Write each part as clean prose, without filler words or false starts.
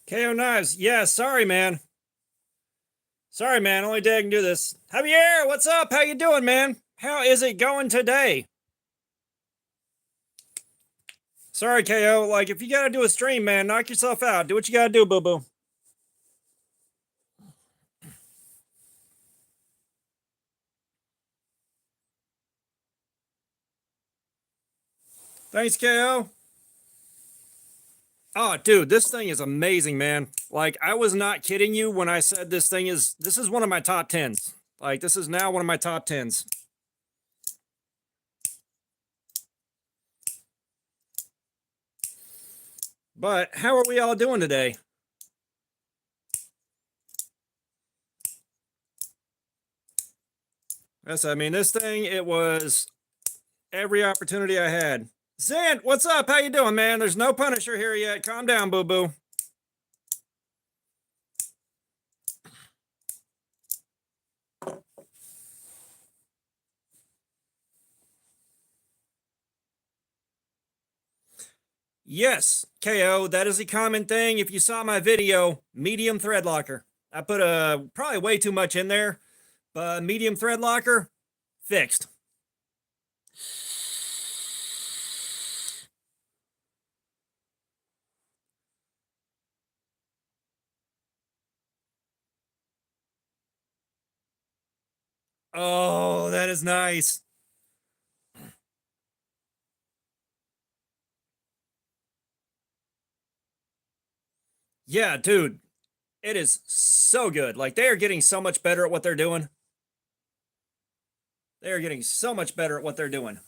KO Knives. Yeah, sorry, man. Sorry, man. Only day I can do this. Javier, what's up? How you doing, man? How is it going today? Sorry, KO. Like, if you gotta do a stream, man, knock yourself out. Do what you gotta do, boo boo. Thanks, KO. Oh, dude, this thing is amazing, man. Like, I was not kidding you when I said this is one of my top tens. Like, this is now one of my top tens. But how are we all doing today? Yes, I mean, this thing, it was every opportunity I had. Zant, what's up? How you doing, man? There's no Punisher here yet. Calm down, boo boo. Yes, KO, that is a common thing. If you saw my video, medium thread locker. I put probably way too much in there, but medium thread locker fixed. Oh, that is nice. Yeah, dude, it is so good. Like, they are getting so much better at what they're doing. They are getting so much better at what they're doing.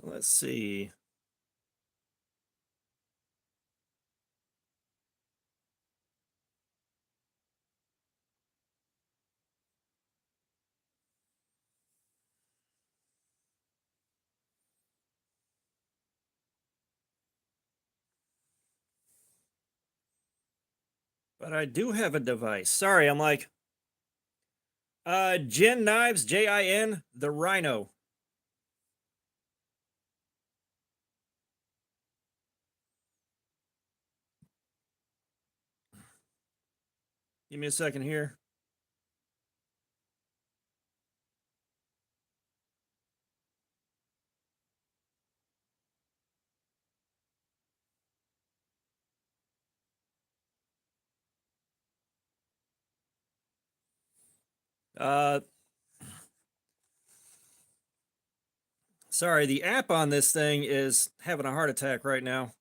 Let's see. But I do have a device. Sorry, I'm like, Jin Knives, Jin, the Rhino. Give me a second here. Uh, Sorry, the app on this thing is having a heart attack right now.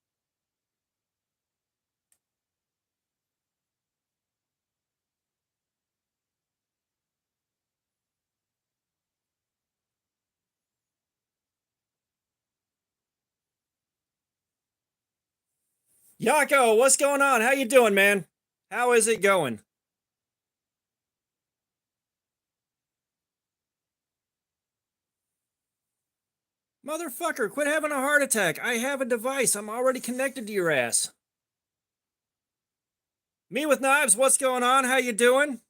Yako, what's going on? How you doing, man? How is it going? Motherfucker, quit having a heart attack. I have a device. I'm already connected to your ass. Me with knives, what's going on? How you doing?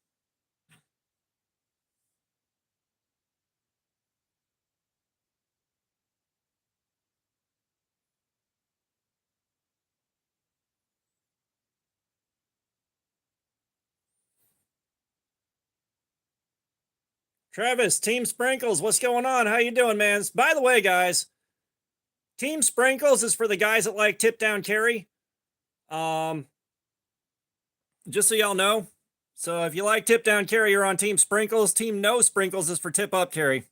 Travis, Team Sprinkles, what's going on? How you doing, man? By the way, guys, Team Sprinkles is for the guys that like tip down carry. Um, just so y'all know. So if you like tip down carry, you're on Team Sprinkles. Team No Sprinkles is for tip up carry.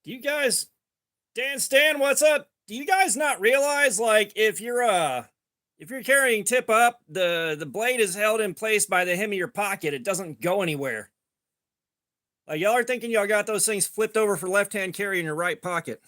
Do you guys, Dan Stan, what's up? Do you guys not realize, like, if you're carrying tip up, the blade is held in place by the hem of your pocket. It doesn't go anywhere. Like, y'all are thinking y'all got those things flipped over for left hand carry in your right pocket.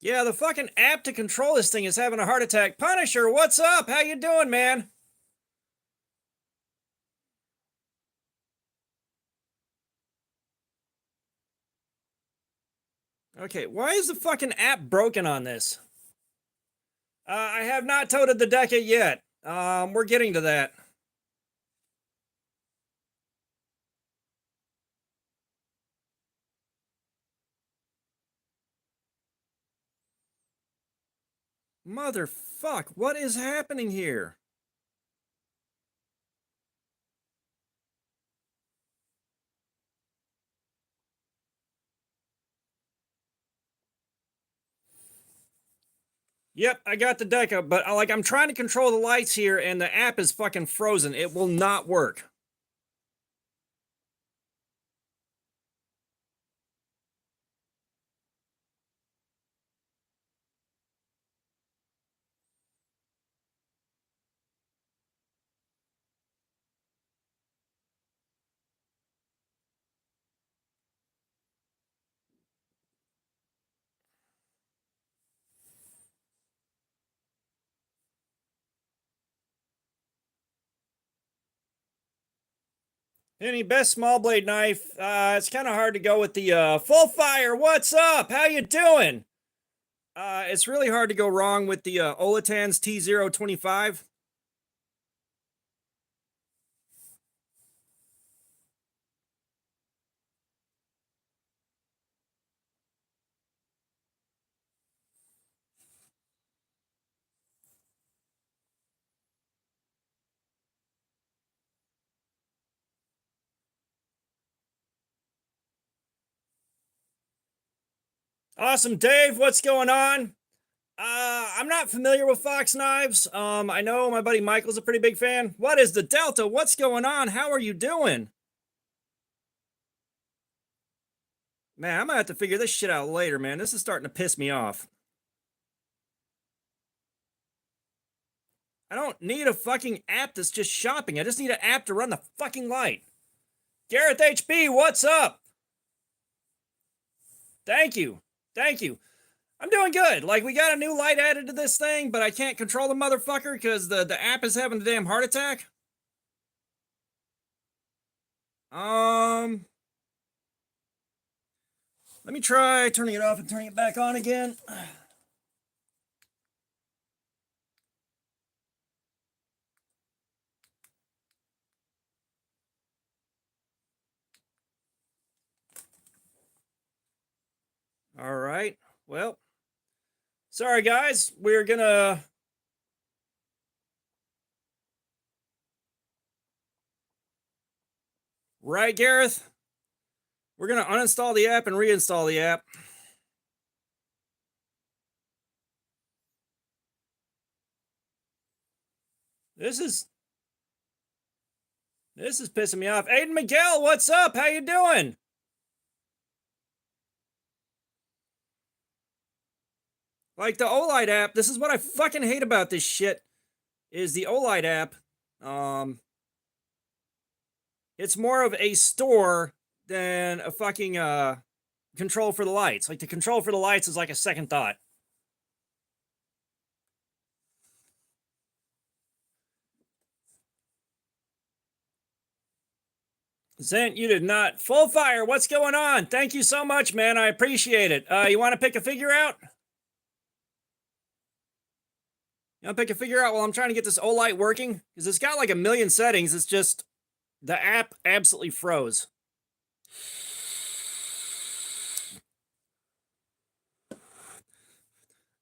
Yeah, the fucking app to control this thing is having a heart attack. Punisher, what's up? How you doing, man? Okay, why is the fucking app broken on this? I have not toted the deca yet. We're getting to that. Motherfuck, what is happening here? Yep, I got the deca, but like I'm trying to control the lights here and the app is fucking frozen. It will not work. Any best small blade knife? It's kind of hard to go with the full fire. What's up? How you doing? It's really hard to go wrong with the Olatan's T025. Awesome, Dave. What's going on? I'm not familiar with Fox knives. I know my buddy Michael's a pretty big fan. What is the Delta? What's going on? How are you doing? Man, I'm gonna have to figure this shit out later, man. This is starting to piss me off. I don't need a fucking app that's just shopping. I just need an app to run the fucking light. Gareth HB, what's up? Thank you. Thank you. I'm doing good. Like, we got a new light added to this thing, but I can't control the motherfucker because the app is having a damn heart attack. Let me try turning it off and turning it back on again. All right. Well, sorry guys. We're gonna right, Gareth. We're gonna uninstall the app and reinstall the app. This is pissing me off. Aiden Miguel, what's up? How you doing? Like the Olight app, this is what I fucking hate about this shit. Is the Olight app. It's more of a store than a fucking control for the lights. Like the control for the lights is like a second thought. Zent, you did not. Full fire. What's going on? Thank you so much, man. I appreciate it. You want to pick a figure out? You want to pick a figure out while I'm trying to get this Olight working? Because it's got like a million settings. It's just the app absolutely froze.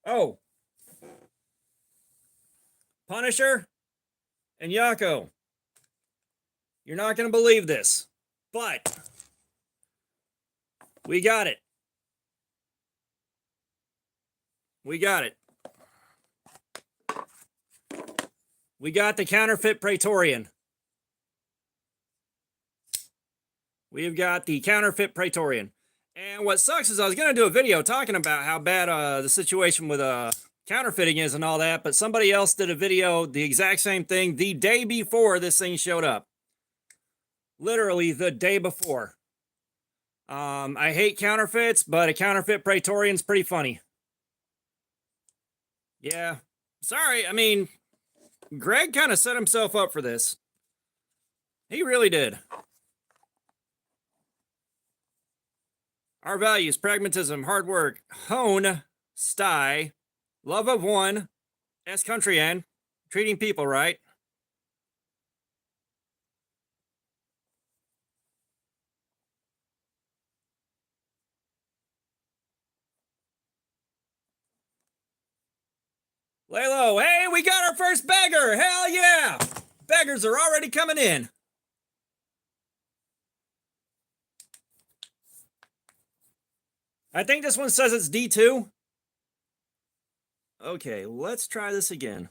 Oh. Punisher and Yako. You're not going to believe this, but We got it. We got it. We got the counterfeit Praetorian. We've got the counterfeit Praetorian. And what sucks is I was going to do a video talking about how bad the situation with counterfeiting is and all that, but somebody else did a video, the exact same thing, the day before this thing showed up. Literally the day before. I hate counterfeits, but a counterfeit Praetorian's pretty funny. Yeah. Sorry, I mean, Greg kind of set himself up for this. He really did. Our values: pragmatism, hard work, hone, sty, love of one, S country and treating people right. Lalo, hey, we got our first beggar. Hell yeah. Beggars are already coming in. I think this one says it's D2. Okay, let's try this again.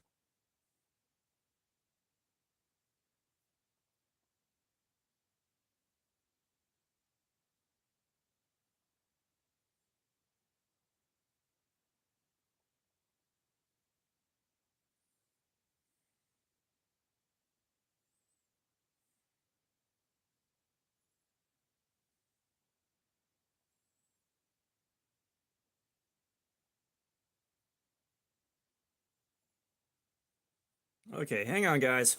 Okay, hang on, guys.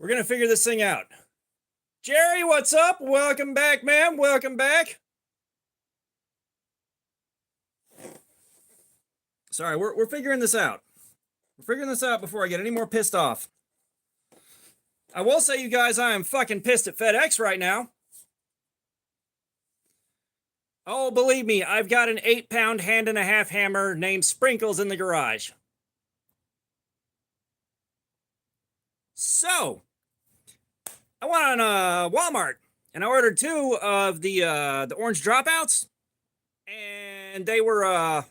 We're going to figure this thing out. Jerry, what's up? Welcome back, ma'am. Welcome back. Sorry, we're figuring this out. We're figuring this out before I get any more pissed off. I will say, you guys, I am fucking pissed at FedEx right now. Oh, believe me, I've got an 8-pound hand-and-a-half hammer named Sprinkles in the garage. So, I went on Walmart and I ordered 2 of the orange dropouts, and they were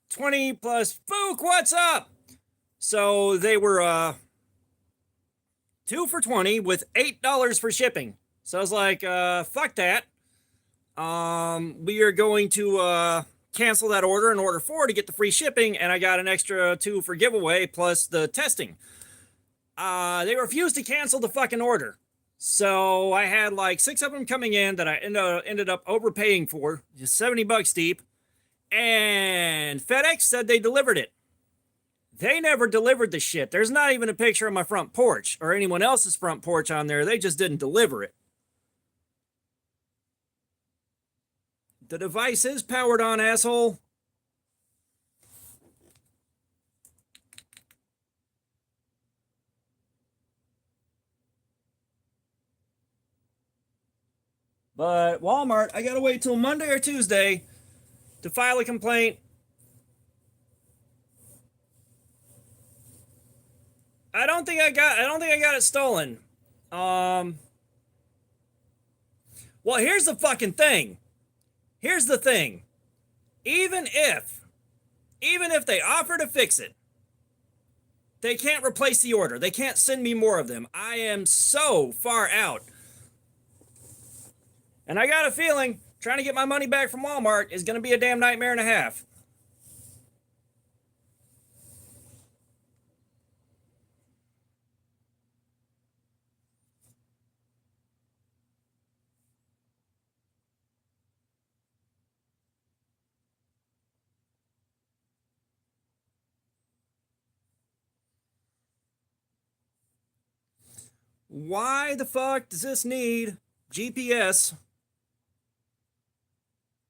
20 plus. Fook, what's up? So they were 2 for $20 with $8 for shipping. So I was like, fuck that. We are going to cancel that order and order 4 to get the free shipping, and I got an extra 2 for giveaway plus the testing. They refused to cancel the fucking order. So I had like 6 of them coming in that I ended up overpaying for, just $70 deep. And FedEx said they delivered it. They never delivered the shit. There's not even a picture of my front porch or anyone else's front porch on there. They just didn't deliver it. The device is powered on, asshole. But Walmart, I gotta wait till Monday or Tuesday to file a complaint. I don't think I got it stolen. Well, here's the fucking thing. Here's the thing. Even if they offer to fix it, they can't replace the order. They can't send me more of them. I am so far out. And I got a feeling trying to get my money back from Walmart is going to be a damn nightmare and a half. Why the fuck does this need GPS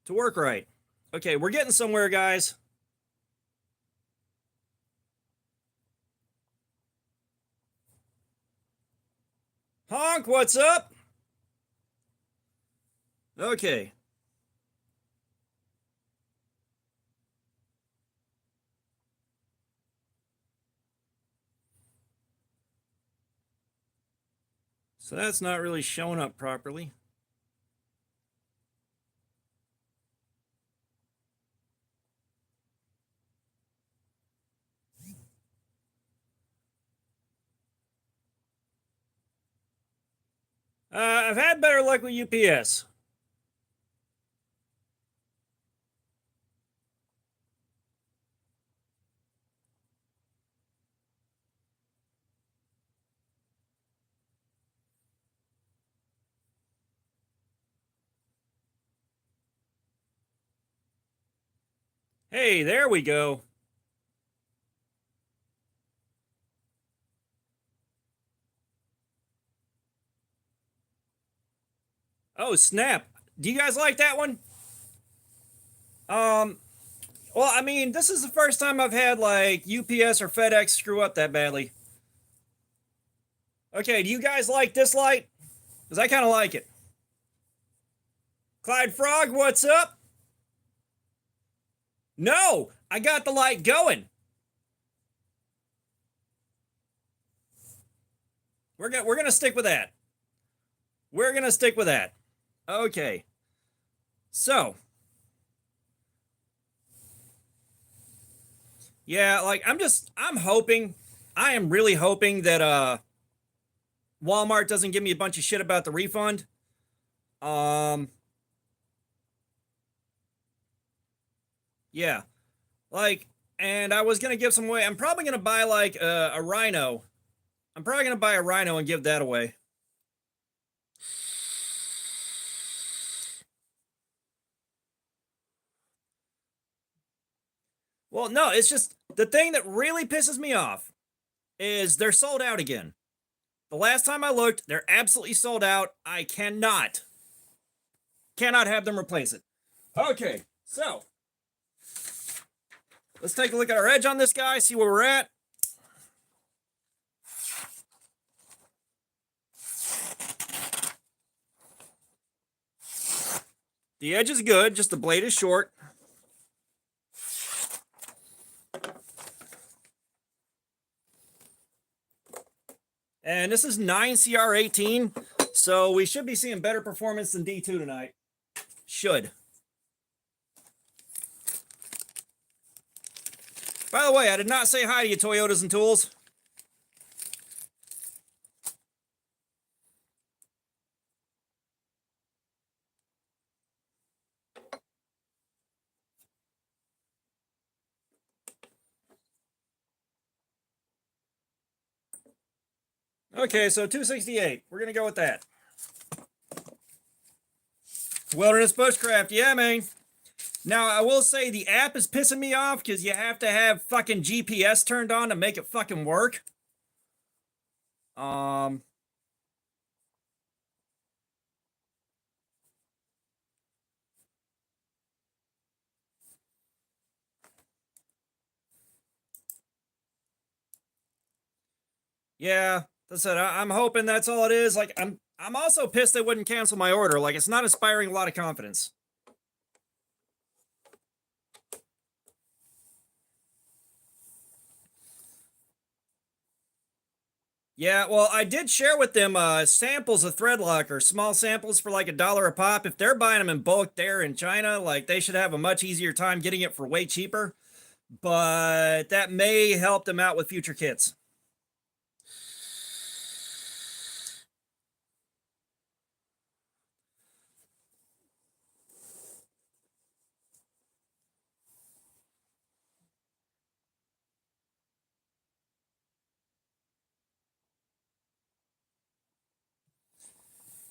to work right? Okay, we're getting somewhere, guys. Honk, what's up? Okay. So that's not really showing up properly. I've had better luck with UPS. Hey, there we go. Oh, snap. Do you guys like that one? Um, well, I mean, this is the first time I've had like UPS or FedEx screw up that badly. Okay, do you guys like this light? Because I kind of like it. Clyde Frog, what's up? No, I got the light going. We're gonna stick with that. We're gonna stick with that. Okay. So, yeah, like I'm hoping, I am really hoping that Walmart doesn't give me a bunch of shit about the refund. Um yeah. Like, and I was gonna give some away. I'm probably gonna buy like a Rhino. I'm probably gonna buy a Rhino and give that away. Well, no, it's just the thing that really pisses me off is they're sold out again. The last time I looked, they're absolutely sold out. I cannot have them replace it. Okay, so let's take a look at our edge on this guy, see where we're at. The edge is good, just the blade is short. And this is 9CR18, so we should be seeing better performance than D2 tonight. Should. By the way, I did not say hi to you, Toyotas and Tools. Okay, so 268. We're going to go with that. Wilderness Bushcraft. Yeah, man. Now, I will say the app is pissing me off because you have to have fucking GPS turned on to make it fucking work. Um, yeah, that's it. I'm hoping that's all it is. Like, I'm also pissed they wouldn't cancel my order. Like, it's not inspiring a lot of confidence. Yeah, well, I did share with them samples of Threadlocker, small samples for like $1 a pop. If they're buying them in bulk there in China, like they should have a much easier time getting it for way cheaper. But that may help them out with future kits.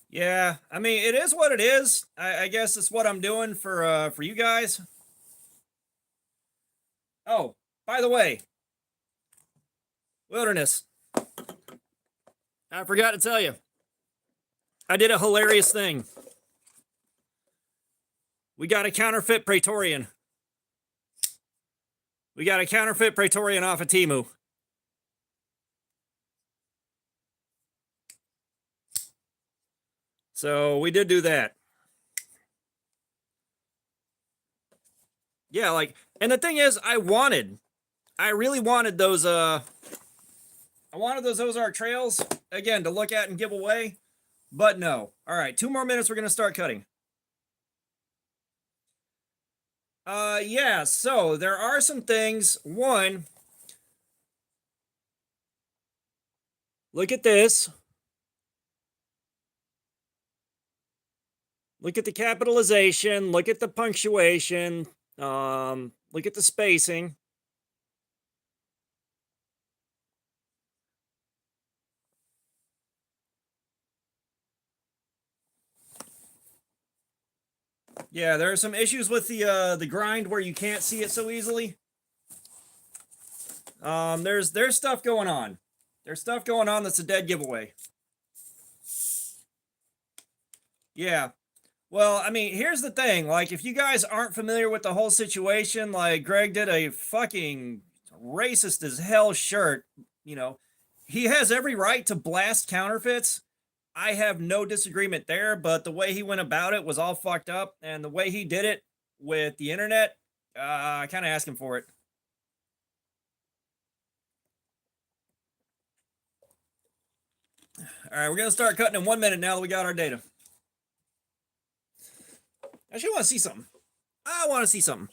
Yeah, I mean, it is what it is. I guess it's what I'm doing for you guys. Oh, by the way, Wilderness. I forgot to tell you. I did a hilarious thing. We got a counterfeit Praetorian. We got a counterfeit Praetorian off of Temu. So we did do that. Yeah, like, and the thing is, I really wanted those, I wanted those Ozark Trails, again, to look at and give away, but no. All right, 2 more minutes, we're going to start cutting. Yeah, so there are some things. One, look at this. Look at the capitalization, look at the punctuation, look at the spacing. Yeah, there are some issues with the grind where you can't see it so easily. There's stuff going on. There's stuff going on that's a dead giveaway. Yeah. Well, I mean, here's the thing. Like, if you guys aren't familiar with the whole situation, like, Greg did a fucking racist as hell shirt. You know, he has every right to blast counterfeits. I have no disagreement there, but the way he went about it was all fucked up. And the way he did it with the internet, I kind of asked him for it. All right, we're going to start cutting in 1 minute now that we got our data. Actually, I want to see something. I want to see something.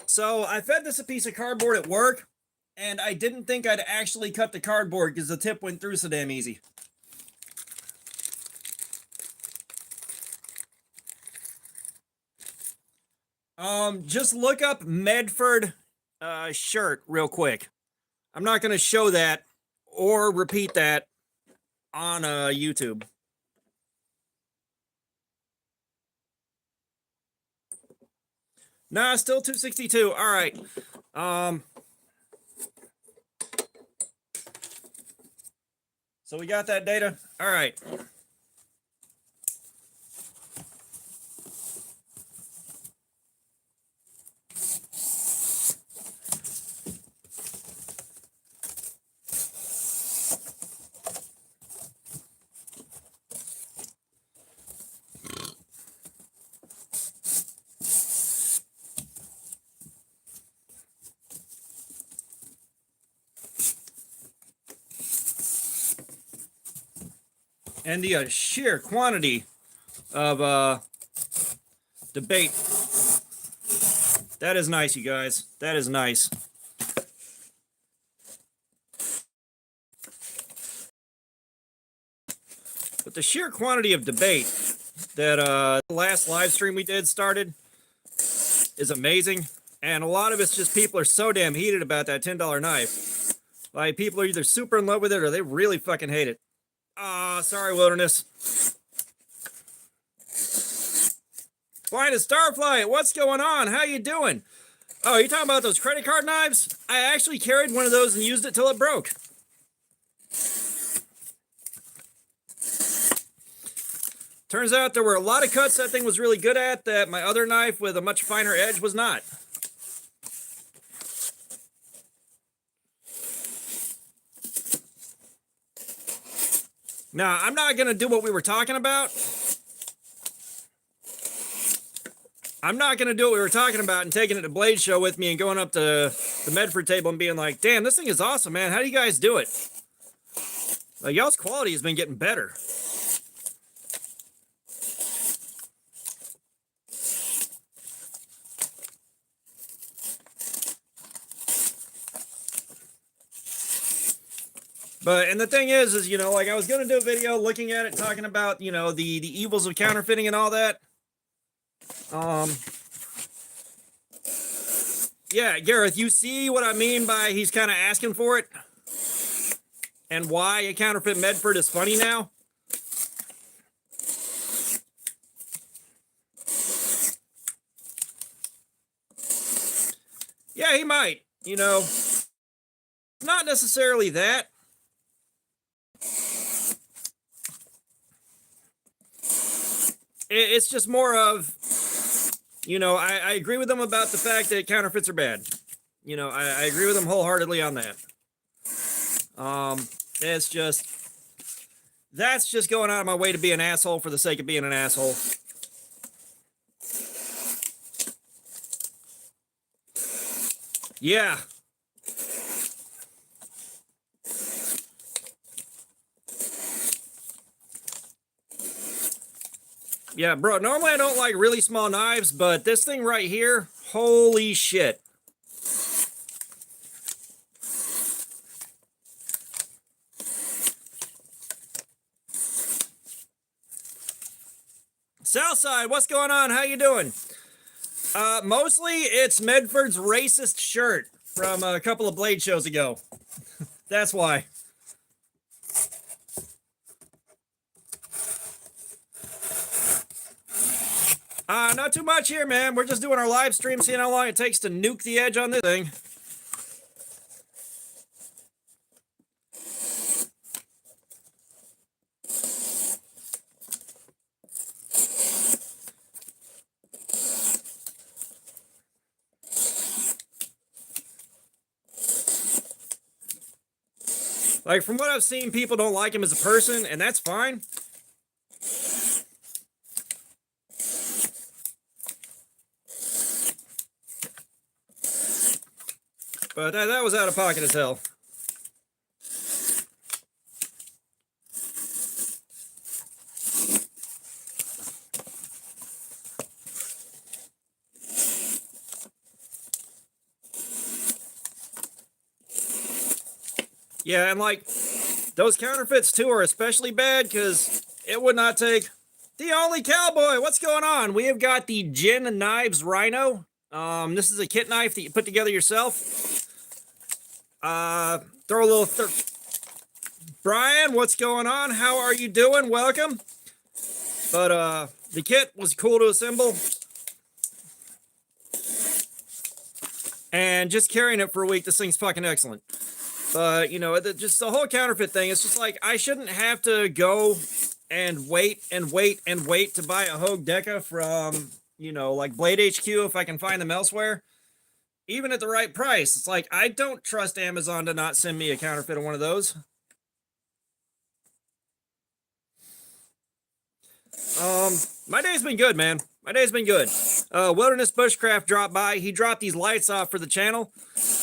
So I fed this a piece of cardboard at work, and I didn't think I'd actually cut the cardboard because the tip went through so damn easy. Just look up Medford shirt real quick. I'm not going to show that or repeat that on YouTube. Nah, still 262. All right. So we got that data. All right. And the sheer quantity of debate. That is nice, you guys. That is nice. But the sheer quantity of debate that the last live stream we did started is amazing. And a lot of it's just people are so damn heated about that $10 knife. Like, people are either super in love with it or they really fucking hate it. Sorry, Wilderness. Flying to Starflight, what's going on? How you doing? Oh, you talking about those credit card knives? I actually carried one of those and used it till it broke. Turns out there were a lot of cuts that thing was really good at that my other knife with a much finer edge was not. Now, I'm not going to do what we were talking about. I'm not going to do what we were talking about and taking it to Blade Show with me and going up to the Medford table and being like, damn, this thing is awesome, man. How do you guys do it? Like, y'all's quality has been getting better. But, and the thing is, you know, like, I was going to do a video looking at it, talking about, you know, the evils of counterfeiting and all that. Yeah, Gareth, you see what I mean by he's kind of asking for it? And why a counterfeit Medford is funny now? Yeah, he might. You know, not necessarily that. it's just more of, you know, I agree with them about the fact that counterfeits are bad. You know, I agree with them wholeheartedly on that. It's just, that's just going out of my way to be an asshole for the sake of being an asshole. Yeah. Yeah, bro, normally I don't like really small knives, but this thing right here, holy shit. Southside, what's going on? How you doing? Mostly it's Medford's racist shirt from a couple of Blade shows ago. That's why. Not too much here, man. We're just doing our live stream, seeing how long it takes to nuke the edge on this thing. Like, from what I've seen, people don't like him as a person, and that's fine. But that was out of pocket as hell. Yeah, and like, those counterfeits too are especially bad because it would not take the only cowboy. What's going on? We have got the Gin Knives Rhino. This is a kit knife that you put together yourself. Throw a little. Brian, what's going on? How are you doing? Welcome. But the kit was cool to assemble. And just carrying it for a week, this thing's fucking excellent. But, you know, just the whole counterfeit thing, it's just like, I shouldn't have to go and wait to buy a Hogue Deca from, you know, like Blade HQ if I can find them elsewhere. Even at the right price. It's like, I don't trust Amazon to not send me a counterfeit of one of those. My day's been good, man. My day's been good. Wilderness Bushcraft dropped by. He dropped these lights off for the channel,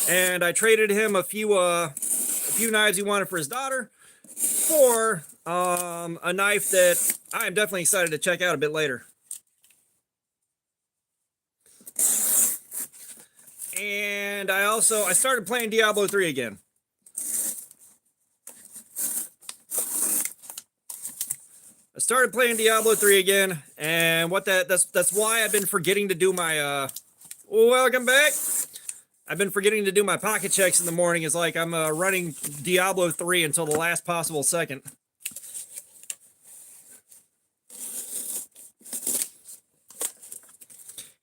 and I traded him a few knives he wanted for his daughter for a knife that I am definitely excited to check out a bit later. And I started playing Diablo 3 again. I started playing Diablo 3 again, and that's why I've been forgetting to do my welcome back. I've been forgetting to do my pocket checks in the morning. It's like I'm running Diablo 3 until the last possible second.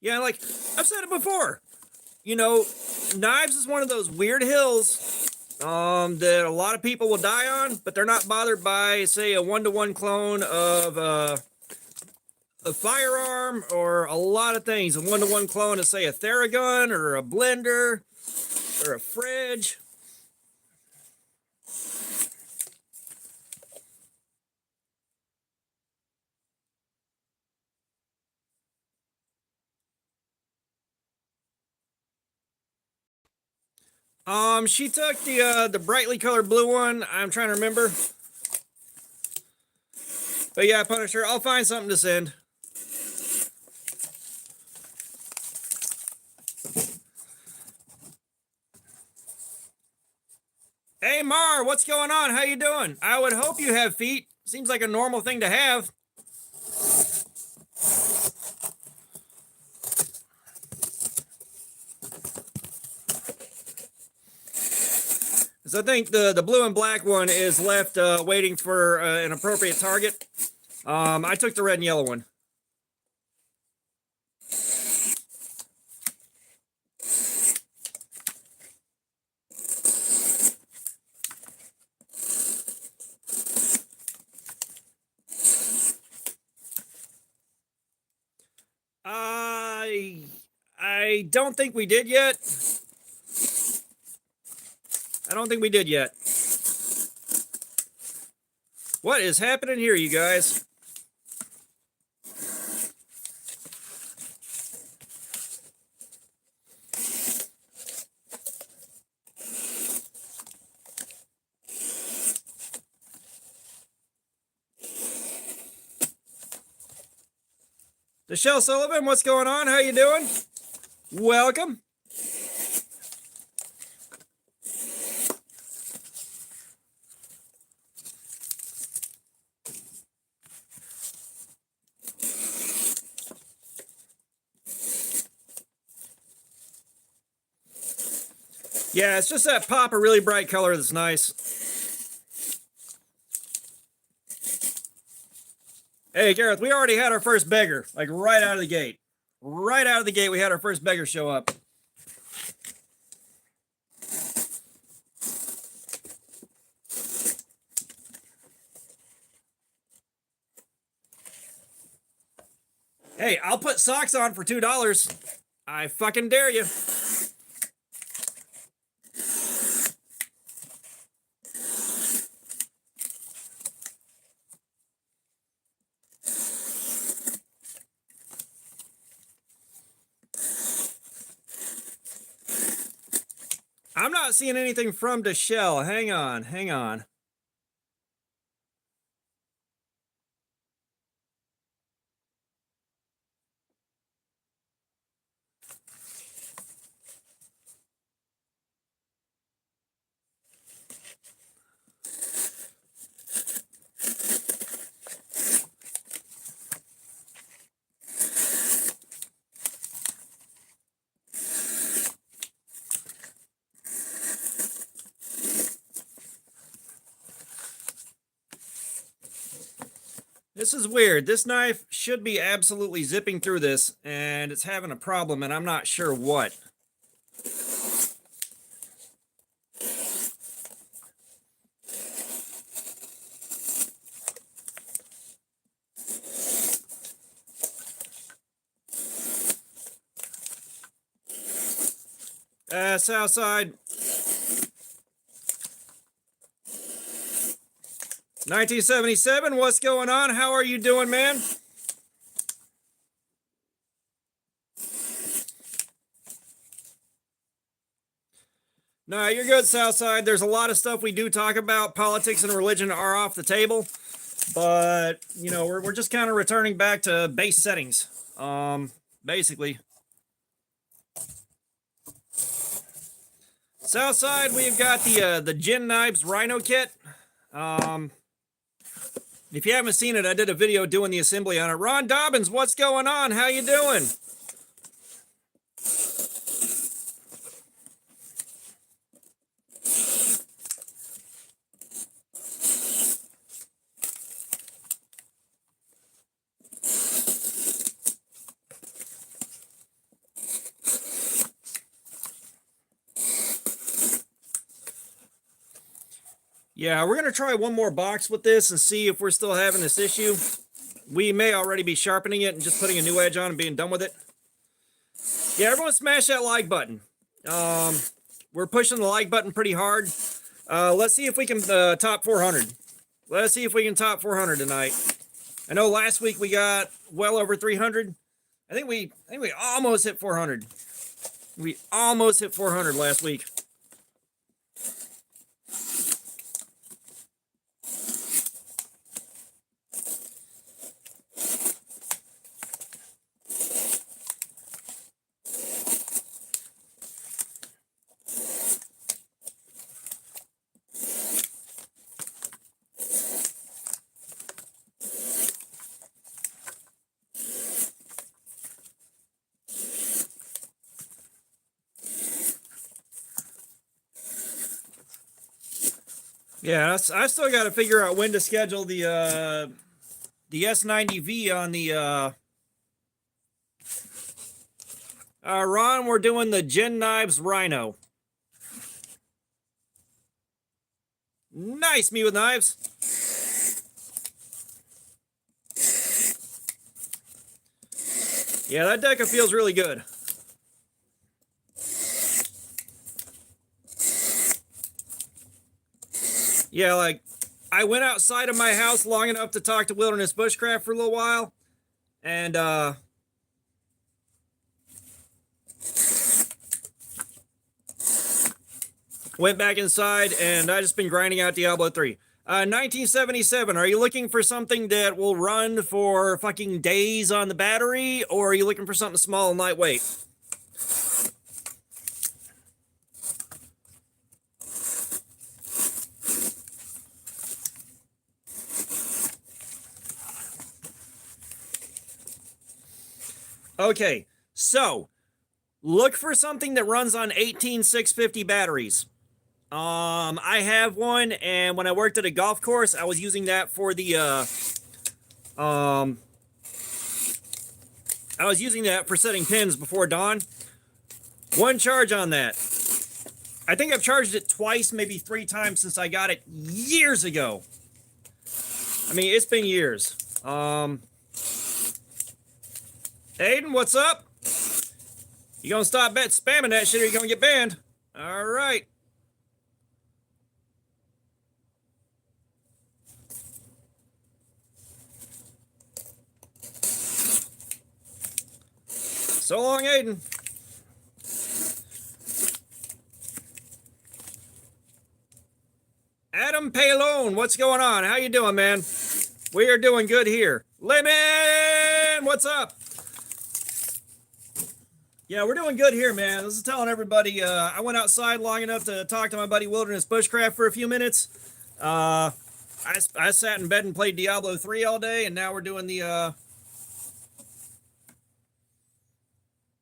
Yeah, like I've said it before. You know, knives is one of those weird hills that a lot of people will die on, but they're not bothered by, say, a 1-to-1 clone of a firearm or a lot of things. A 1-to-1 clone of, say, a Theragun or a blender or a fridge. She took the brightly colored blue one. I'm trying to remember. But yeah, Punisher, I'll find something to send. Hey Mar, what's going on? How you doing? I would hope you have feet. Seems like a normal thing to have. Because I think the blue and black one is left waiting for an appropriate target. I took the red and yellow one. I don't think we did yet. I don't think we did yet. What is happening here, you guys? Michelle Sullivan, what's going on? How you doing? Welcome. Yeah, it's just that pop a really bright color that's nice. Hey, Gareth, we already had our first beggar, like right out of the gate. Right out of the gate, we had our first beggar show up. Hey, I'll put socks on for $2. I fucking dare you. I'm not seeing anything from Deshelle. Hang on, hang on. This is weird. This knife should be absolutely zipping through this, and it's having a problem, and I'm not sure what. Southside. 1977, what's going on? How are you doing, man? No, you're good, Southside. There's a lot of stuff we do talk about. Politics and religion are off the table, but you know, we're just kind of returning back to base settings. Basically. Southside, we've got the Gin Knives Rhino kit. If you haven't seen it, I did a video doing the assembly on it. Ron Dobbins, what's going on? How you doing? Yeah, we're going to try one more box with this and see if we're still having this issue. We may already be sharpening it and just putting a new edge on and being done with it. Yeah, everyone smash that like button. We're pushing the like button pretty hard. Let's see if we can top 400. Let's see if we can top 400 tonight. I know last week we got well over 300. I think we almost hit 400. We almost hit 400 last week. Yeah, I still got to figure out when to schedule the S90V on the Ron, we're doing the Gin Knives Rhino. Nice, me with knives. Yeah, that Deca feels really good. Yeah, like I went outside of my house long enough to talk to Wilderness Bushcraft for a little while, and went back inside, and I just been grinding out Diablo 3. 1977, are you looking for something that will run for fucking days on the battery, or are you looking for something small and lightweight? Okay, so look for something that runs on 18650 batteries. I have one, and when I worked at a golf course, I was using that for the I was using that for setting pins before dawn. One charge on that. I think I've charged it twice, maybe 3 times since I got it years ago. I mean, it's been years. Aiden, what's up? You gonna stop spamming that shit or you gonna get banned? All right. So long, Aiden. Adam Palone, what's going on? How you doing, man? We are doing good here. Lemon, what's up? Yeah, we're doing good here, man. This is telling everybody. I went outside long enough to talk to my buddy Wilderness Bushcraft for a few minutes. I sat in bed and played Diablo 3 all day, and now we're doing the.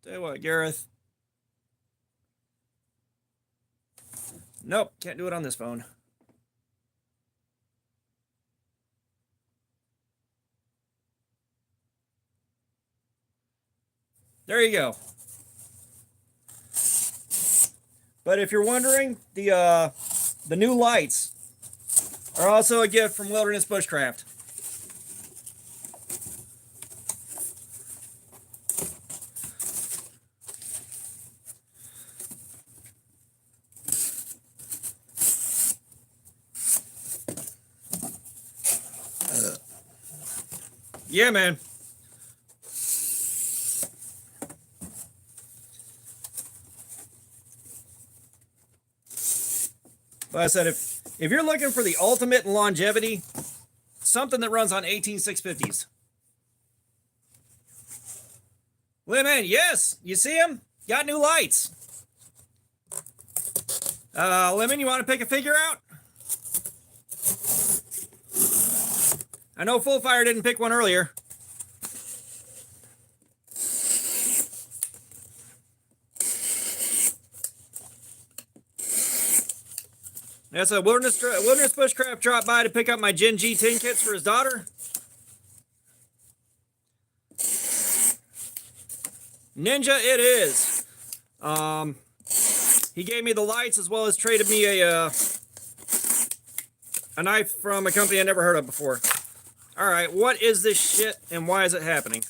Tell you what, Gareth. Nope, can't do it on this phone. There you go. But if you're wondering, the new lights are also a gift from Wilderness Bushcraft. Yeah, man. But I said, if you're looking for the ultimate in longevity, something that runs on 18650s. Lemon, yes, you see them? Got new lights. Lemon, you want to pick a figure out? I know Full Fire didn't pick one earlier. That's a Wilderness Bushcraft dropped by to pick up my Gen G tin kits for his daughter. Ninja it is. He gave me the lights as well as traded me a knife from a company I never heard of before. All right, what is this shit and why is it happening?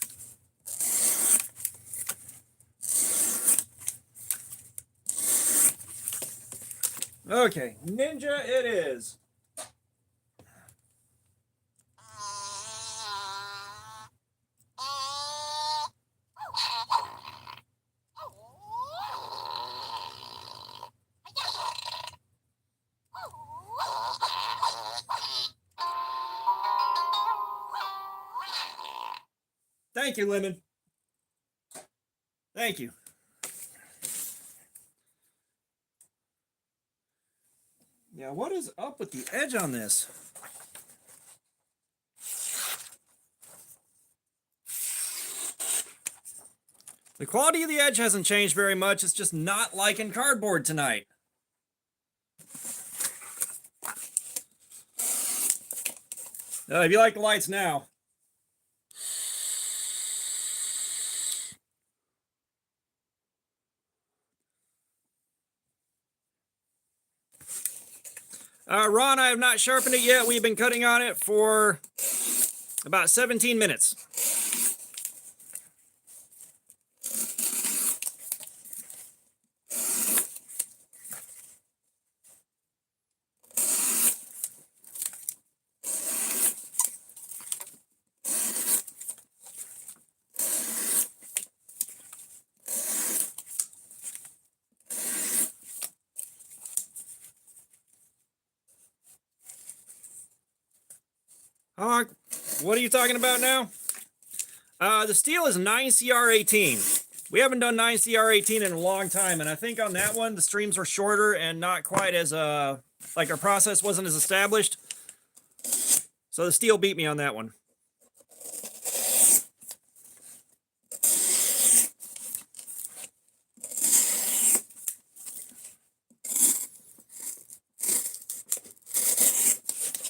Okay, Ninja it is. Thank you, Lemon. Thank you. Yeah, what is up with the edge on this? The quality of the edge hasn't changed very much. It's just not like in cardboard tonight. If you like the lights now. Ron, I have not sharpened it yet. We've been cutting on it for about 17 minutes. What are you talking about now? The steel is 9CR18. We haven't done 9CR18 in a long time, and I think on that one the streams were shorter and not quite as like our process wasn't as established. So the steel beat me on that one.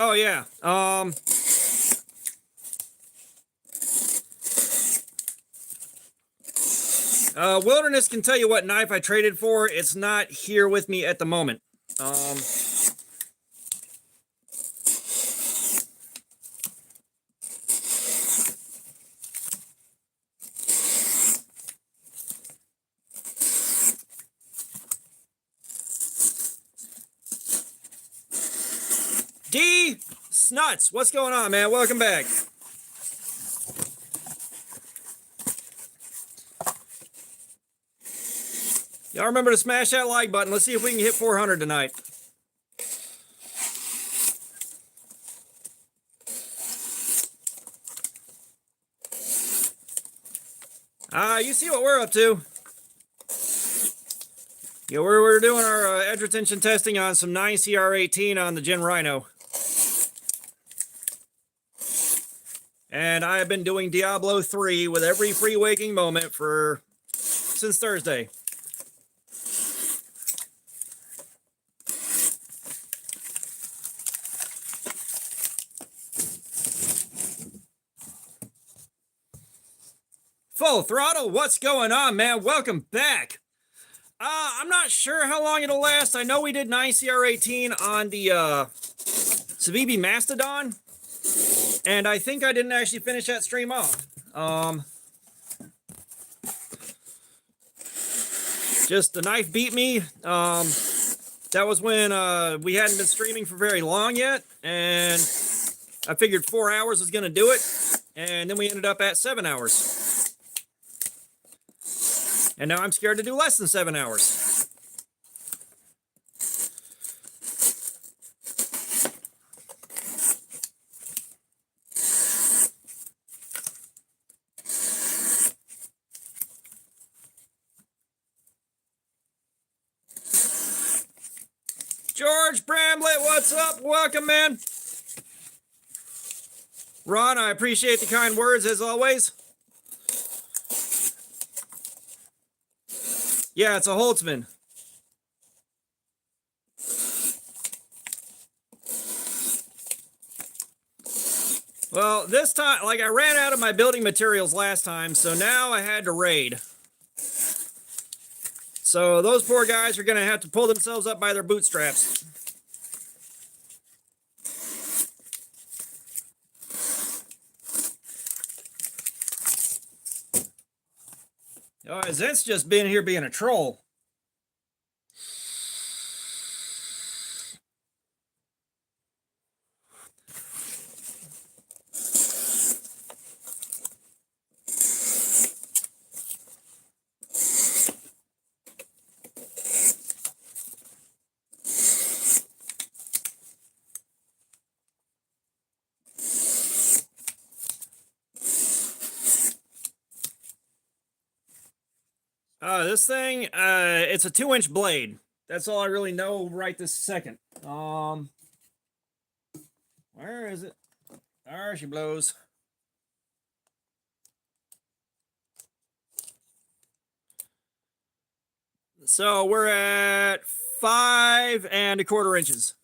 Oh yeah. Wilderness can tell you what knife I traded for. It's not here with me at the moment. D Snuts, what's going on, man? Welcome back. Y'all remember to smash that like button. Let's see if we can hit 400 tonight. You see what we're up to. Yeah, we're doing our edge retention testing on some 9CR18 on the Gen Rhino. And I have been doing Diablo 3 with every free waking moment since Thursday. Full Throttle, what's going on, man? Welcome back. I'm not sure how long it'll last. I know we did 9CR18 on the Civivi Mastodon, and I think I didn't actually finish that stream off. Just the knife beat me. That was when we hadn't been streaming for very long yet, and I figured 4 hours was going to do it, and then we ended up at 7 hours. And now I'm scared to do less than 7 hours. George Bramlett, what's up? Welcome, man. Ron, I appreciate the kind words as always. Yeah, it's a Holtzman. Well, this time, like I ran out of my building materials last time, so now I had to raid. So those poor guys are going to have to pull themselves up by their bootstraps. Oh, Zent's just been here being a troll. This thing, it's a 2-inch blade. That's all I really know right this second. Where is it? There she blows. So we're at 5 1/4 inches.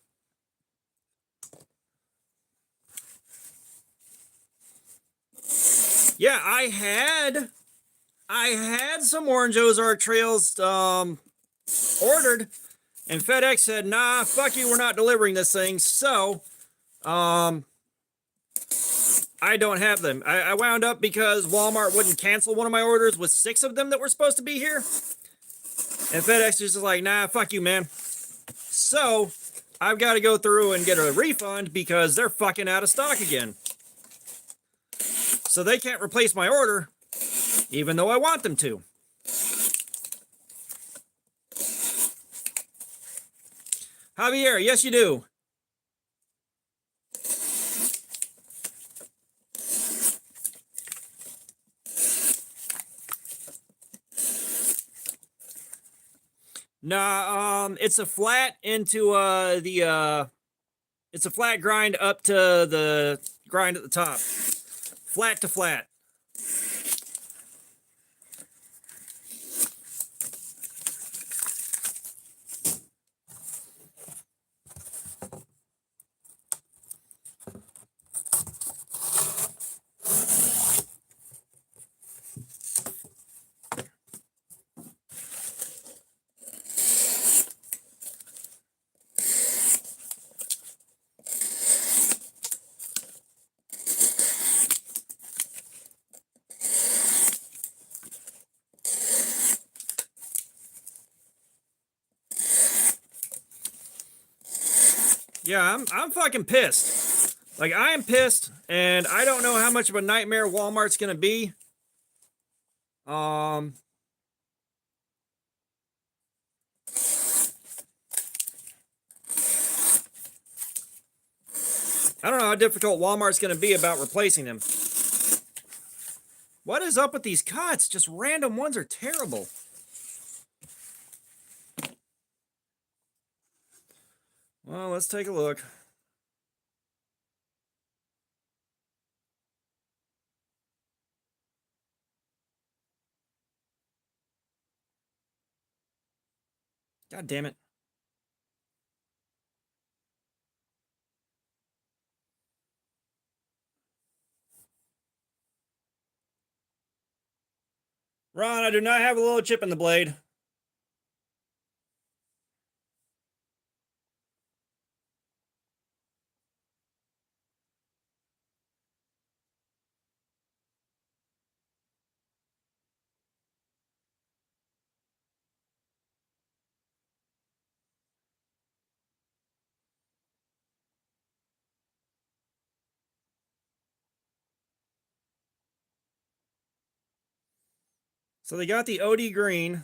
Yeah, I had some Orange Ozark Trails ordered, and FedEx said, nah, fuck you, we're not delivering this thing. So I don't have them. I wound up because Walmart wouldn't cancel one of my orders with 6 of them that were supposed to be here. And FedEx is just like, nah, fuck you, man. So I've got to go through and get a refund because they're fucking out of stock again. So they can't replace my order, even though I want them to. Javier, yes you do. Nah, it's a flat into it's a flat grind up to the grind at the top. Flat to flat. Yeah, I'm fucking pissed. Like, I am pissed, and I don't know how much of a nightmare Walmart's gonna be. I don't know how difficult Walmart's gonna be about replacing them. What is up with these cuts? Just random ones are terrible. Well, let's take a look. God damn it. Ron, I do not have a little chip in the blade. So they got the OD green.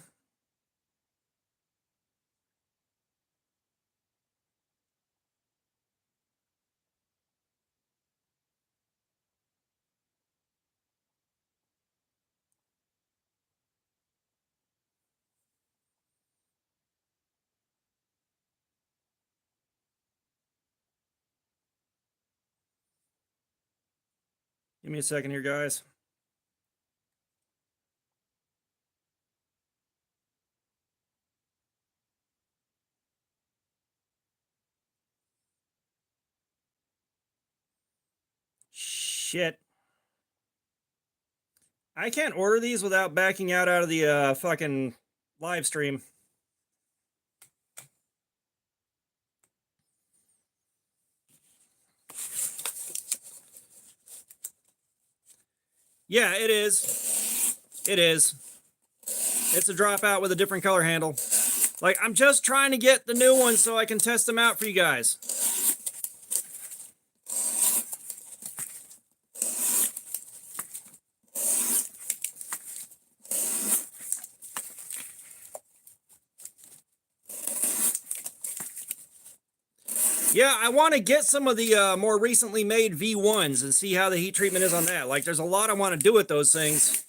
Give me a second here, guys. Shit. I can't order these without backing out of the fucking live stream. Yeah, it is. It is. It's a dropout with a different color handle. Like, I'm just trying to get the new ones so I can test them out for you guys. Yeah, I want to get some of the more recently made V1s and see how the heat treatment is on that. Like, there's a lot I want to do with those things.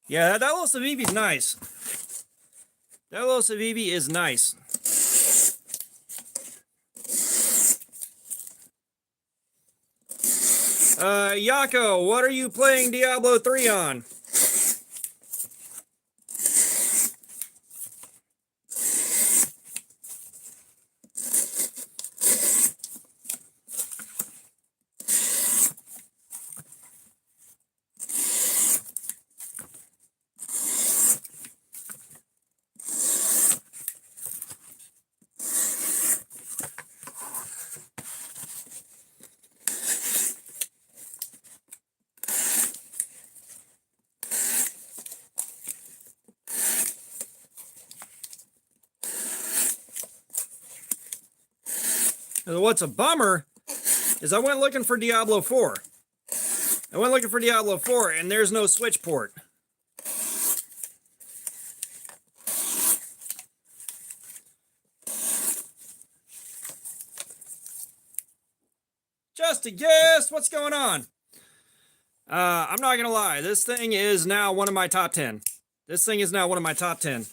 Yeah, that little Civivi's nice. That little Civivi is nice. Yako, what are you playing Diablo 3 on? What's a bummer is I went looking for Diablo 4. I went looking for Diablo 4 and there's no Switch port. Just a guess, what's going on? I'm not gonna lie. This thing is now one of my top 10. This thing is now one of my top 10.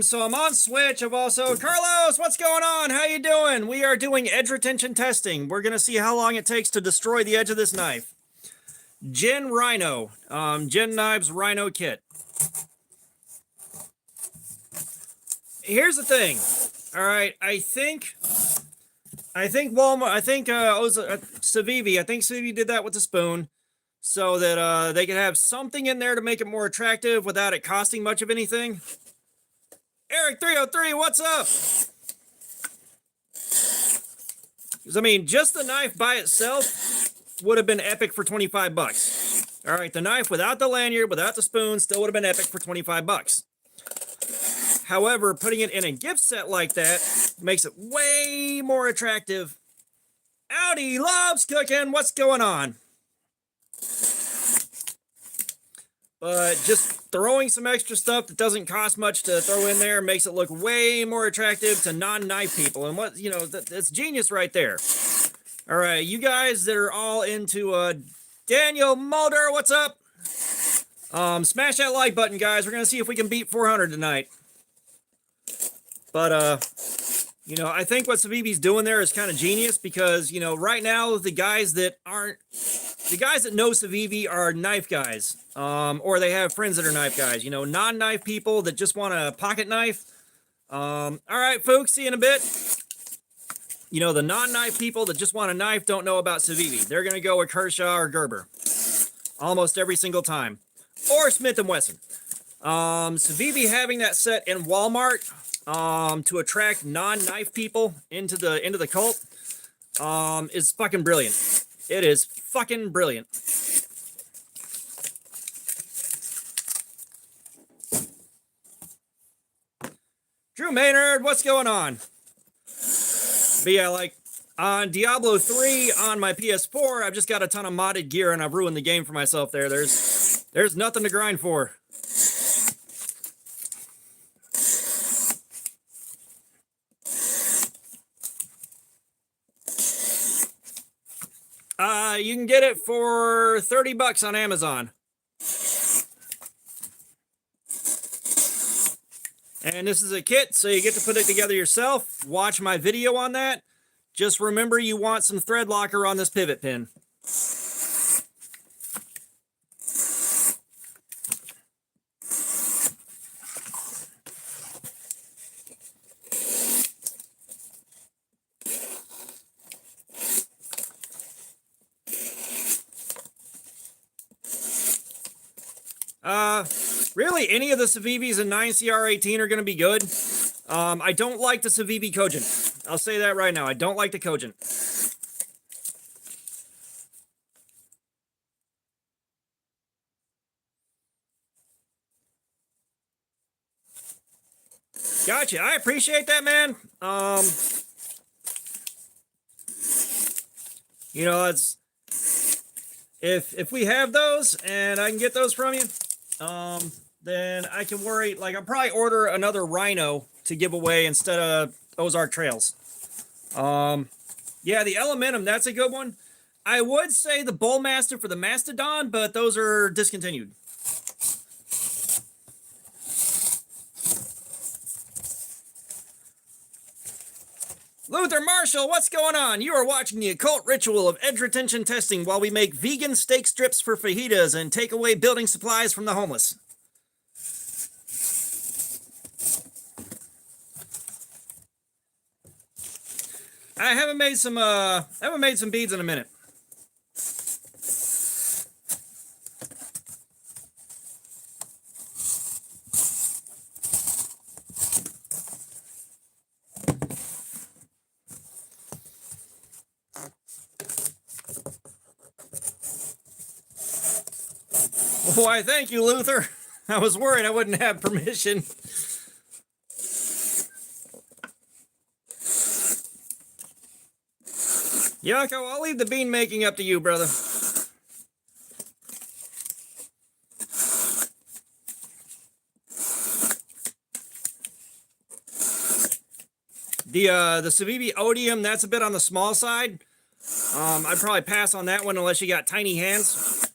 So I'm on Switch. I've also Carlos. What's going on? How you doing? We are doing edge retention testing. We're gonna see how long it takes to destroy the edge of this knife. Gen Rhino. Gen Knives Rhino Kit. Here's the thing. All right, I think Walmart. I think Civivi. I think Civivi did that with the spoon, so that they could have something in there to make it more attractive without it costing much of anything. Eric 303, what's up? Because I mean, just the knife by itself would have been epic for 25 bucks. All right, the knife without the lanyard, without the spoon, still would have been epic for 25 bucks. However, putting it in a gift set like that makes it way more attractive. Audi loves cooking. What's going on? But just throwing some extra stuff that doesn't cost much to throw in there makes it look way more attractive to non-knife people. And what, you know, that's genius right there. All right, you guys that are all into Daniel Mulder, what's up? Smash that like button, guys. We're going to see if we can beat 400 tonight. But, you know, I think what Civivi's doing there is kind of genius because, you know, right now the guys that know Civivi are knife guys, or they have friends that are knife guys, you know, non-knife people that just want a pocket knife. All right, folks, see you in a bit. You know, the non-knife people that just want a knife don't know about Civivi. They're going to go with Kershaw or Gerber almost every single time, or Smith & Wesson. Civivi having that set in Walmart to attract non-knife people into the cult is fucking brilliant. It is fucking brilliant. Drew Maynard, what's going on? But yeah, like on Diablo 3 on my PS4, I've just got a ton of modded gear and I've ruined the game for myself there. There's nothing to grind for. You can get it for 30 bucks on Amazon. And this is a kit, so you get to put it together yourself. Watch my video on that. Just remember you want some thread locker on this pivot pin. Really, any of the Civivis and 9CR18 are going to be good. I don't like the Civivi Cogent. I'll say that right now. I don't like the Cogent. Gotcha. I appreciate that, man. You know, it's if we have those and I can get those from you, then I can worry. Like, I'll probably order another Rhino to give away instead of Ozark Trails. Yeah, the Elementum, that's a good one. I would say the Bullmaster for the Mastodon, but those are discontinued. Luther Marshall, what's going on? You are watching the occult ritual of edge retention testing while we make vegan steak strips for fajitas and take away building supplies from the homeless. I haven't made some beads in a minute. Why, thank you, Luther. I was worried I wouldn't have permission. Yako, I'll leave the bean making up to you, brother. The Civivi Odium, that's a bit on the small side. I'd probably pass on that one unless you got tiny hands.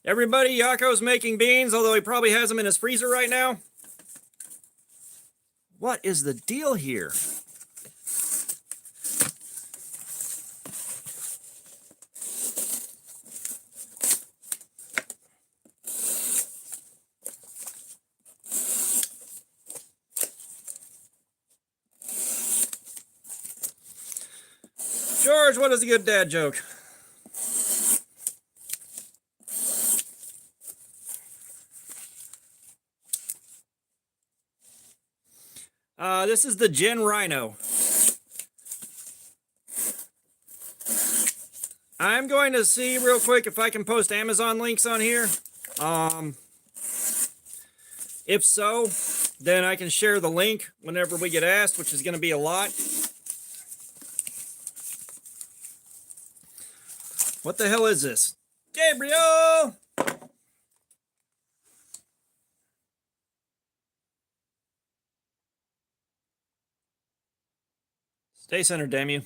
Everybody, Yako's making beans, although he probably has them in his freezer right now. What is the deal here? George, what is a good dad joke? This is the Gen Rhino. I'm going to see real quick if I can post Amazon links on here. If so, then I can share the link whenever we get asked, which is going to be a lot. What the hell is this? Gabriel! Stay centered, damn you.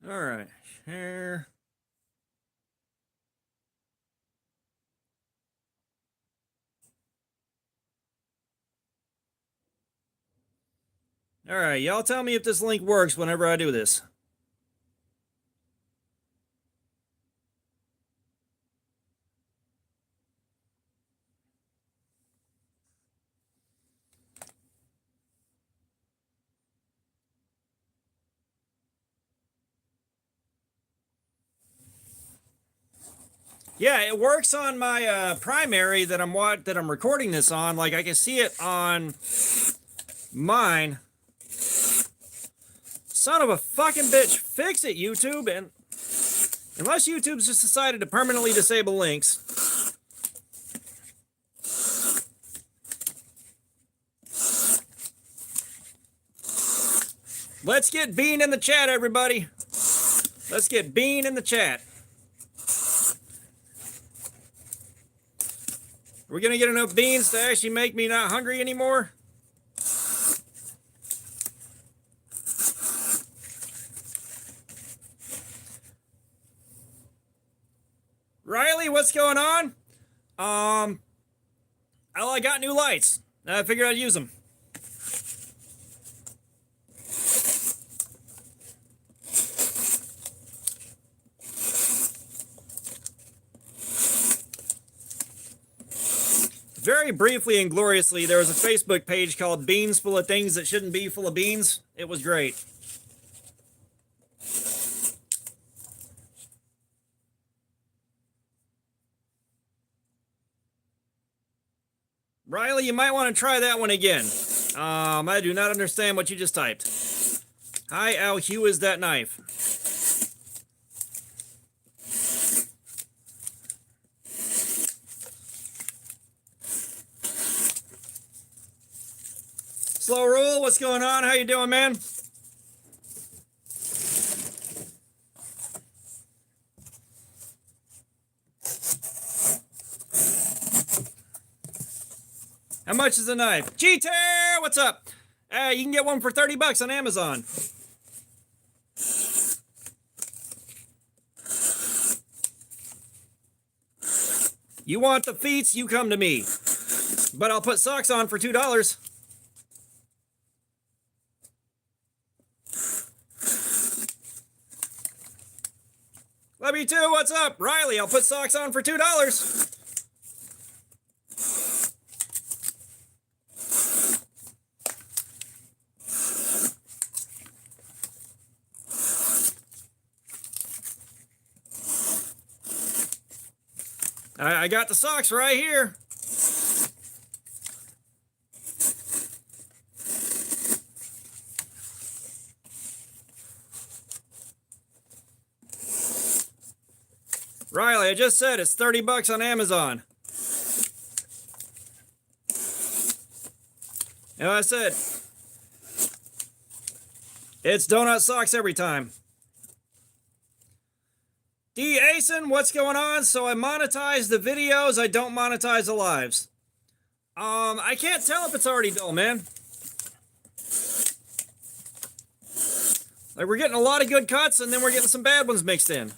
All right, share. All right, y'all tell me if this link works whenever I do this. Yeah, it works on my primary that I'm recording this on. Like I can see it on mine. Son of a fucking bitch, fix it, YouTube. And unless YouTube's just decided to permanently disable links. Let's get Bean in the chat, everybody. Let's get Bean in the chat. We're gonna get enough beans to actually make me not hungry anymore. Riley, what's going on? Oh, I got new lights. I figured I'd use them. Very briefly and gloriously, there was a Facebook page called Beans Full of Things That Shouldn't Be Full of Beans. It was great. Riley, you might want to try that one again. I do not understand what you just typed. Hi, Al Hugh is that knife. Slow Rule, what's going on? How you doing, man? How much is the knife? G-Tear, what's up? You can get one for 30 bucks on Amazon. You want the feats, you come to me. But I'll put socks on for $2. Love you too, what's up? Riley, I'll put socks on for $2. I got the socks right here. Riley, I just said it's 30 bucks on Amazon. And I said, it's donut socks every time. D. Asen, what's going on? So I monetize the videos, I don't monetize the lives. I can't tell if it's already done, man. Like, we're getting a lot of good cuts, and then we're getting some bad ones mixed in.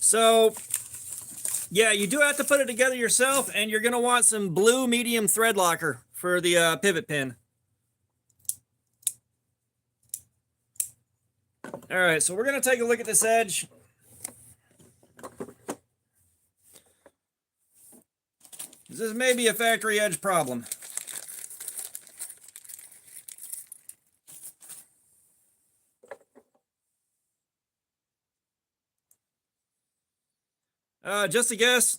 So, yeah, you do have to put it together yourself, and you're going to want some blue medium thread locker for the pivot pin. All right, so we're going to take a look at this edge. This may be a factory edge problem. Just a guess.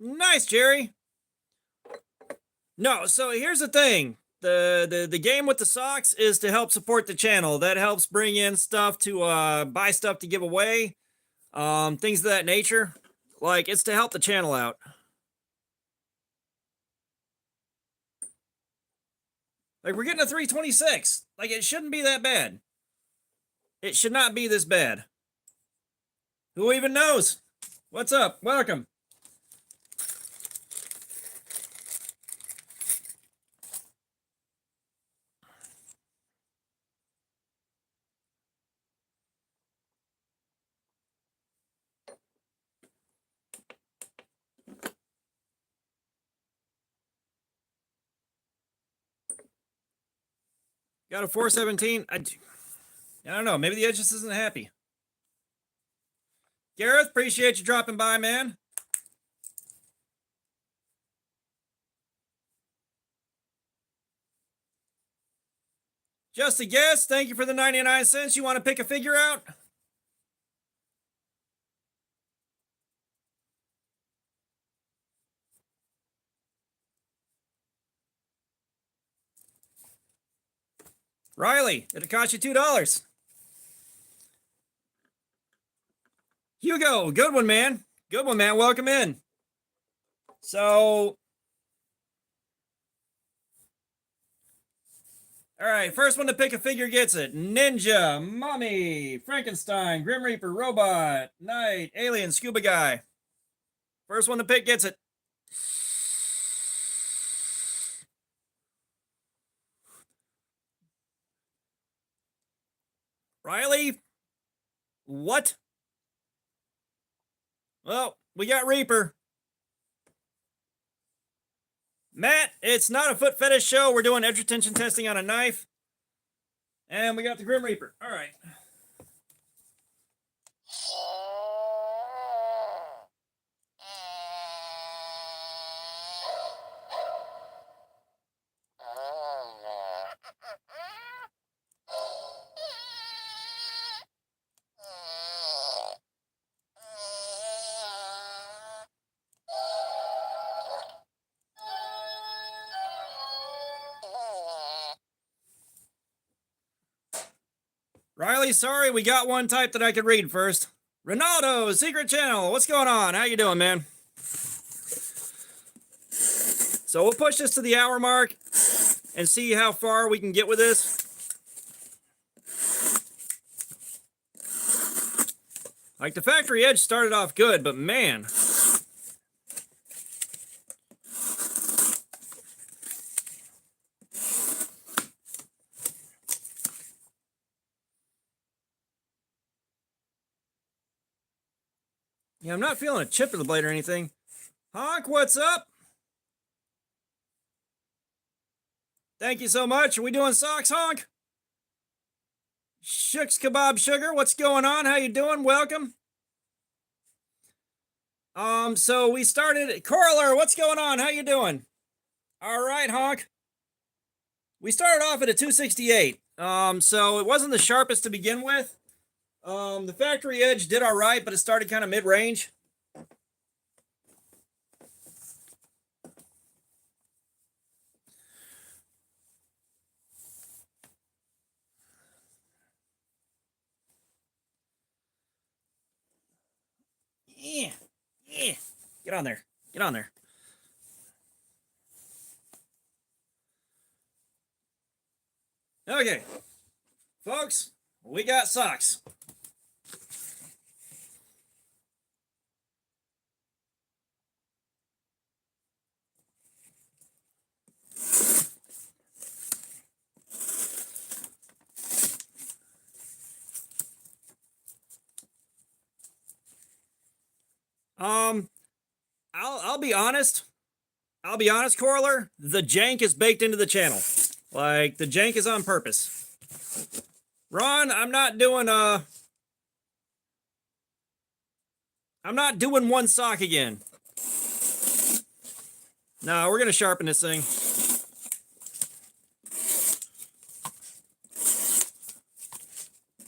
Nice, Jerry. No, so here's the thing. The game with the socks is to help support the channel. That helps bring in stuff to buy stuff to give away. Things of that nature. Like, it's to help the channel out. Like, we're getting a 326. Like, it shouldn't be that bad. It should not be this bad. Who even knows? What's up? Welcome. Got a 417. I don't know. Maybe the edge just isn't happy. Gareth, appreciate you dropping by, man. Just a guess. Thank you for the 99 cents. You want to pick a figure out? Riley, it'll cost you $2. Hugo, good one, man. Good one, man. Welcome in. So, all right, first one to pick a figure gets it. Ninja, Mummy, Frankenstein, Grim Reaper, Robot, Knight, Alien, Scuba Guy. First one to pick gets it. Riley, what? Well, we got Reaper. Matt, it's not a foot fetish show. We're doing edge retention testing on a knife. And we got the Grim Reaper. All right. Riley, sorry, we got one type that I could read first. Ronaldo, Secret Channel, what's going on? How you doing, man? So we'll push this to the hour mark and see how far we can get with this. Like, the factory edge started off good, but man. Yeah, I'm not feeling a chip of the blade or anything. Honk, what's up? Thank you so much. Are we doing socks, Honk? Shooks Kebab Sugar, what's going on? How you doing? Welcome. So we started. Coroller, what's going on? How you doing? All right, Honk. We started off at a 268. So it wasn't the sharpest to begin with. The factory edge did all right, but it started kind of mid-range. Yeah, yeah. Get on there. Get on there. Okay, folks, we got socks. I'll be honest. I'll be honest, Corler. The jank is baked into the channel. Like the jank is on purpose. Ron, I'm not doing one sock again. No, we're gonna sharpen this thing.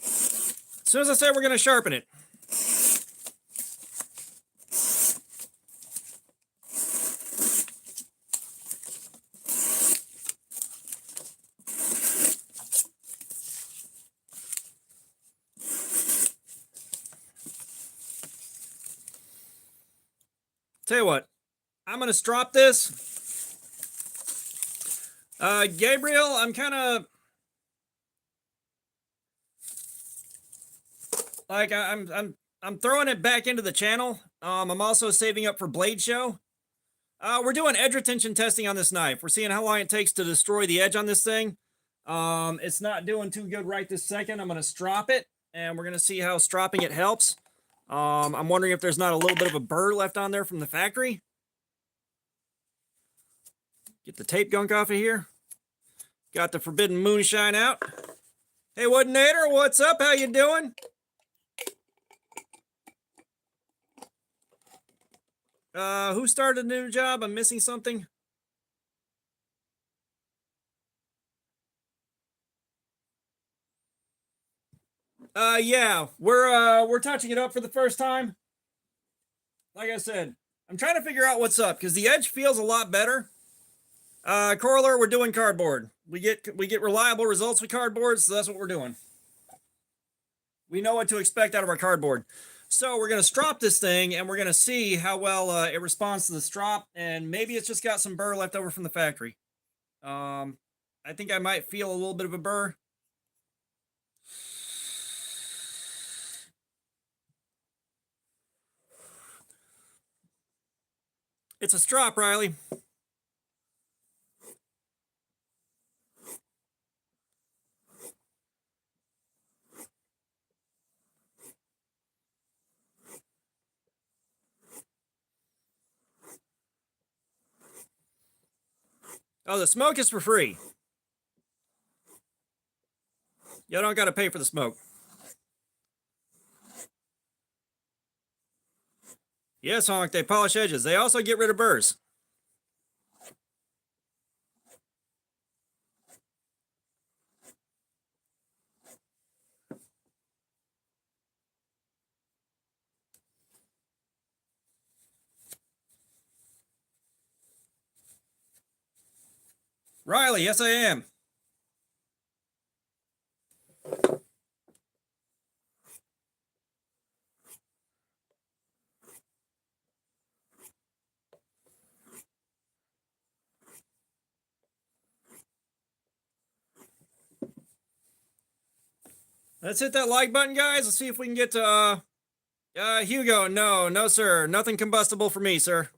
As soon as I say we're gonna sharpen it. Tell you what, I'm gonna strop this. Gabriel, I'm kind of like I'm throwing it back into the channel. I'm also saving up for Blade Show. We're doing edge retention testing on this knife. We're seeing how long it takes to destroy the edge on this thing. It's not doing too good right this second. I'm gonna strop it, and we're gonna see how stropping it helps. I'm wondering if there's not a little bit of a burr left on there from the factory. Get the tape gunk off of here. Got the Forbidden Moonshine out. Hey, Woodinator, what's up? How you doing? Who started a new job? I'm missing something. Yeah, we're touching it up for the first time. Like I said, I'm trying to figure out what's up because the edge feels a lot better. Corler, we're doing cardboard. We get reliable results with cardboard, so that's what we're doing. We know what to expect out of our cardboard. So we're gonna strop this thing, and we're gonna see how well it responds to the strop, and maybe it's just got some burr left over from the factory. I think I might feel a little bit of a burr. It's a strop, Riley. Oh, the smoke is for free. You don't got to pay for the smoke. Yes, Honk, they polish edges. They also get rid of burrs. Riley, yes, I am. Let's hit that like button, guys. Let's see if we can get to Hugo. No, sir. Nothing combustible for me, sir.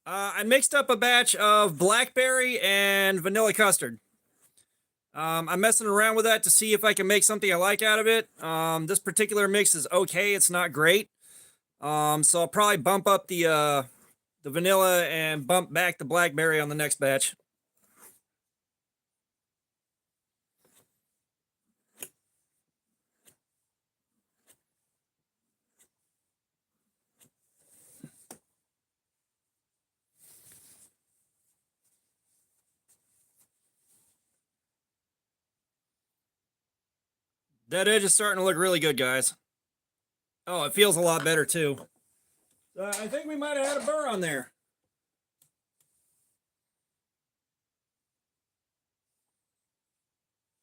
I mixed up a batch of blackberry and vanilla custard. I'm messing around with that to see if I can make something I like out of it. This particular mix is okay. It's not great. So I'll probably bump up the vanilla and bump back the blackberry on the next batch. That edge is starting to look really good, guys. Oh, it feels a lot better too. I think we might have had a burr on there.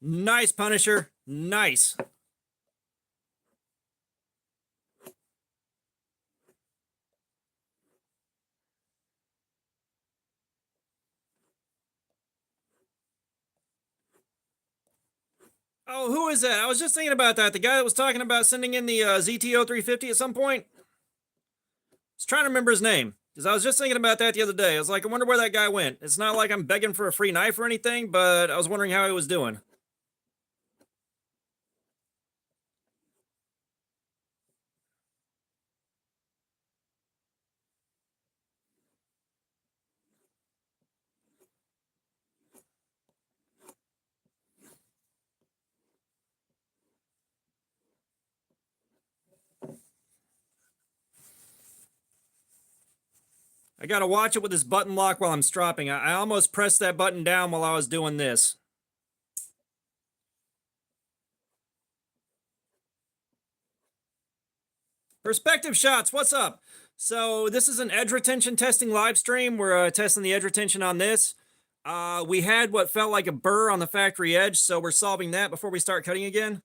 Nice, Punisher. Nice. Oh, who is that? I was just thinking about that. The guy that was talking about sending in the ZTO 350 at some point. I was trying to remember his name because I was just thinking about that the other day. I was like, I wonder where that guy went. It's not like I'm begging for a free knife or anything, but I was wondering how he was doing. I gotta watch it with this button lock while I'm stropping. I almost pressed that button down while I was doing this. Perspective Shots, what's up? So this is an edge retention testing live stream. We're testing the edge retention on this. We had what felt like a burr on the factory edge, so we're solving that before we start cutting again.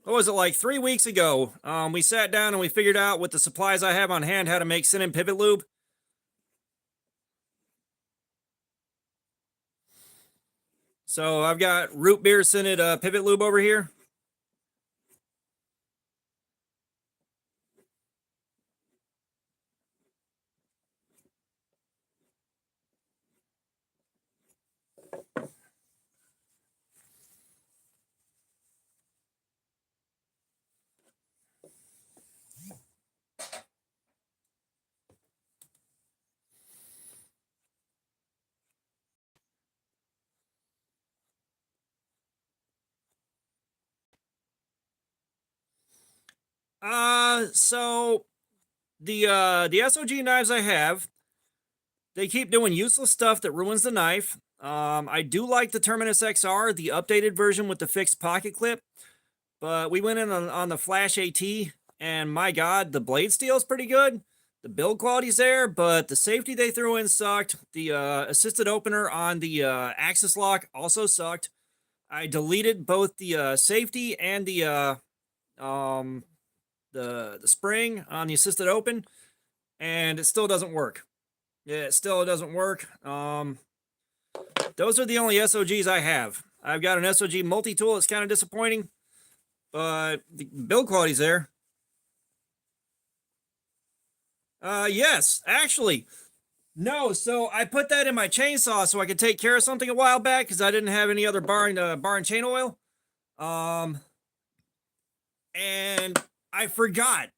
What was it, like 3 weeks ago? We sat down and we figured out with the supplies I have on hand how to make Sinin pivot lube. So I've got root beer scented pivot lube over here. So the SOG knives I have, they keep doing useless stuff that ruins the knife. I do like the Terminus XR, the updated version with the fixed pocket clip, but we went in on the Flash AT, and my God, the blade steel is pretty good. The build quality's there, but the safety they threw in sucked. The assisted opener on the axis lock also sucked. I deleted both the safety and the spring on the assisted open, and it still doesn't work. Yeah, it still doesn't work. Those are the only SOGs I have. I've got an SOG multi-tool. It's kind of disappointing, but the build quality's there. Yes, actually. No, so I put that in my chainsaw so I could take care of something a while back because I didn't have any other bar and chain oil. And I forgot.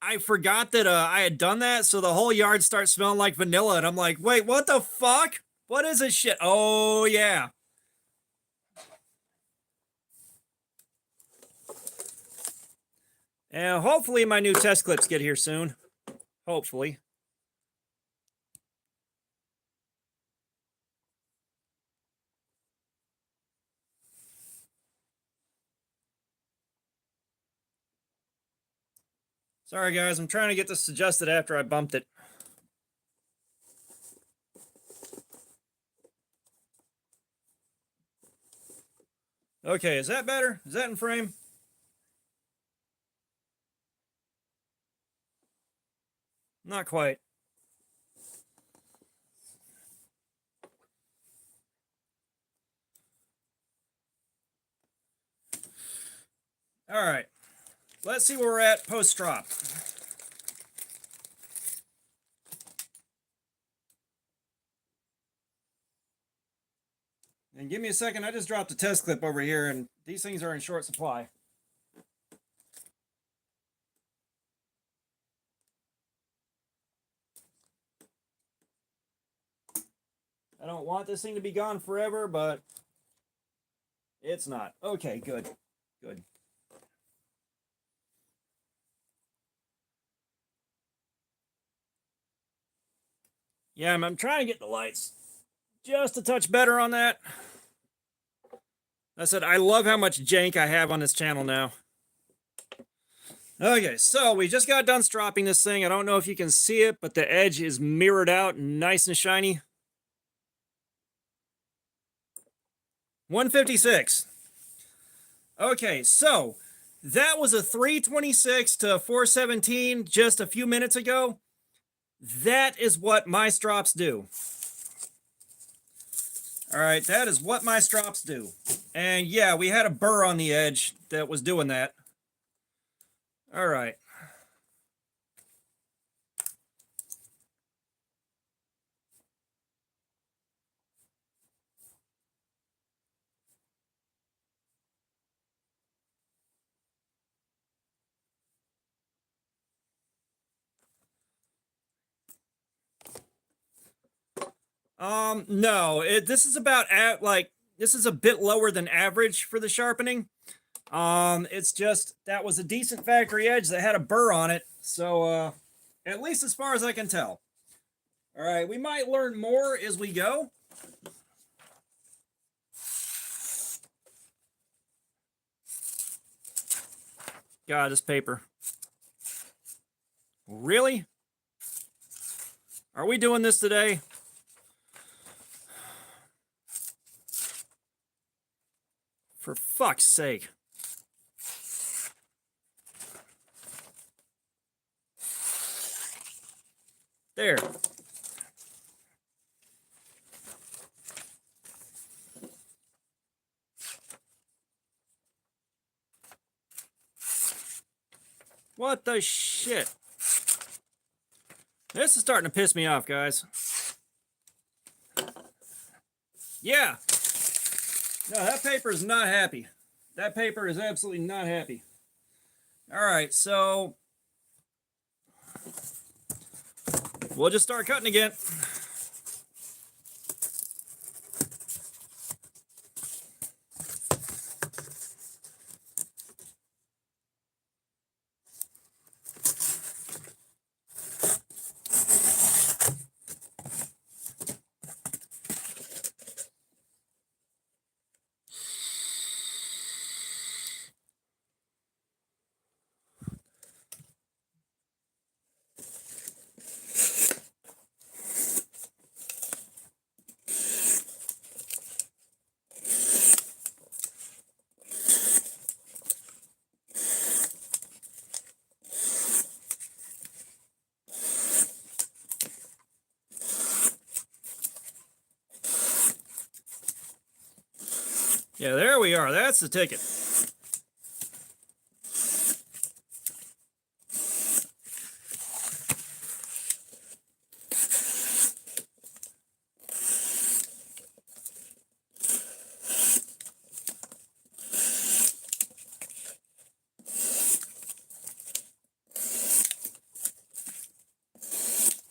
I forgot that I had done that, so the whole yard starts smelling like vanilla, and I'm like, wait, what the fuck? What is this shit? Oh, yeah. And hopefully my new test clips get here soon. Hopefully. Sorry, guys. I'm trying to get this adjusted after I bumped it. Okay, is that better? Is that in frame? Not quite. All right. Let's see where we're at post-drop. And give me a second. I just dropped a test clip over here, and these things are in short supply. I don't want this thing to be gone forever, but it's not. Okay, good. Good. Yeah, I'm trying to get the lights just a touch better on that. I said, I love how much jank I have on this channel now. Okay, so we just got done stropping this thing. I don't know if you can see it, but the edge is mirrored out, nice and shiny. 156. Okay, so that was a 326 to 417 just a few minutes ago. That is what my strops do. All right, that is what my strops do. And yeah, we had a burr on the edge that was doing that. All right. No, this is about this is a bit lower than average for the sharpening. It's just that was a decent factory edge that had a burr on it. So, at least as far as I can tell. All right, we might learn more as we go. God, this paper. Really? Are we doing this today? For fuck's sake. There. What the shit? This is starting to piss me off, guys. Yeah. No, that paper is not happy. That paper is absolutely not happy. All right, so we'll just start cutting again. Yeah, there we are. That's the ticket.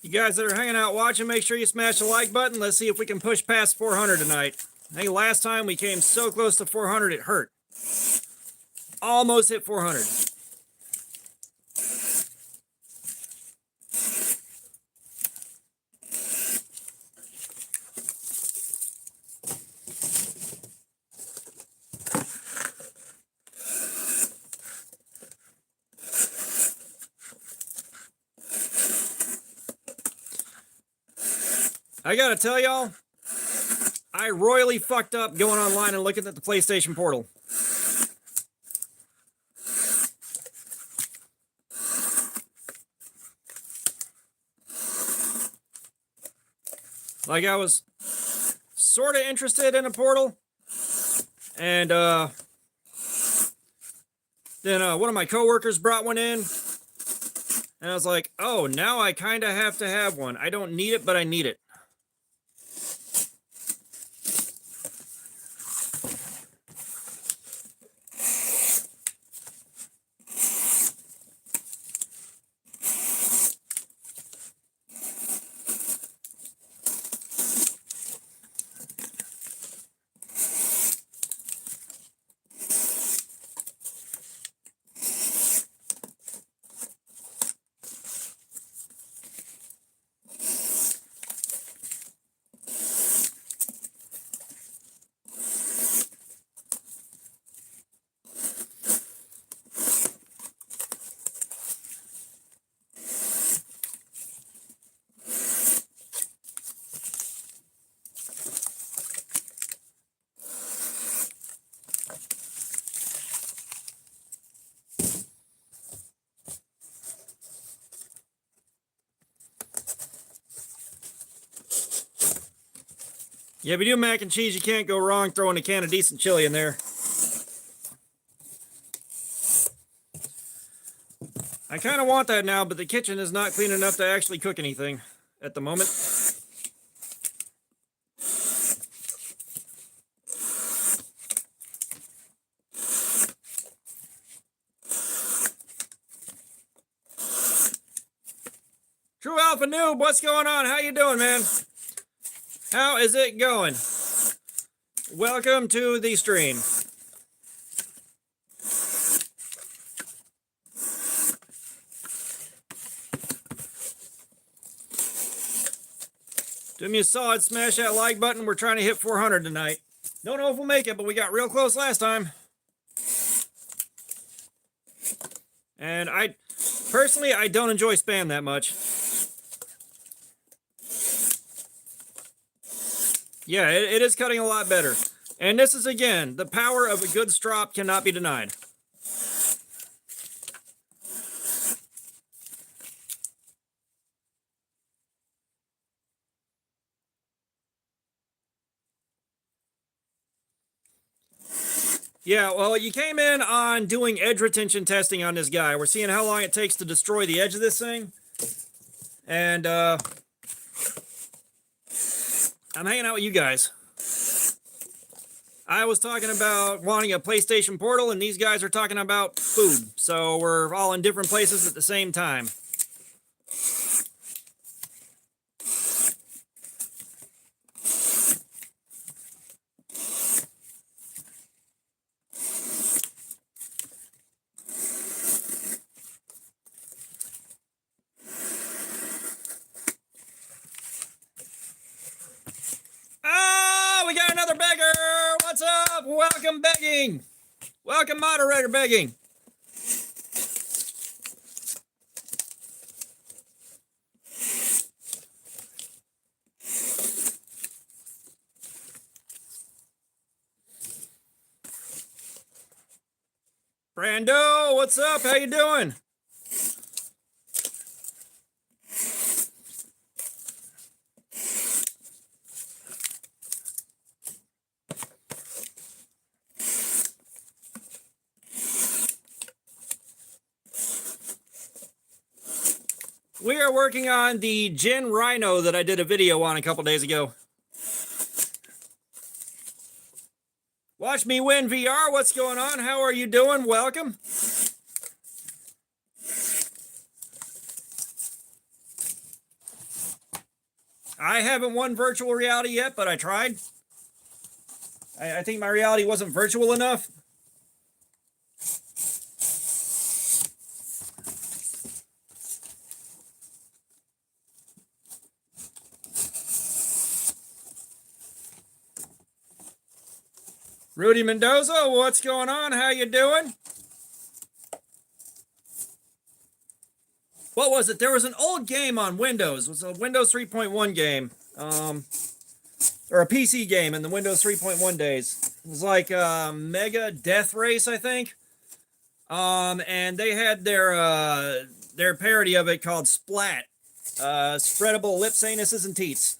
You guys that are hanging out watching, make sure you smash the like button. Let's see if we can push past 400 tonight. I think last time we came so close to 400, it hurt. Almost hit 400. I gotta tell y'all, I royally fucked up going online and looking at the PlayStation Portal. Like, I was sort of interested in a Portal, and then one of my coworkers brought one in, and I was like, oh, now I kind of have to have one. I don't need it, but I need it. Yeah, if you do mac and cheese, you can't go wrong throwing a can of decent chili in there. I kind of want that now, but the kitchen is not clean enough to actually cook anything at the moment. True Alpha Noob, what's going on? How you doing, man? How is it going? Welcome to the stream. Do me a solid, smash that like button. We're trying to hit 400 tonight. Don't know if we'll make it, but we got real close last time. And personally, I don't enjoy spam that much. Yeah, it is cutting a lot better. And this is, again, the power of a good strop cannot be denied. Yeah, well, you came in on doing edge retention testing on this guy. We're seeing how long it takes to destroy the edge of this thing. And, I'm hanging out with you guys. I was talking about wanting a PlayStation Portal, and these guys are talking about food. So we're all in different places at the same time. Oh, we got another beggar. What's up? Welcome, begging. Welcome, moderator begging. Brando, what's up? How you doing? We are working on the Jin Rhino that I did a video on a couple days ago. Watch me win VR. What's going on? How are you doing? Welcome. I haven't won virtual reality yet, but I tried. I think my reality wasn't virtual enough. Rudy Mendoza, what's going on? How you doing? What was it? There was an old game on Windows. It was a Windows 3.1 game. Or a PC game in the Windows 3.1 days. It was like Mega Death Race, I think. And they had their parody of it called Splat. Spreadable lips, anuses, and teats.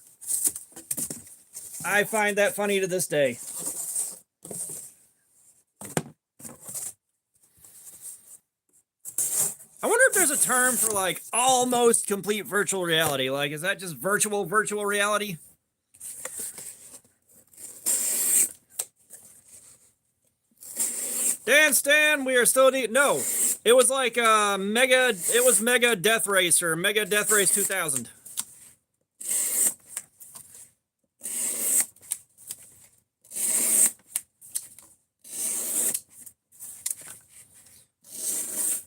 I find that funny to this day. I wonder if there's a term for like almost complete virtual reality. Like, is that just virtual reality? Dan Stan, we are still no. It was like Mega Death Race or Mega Death Race 2000.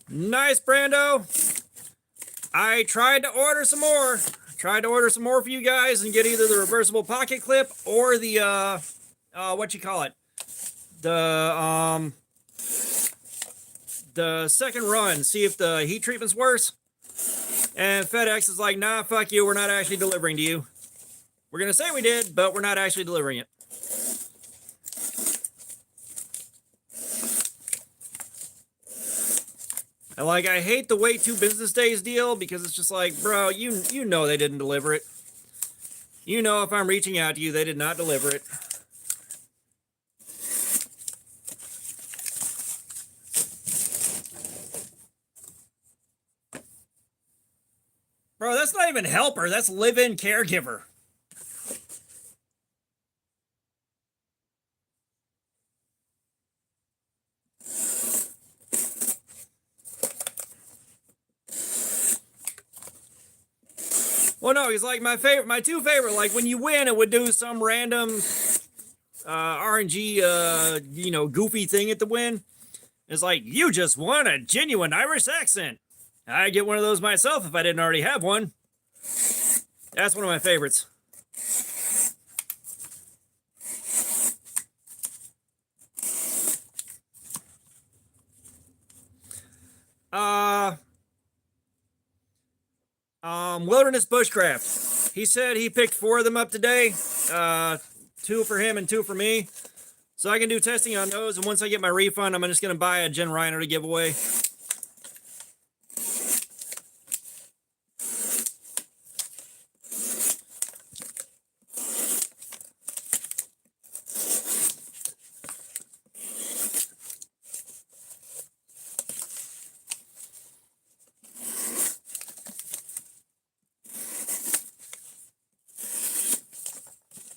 Nice, Brando. I tried to order some more. For you guys and get either the reversible pocket clip or the what you call it? The second run, see if the heat treatment's worse. And FedEx is like, nah, fuck you, we're not actually delivering to you. We're gonna say we did, but we're not actually delivering it. And like, I hate the wait 2 business days deal because it's just like, bro, you know they didn't deliver it. You know, if I'm reaching out to you, they did not deliver it. Bro, that's not even helper. That's live-in caregiver. Well, no, he's like my two favorite. Like when you win, it would do some random RNG, goofy thing at the win. It's like, you just won a genuine Irish accent. I'd get one of those myself if I didn't already have one. That's one of my favorites. Wilderness Bushcraft. He said he picked 4 of them up today. 2 for him and 2 for me. So I can do testing on those, and once I get my refund, I'm just going to buy a Gen Rhino to give away.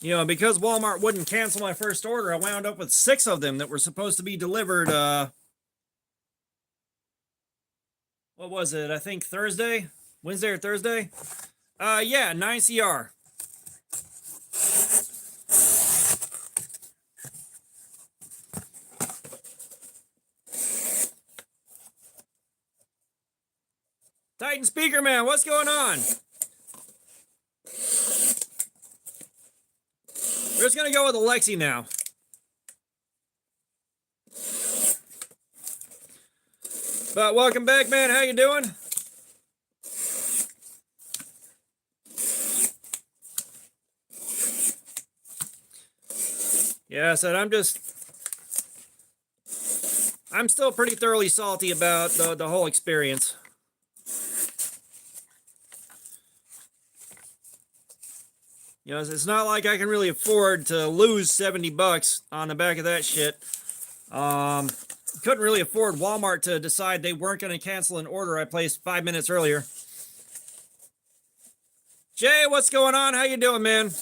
You know, because Walmart wouldn't cancel my first order, I wound up with 6 of them that were supposed to be delivered, what was it? I think Thursday? Wednesday or Thursday? Yeah, 9CR. Titan Speaker Man, what's going on? We're just gonna go with Alexi now. But welcome back, man. How you doing? Yeah, I said I'm still pretty thoroughly salty about the whole experience. You know, it's not like I can really afford to lose $70 on the back of that shit. Couldn't really afford Walmart to decide they weren't going to cancel an order I placed 5 minutes earlier. Jay, what's going on? How you doing, man?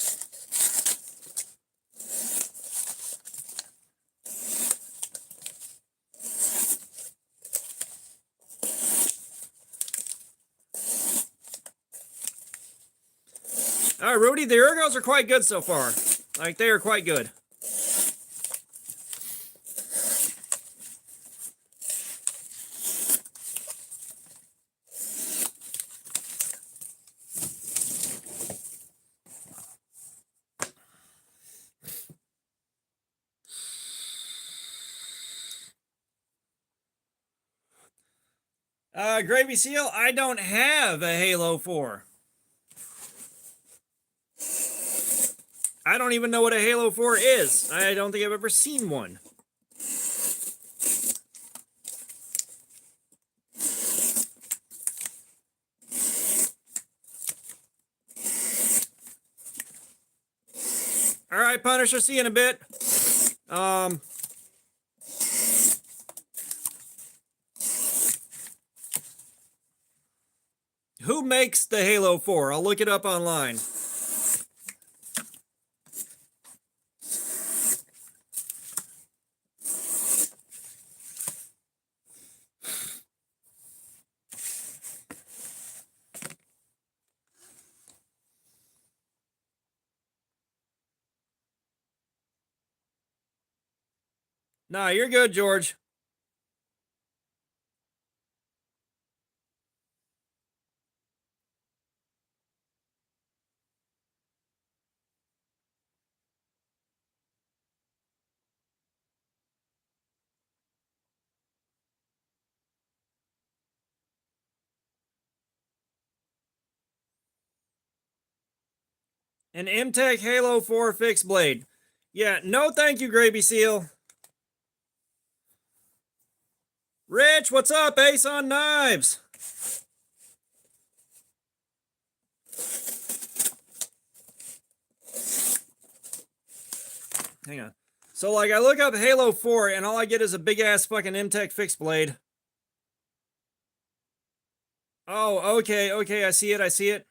All right, Rudy, the Ergos are quite good so far. Like, they are quite good. Gravy Seal, I don't have a Halo 4. I don't even know what a Halo 4 is. I don't think I've ever seen one. All right, Punisher, see you in a bit. Who makes the Halo 4? I'll look it up online. Nah, you're good, George. An MTech Halo 4 fixed blade. Yeah, no thank you, Gravy Seal. Rich, what's up? Ace on Knives. Hang on. So, like, I look up Halo 4, and all I get is a big-ass fucking MTech fixed blade. Oh, okay, I see it.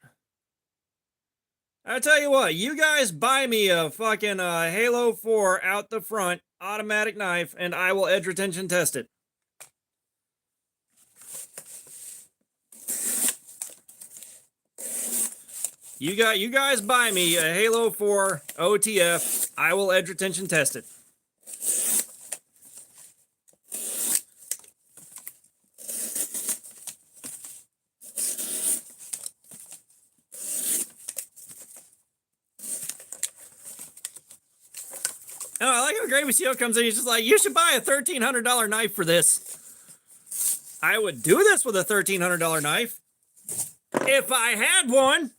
I tell you what, you guys buy me a fucking Halo 4 out the front automatic knife, and I will edge retention test it. You guys buy me a Halo 4 OTF, I will edge retention test it. Oh, I like how Gravy Seal comes in. He's just like, you should buy a $1,300 knife for this. I would do this with a $1,300 knife. If I had one.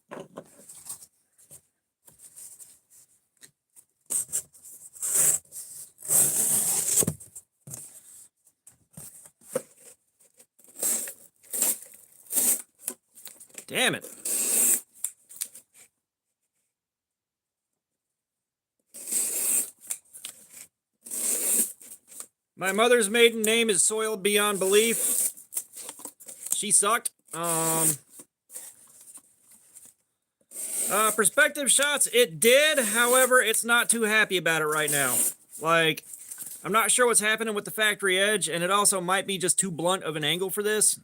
Damn it. My mother's maiden name is soiled beyond belief. She sucked. Perspective shots, it did. However, it's not too happy about it right now. Like, I'm not sure what's happening with the factory edge, and it also might be just too blunt of an angle for this.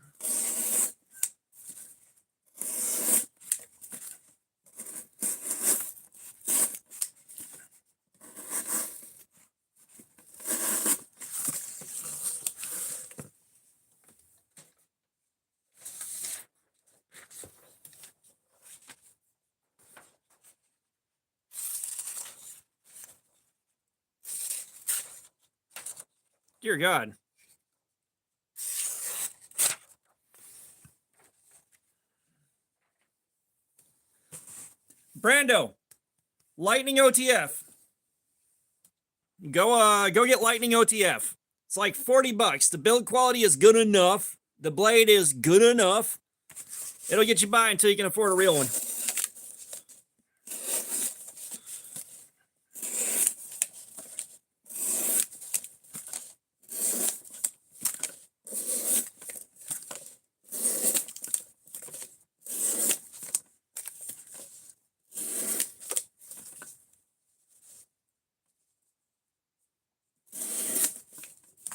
Dear God. Brando, Lightning OTF. Go get Lightning OTF. It's like $40. The build quality is good enough. The blade is good enough. It'll get you by until you can afford a real one.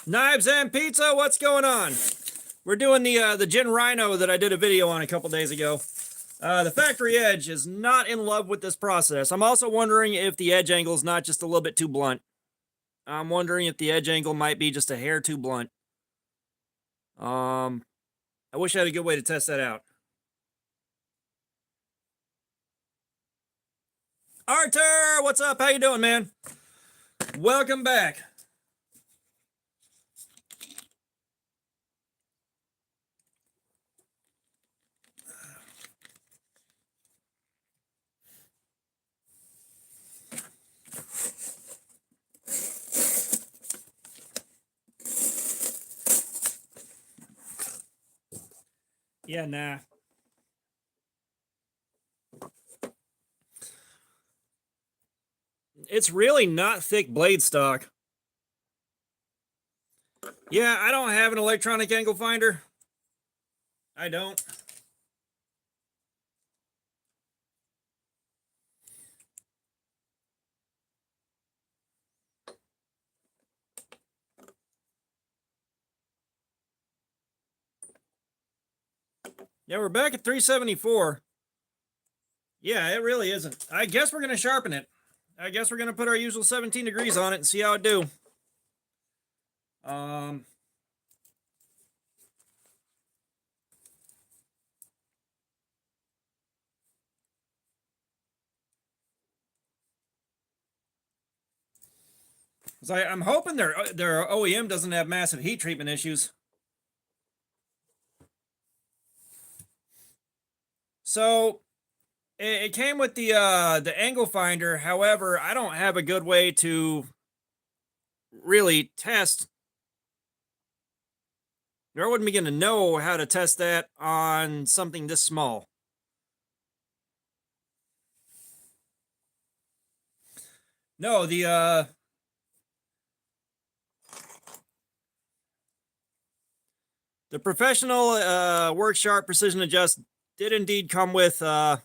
Knives and Pizza, what's going on? We're doing the Gin Rhino that I did a video on a couple days ago. The factory edge is not in love with this process. I'm also wondering if the edge angle is not just a little bit too blunt. I'm wondering if the edge angle might be just a hair too blunt. I wish I had a good way to test that out. Arthur, what's up? How you doing, man? Welcome back. Yeah, nah. It's really not thick blade stock. Yeah, I don't have an electronic angle finder. I don't. Yeah, we're back at 374. Yeah, it really isn't. I guess we're going to sharpen it. I guess we're going to put our usual 17 degrees on it and see how it do. I'm hoping their OEM doesn't have massive heat treatment issues. So it came with the angle finder. However, I don't have a good way to really test. I wouldn't be going to know how to test that on something this small. No, the The professional Work Sharp Precision Adjust did indeed come with the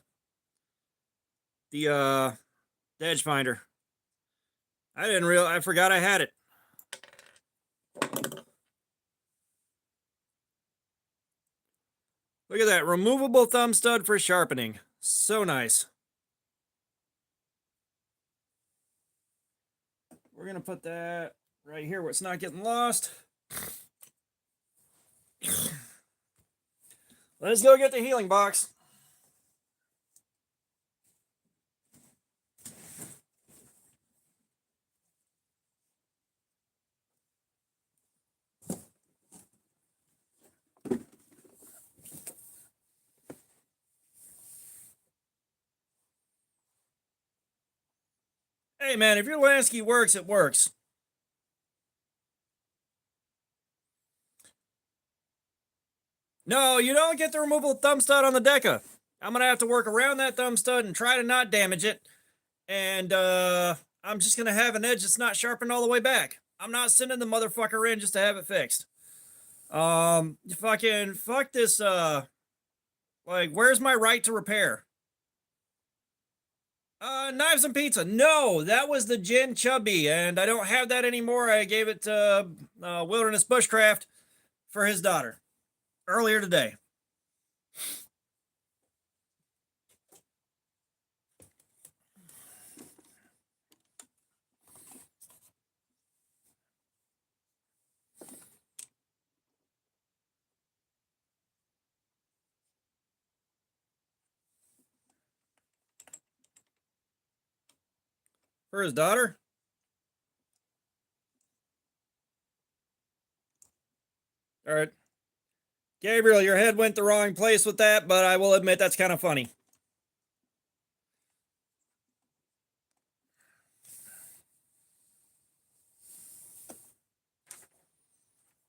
edge finder. I forgot I had it. Look at that, removable thumb stud for sharpening. So nice. We're gonna put that right here where it's not getting lost. Let's go get the healing box. Hey man, if your Lansky works, it works. No, you don't get the removable thumb stud on the Deca. I'm gonna have to work around that thumb stud and try to not damage it. And I'm just gonna have an edge that's not sharpened all the way back. I'm not sending the motherfucker in just to have it fixed. Fucking fuck this. Like, where's my right to repair? Knives and pizza. No, that was the Gin Chubby, and I don't have that anymore. I gave it to Wilderness Bushcraft for his daughter earlier today. For his daughter? All right. Gabriel, your head went the wrong place with that, but I will admit that's kind of funny.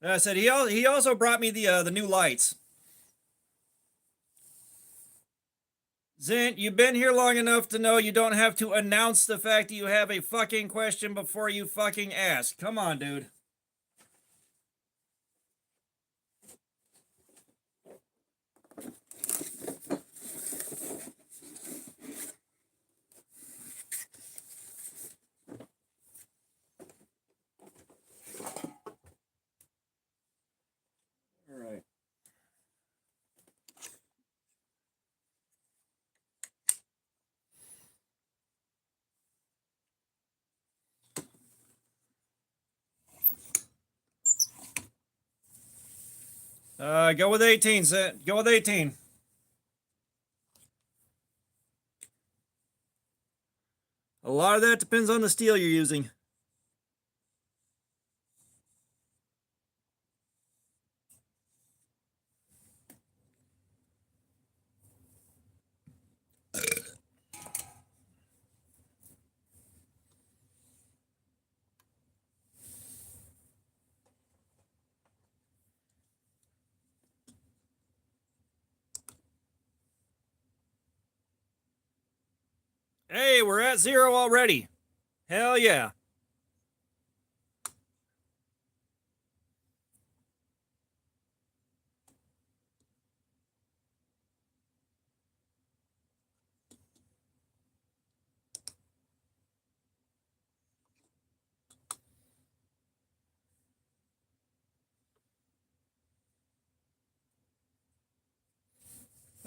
I said he also brought me the new lights. Zint, you've been here long enough to know you don't have to announce the fact that you have a fucking question before you fucking ask. Come on, dude. All right. Go with 18, Zint. Go with 18. A lot of that depends on the steel you're using. Hey, we're at 0 already. Hell yeah.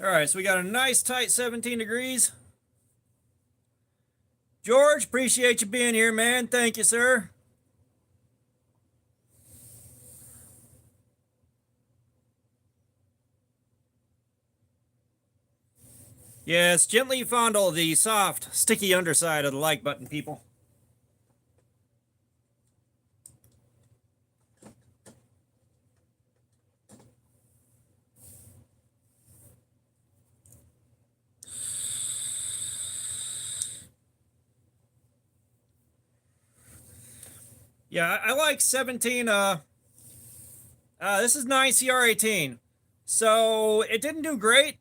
All right, so we got a nice tight 17 degrees. George, appreciate you being here, man. Thank you, sir. Yes, gently fondle the soft, sticky underside of the like button, people. Yeah, I like 17. This is 9CR18. So it didn't do great.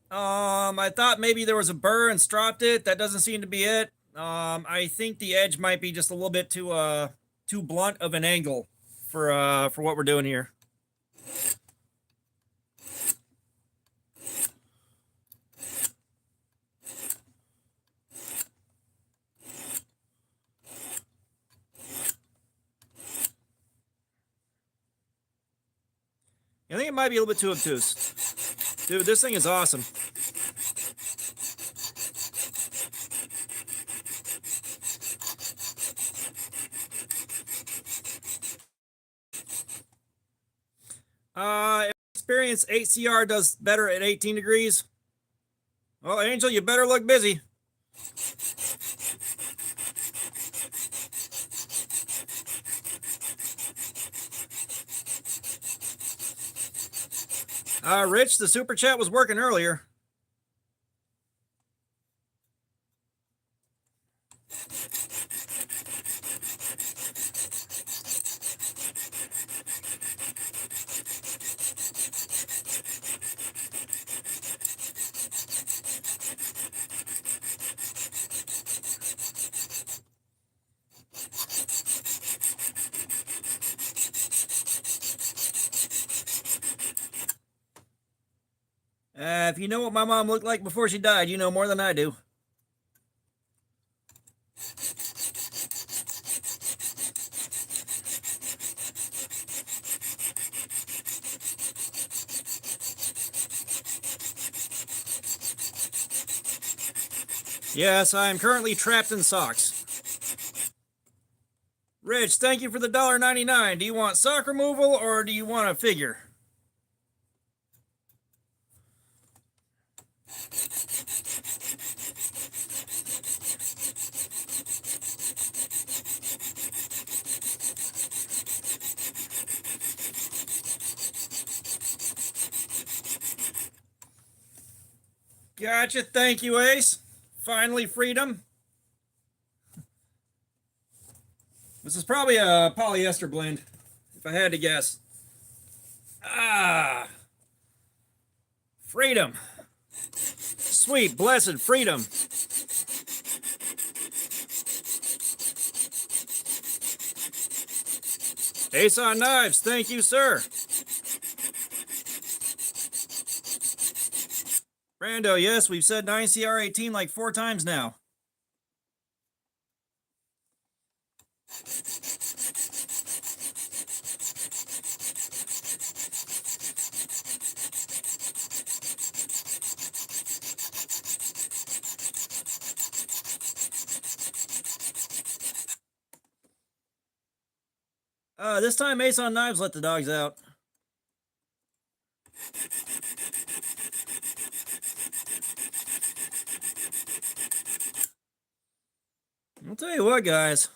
I thought maybe there was a burr and stropped it. That doesn't seem to be it. I think the edge might be just a little bit too blunt of an angle for what we're doing here. I think it might be a little bit too obtuse. Dude, this thing is awesome. Experience 8CR does better at 18 degrees. Well, Angel, you better look busy. Rich, the super chat was working earlier. If you know what my mom looked like before she died, you know more than I do. Yes, I am currently trapped in socks. Rich, thank you for the $1.99. Do you want sock removal or do you want a figure? Gotcha. Thank you, Ace. Finally, freedom. This is probably a polyester blend, if I had to guess. Freedom. Sweet, blessed freedom. Ace on Knives, thank you, sir. Brando, yes, we've said 9CR18 like 4 times now. This time Ace on Knives let the dogs out. I'll tell you what, guys.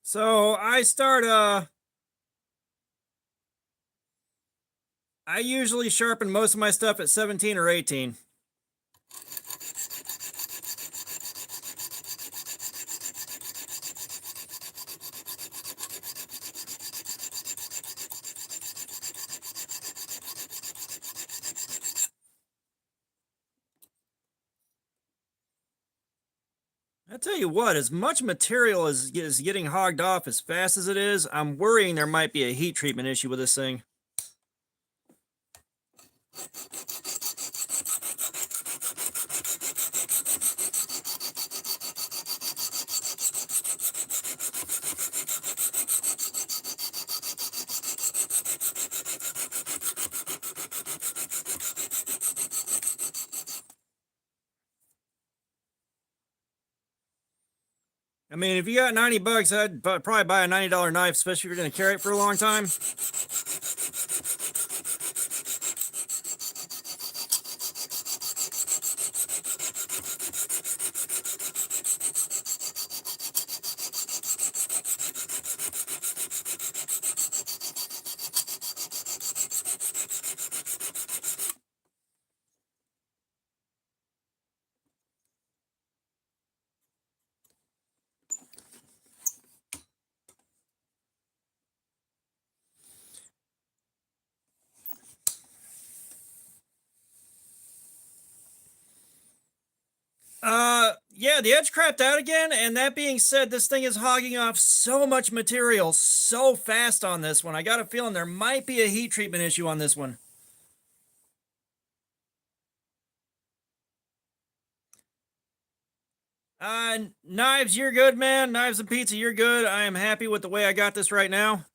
So I usually sharpen most of my stuff at 17 or 18. I tell you what, as much material as is getting hogged off as fast as it is, I'm worrying there might be a heat treatment issue with this thing. I mean, if you got 90 bucks, I'd probably buy a $90 knife, especially if you're going to carry it for a long time. Yeah, the edge crapped out again, and that being said, this thing is hogging off so much material so fast on this one. I got a feeling there might be a heat treatment issue on this one. Knives, you're good, man. Knives and Pizza, you're good. I am happy with the way I got this right now.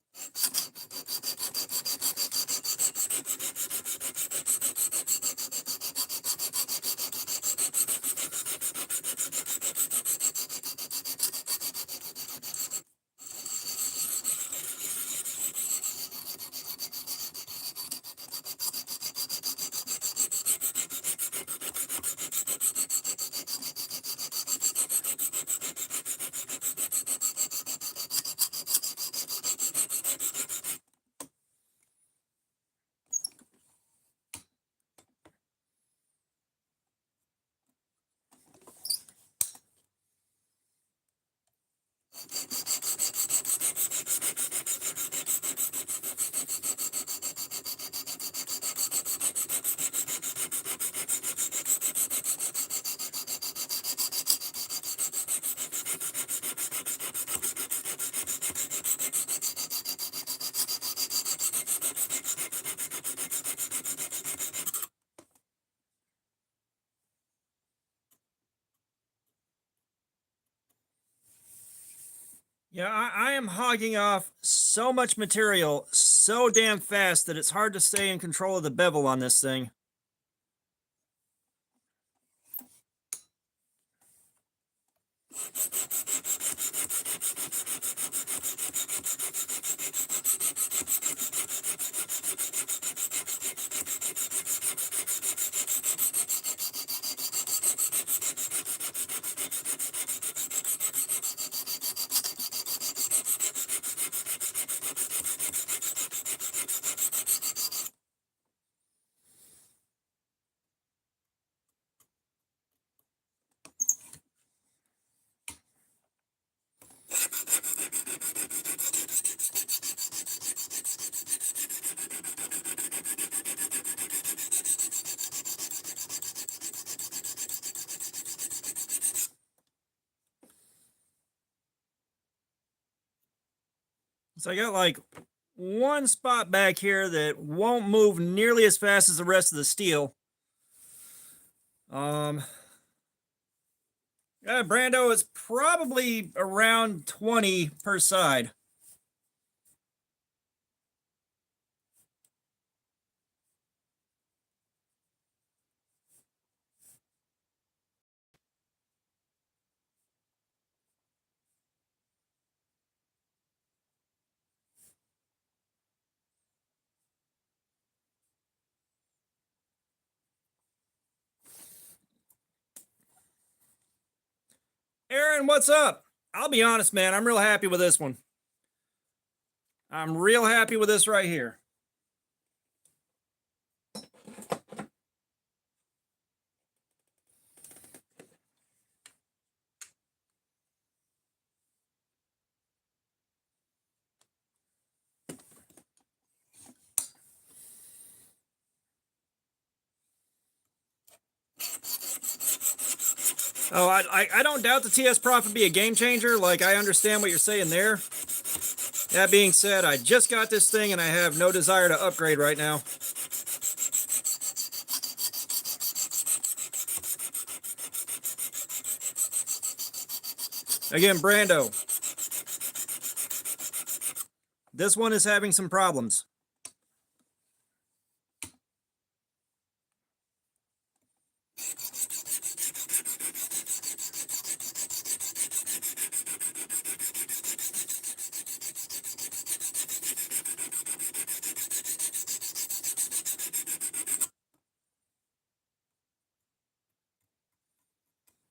Yeah, I am hogging off so much material so damn fast that it's hard to stay in control of the bevel on this thing. So I got like one spot back here that won't move nearly as fast as the rest of the steel. Yeah, Brando is probably around 20 per side. Aaron, what's up? I'll be honest, man. I'm real happy with this one. I'm real happy with this right here. Oh, I don't doubt the TS Prof would be a game changer. Like, I understand what you're saying there. That being said, I just got this thing and I have no desire to upgrade right now. Again, Brando, this one is having some problems.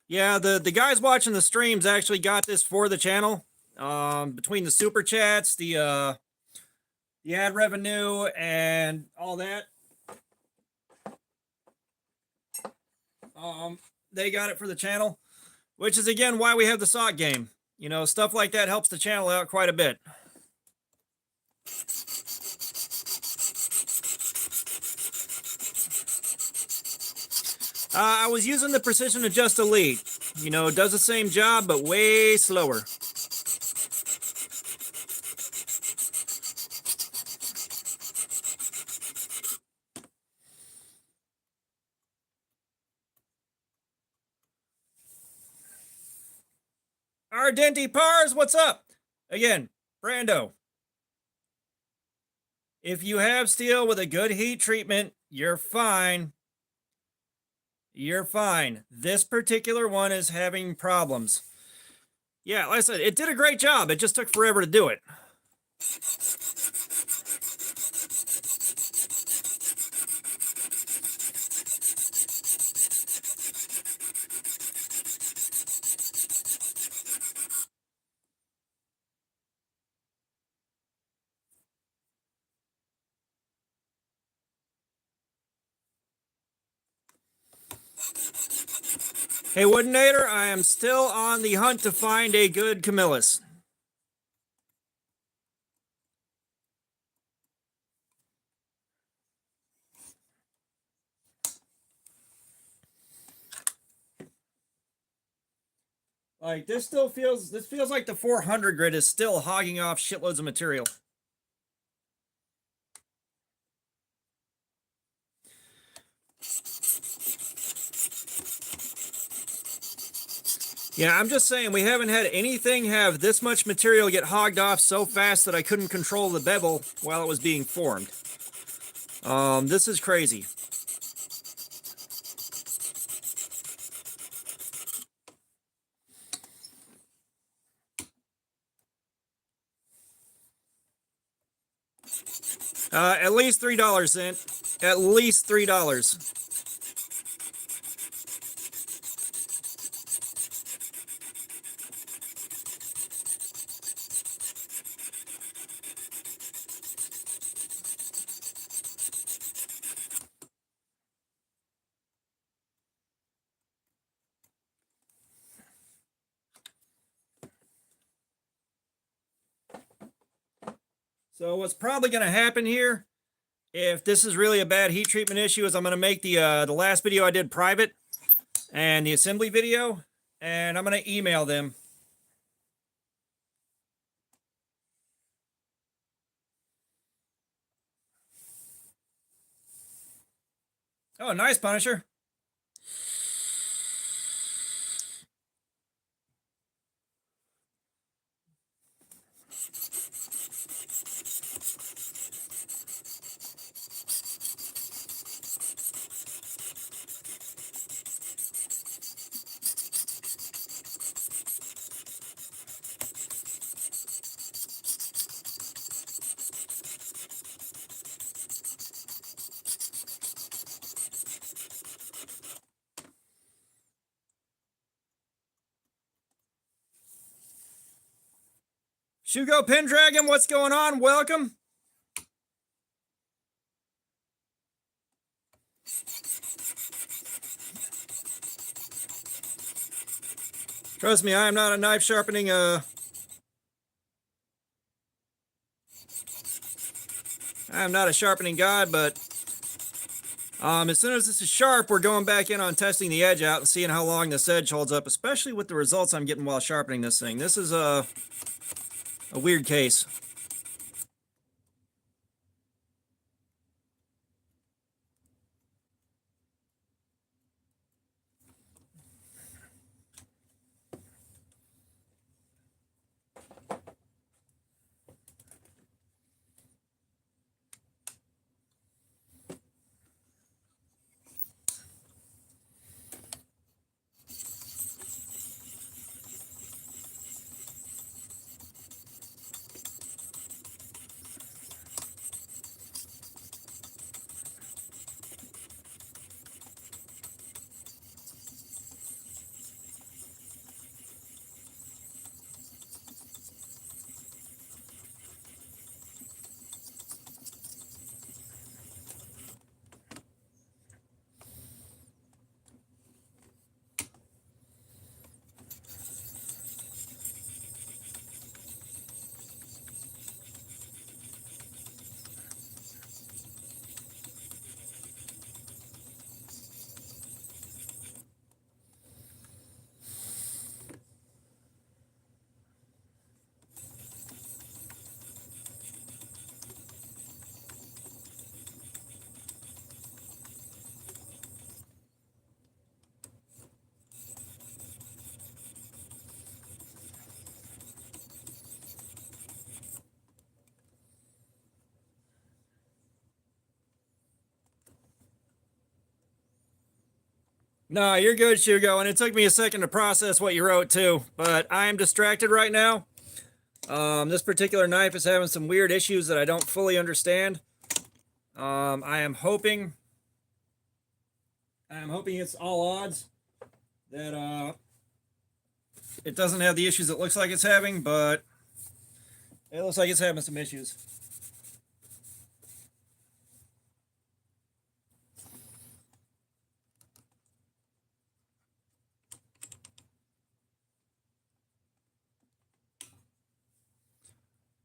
Yeah, the guys watching the streams actually got this for the channel. Between the super chats, the ad revenue, and all that. They got it for the channel, which is again why we have the SOC game. You know, stuff like that helps the channel out quite a bit. I was using the Precision Adjust Elite. You know, it does the same job, but way slower. Ardenti Pars, what's up? Again, Brando. If you have steel with a good heat treatment, you're fine. You're fine. This particular one is having problems. Yeah, like I said, it did a great job. It just took forever to do it. Hey, Woodinator, I am still on the hunt to find a good Camillus. Like, this feels like the 400 grit is still hogging off shitloads of material. Yeah, I'm just saying, we haven't had anything have this much material get hogged off so fast that I couldn't control the bevel while it was being formed. This is crazy. At least $3, Cent. At least $3. So what's probably going to happen here, if this is really a bad heat treatment issue, is I'm going to make the last video I did private and the assembly video, and I'm going to email them. Oh, nice, Punisher. Shugo Pendragon, what's going on? Welcome. Trust me, I am not a knife sharpening I am not a sharpening god, but as soon as this is sharp, we're going back in on testing the edge out and seeing how long this edge holds up, especially with the results I'm getting while sharpening this thing. This is a weird case. No, you're good, Shugo, and it took me a second to process what you wrote too, but I am distracted right now. This particular knife is having some weird issues that I don't fully understand. I am hoping it's all odds that it doesn't have the issues it looks like it's having, but it looks like it's having some issues.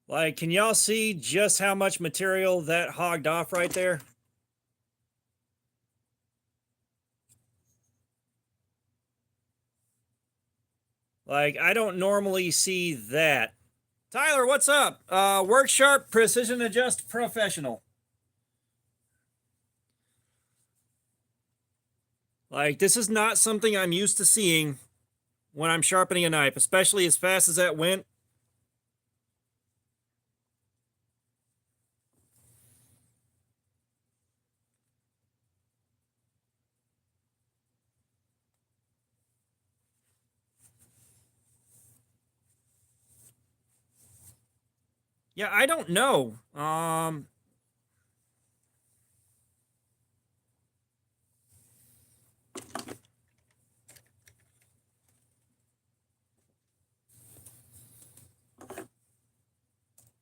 Like, can y'all see just how much material that hogged off right there? Like, I don't normally see that. Tyler, what's up? Work Sharp, Precision Adjust Professional. Like, this is not something I'm used to seeing when I'm sharpening a knife, especially as fast as that went. Yeah, I don't know.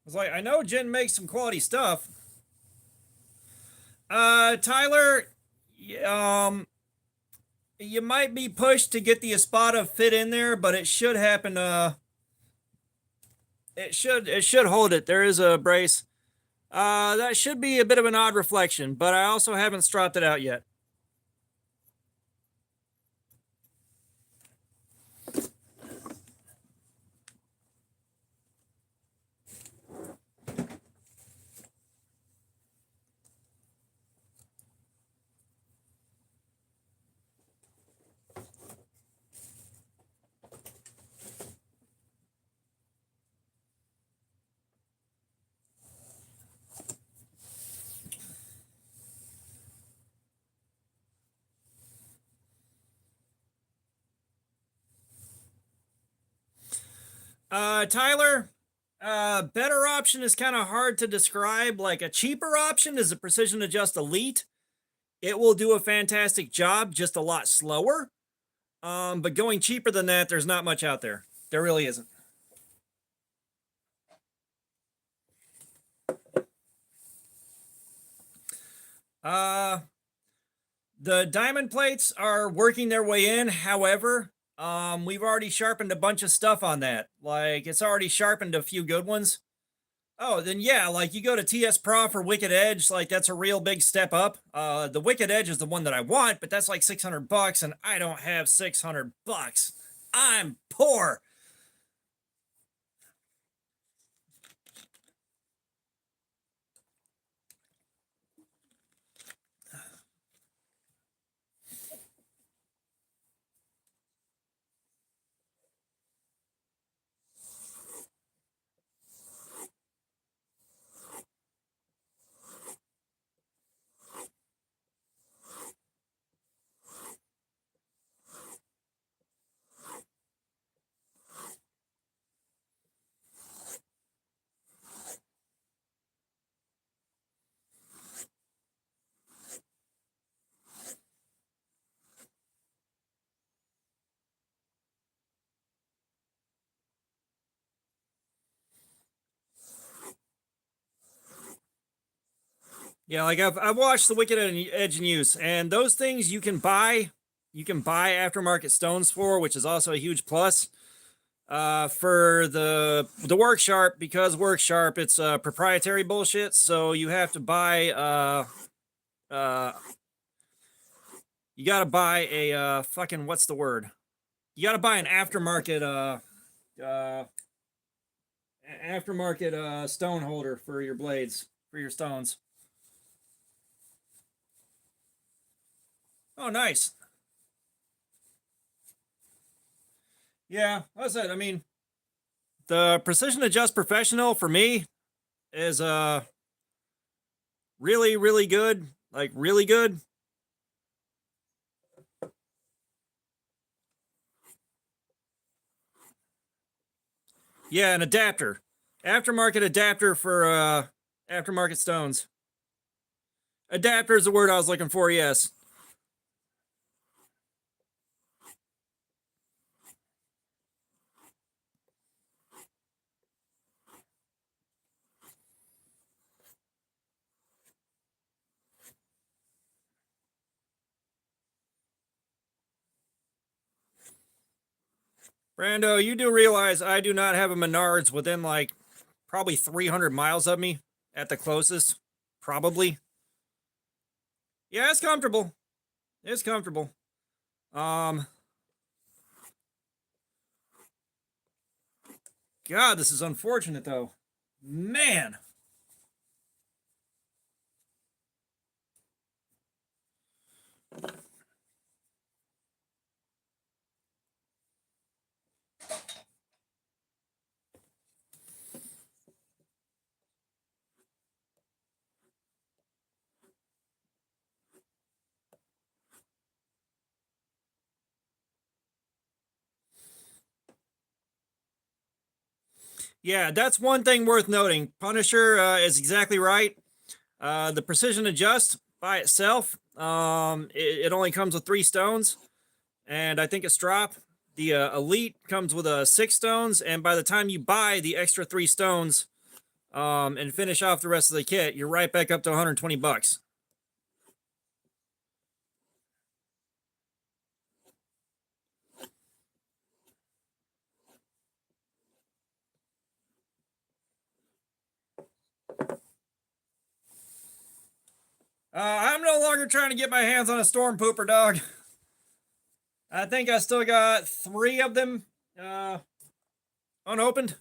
It's like, I know Jen makes some quality stuff. Tyler, you might be pushed to get the Espada fit in there, but it should happen. It should hold it. There is a brace. That should be a bit of an odd reflection, but I also haven't stropped it out yet. Tyler, better option is kind of hard to describe. Like, a cheaper option is a Precision Adjust Elite. It will do a fantastic job, just a lot slower. But going cheaper than that, there's not much out there. There really isn't. The diamond plates are working their way in. However, we've already sharpened a bunch of stuff on that. Like, it's already sharpened a few good ones. Oh, then yeah, like, you go to TS Prof or Wicked Edge, like, that's a real big step up. The Wicked Edge is the one that I want, but that's like $600, and I don't have $600. I'm poor. Yeah, like, I've watched the Wicked Edge in use, and those things you can buy aftermarket stones for, which is also a huge plus. For the Work Sharp, because Work Sharp, it's proprietary bullshit, so you have to buy you gotta buy a fucking, what's the word? You gotta buy an aftermarket stone holder for your blades, for your stones. Oh, nice. Yeah, that's it. I mean, the Precision Adjust Professional for me is really, really good. Like, really good. Yeah, an adapter. Aftermarket adapter for aftermarket stones. Adapter is the word I was looking for, yes. Brando, you do realize I do not have a Menards within like probably 300 miles of me at the closest. Probably. Yeah, it's comfortable. It's comfortable. God, this is unfortunate though. Man. Yeah, that's one thing worth noting. Punisher is exactly right. The precision adjust by itself, it only comes with 3 stones, and I think a strop. The elite comes with 6 stones, and by the time you buy the extra 3 stones and finish off the rest of the kit, you're right back up to 120 bucks. I'm no longer trying to get my hands on a storm pooper, dog. I think I still got 3 of them unopened.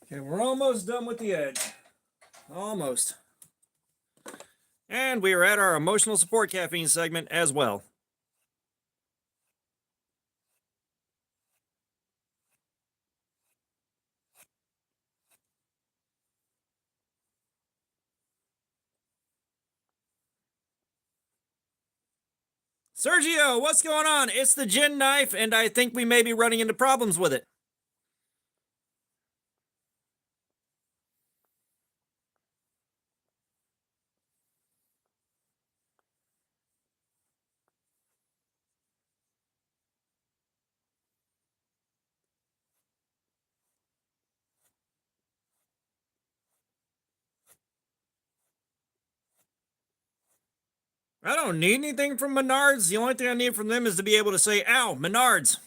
Okay, we're almost done with the edge. Almost. And we are at our emotional support caffeine segment as well. Sergio, what's going on? It's the gin knife, and I think we may be running into problems with it. I don't need anything from Menards. The only thing I need from them is to be able to say, ow, Menards.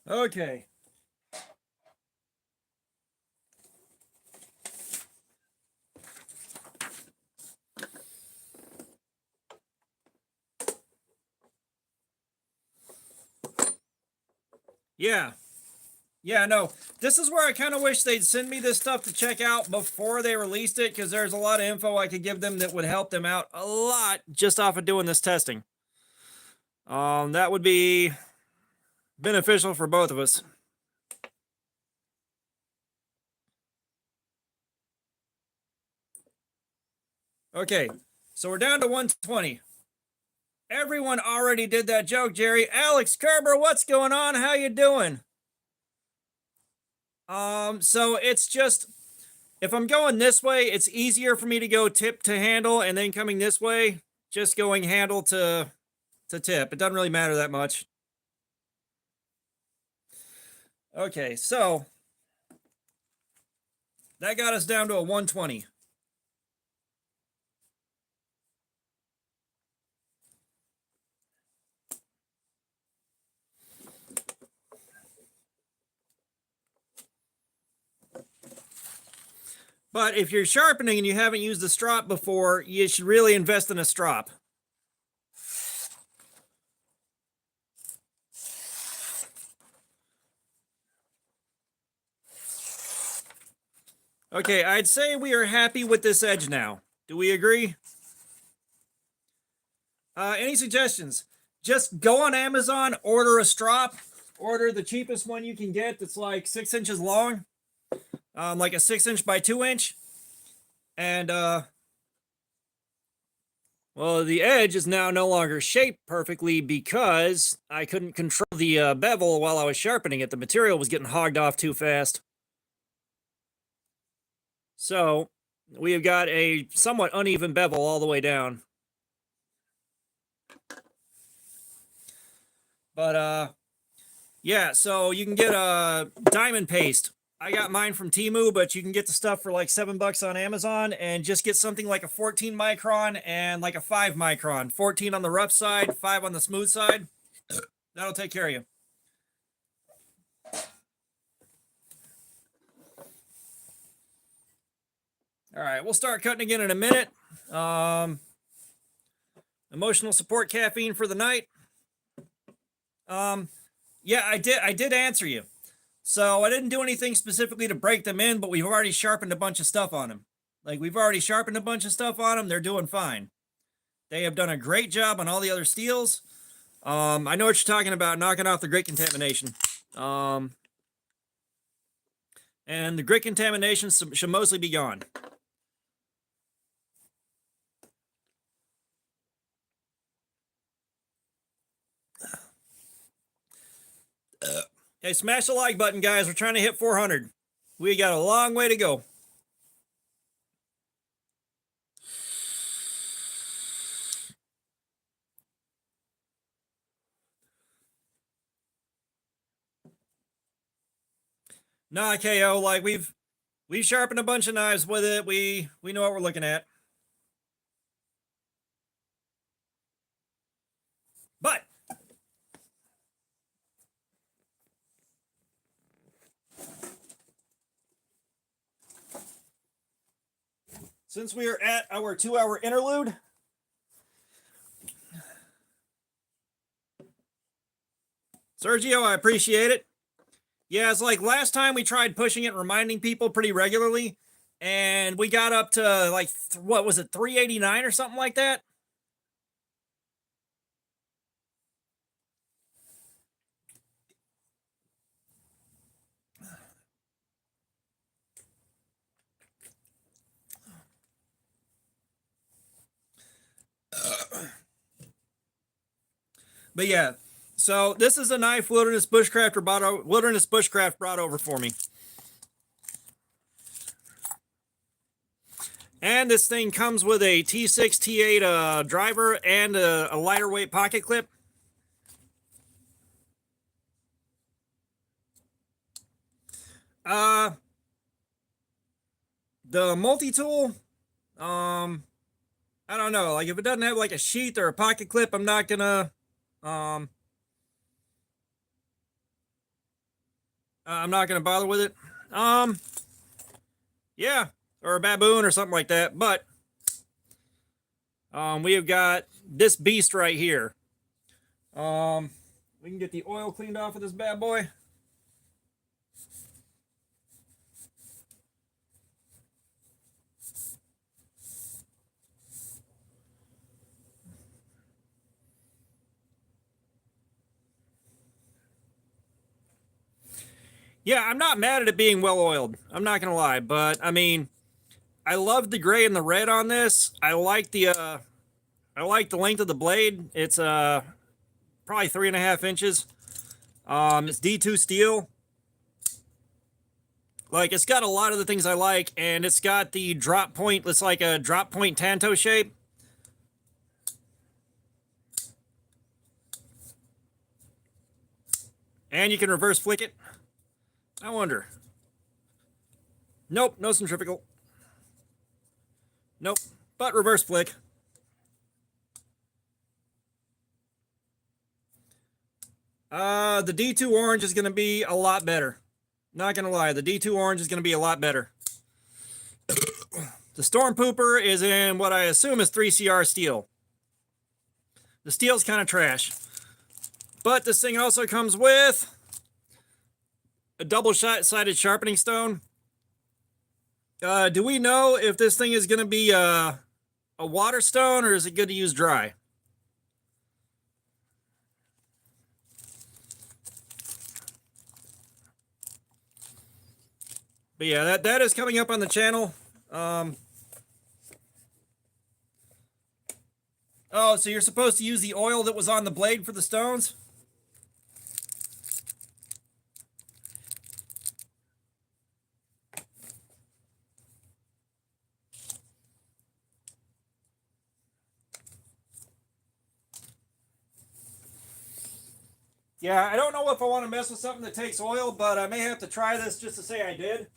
Okay. Yeah. Yeah, no. This is where I kind of wish they'd send me this stuff to check out before they released it, because there's a lot of info I could give them that would help them out a lot just off of doing this testing. That would be beneficial for both of us. Okay, so we're down to 120. Everyone already did that joke, Jerry. Alex Kerber, what's going on? How you doing? So it's just if I'm going this way, it's easier for me to go tip to handle, and then coming this way, just going handle to tip. It doesn't really matter that much. Okay, so that got us down to a 120. But if you're sharpening and you haven't used the strop before, you should really invest in a strop. Okay, I'd say we are happy with this edge now. Do we agree? Any suggestions? Just go on Amazon, order a strop, order the cheapest one you can get that's like 6 inches long, like a 6-inch by 2-inch. And, well, the edge is now no longer shaped perfectly because I couldn't control the bevel while I was sharpening it. The material was getting hogged off too fast. So we have got a somewhat uneven bevel all the way down. But yeah, so you can get a diamond paste. I got mine from Temu, but you can get the stuff for like $7 on Amazon, and just get something like a 14 micron and like a 5 micron. 14 on the rough side, 5 on the smooth side. That'll take care of you. All right, we'll start cutting again in a minute. Emotional support caffeine for the night. Yeah, I did answer you. So I didn't do anything specifically to break them in, but we've already sharpened a bunch of stuff on them. Like, we've already sharpened a bunch of stuff on them. They're doing fine. They have done a great job on all the other steels. I know what you're talking about, knocking off the grit contamination. And the grit contamination should mostly be gone. Hey, smash the like button, guys. We're trying to hit 400. We got a long way to go. Nah, KO, like we've sharpened a bunch of knives with it. We know what we're looking at. But since we are at our 2-hour interlude, Sergio, I appreciate it. Yeah, it's like last time we tried pushing it, reminding people pretty regularly, and we got up to like, what was it, 389 or something like that? But yeah, so this is a knife Wilderness Bushcraft brought over for me. And this thing comes with a T6, T8 driver and a lighter weight pocket clip. The multi-tool, I don't know. Like, if it doesn't have like a sheath or a pocket clip, I'm not gonna, I'm not gonna bother with it. Yeah, or a baboon or something like that. But we have got this beast right here. We can get the oil cleaned off of this bad boy. Yeah, I'm not mad at it being well oiled. I'm not gonna lie, but I mean, I love the gray and the red on this. I like the length of the blade. It's probably 3.5 inches. It's D2 steel. Like, it's got a lot of the things I like, and it's got the drop point. It's like a drop point Tanto shape. And you can reverse flick it. I wonder. Nope, no centrifugal. Nope, but reverse flick. The D2 orange is going to be a lot better. Not going to lie, the D2 orange is going to be a lot better. The Storm Pooper is in what I assume is 3CR steel. The steel's kind of trash. But this thing also comes with a double-sided sharpening stone. Do we know if this thing is going to be a water stone, or is it good to use dry? But yeah, that is coming up on the channel. Oh, so you're supposed to use the oil that was on the blade for the stones? Yeah, I don't know if I want to mess with something that takes oil, but I may have to try this just to say I did.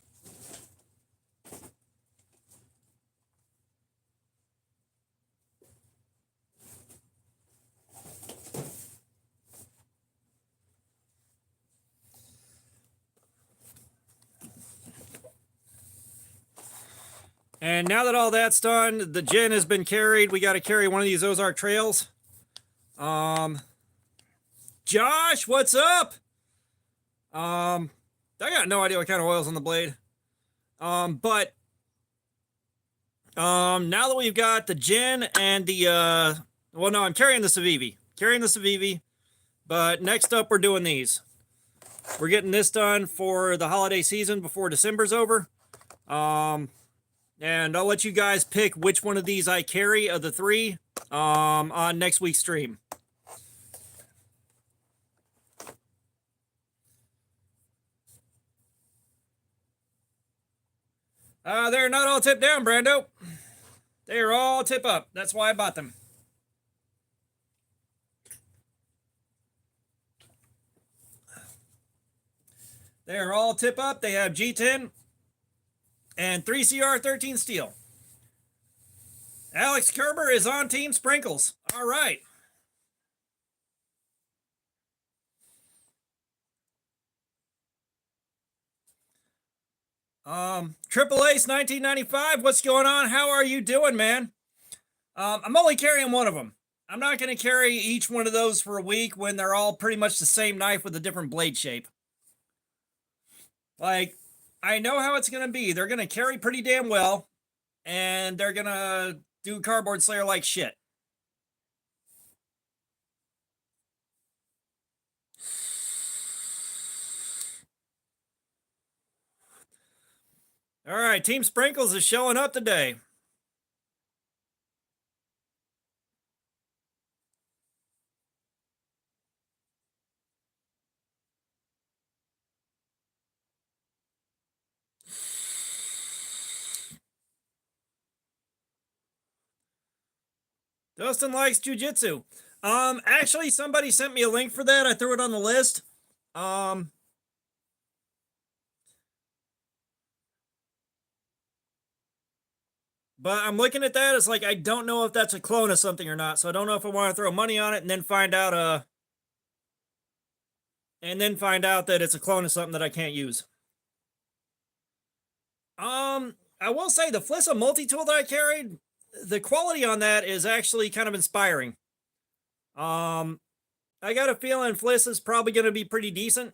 And now that all that's done, the gin has been carried. We got to carry one of these Ozark Trails. Josh, what's up? I got no idea what kind of oil's on the blade. But now that we've got the gin and the well, no, I'm carrying the Civivi. Carrying the Civivi. But next up, we're doing these. We're getting this done for the holiday season before December's over. And I'll let you guys pick which one of these I carry of the three on next week's stream. They're not all tip down, Brando. They are all tip up. That's why I bought them. They are all tip up. They have G10 and 3CR13 steel. Alex Kerber is on Team Sprinkles. All right. Triple Ace 1995, what's going on? How are you doing, man? I'm only carrying one of them. I'm not going to carry each one of those for a week when they're all pretty much the same knife with a different blade shape. Like, I know how it's going to be. They're going to carry pretty damn well, and they're going to do Cardboard Slayer like shit. All right, Team Sprinkles is showing up today. Dustin likes jujitsu. Actually, somebody sent me a link for that. I threw it on the list. But I'm looking at that. It's like, I don't know if that's a clone of something or not. So I don't know if I want to throw money on it and then find out, that it's a clone of something that I can't use. I will say the Flissa multi-tool that I carried, the quality on that is actually kind of inspiring. I got a feeling Fliss is probably going to be pretty decent.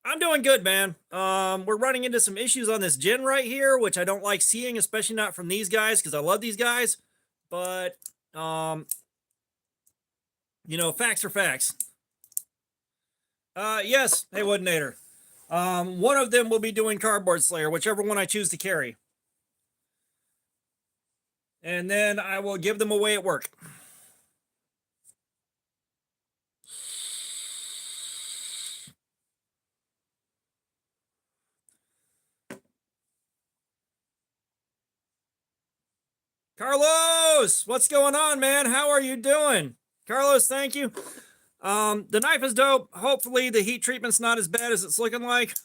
I'm doing good, man. We're running into some issues on this gin right here, which I don't like seeing, especially not from these guys, because I love these guys. But, you know, facts are facts. Yes, hey, Woodinator. One of them will be doing Cardboard Slayer, whichever one I choose to carry. And then I will give them away at work. Carlos, what's going on, man? How are you doing? Carlos, thank you. The knife is dope. Hopefully the heat treatment's not as bad as it's looking like.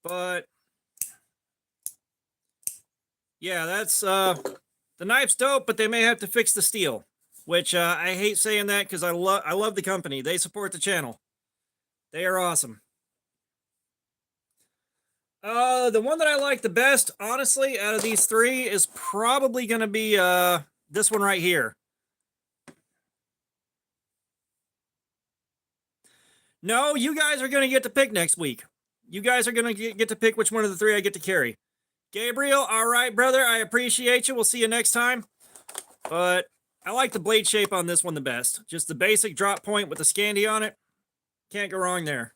But yeah, that's the knife's dope, but they may have to fix the steel, which I hate saying that because I love the company. They support the channel. They are awesome. The one that I like the best, honestly, out of these three is probably going to be this one right here. No, you guys are going to get to pick next week. You guys are going to get to pick which one of the three I get to carry. Gabriel, all right, brother. I appreciate you. We'll see you next time. But I like the blade shape on this one the best. Just the basic drop point with the Scandi on it. Can't go wrong there.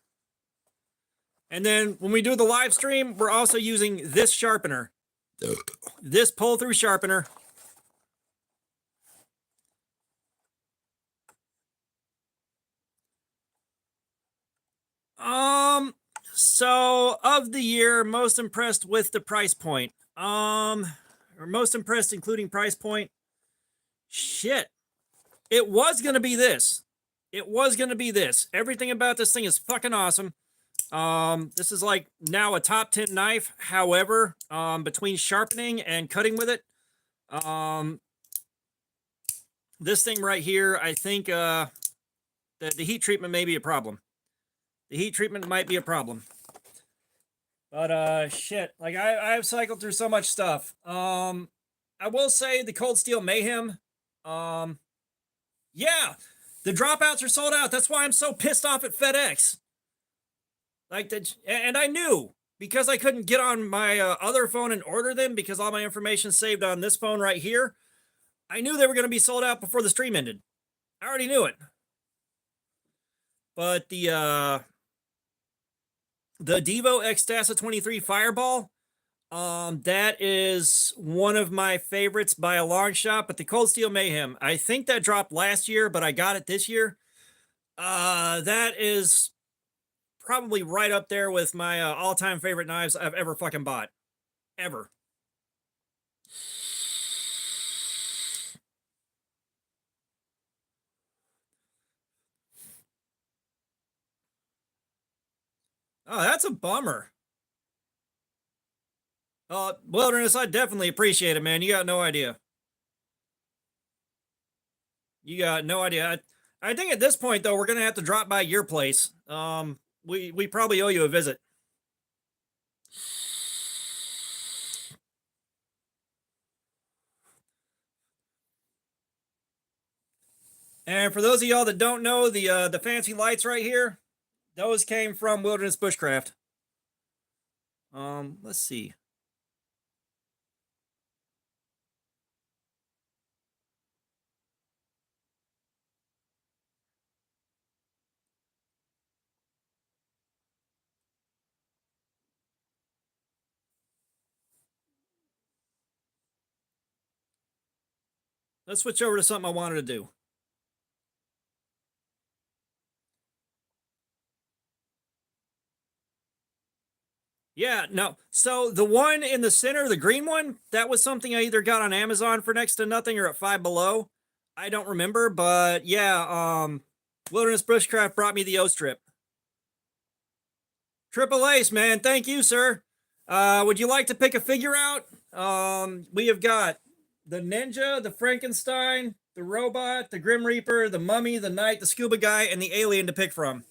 And then when we do the live stream, we're also using this sharpener. This pull-through sharpener. So of the year, most impressed with the price point. Or most impressed including price point. Shit. It was gonna be this. It was gonna be this. Everything about this thing is fucking awesome. This is like now a top 10 knife. However, between sharpening and cutting with it, this thing right here, I think the heat treatment may be a problem. The heat treatment might be a problem. But shit, like I've cycled through so much stuff. I will say the Cold Steel Mayhem. Yeah, the dropouts are sold out. That's why I'm so pissed off at FedEx. Like that, and I knew because I couldn't get on my other phone and order them because all my information saved on this phone right here. I knew they were going to be sold out before the stream ended. I already knew it. But the Devo Xtasa 23 Fireball, that is one of my favorites by a long shot. But the Cold Steel Mayhem, I think that dropped last year, but I got it this year. That is probably right up there with my all-time favorite knives I've ever fucking bought. Ever. Oh, that's a bummer. Wilderness, I definitely appreciate it, man. You got no idea. You got no idea. I think at this point, though, we're going to have to drop by your place. We probably owe you a visit. And for those of y'all that don't know, the fancy lights right here, those came from Wilderness Bushcraft. Let's see. Let's switch over to something I wanted to do. Yeah, no. So the one in the center, the green one, that was something I either got on Amazon for next to nothing or at Five Below. I don't remember, but yeah, Wilderness Bushcraft brought me the O strip. Triple Ace, man. Thank you, sir. Would you like to pick a figure out? We have got the Ninja, the Frankenstein, the Robot, the Grim Reaper, the Mummy, the Knight, the Scuba Guy, and the Alien to pick from.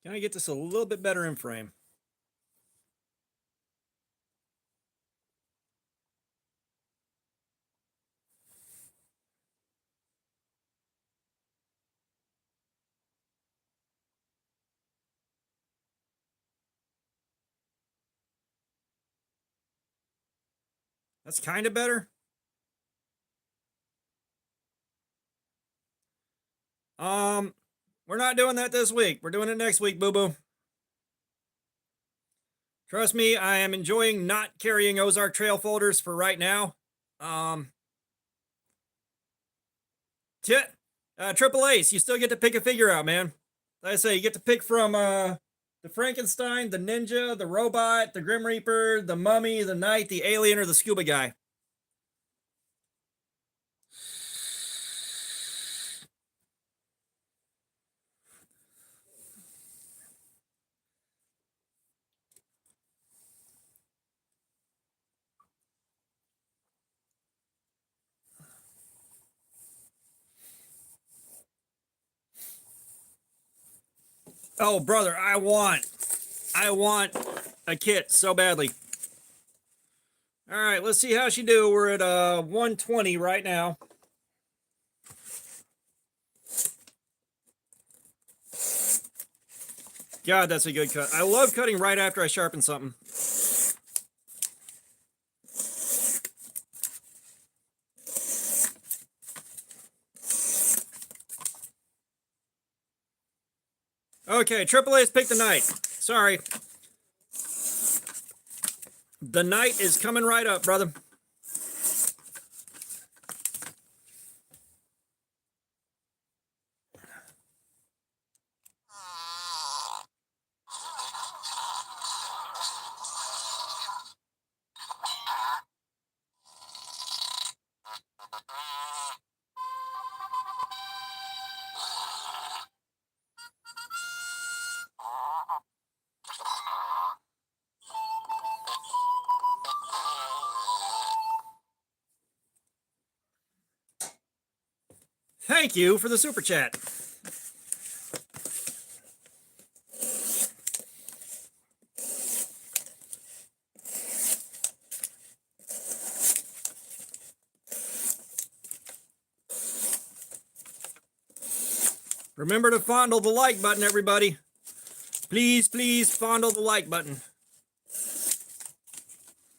Can I get this a little bit better in frame? That's kind of better. We're not doing that this week. We're doing it next week, boo-boo. Trust me, I am enjoying not carrying Ozark Trail folders for right now. Triple Ace, you still get to pick a figure out, man. Like I say, you get to pick from the Frankenstein, the Ninja, the Robot, the Grim Reaper, the Mummy, the Knight, the Alien, or the Scuba Guy. Oh, brother, I want a kit so badly. All right, let's see how she do. We're at 120 right now. God, that's a good cut. I love cutting right after I sharpen something. Okay, Triple A's picked the Knight. Sorry. The Knight is coming right up, brother. Thank you for the super chat. Remember to fondle the like button, everybody. Please, please fondle the like button.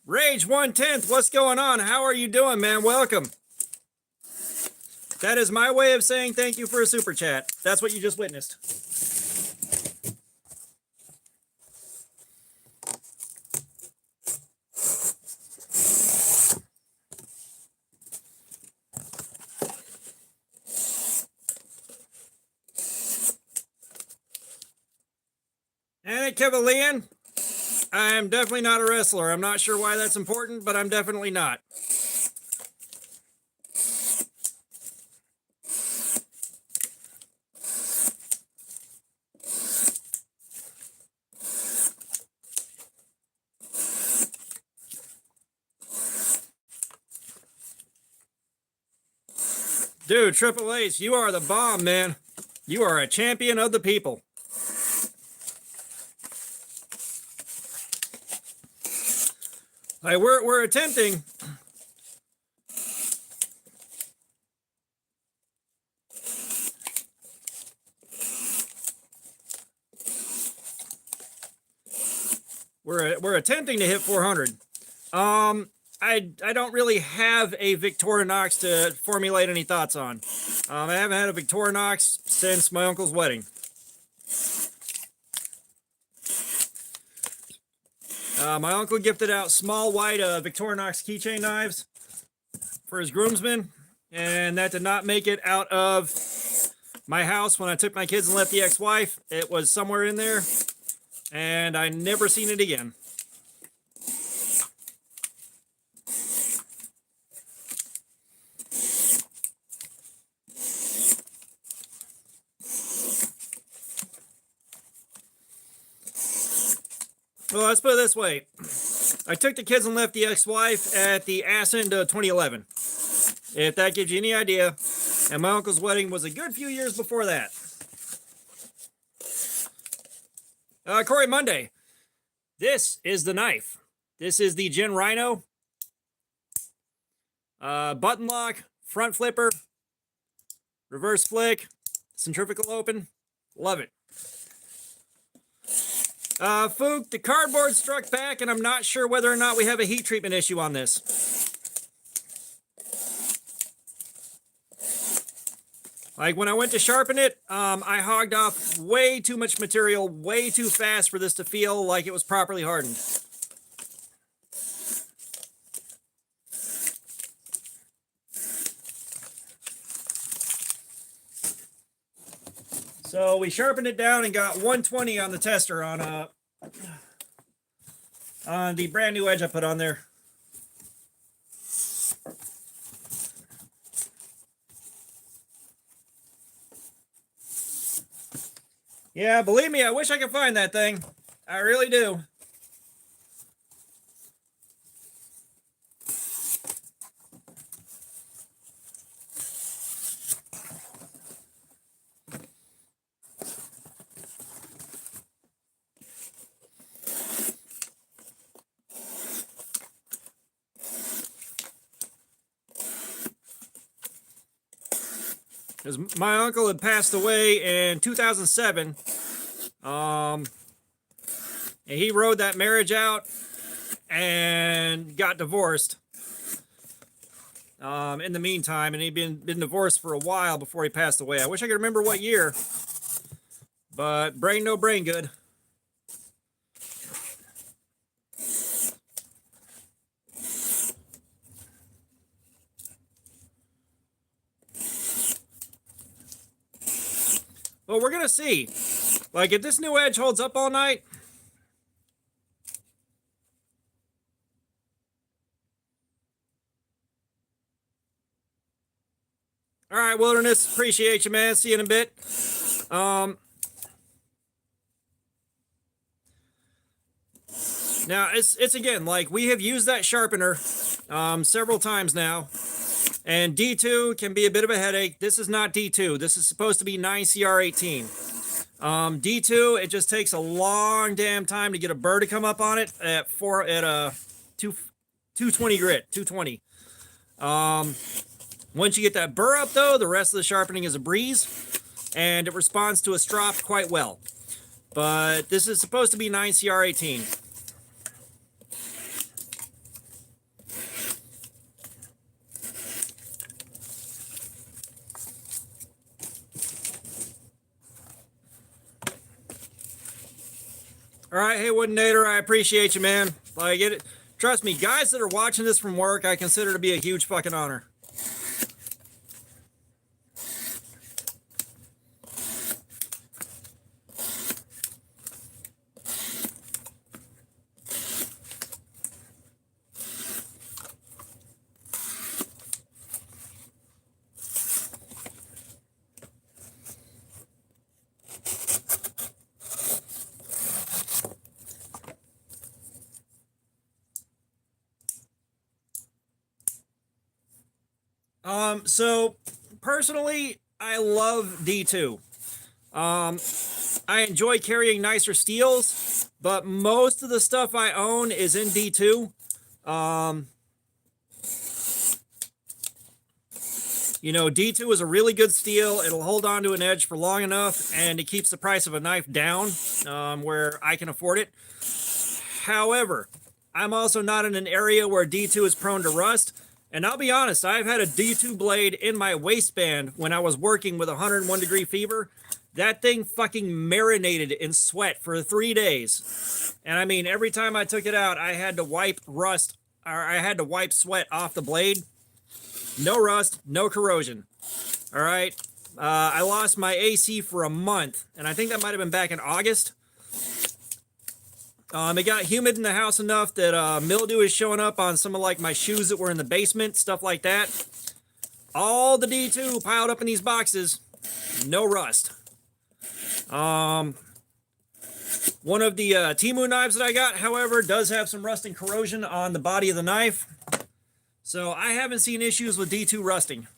Rage 1/10, what's going on? How are you doing, man? Welcome. That is my way of saying thank you for a super chat. That's what you just witnessed. And Kevalian, I'm definitely not a wrestler. I'm not sure why that's important, but I'm definitely not. Dude, Triple Ace, you are the bomb, man. You are a champion of the people. Like we're attempting. We're attempting to hit 400. I don't really have a Victorinox to formulate any thoughts on. I haven't had a Victorinox since my uncle's wedding. My uncle gifted out small white Victorinox keychain knives for his groomsmen, and that did not make it out of my house when I took my kids and left the ex-wife. It was somewhere in there, and I never seen it again. Well, let's put it this way. I took the kids and left the ex-wife at the ass end of 2011. If that gives you any idea. And my uncle's wedding was a good few years before that. Corey Monday. This is the knife. This is the Gen Rhino. Button lock, front flipper, reverse flick, centrifugal open. Love it. Fook, the cardboard struck back, and I'm not sure whether or not we have a heat treatment issue on this. Like when I went to sharpen it, I hogged off way too much material, way too fast for this to feel like it was properly hardened. So we sharpened it down and got 120 on the tester on the brand new edge I put on there. Yeah, believe me, I wish I could find that thing. I really do. Because my uncle had passed away in 2007. And he rode that marriage out and got divorced. In the meantime, and he'd been divorced for a while before he passed away. I wish I could remember what year, but brain no brain good. Well, we're gonna see. Like, if this new edge holds up all night, all right, Wilderness, appreciate you, man. See you in a bit. Now, it's again, like, we have used that sharpener several times now, and D2 can be a bit of a headache. This is not D2. This is supposed to be 9CR18. D2, it just takes a long damn time to get a burr to come up on it at 220 grit, 220. Once you get that burr up, though, the rest of the sharpening is a breeze, and it responds to a strop quite well. But this is supposed to be 9CR18. All right, hey, Woodenator, I appreciate you, man. Like, trust me, guys that are watching this from work, I consider to be a huge fucking honor. So personally, I love D2. I enjoy carrying nicer steels, but most of the stuff I own is in D2. You know, D2 is a really good steel. It'll hold on to an edge for long enough, and it keeps the price of a knife down where I can afford it. However, I'm also not in an area where D2 is prone to rust. And I'll be honest, I've had a D2 blade in my waistband when I was working with 101 degree fever. That thing fucking marinated in sweat for 3 days. And I mean, every time I took it out, I had to wipe rust, or I had to wipe sweat off the blade. No rust, no corrosion. All right. I lost my AC for a month, and I think that might have been back in August. It got humid in the house enough that mildew is showing up on some of like my shoes that were in the basement, stuff like that. All the D2 piled up in these boxes, no rust. One of the Temu knives that I got, however, does have some rust and corrosion on the body of the knife. So I haven't seen issues with D2 rusting.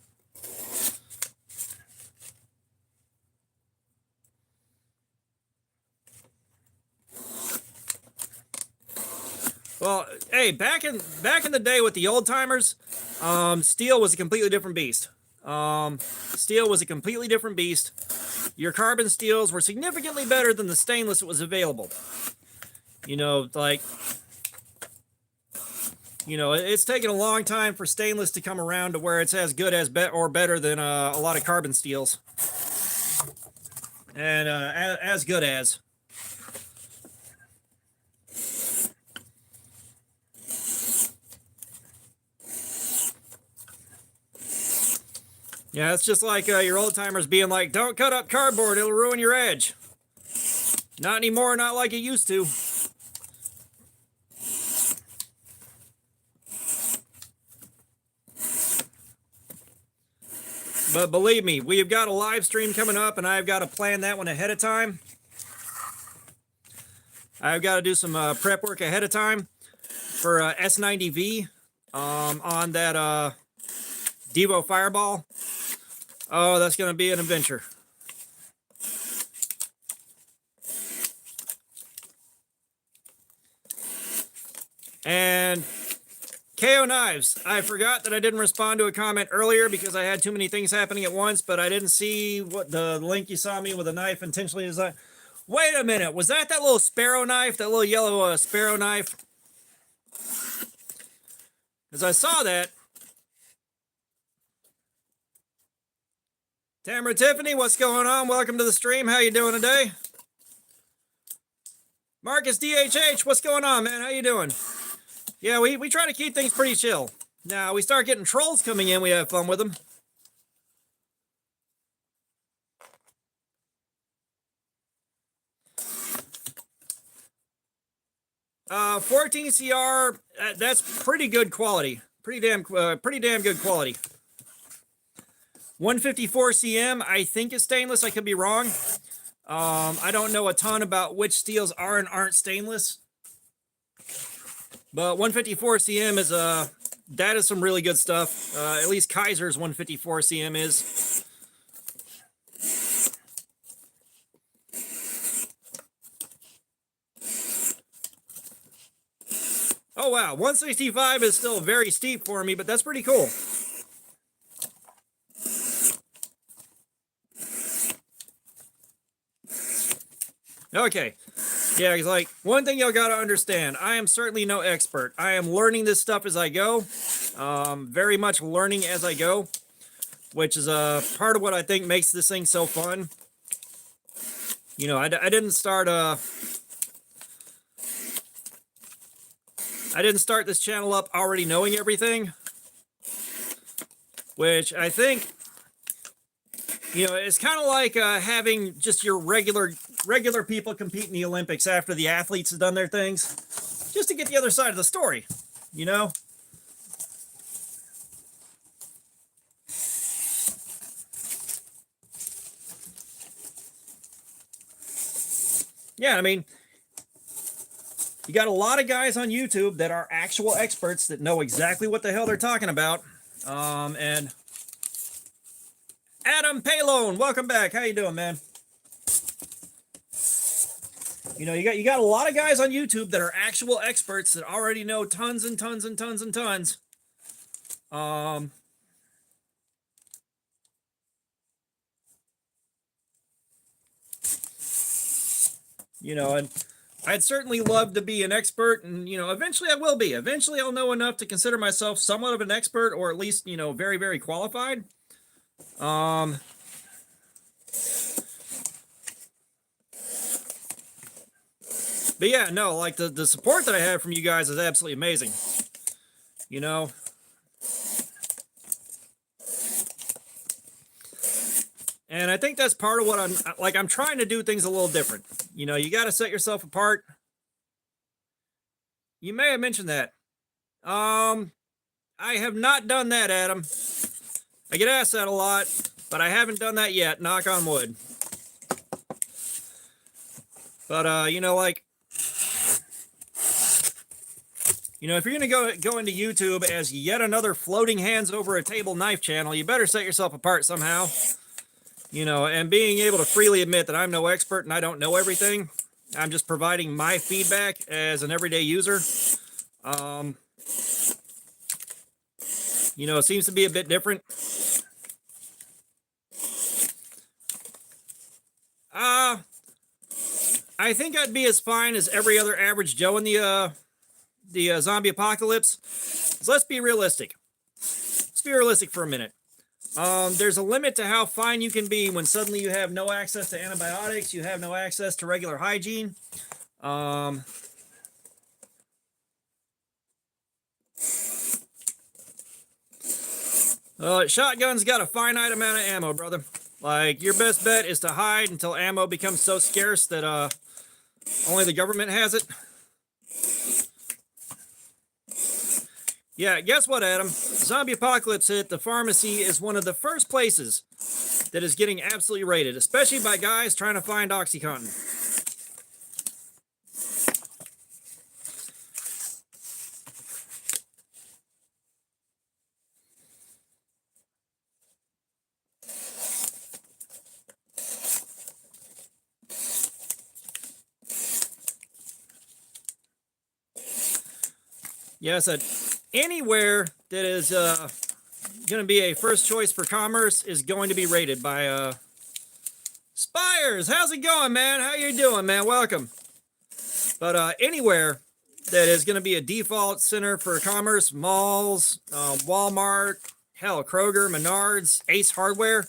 Well, hey, back in the day with the old timers, steel was a completely different beast. Steel was a completely different beast. Your carbon steels were significantly better than the stainless that was available. You know, like, you know, it's taken a long time for stainless to come around to where it's as good as or better than a lot of carbon steels, and as good as. Yeah, it's just like your old timers being like, don't cut up cardboard, it'll ruin your edge. Not anymore, not like it used to. But believe me, we've got a live stream coming up, and I've got to plan that one ahead of time. I've got to do some prep work ahead of time for S90V on that Devo Fireball. Oh, that's going to be an adventure. And KO Knives, I forgot that I didn't respond to a comment earlier because I had too many things happening at once, but I didn't see what the link you saw me with a knife intentionally designed. Wait a minute, was that little sparrow knife, that little yellow sparrow knife? Because I saw that. Tamara Tiffany, what's going on? Welcome to the stream. How you doing today? Marcus DHH, what's going on, man? How you doing? Yeah, we try to keep things pretty chill. Now, we start getting trolls coming in, we have fun with them. 14 CR, that's pretty good quality. Pretty damn good quality. 154 CM, I think is stainless. I could be wrong. I don't know a ton about which steels are and aren't stainless. But 154 CM is that is some really good stuff. At least Kaiser's 154 CM is. Oh wow, 165 is still very steep for me, but that's pretty cool. Okay. Yeah, it's like, one thing y'all gotta understand, I am certainly no expert. I am learning this stuff as I go. Very much learning as I go, which is part of what I think makes this thing so fun. You know, I didn't start this channel up already knowing everything, which I think, you know, it's kind of like having just your regular people compete in the Olympics after the athletes have done their things, just to get the other side of the story, you know? Yeah, I mean, you got a lot of guys on YouTube that are actual experts that know exactly what the hell they're talking about. And Adam Palone, welcome back. How you doing, man? You know, you got a lot of guys on YouTube that are actual experts that already know tons and tons and tons and tons. You know, and I'd certainly love to be an expert, and, you know, eventually I will be. Eventually I'll know enough to consider myself somewhat of an expert, or at least, you know, very, very qualified. But yeah, no, like the support that I have from you guys is absolutely amazing. You know, and I think that's part of what I'm trying to do things a little different. You know, you got to set yourself apart. You may have mentioned that. I have not done that, Adam. I get asked that a lot, but I haven't done that yet, knock on wood. But, you know, like, you know, if you're going to go into YouTube as yet another floating hands over a table knife channel, you better set yourself apart somehow. You know, and being able to freely admit that I'm no expert and I don't know everything. I'm just providing my feedback as an everyday user. You know, it seems to be a bit different. I think I'd be as fine as every other average Joe in the zombie apocalypse. So let's be realistic. Let's be realistic for a minute. There's a limit to how fine you can be when suddenly you have no access to antibiotics, you have no access to regular hygiene. Shotgun's got a finite amount of ammo, brother. Like, your best bet is to hide until ammo becomes so scarce that only the government has it. Yeah, guess what, Adam? Zombie apocalypse hit. The pharmacy is one of the first places that is getting absolutely raided, especially by guys trying to find OxyContin. Yeah, I said anywhere that is going to be a first choice for commerce is going to be raided by Spires. How's it going, man? How you doing, man? Welcome. But anywhere that is going to be a default center for commerce, malls, Walmart, hell, Kroger, Menards, Ace Hardware,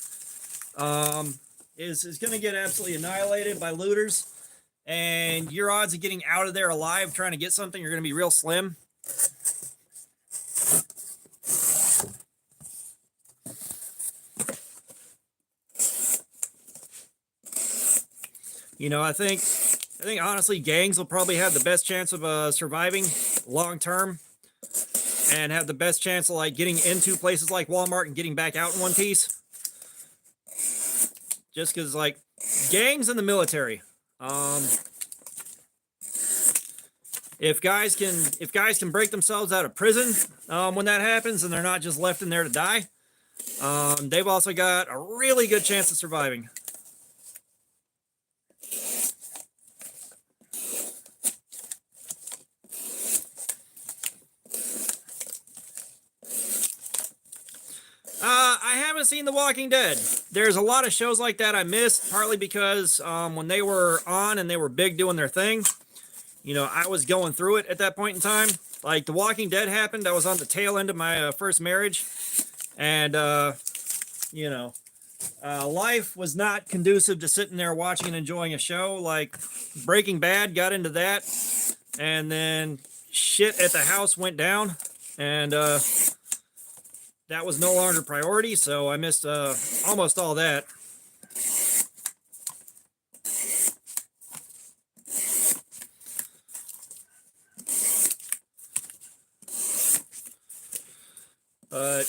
is going to get absolutely annihilated by looters. And your odds of getting out of there alive trying to get something are going to be real slim. You know, I think honestly, gangs will probably have the best chance of surviving long term, and have the best chance of like getting into places like Walmart and getting back out in one piece. Just because, like, gangs in the military, if guys can break themselves out of prison when that happens, and they're not just left in there to die, they've also got a really good chance of surviving. I haven't seen The Walking Dead. There's a lot of shows like that I missed, partly because when they were on and they were big doing their thing, you know, I was going through it at that point in time. Like, The Walking Dead happened, I was on the tail end of my first marriage, and, you know, life was not conducive to sitting there watching and enjoying a show. Like, Breaking Bad got into that, and then shit at the house went down, and that was no longer priority, so I missed almost all that. But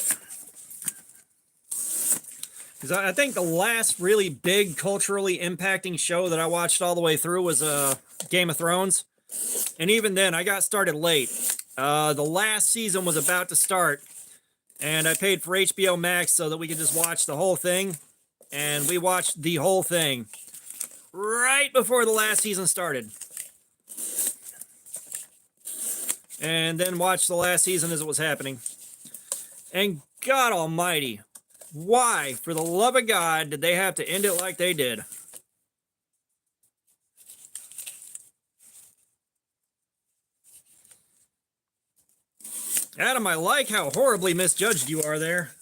because I think the last really big culturally impacting show that I watched all the way through was Game of Thrones, and even then I got started late. The last season was about to start, and I paid for HBO Max so that we could just watch the whole thing, and we watched the whole thing right before the last season started, and then watched the last season as it was happening. And God almighty, why, for the love of God, did they have to end it like they did? Adam, I like how horribly misjudged you are there.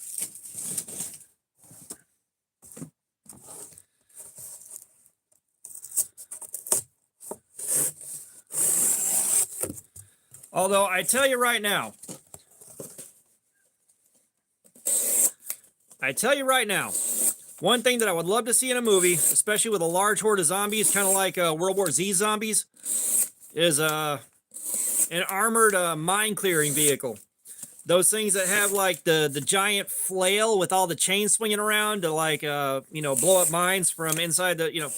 Although, I tell you right now, one thing that I would love to see in a movie, especially with a large horde of zombies, kind of like World War Z zombies, is an armored mine clearing vehicle. Those things that have like the giant flail with all the chains swinging around to like you know, blow up mines from inside the, you know,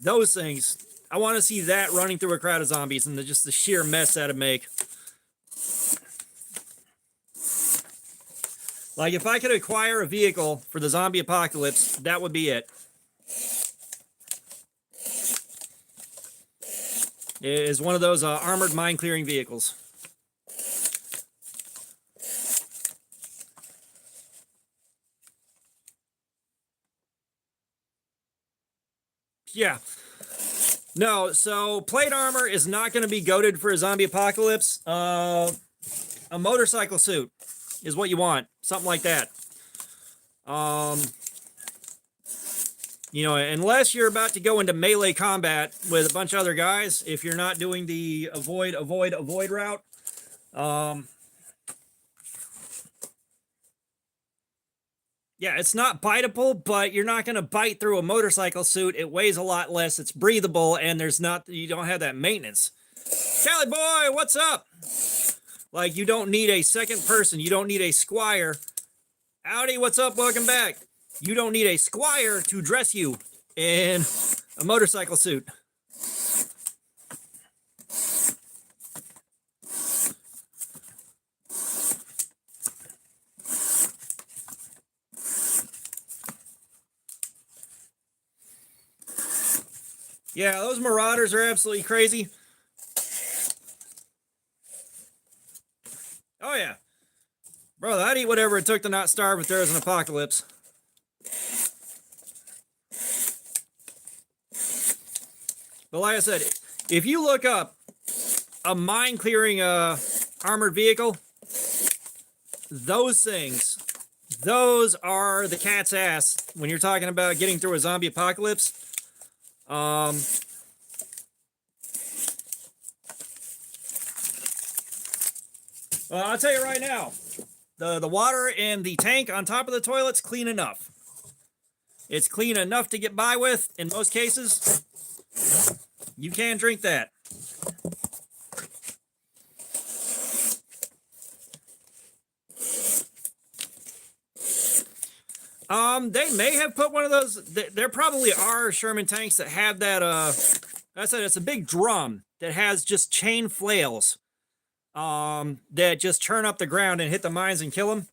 those things. I want to see that running through a crowd of zombies and just the sheer mess that'd make. Like, if I could acquire a vehicle for the zombie apocalypse, that would be it. It is one of those armored mine clearing vehicles. Yeah. No, so plate armor is not going to be goated for a zombie apocalypse. A motorcycle suit is what you want. Something like that. You know, unless you're about to go into melee combat with a bunch of other guys, if you're not doing the avoid route, Yeah, it's not biteable, but you're not going to bite through a motorcycle suit. It weighs a lot less. It's breathable, and you don't have that maintenance. Cali boy, what's up? Like, you don't need a second person. You don't need a squire. Howdy, what's up? Welcome back. You don't need a squire to dress you in a motorcycle suit. Yeah, those Marauders are absolutely crazy. Oh, yeah. Bro, I'd eat whatever it took to not starve if there was an apocalypse. But like I said, if you look up a mine-clearing armored vehicle, those things, those are the cat's ass when you're talking about getting through a zombie apocalypse. Well, I'll tell you right now, the water in the tank on top of the toilet's clean enough. It's clean enough to get by with in most cases. You can drink that. They may have put one of those. There probably are Sherman tanks that have that. I said it's a big drum that has just chain flails. That just turn up the ground and hit the mines and kill them.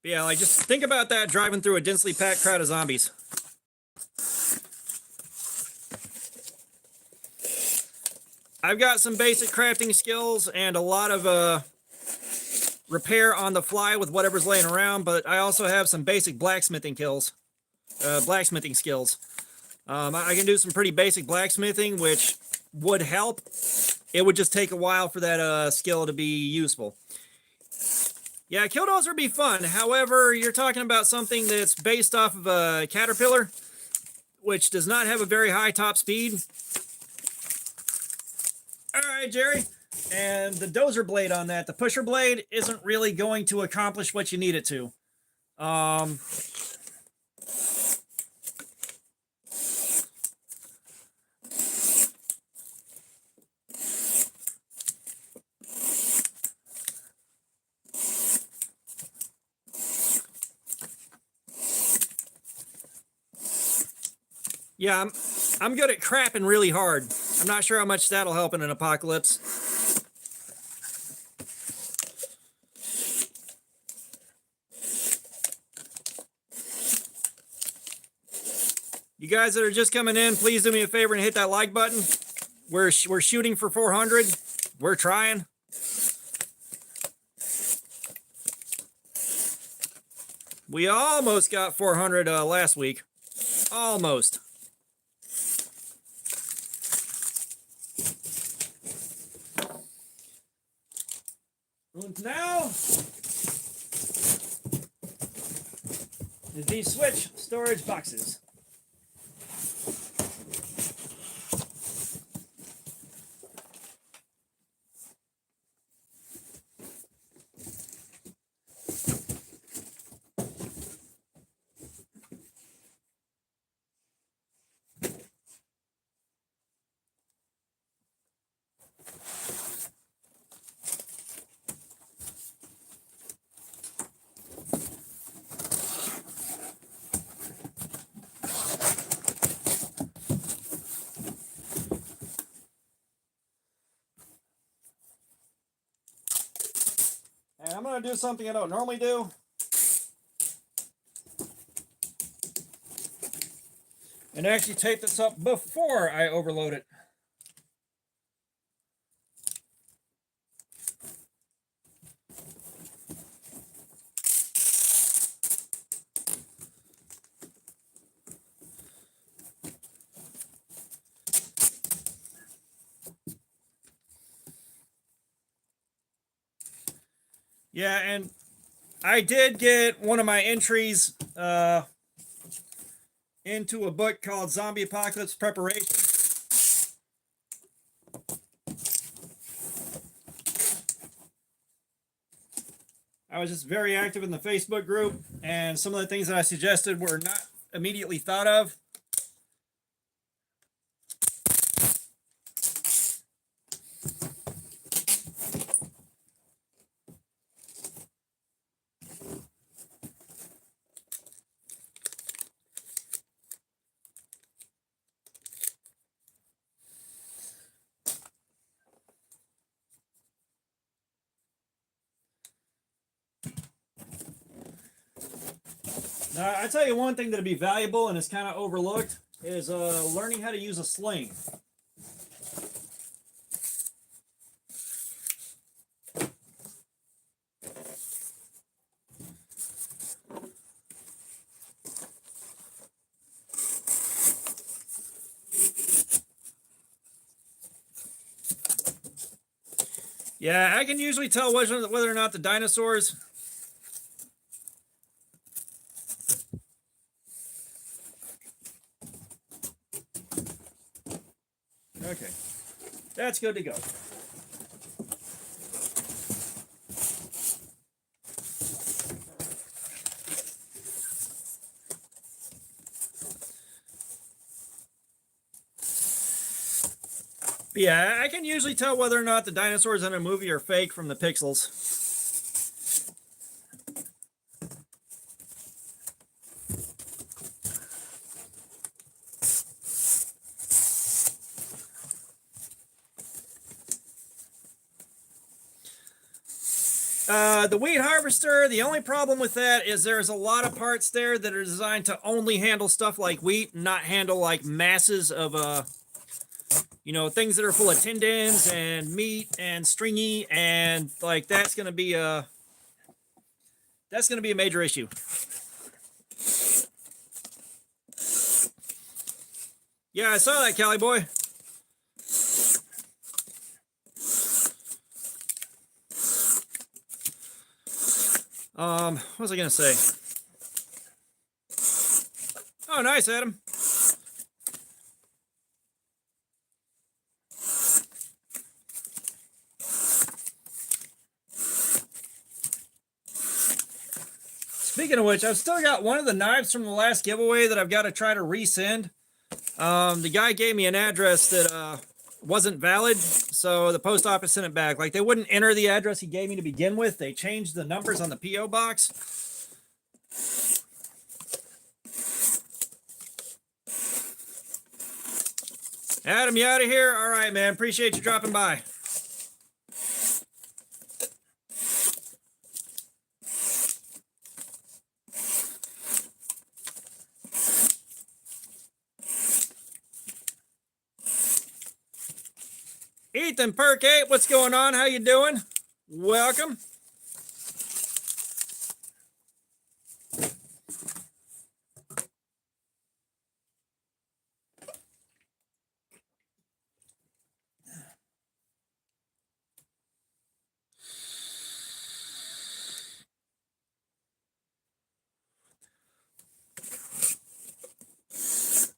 But yeah, like just think about that driving through a densely packed crowd of zombies. I've got some basic crafting skills and a lot of repair on the fly with whatever's laying around, but I also have some basic blacksmithing skills. I can do some pretty basic blacksmithing, which would help. It would just take a while for that skill to be useful. Yeah, Killdozer would be fun. However, you're talking about something that's based off of a Caterpillar, which does not have a very high top speed. All right, Jerry. And the dozer blade on that, the pusher blade, isn't really going to accomplish what you need it to. Yeah, I'm good at crapping really hard. I'm not sure how much that'll help in an apocalypse. You guys that are just coming in, please do me a favor and hit that like button. We're shooting for 400. We're trying. We almost got 400 last week. Almost. And now, these Switch storage boxes. And I'm going to do something I don't normally do. And actually tape this up before I overload it. Yeah, and I did get one of my entries into a book called Zombie Apocalypse Preparation. I was just very active in the Facebook group, and some of the things that I suggested were not immediately thought of. Now, I tell you one thing that'd be valuable and is kind of overlooked is learning how to use a sling. Yeah, I can usually tell whether or not the dinosaurs. Okay, that's good to go. But yeah, I can usually tell whether or not the dinosaurs in a movie are fake from the pixels. The wheat harvester, the only problem with that is there's a lot of parts there that are designed to only handle stuff like wheat, not handle like masses of things that are full of tendons and meat and stringy, and like that's gonna be a major issue. Yeah, I saw that, Cali boy. What was I gonna say? Oh, nice, Adam. Speaking of which, I've still got one of the knives from the last giveaway that I've got to try to resend. The guy gave me an address that wasn't valid, so the post office sent it back. Like, they wouldn't enter the address he gave me to begin with. They changed the numbers on the P.O. box. Adam, you out of here? All right, man. Appreciate you dropping by. Ethan Perk8, what's going on? How you doing? Welcome.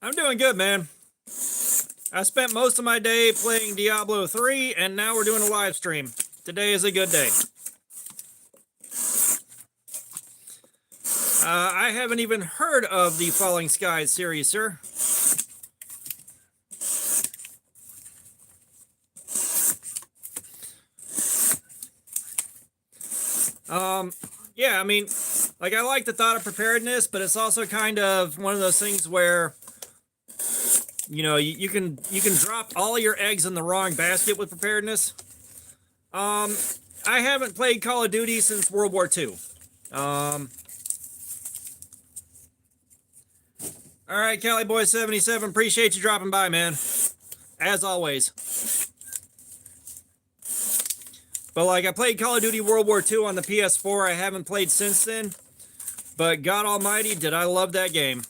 I'm doing good, man. I spent most of my day playing Diablo 3, and now we're doing a live stream. Today is a good day. I haven't even heard of the Falling Skies series, sir. Yeah, I mean, like, I like the thought of preparedness, but it's also kind of one of those things where, you know, you can drop all your eggs in the wrong basket with preparedness. I haven't played Call of Duty since World War II. All right, Cali Boy 77, appreciate you dropping by, man. As always. But like, I played Call of Duty World War II on the PS4. I haven't played since then. But God almighty, did I love that game.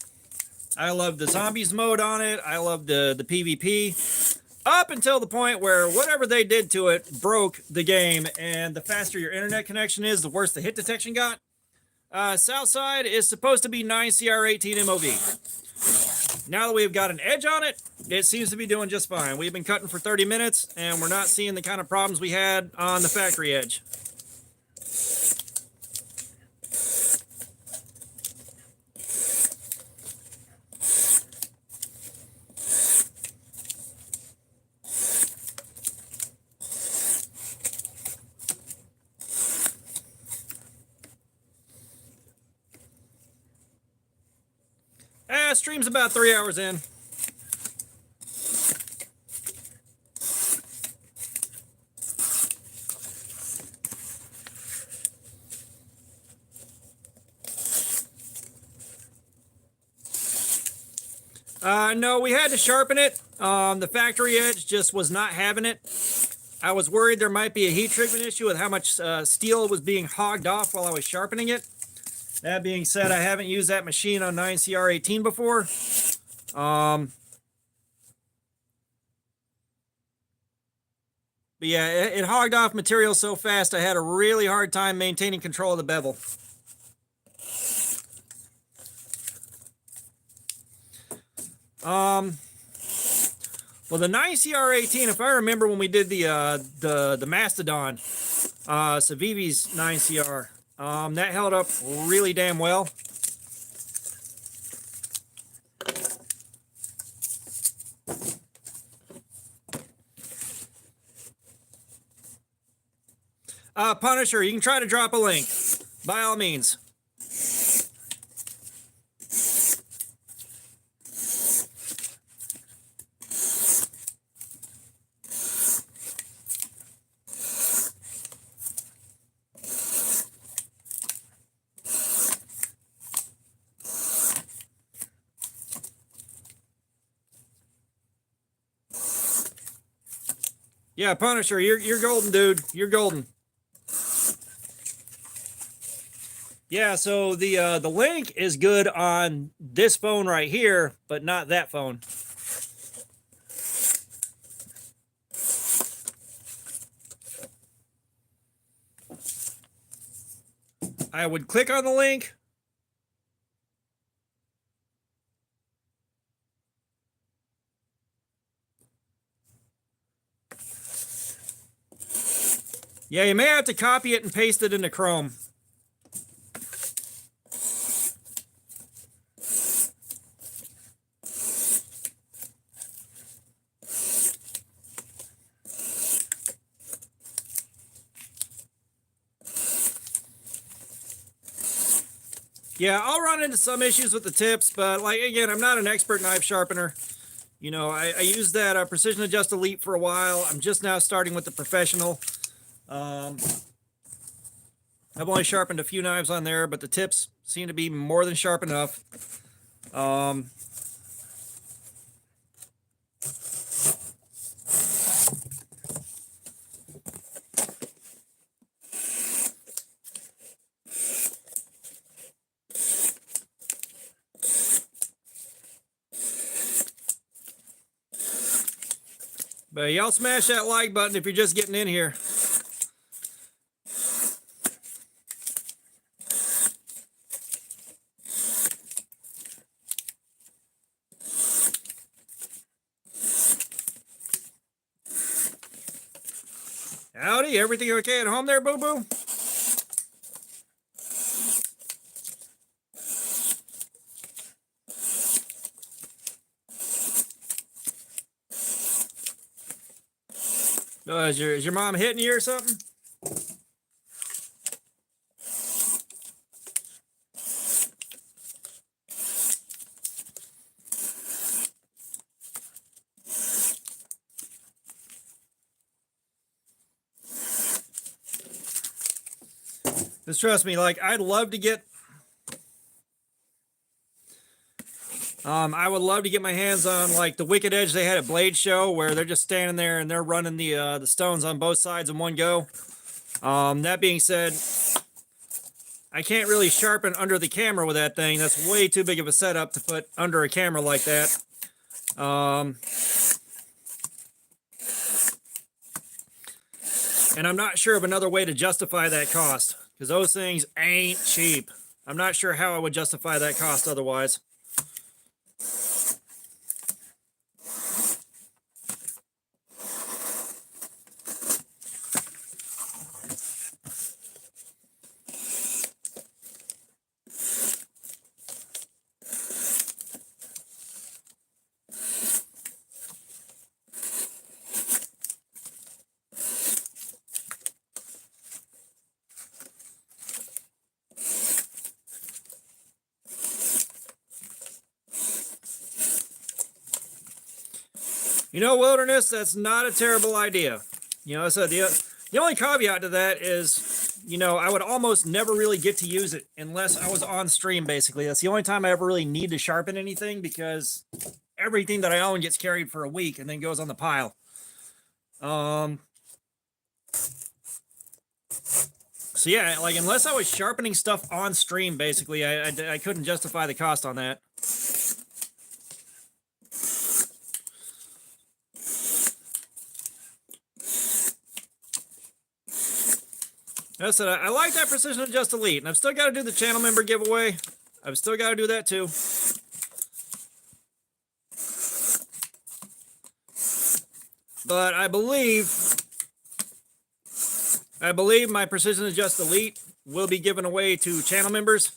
I love the zombies mode on it. I love the PvP. Up until the point where whatever they did to it broke the game. And the faster your internet connection is, the worse the hit detection got. Southside is supposed to be 9 CR18 MOV. Now that we've got an edge on it, it seems to be doing just fine. We've been cutting for 30 minutes, and we're not seeing the kind of problems we had on the factory edge. Stream's about 3 hours in. No, we had to sharpen it. The factory edge just was not having it. I was worried there might be a heat treatment issue with how much steel was being hogged off while I was sharpening it. That being said, I haven't used that machine on 9CR18 before. But yeah, it hogged off material so fast I had a really hard time maintaining control of the bevel. Well, the 9CR18, if I remember when we did the Mastodon, Civivi's 9CR, that held up really damn well. Punisher, you can try to drop a link, by all means. Yeah, Punisher, you're golden, dude. You're golden. Yeah, so the link is good on this phone right here, but not that phone. I would click on the link. Yeah, you may have to copy it and paste it into Chrome. Yeah, I'll run into some issues with the tips, but like again, I'm not an expert knife sharpener. You know, I used that Precision Adjust Elite for a while. I'm just now starting with the Professional. I've only sharpened a few knives on there, but the tips seem to be more than sharp enough. But y'all smash that like button if you're just getting in here. Howdy, everything okay at home there, boo-boo? Is your mom hitting you or something? Just trust me, like I'd love to get I would love to get my hands on like the Wicked Edge they had at Blade Show, where they're just standing there and they're running the stones on both sides in one go. That being said, I can't really sharpen under the camera with that thing. That's way too big of a setup to put under a camera like that. And I'm not sure of another way to justify that cost, because those things ain't cheap. I'm not sure how I would justify that cost otherwise. You know, Wilderness, that's not a terrible idea. You know, so the only caveat to that is, you know, I would almost never really get to use it unless I was on stream, basically. That's the only time I ever really need to sharpen anything, because everything that I own gets carried for a week and then goes on the pile. So yeah, like, unless I was sharpening stuff on stream, basically, I couldn't justify the cost on that. I said, I like that Precision Adjust Elite, and I've still got to do the channel member giveaway. I've still got to do that too. But I believe my Precision Adjust Elite will be given away to channel members.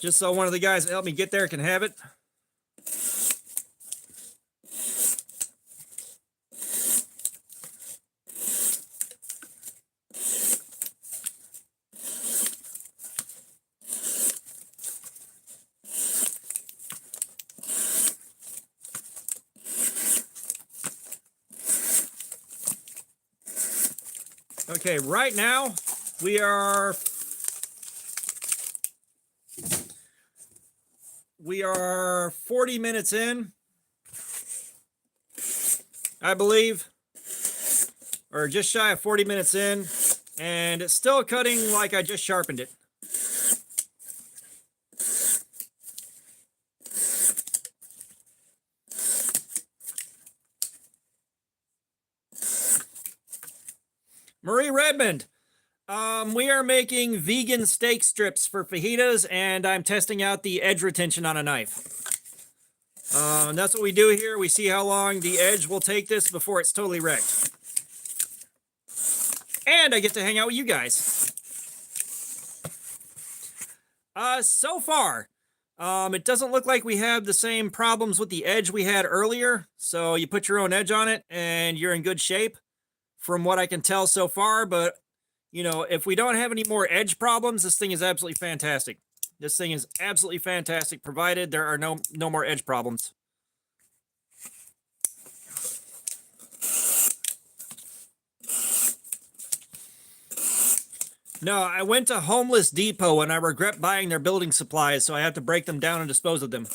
Just so one of the guys that helped me get there can have it. Okay, right now we are 40 minutes in, I believe, or just shy of 40 minutes in, and it's still cutting like I just sharpened it. Marie Redmond, we are making vegan steak strips for fajitas, and I'm testing out the edge retention on a knife. That's what we do here. We see how long the edge will take this before it's totally wrecked. And I get to hang out with you guys. So far, it doesn't look like we have the same problems with the edge we had earlier. So you put your own edge on it and you're in good shape, from what I can tell so far. But, you know, if we don't have any more edge problems, this thing is absolutely fantastic. This thing is absolutely fantastic, provided there are no more edge problems. No, I went to Homeless Depot and I regret buying their building supplies, so I have to break them down and dispose of them.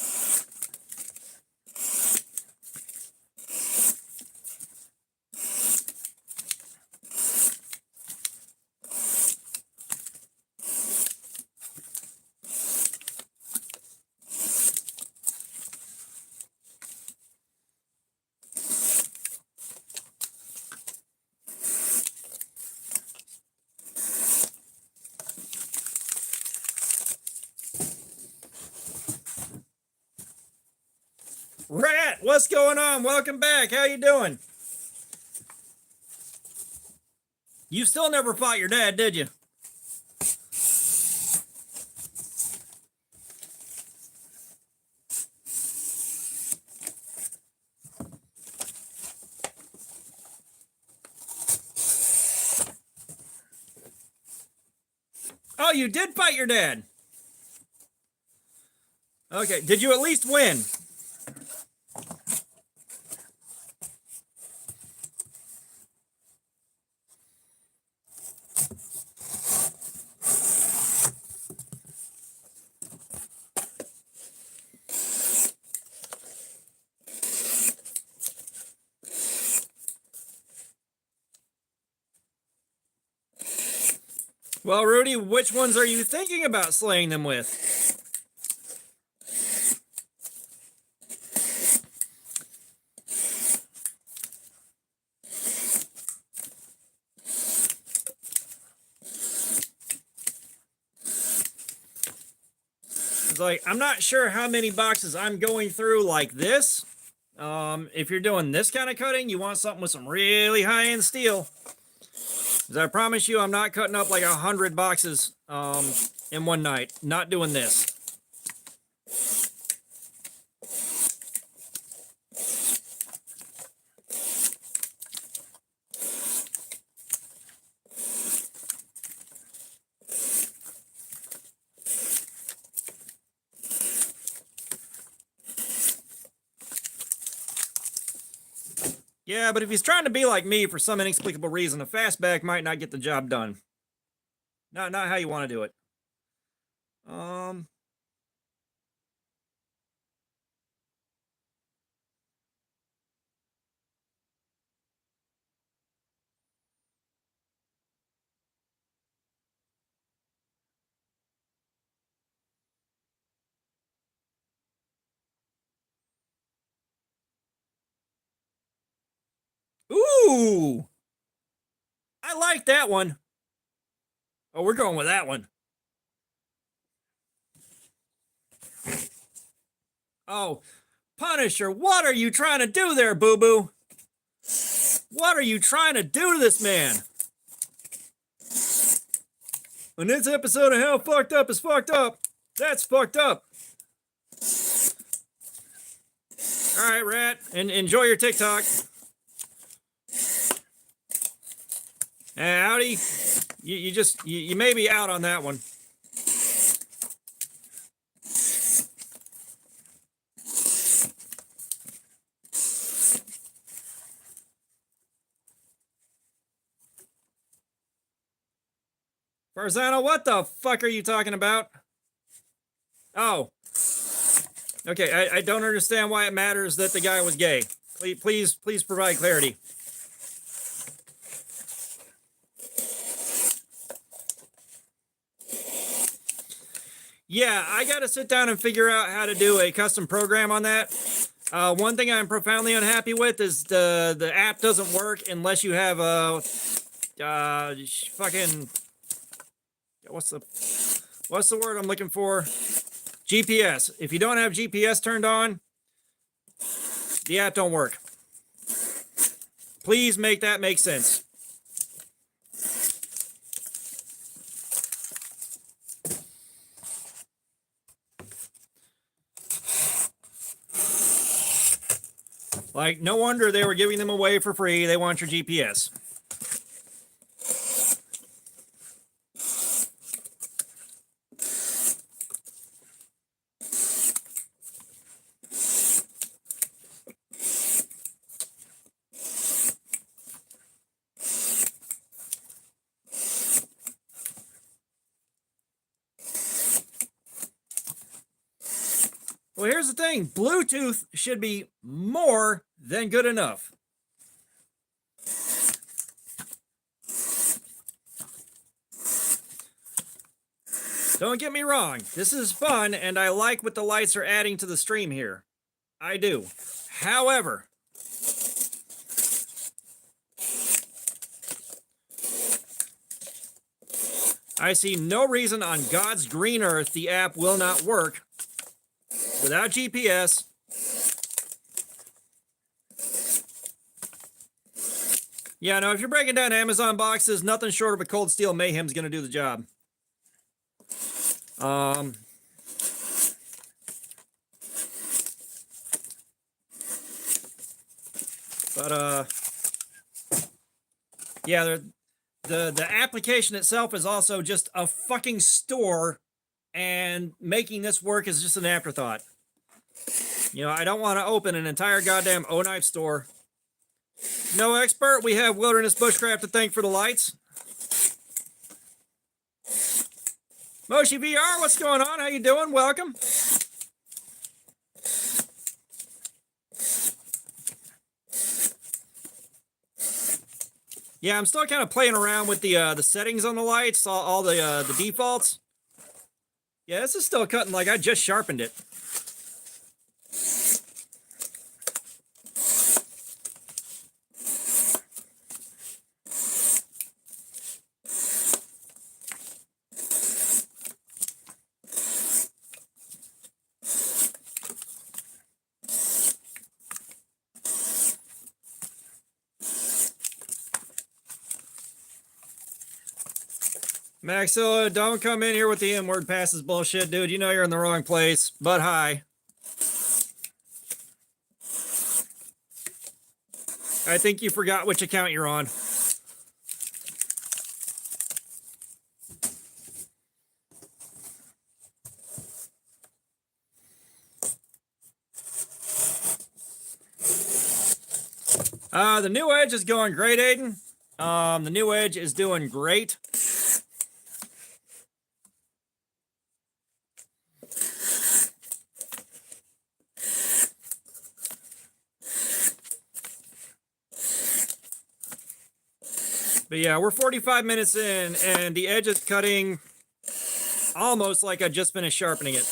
Rat, what's going on? Welcome back. How you doing? You still never fought your dad, did you? Oh, you did fight your dad. Okay, did you at least win? Well, Rudy, which ones are you thinking about slaying them with? It's like, I'm not sure how many boxes I'm going through like this. If you're doing this kind of cutting, you want something with some really high-end steel. Because I promise you, I'm not cutting up like 100 boxes in one night. Not doing this. Yeah, but if he's trying to be like me for some inexplicable reason, a fastback might not get the job done. Not how you want to do it. Ooh, I like that one. Oh, we're going with that one. Oh, Punisher, what are you trying to do there, Boo Boo? What are you trying to do to this man? On this episode of How Fucked Up is Fucked Up, that's fucked up. All right, Rat, and enjoy your TikTok. Howdy. You may be out on that one. Farzano, what the fuck are you talking about? Oh. Okay, I don't understand why it matters that the guy was gay. Please provide clarity. Yeah, I got to sit down and figure out how to do a custom program on that. One thing I'm profoundly unhappy with is the app doesn't work unless you have a fucking what's the word I'm looking for? GPS. If you don't have GPS turned on, the app don't work. Please make that make sense. Like, no wonder they were giving them away for free. They want your GPS. Well, here's the thing. Bluetooth should be more than good enough. Don't get me wrong. This is fun, and I like what the lights are adding to the stream here. I do. However, I see no reason on God's green earth the app will not work without GPS. Yeah, no, if you're breaking down Amazon boxes, nothing short of a Cold Steel Mayhem's going to do the job. Yeah, the application itself is also just a fucking store, and making this work is just an afterthought. You know, I don't want to open an entire goddamn O-Knife store. No expert, we have Wilderness Bushcraft to thank for the lights. Moshi VR, what's going on? How you doing? Welcome. Yeah, I'm still kind of playing around with the settings on the lights, all the defaults. Yeah, this is still cutting like I just sharpened it. Maxilla, don't come in here with the M-word passes bullshit, dude. You know you're in the wrong place. But hi. I think you forgot which account you're on. The new edge is going great, Aiden. The new edge is doing great. But yeah, we're 45 minutes in, and the edge is cutting almost like I just finished sharpening it.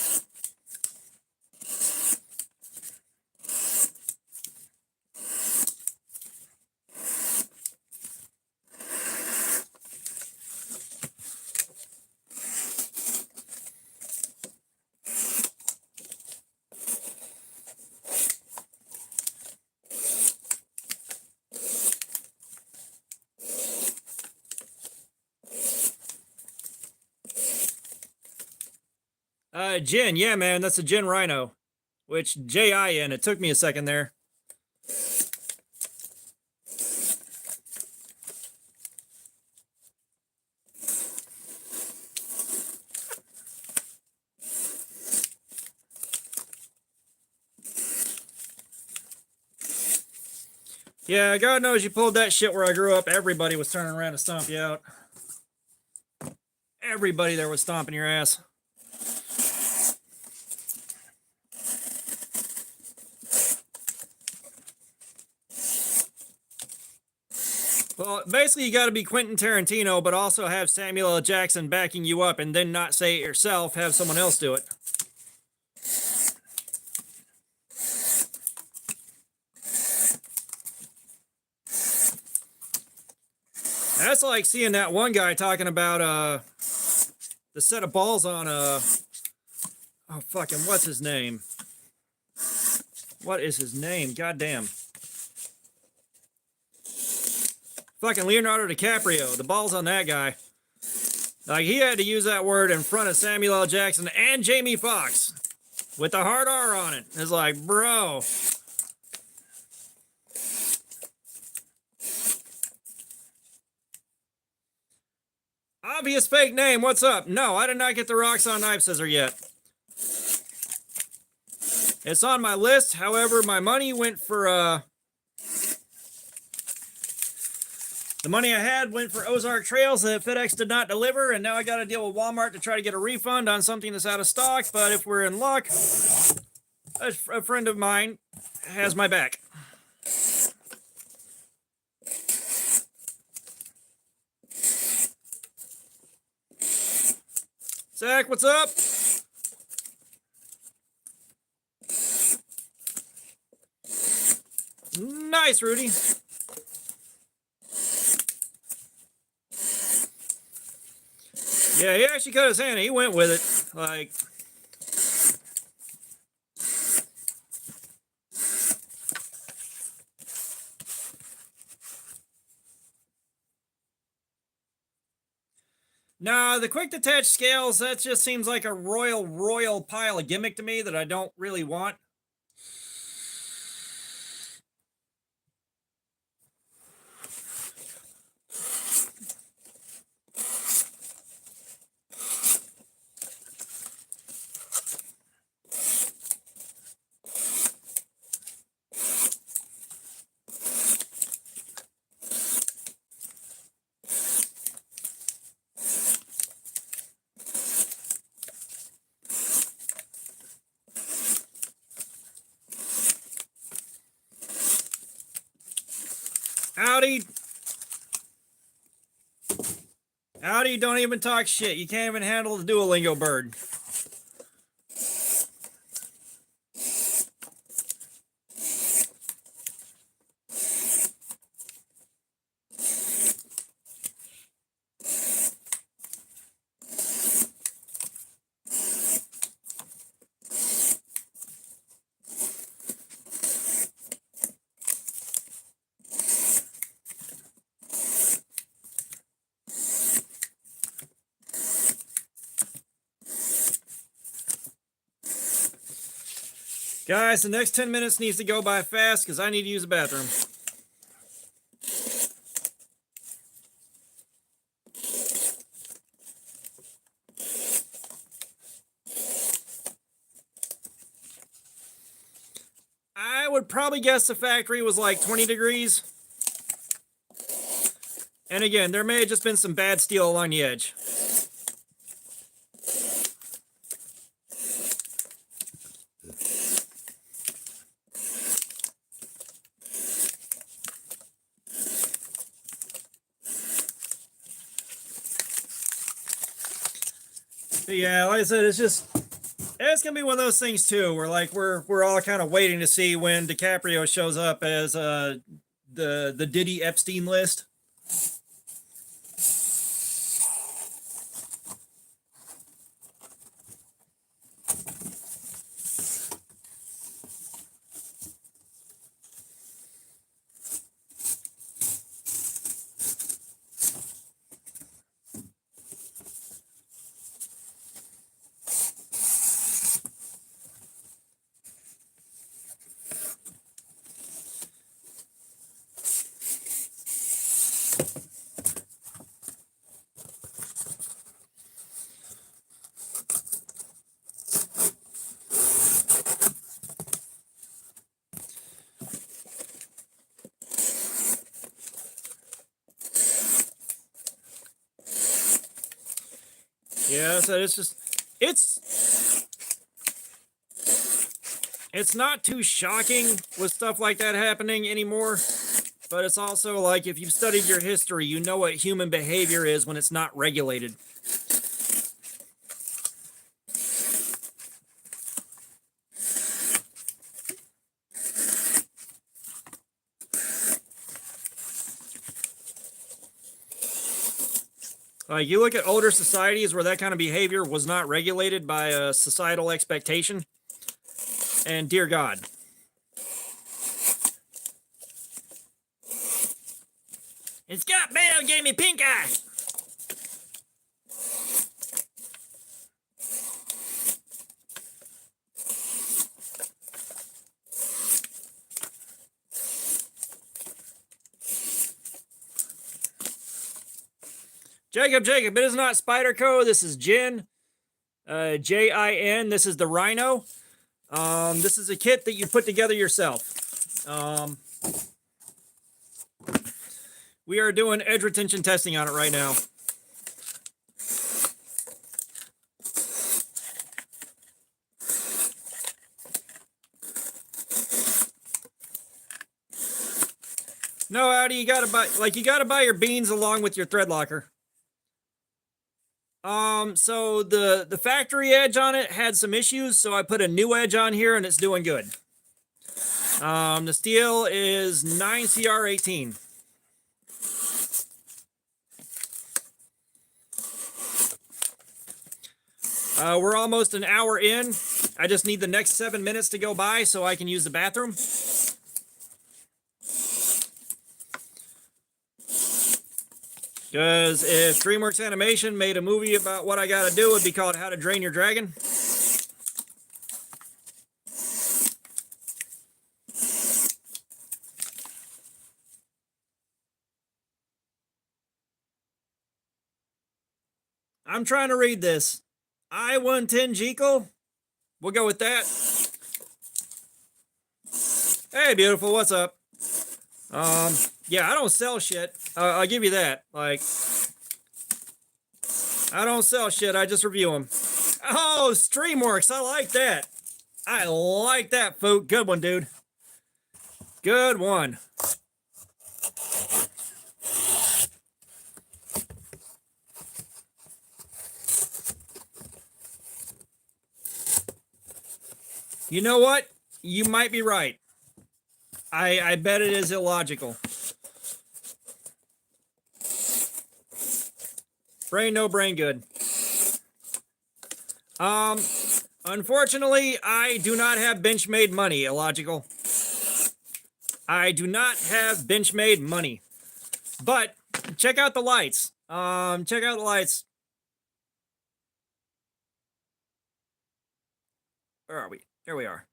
Jin, yeah, man, that's a Jin Rhino, which J-I-N. It took me a second there. Yeah, God knows you pulled that shit where I grew up. Everybody was turning around to stomp you out. Everybody there was stomping your ass. Well, basically, you got to be Quentin Tarantino, but also have Samuel L. Jackson backing you up, and then not say it yourself, have someone else do it. That's like seeing that one guy talking about the set of balls on oh fucking what's his name? What is his name? Goddamn. Fucking Leonardo DiCaprio. The balls on that guy. Like, he had to use that word in front of Samuel L. Jackson and Jamie Foxx with the hard R on it. It's like, bro. Obvious fake name. What's up? No, I did not get the Roxxon knife scissor yet. It's on my list. However, my money went for the money I had went for Ozark Trails that FedEx did not deliver, and now I got to deal with Walmart to try to get a refund on something that's out of stock. But if we're in luck, a friend of mine has my back. Zach, what's up? Nice, Rudy. Yeah, he actually cut his hand. He went with it. Like, nah, the quick detach scales, that just seems like a royal pile of gimmick to me that I don't really want. Howdy, don't even talk shit. You can't even handle the Duolingo bird. Guys, the next 10 minutes needs to go by fast because I need to use the bathroom. I would probably guess the factory was like 20 degrees. And again, there may have just been some bad steel along the edge. But yeah, like I said, it's gonna be one of those things too, where like we're all kind of waiting to see when DiCaprio shows up as the Diddy Epstein list. Yeah, so it's not too shocking with stuff like that happening anymore, but it's also like if you've studied your history, you know what human behavior is when it's not regulated. Like you look at older societies where that kind of behavior was not regulated by a societal expectation, and dear God. And Scott Bell gave me pink eye. Jacob, it is not Spyderco. This is Jin. Jin. This is the Rhino. This is a kit that you put together yourself. We are doing edge retention testing on it right now. No, Audi, you gotta buy your beans along with your thread locker. So the factory edge on it had some issues, so I put a new edge on here and it's doing good. The steel is 9CR18. We're almost an hour in. I just need the next 7 minutes to go by so I can use the bathroom. Because if DreamWorks Animation made a movie about what I gotta do, it'd be called How to Drain Your Dragon. I'm trying to read this. I-110 Jekyll. We'll go with that. Hey, beautiful. What's up? Yeah, I don't sell shit. I'll give you that. Like, I don't sell shit. I just review them. Oh, Streamworks. I like that. I like that, Fook. Good one, dude. Good one. You know what? You might be right. I bet it is illogical. Brain no brain good. Unfortunately, I do not have Benchmade money, illogical. I do not have Benchmade money. But check out the lights. Check out the lights. Where are we? Here we are.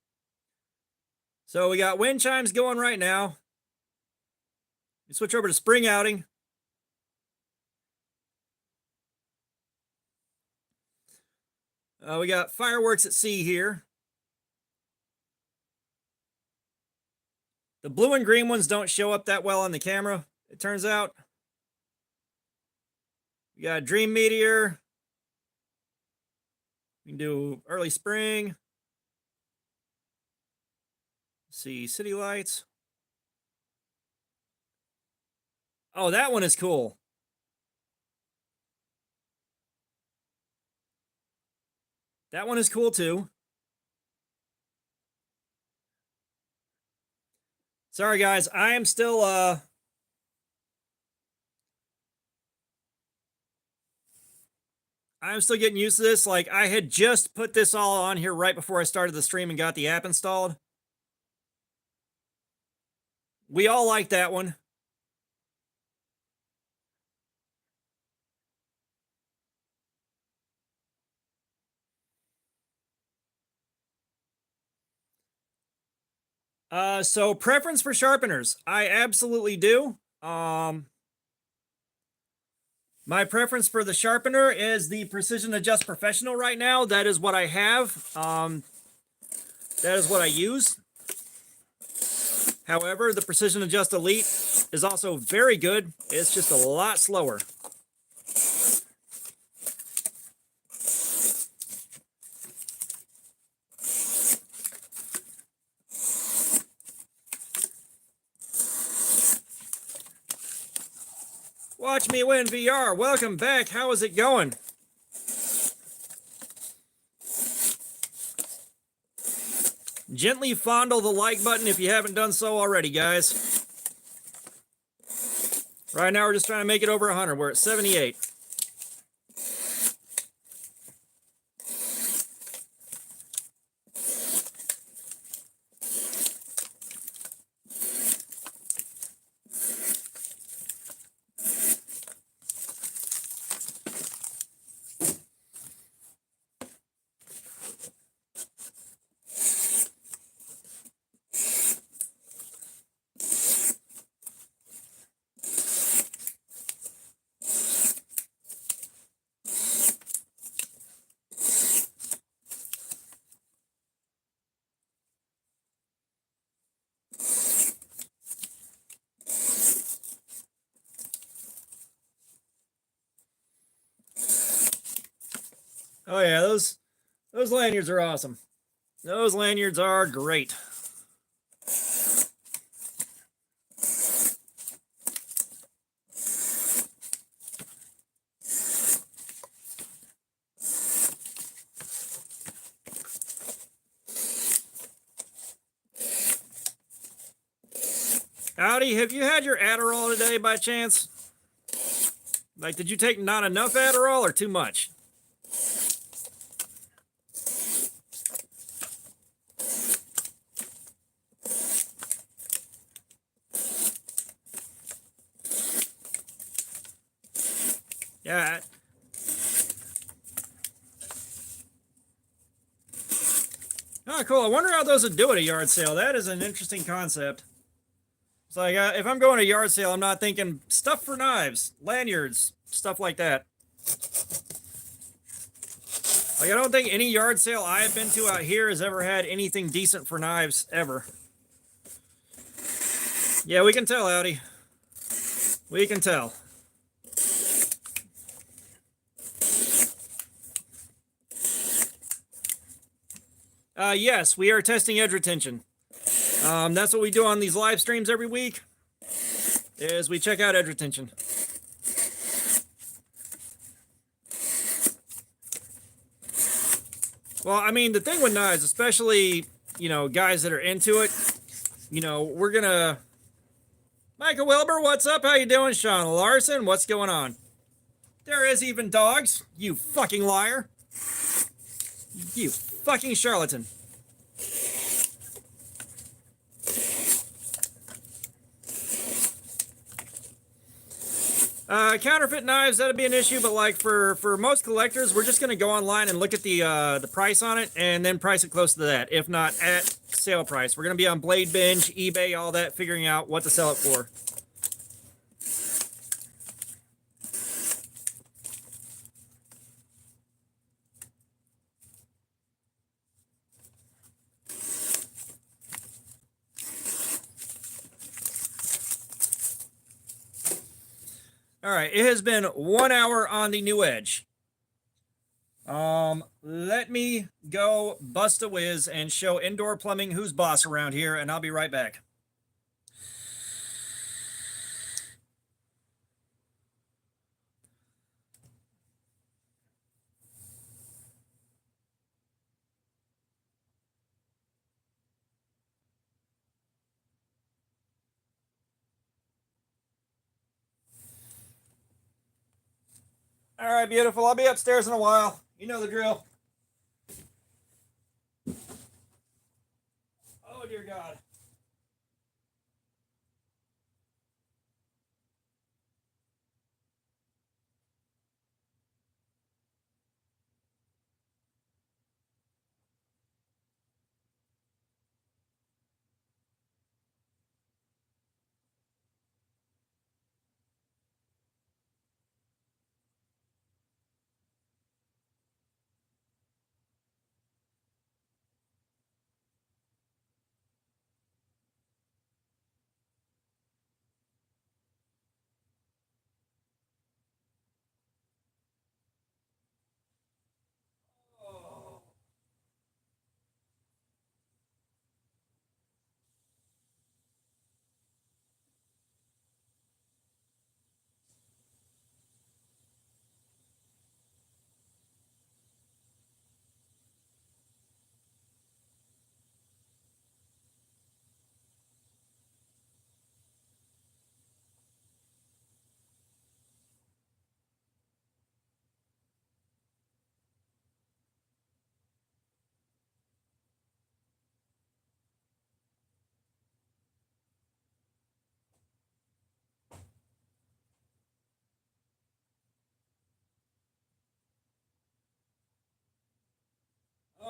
So we got wind chimes going right now. We switch over to spring outing. We got fireworks at sea here. The blue and green ones don't show up that well on the camera, it turns out. We got Dream Meteor. We can do early spring. Let's see, City Lights. Oh, that one is cool. That one is cool too. Sorry guys, I am still I'm still getting used to this. Like, I had just put this all on here right before I started the stream and got the app installed. We all like that one. So preference for sharpeners. I absolutely do. My preference for the sharpener is the Precision Adjust Professional right now. That is what I have. That is what I use. However, the Precision Adjust Elite is also very good. It's just a lot slower. Watch me win VR. Welcome back. How is it going? Gently fondle the like button if you haven't done so already, guys. Right now, we're just trying to make it over 100. We're at 78. Oh yeah, those lanyards are awesome. Those lanyards are great. Howdy, have you had your Adderall today by chance? Like, did you take not enough Adderall or too much? Yeah. Oh, cool. I wonder how those would do at a yard sale. That is an interesting concept. It's like, if I'm going to a yard sale, I'm not thinking stuff for knives, lanyards, stuff like that. Like, I don't think any yard sale I have been to out here has ever had anything decent for knives, ever. Yeah, we can tell, Audi. We can tell. Yes, we are testing edge retention. That's what we do on these live streams every week, is we check out edge retention. Well, I mean, the thing with knives, especially, you know, guys that are into it, you know, we're gonna... Michael Wilbur, what's up? How you doing? Sean Larson, what's going on? There is even dogs. You fucking liar. You fucking charlatan. Counterfeit knives, that'd be an issue, but like for most collectors, we're just gonna go online and look at the price on it and then price it close to that, if not at sale price. We're gonna be on Blade Binge, eBay, all that, figuring out what to sell it for. All right, it has been 1 hour on the New Edge. Let me go bust a whiz and show Indoor Plumbing who's boss around here, and I'll be right back. All right, beautiful. I'll be upstairs in a while. You know the drill. Oh, dear God.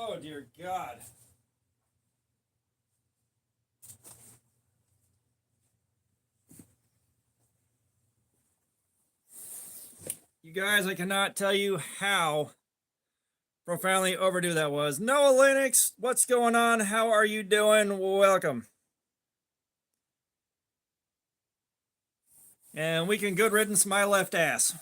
Oh, dear God. You guys, I cannot tell you how profoundly overdue that was. Noah Linux, what's going on? How are you doing? Welcome. And we can good riddance my left ass.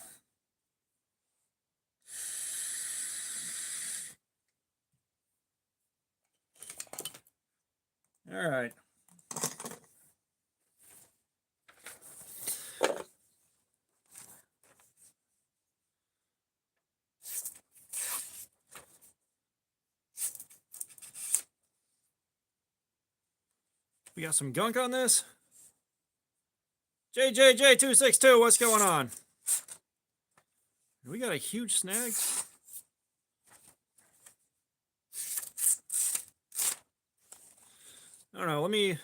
All right. We got some gunk on this. JJJ262, what's going on? We got a huge snag. I don't know, let me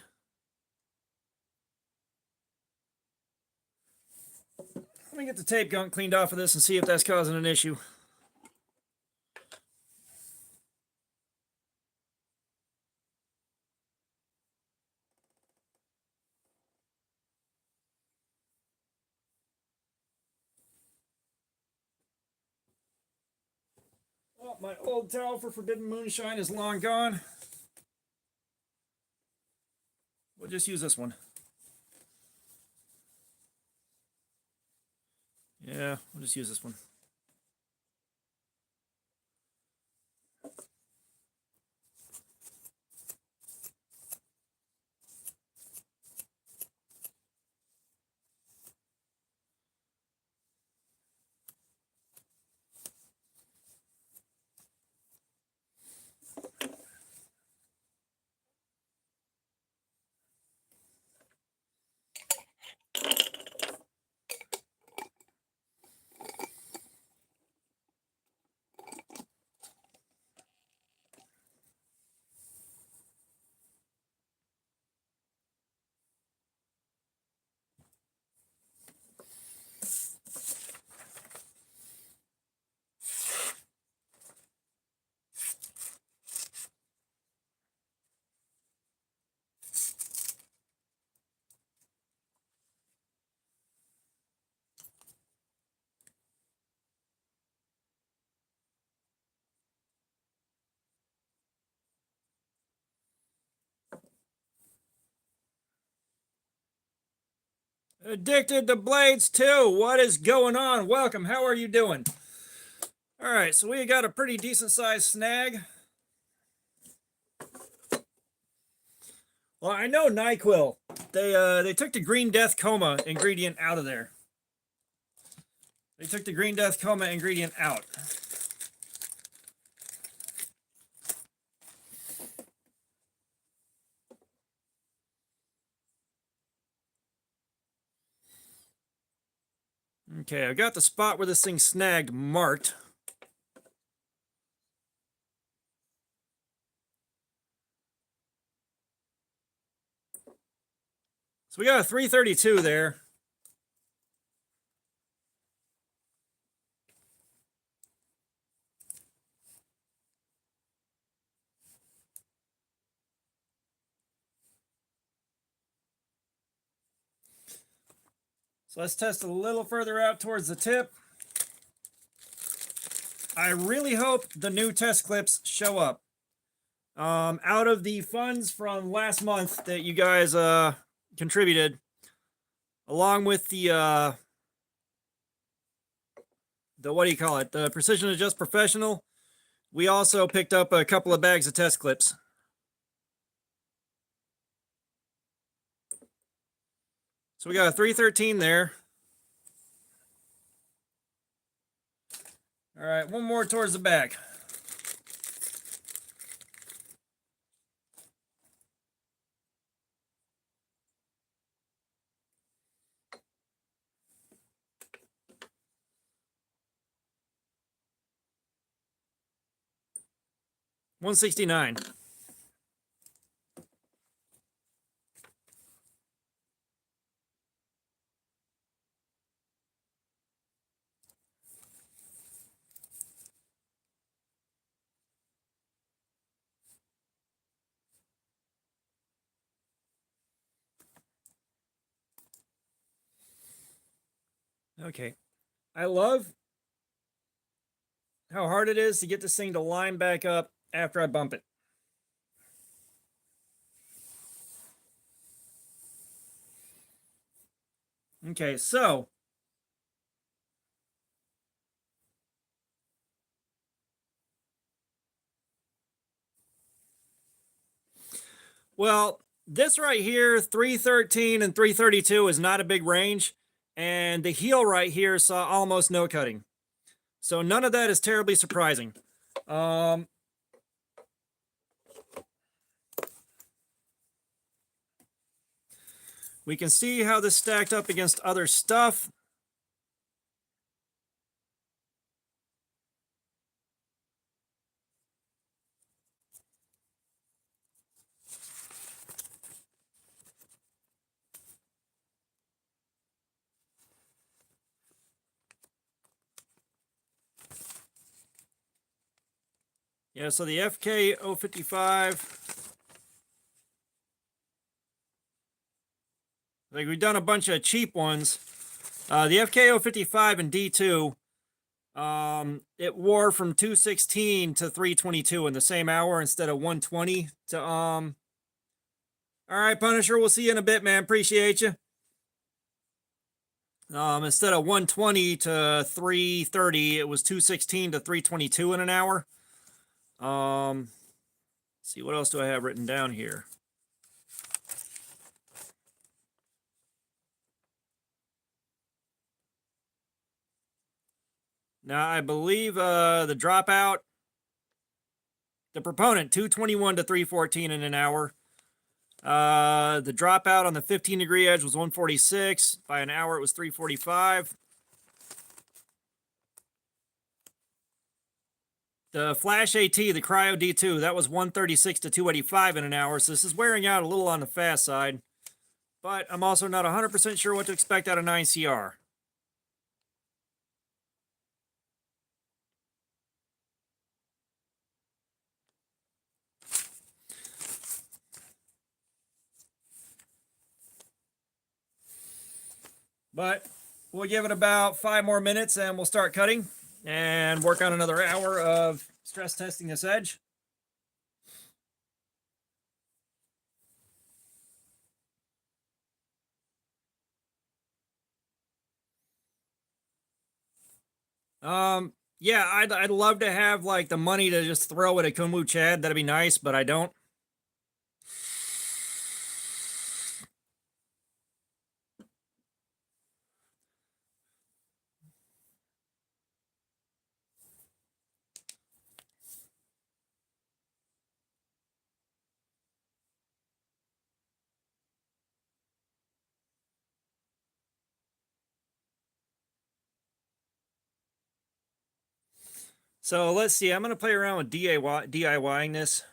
get the tape gunk cleaned off of this and see if that's causing an issue. Oh, my old towel for Forbidden Moonshine is long gone. We'll just use this one. Yeah, we'll just use this one. Addicted to Blades too. What is going on? Welcome. How are you doing? All right, so we got a pretty decent sized snag. Well, I know NyQuil. They took the Green Death Coma ingredient out of there. They took the Green Death Coma ingredient out. Okay, I got the spot where this thing snagged marked. So we got a 332 there. So let's test a little further out towards the tip. I really hope the new test clips show up. Out of the funds from last month that you guys contributed, along with the what do you call it? The Precision Adjust Professional, we also picked up a couple of bags of test clips. So we got a 313 there. All right, one more towards the back. $169. Okay. I love how hard it is to get this thing to line back up after I bump it. Okay, so well, this right here, 313 and 332 is not a big range, and the heel right here saw almost no cutting. So none of that is terribly surprising. We can see how this stacked up against other stuff. Yeah, so the FK055. Like we've done a bunch of cheap ones. The FK055 and D2, it wore from 216 to 322 in the same hour instead of 120 to all right, Punisher, we'll see you in a bit, man. Appreciate you. Instead of 120 to 330, it was 216 to 322 in an hour. Let's see, what else do I have written down here? Now, I believe the dropout, the proponent, 221 to 314 in an hour. The dropout on the 15-degree edge was 146. By an hour, it was 345. The Flash AT, the Cryo D2, that was 136 to 285 in an hour. So this is wearing out a little on the fast side. But I'm also not 100% sure what to expect out of 9CR. But we'll give it about 5 more minutes and we'll start cutting and work on another hour of stress testing this edge. Yeah, I'd love to have like the money to just throw at a Kunwu Chad. That'd be nice, but I don't. So let's see. I'm gonna play around with DIYing this.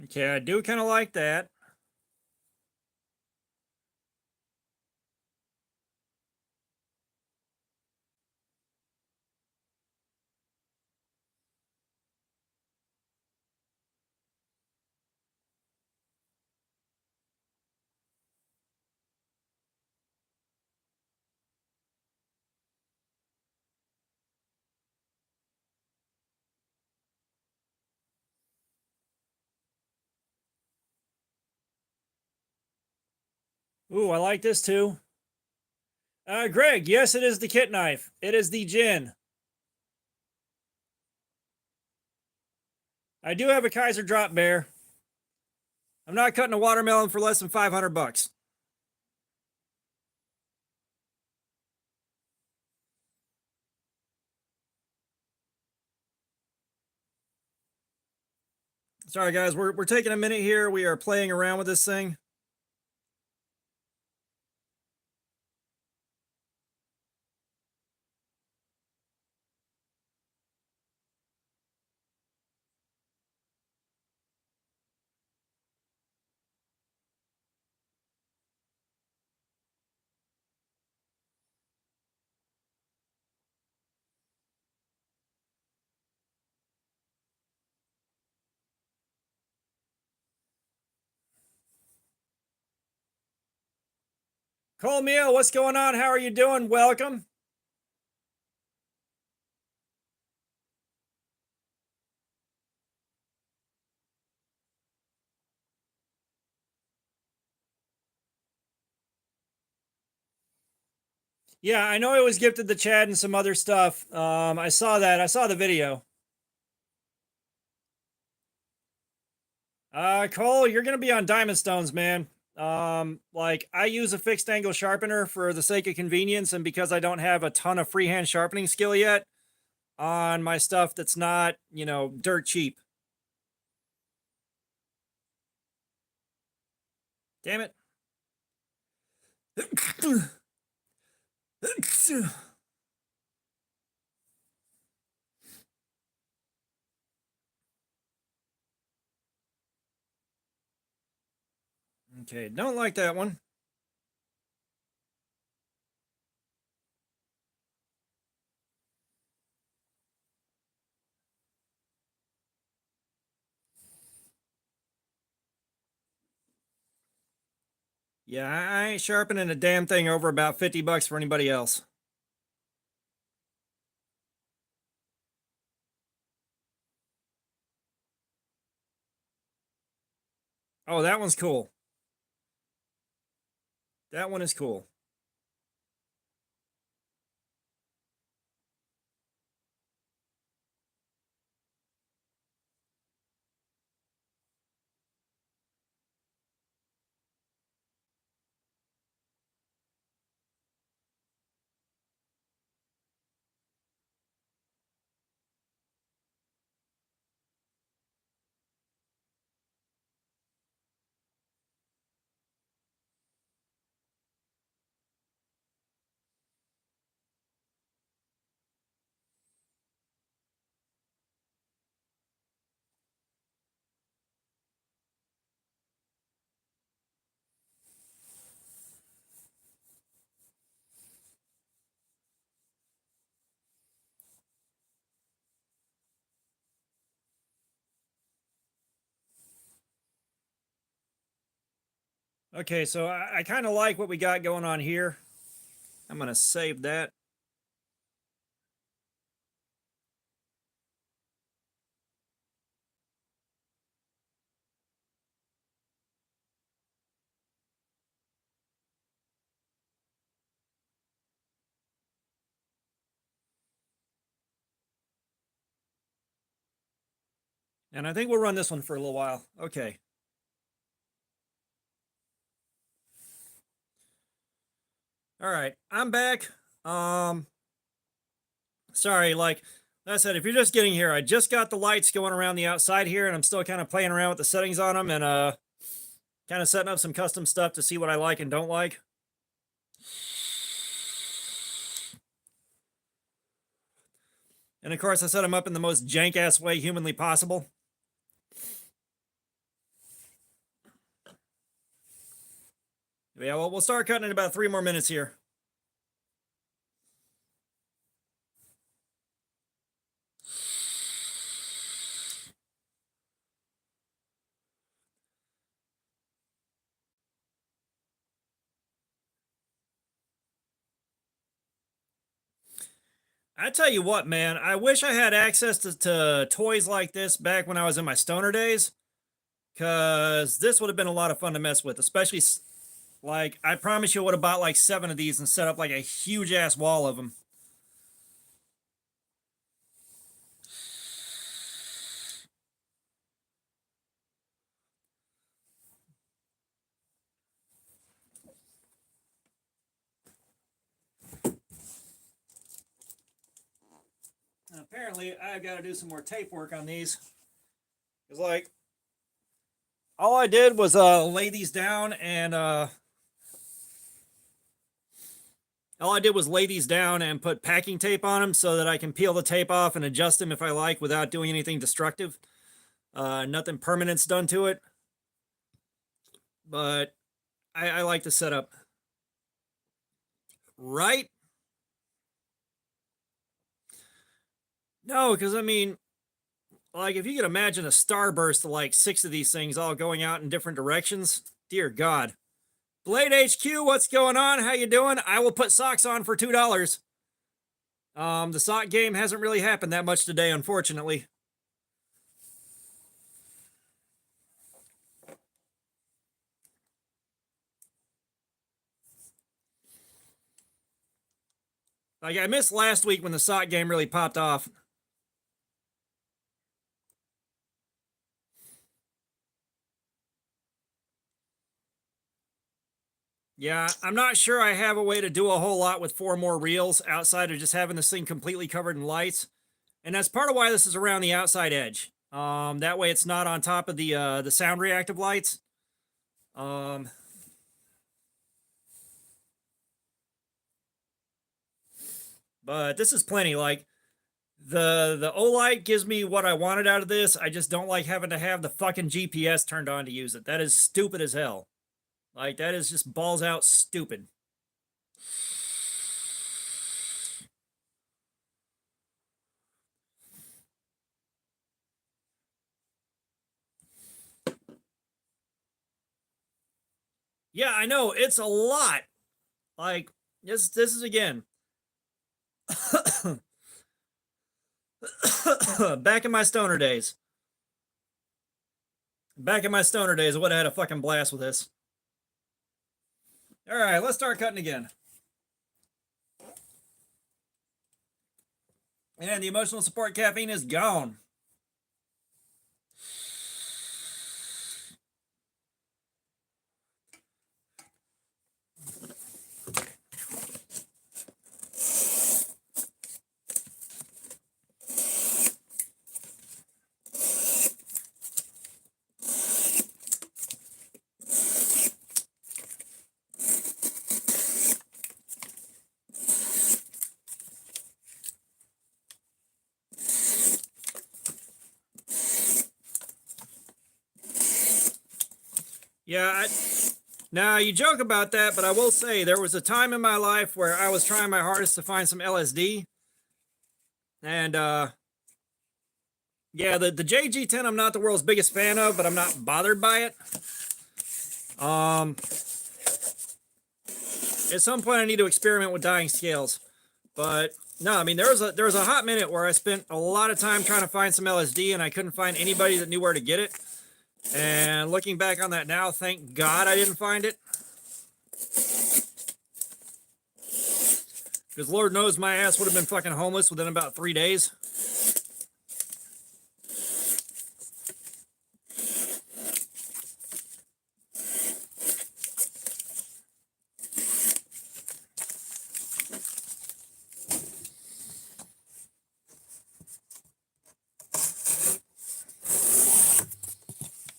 Okay, I do kind of like that. Ooh, I like this too. Greg, yes, it is the kit knife. It is the Jin. I do have a Kaiser drop bear. I'm not cutting a watermelon for less than 500 bucks. Sorry, guys. We're taking a minute here. We are playing around with this thing. Cole Meal, what's going on? How are you doing? Welcome. Yeah, I know it was gifted to Chad and some other stuff. I saw that. I saw the video. Cole, you're gonna be on Diamond Stones, man. Like I use a fixed angle sharpener for the sake of convenience, and because I don't have a ton of freehand sharpening skill yet on my stuff that's not, dirt cheap. Damn it. Okay, don't like that one. Yeah, I ain't sharpening a damn thing over about 50 bucks for anybody else. Oh, that one's cool. That one is cool. Okay, so I kind of like what we got going on here. I'm going to save that. And I think we'll run this one for a little while. Okay. All right, I'm back. Sorry, like I said, if you're just getting here, I just got the lights going around the outside here, and I'm still kind of playing around with the settings on them and kind of setting up some custom stuff to see what I like and don't like. And of course, I set them up in the most jank ass way humanly possible. Yeah, well, we'll start cutting in about 3 more minutes here. I tell you what, man, I wish I had access to toys like this back when I was in my stoner days, because this would have been a lot of fun to mess with, especially like I promise you, I would have bought like 7 of these and set up like a huge ass wall of them. Apparently, I've got to do some more tape work on these. It's like all I did was lay these down and put packing tape on them so that I can peel the tape off and adjust them if I like without doing anything destructive. Nothing permanent's done to it, but I like the setup. Right? No, because I mean, like if you could imagine a starburst of like 6 of these things all going out in different directions, dear God. Blade HQ, what's going on? How you doing? I will put socks on for $2. The sock game hasn't really happened that much today, unfortunately. Like I missed last week when the sock game really popped off. Yeah, I'm not sure I have a way to do a whole lot with 4 more reels outside of just having this thing completely covered in lights. And that's part of why this is around the outside edge. That way it's not on top of the sound reactive lights. But this is plenty. Like the Olight gives me what I wanted out of this. I just don't like having to have the fucking GPS turned on to use it. That is stupid as hell. Like that is just balls out stupid. Yeah, I know it's a lot. Like this is again. Back in my stoner days. Back in my stoner days, I would have had a fucking blast with this. All right, let's start cutting again. And the emotional support caffeine is gone. Yeah, now you joke about that, but I will say there was a time in my life where I was trying my hardest to find some LSD. And yeah, the JG10 I'm not the world's biggest fan of, but I'm not bothered by it. At some point I need to experiment with dyeing scales. But no, I mean, there was a hot minute where I spent a lot of time trying to find some LSD and I couldn't find anybody that knew where to get it. And looking back on that now, thank God I didn't find it. Because Lord knows my ass would have been fucking homeless within about 3 days.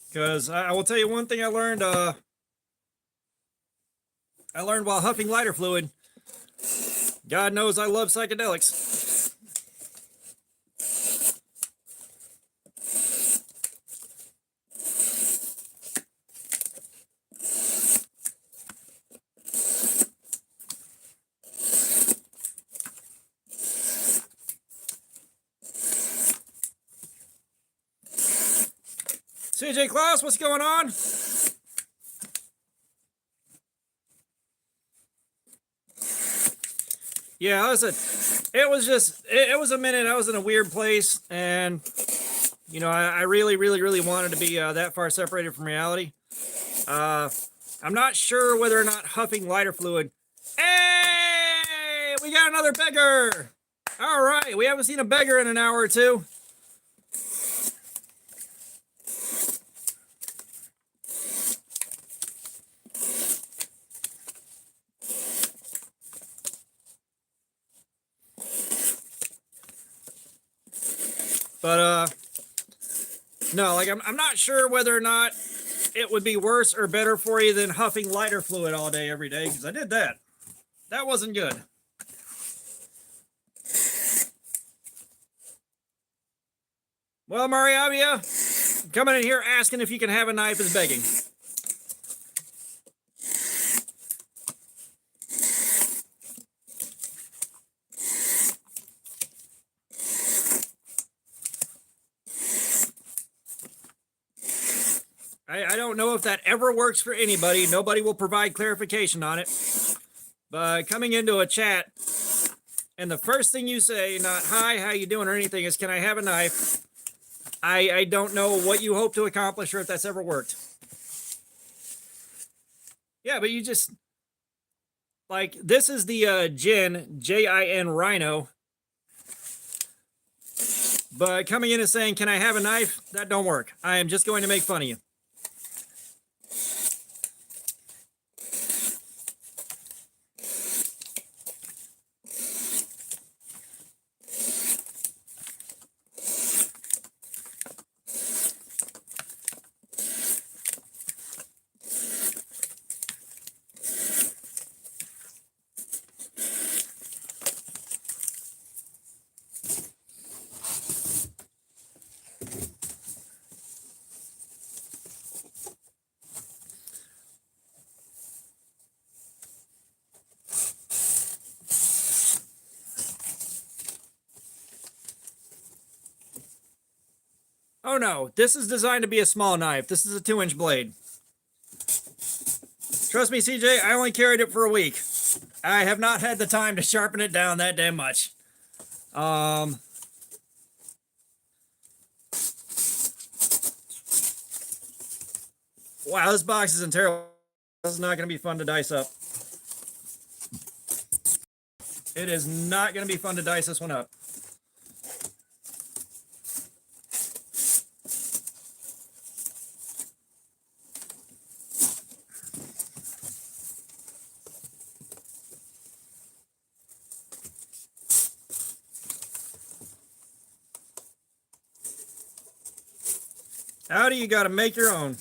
Because I will tell you one thing I learned while huffing lighter fluid. God knows I love psychedelics. CJ Klaus, what's going on? Yeah, it was a minute. I was in a weird place, and you know, I really wanted to be that far separated from reality. I'm not sure whether or not huffing lighter fluid. Hey, we got another beggar. All right, we haven't seen a beggar in an hour or two. But no, like I'm not sure whether or not it would be worse or better for you than huffing lighter fluid all day every day, because I did that. That wasn't good. Well, Mariavia, coming in here asking if you can have a knife is begging. I don't know if that ever works for anybody. Nobody will provide clarification on it. But coming into a chat, and the first thing you say, not hi, how you doing, or anything, is can I have a knife? I don't know what you hope to accomplish or if that's ever worked. Yeah, but you just, like, this is the Jin, J-I-N Rhino. But coming in and saying, can I have a knife? That don't work. I am just going to make fun of you. Oh no, this is designed to be a small knife. This is a 2-inch blade. Trust me, CJ, I only carried it for a week. I have not had the time to sharpen it down that damn much. Wow, this box isn't terrible. This is not going to be fun to dice up. It is not going to be fun to dice this one up. Howdy, you got to make your own.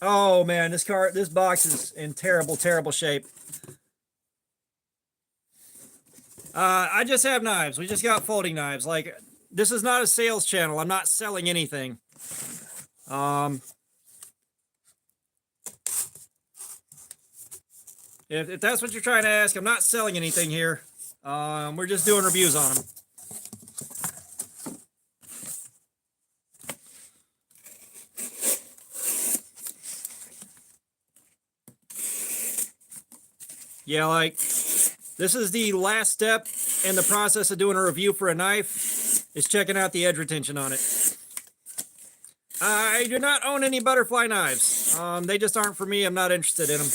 Oh man, this box is in terrible shape. I just have knives. We just got folding knives. Like, this is not a sales channel. I'm not selling anything. If that's what you're trying to ask, I'm not selling anything here. We're just doing reviews on them. Yeah, like this is the last step in the process of doing a review for a knife, is checking out the edge retention on it. I do not own any butterfly knives. They just aren't for me. I'm not interested in them.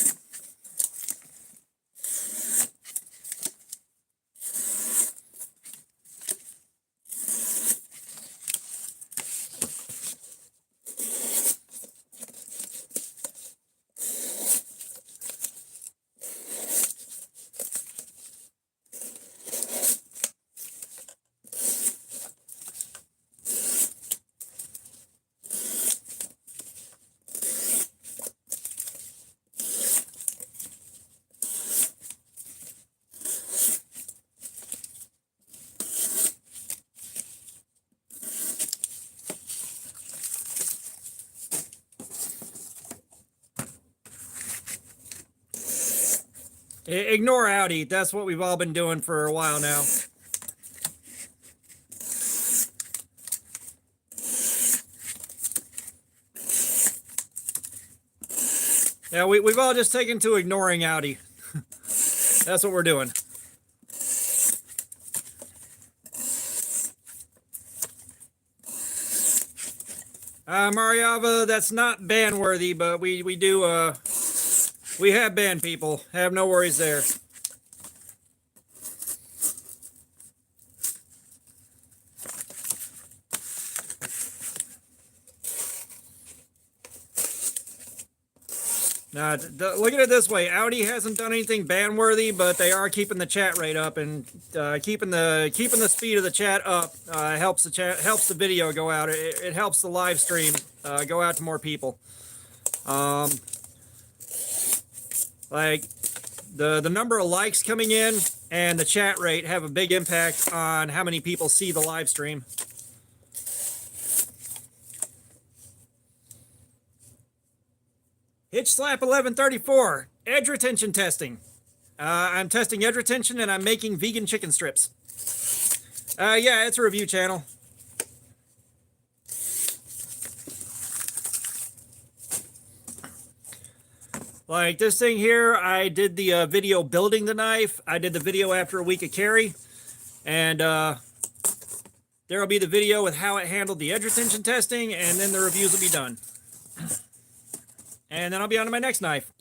Ignore Audi. That's what we've all been doing for a while now. Yeah, we've all just taken to ignoring Audi. That's what we're doing. Mariava, that's not ban worthy, but we do we have banned people. Have no worries there. Now, look at it this way: Audi hasn't done anything ban-worthy, but they are keeping the chat rate up, and keeping the speed of the chat up helps the video go out. It helps the live stream go out to more people. Like the number of likes coming in and the chat rate have a big impact on how many people see the live stream. Hitch Slap 1134, edge retention testing. I'm testing edge retention and I'm making vegan chicken strips. Yeah, it's a review channel. Like this thing here, I did the video building the knife. I did the video after a week of carry. And there'll be the video with how it handled the edge retention testing, and then the reviews will be done. And then I'll be on to my next knife.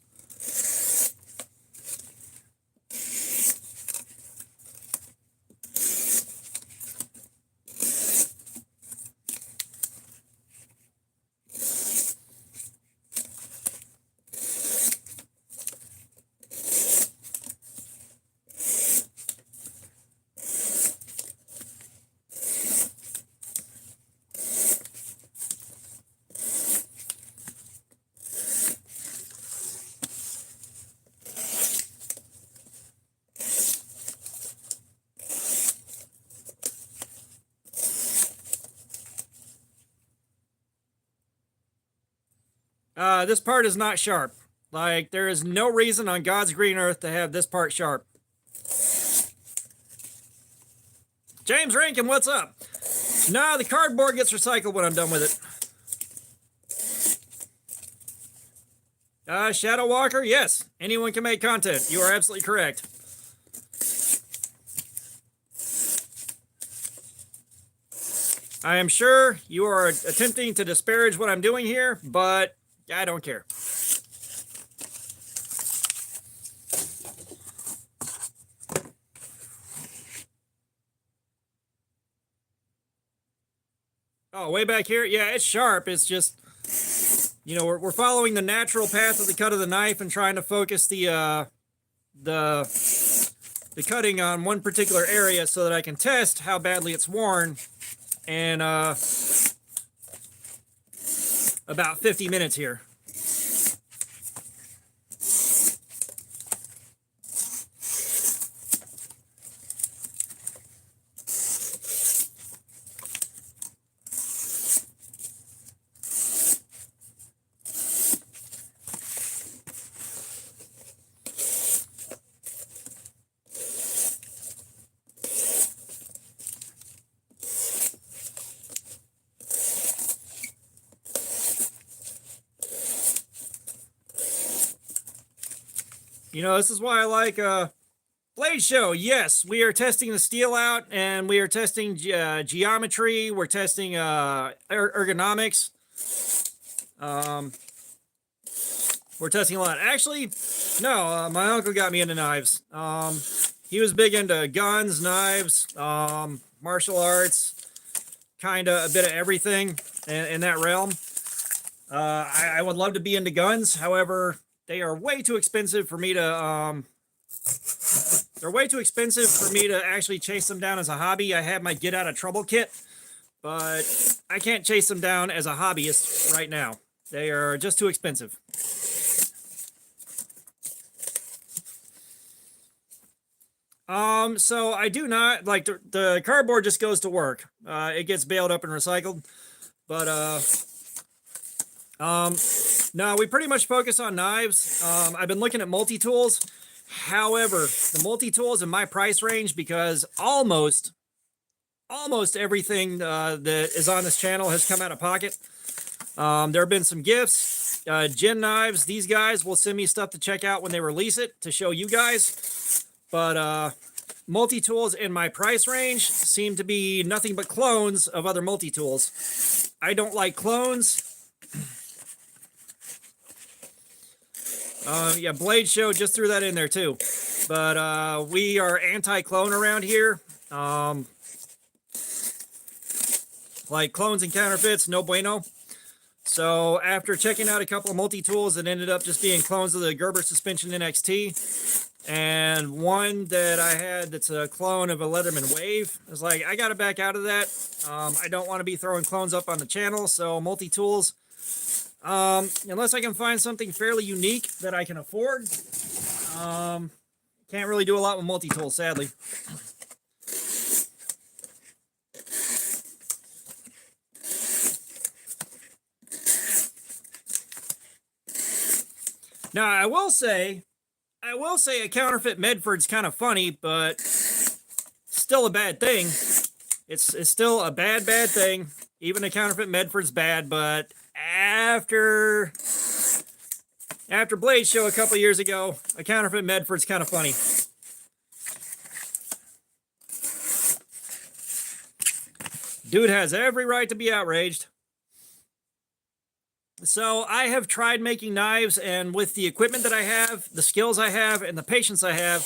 This part is not sharp. Like, there is no reason on God's green earth to have this part sharp. James Rankin, what's up? No, the cardboard gets recycled when I'm done with it. Shadow Walker, yes. Anyone can make content. You are absolutely correct. I am sure you are attempting to disparage what I'm doing here, but I don't care. Oh, way back here? Yeah, it's sharp. It's just, you know, we're following the natural path of the cut of the knife and trying to focus the cutting on one particular area so that I can test how badly it's worn in about 50 minutes here. You know, this is why I like Blade Show. Yes, we are testing the steel out, and we are testing geometry. We're testing ergonomics. We're testing a lot. Actually, no, my uncle got me into knives. He was big into guns, knives, martial arts, kind of a bit of everything in that realm. I would love to be into guns. However, they are way too expensive for me to they're way too expensive for me to actually chase them down as a hobby. I have my get out of trouble kit, but I can't chase them down as a hobbyist right now. They are just too expensive. So I do not like the cardboard just goes to work. It gets baled up and recycled, but no, we pretty much focus on knives. I've been looking at multi-tools. However, the multi-tools in my price range, because almost everything that is on this channel has come out of pocket. There have been some gifts, Gin Knives. These guys will send me stuff to check out when they release it to show you guys. But multi-tools in my price range seem to be nothing but clones of other multi-tools. I don't like clones. Yeah, Blade Show just threw that in there too. But we are anti-clone around here. Like clones and counterfeits, no bueno. So after checking out a couple of multi-tools, it ended up just being clones of the Gerber Suspension NXT. And one that I had that's a clone of a Leatherman Wave. I was like, I got to back out of that. I don't want to be throwing clones up on the channel. So multi-tools. Unless I can find something fairly unique that I can afford. Can't really do a lot with multi-tools, sadly. Now, I will say a counterfeit Medford's kind of funny, but still a bad thing. It's still a bad thing. Even a counterfeit Medford's bad, but after Blade Show a couple years ago, a counterfeit Medford's kind of funny. Dude has every right to be outraged. So I have tried making knives, and with the equipment that I have, the skills I have, and the patience I have,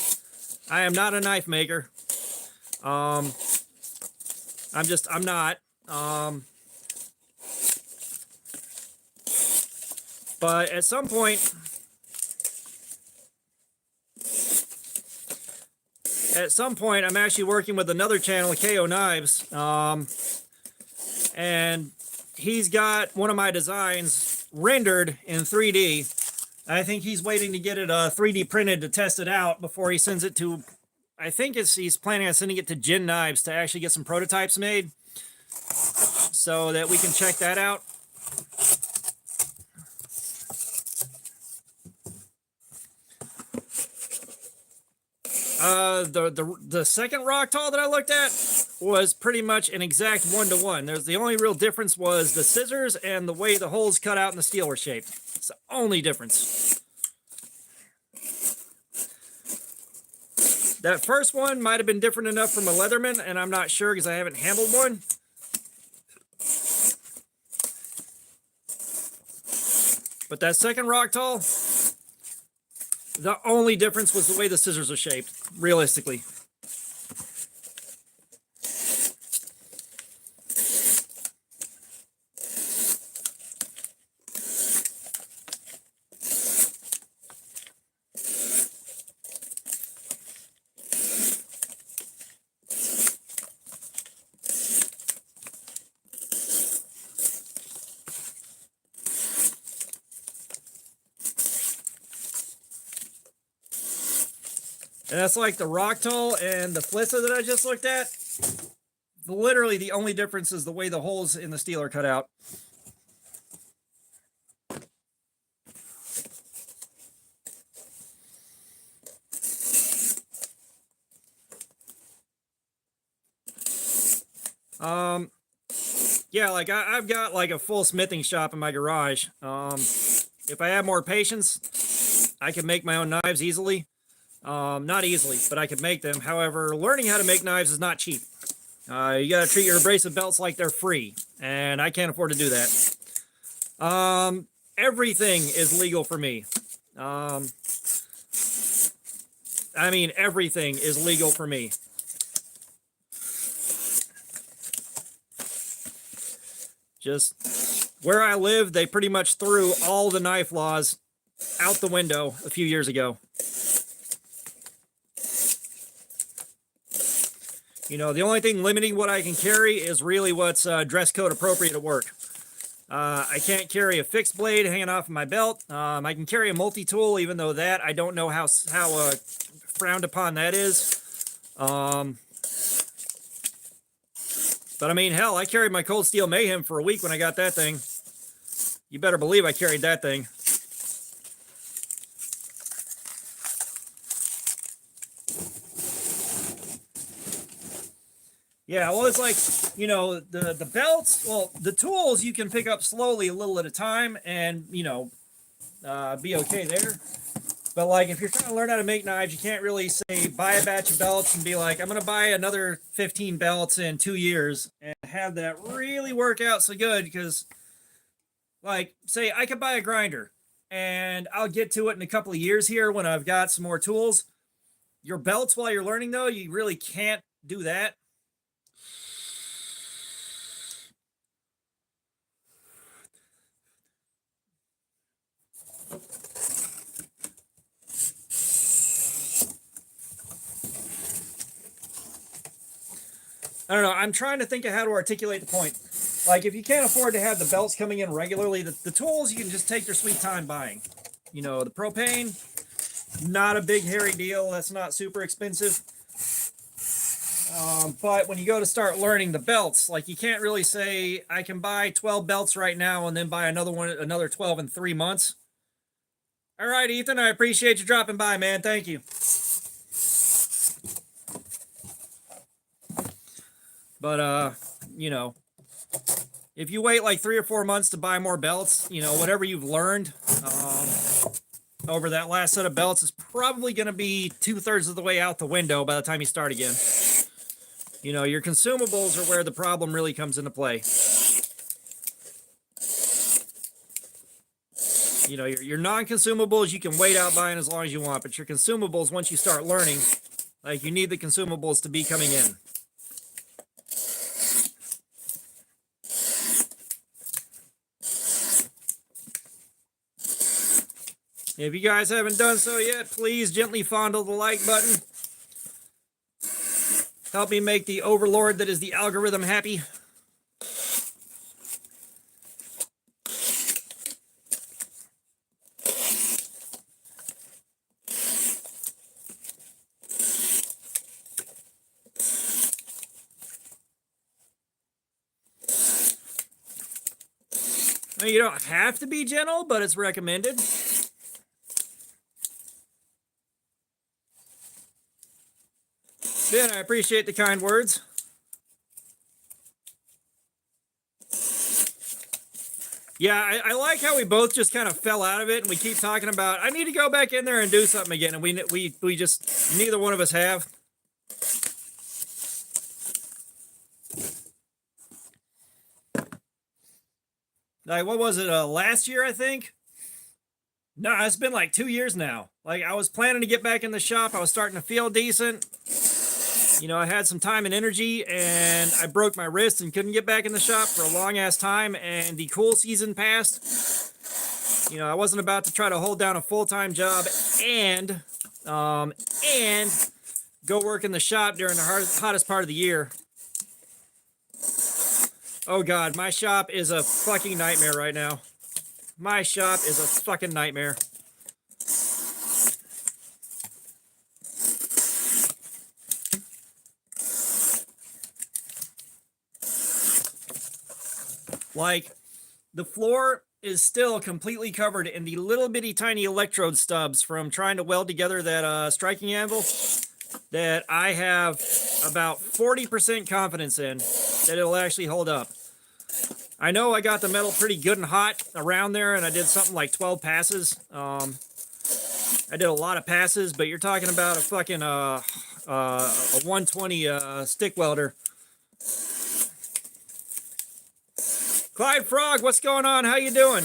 I am not a knife maker. I'm not. But at some point, I'm actually working with another channel, KO Knives, and he's got one of my designs rendered in 3D. I think he's waiting to get it 3D printed to test it out before he sends it to, I think he's planning on sending it to Gin Knives to actually get some prototypes made so that we can check that out. The second Rocktal that I looked at was pretty much an exact 1-to-1. There's the only real difference was the scissors and the way the holes cut out in the steel were shaped. It's the only difference. That first one might have been different enough from a Leatherman, and I'm not sure because I haven't handled one. But that second Rocktal, the only difference was the way the scissors are shaped, realistically. And that's like the Rocktal and the Flitzer that I just looked at. Literally the only difference is the way the holes in the steel are cut out. Yeah, like I've got like a full smithing shop in my garage. If I had more patience, I can make my own knives easily. Not easily, but I can make them. However, learning how to make knives is not cheap. You got to treat your abrasive belts like they're free, and I can't afford to do that. Everything is legal for me. I mean, everything is legal for me. Just where I live, they pretty much threw all the knife laws out the window a few years ago. You know, the only thing limiting what I can carry is really what's dress code appropriate at work. I can't carry a fixed blade hanging off of my belt. I can carry a multi-tool, even though that I don't know how frowned upon that is. But I mean, hell, I carried my Cold Steel Mayhem for a week when I got that thing. You better believe I carried that thing. Yeah, well, it's like, you know, the belts, well, the tools you can pick up slowly a little at a time and, you know, be okay there. But, like, if you're trying to learn how to make knives, you can't really say buy a batch of belts and be like, I'm going to buy another 15 belts in 2 years and have that really work out so good because, like, say I could buy a grinder and I'll get to it in a couple of years here when I've got some more tools. Your belts while you're learning, though, you really can't do that. I don't know. I'm trying to think of how to articulate the point. Like, if you can't afford to have the belts coming in regularly, the tools you can just take your sweet time buying. You know, the propane, not a big hairy deal. That's not super expensive. But when you go to start learning the belts, like, you can't really say, I can buy 12 belts right now and then buy another 12 in 3 months. All right, Ethan, I appreciate you dropping by, man. Thank you. But, you know, if you wait like 3 or 4 months to buy more belts, you know, whatever you've learned over that last set of belts is probably going to be 2/3 of the way out the window by the time you start again. You know, your consumables are where the problem really comes into play. You know, your non-consumables, you can wait out buying as long as you want, but your consumables, once you start learning, like, you need the consumables to be coming in. If you guys haven't done so yet, please gently fondle the like button. Help me make the overlord that is the algorithm happy. I mean, you don't have to be gentle, but it's recommended. Ben, I appreciate the kind words. Yeah, I like how we both just kind of fell out of it, and we keep talking about, I need to go back in there and do something again, and we just, neither one of us have. Like, what was it, last year, I think? No, it's been like 2 years now. Like, I was planning to get back in the shop. I was starting to feel decent. You know, I had some time and energy, and I broke my wrist and couldn't get back in the shop for a long-ass time, and the cool season passed. You know, I wasn't about to try to hold down a full-time job and go work in the shop during the hottest part of the year. Oh, God, my shop is a fucking nightmare right now. My shop is a fucking nightmare. Like, the floor is still completely covered in the little bitty tiny electrode stubs from trying to weld together that striking anvil that I have about 40% confidence in that it'll actually hold up. I know I got the metal pretty good and hot around there, and I did something like 12 passes. I did a lot of passes, but you're talking about a fucking a 120 stick welder. Clyde Frog, what's going on? How you doing?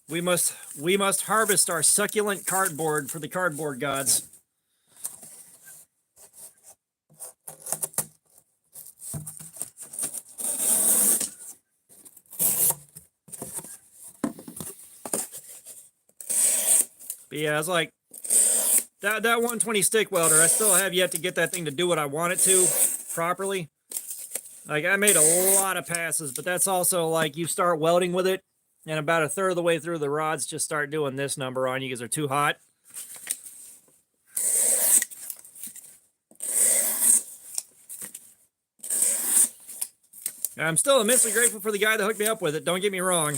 We must harvest our succulent cardboard for the cardboard gods. But yeah, it's like that 120 stick welder. I still have yet to get that thing to do what I want it to properly. Like, I made a lot of passes, but that's also like you start welding with it, and about a third of the way through, the rods just start doing this number on you because they're too hot. I'm still immensely grateful for the guy that hooked me up with it. Don't get me wrong.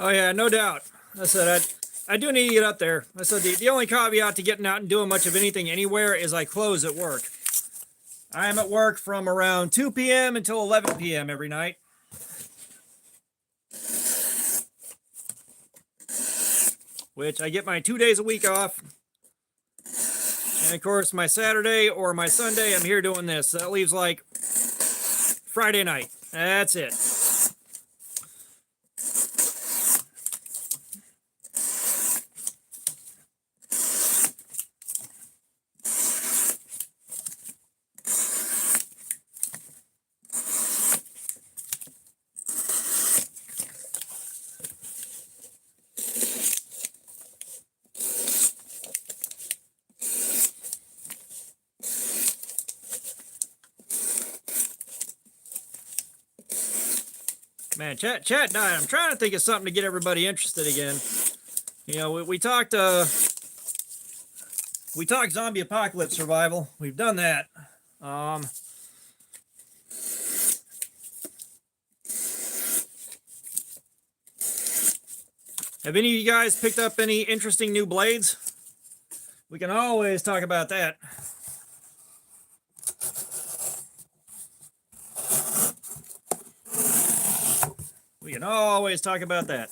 Oh yeah, no doubt. I said I do need to get up there. I said the only caveat to getting out and doing much of anything anywhere is I close at work. I am at work from around 2 p.m. until 11 p.m. every night. Which I get my 2 days a week off. And of course, my Saturday or my Sunday, I'm here doing this. That leaves like Friday night. That's it. Man, chat died. I'm trying to think of something to get everybody interested again. You know, we talked zombie apocalypse survival. We've done that. Have any of you guys picked up any interesting new blades? We can always talk about that. We can always talk about that.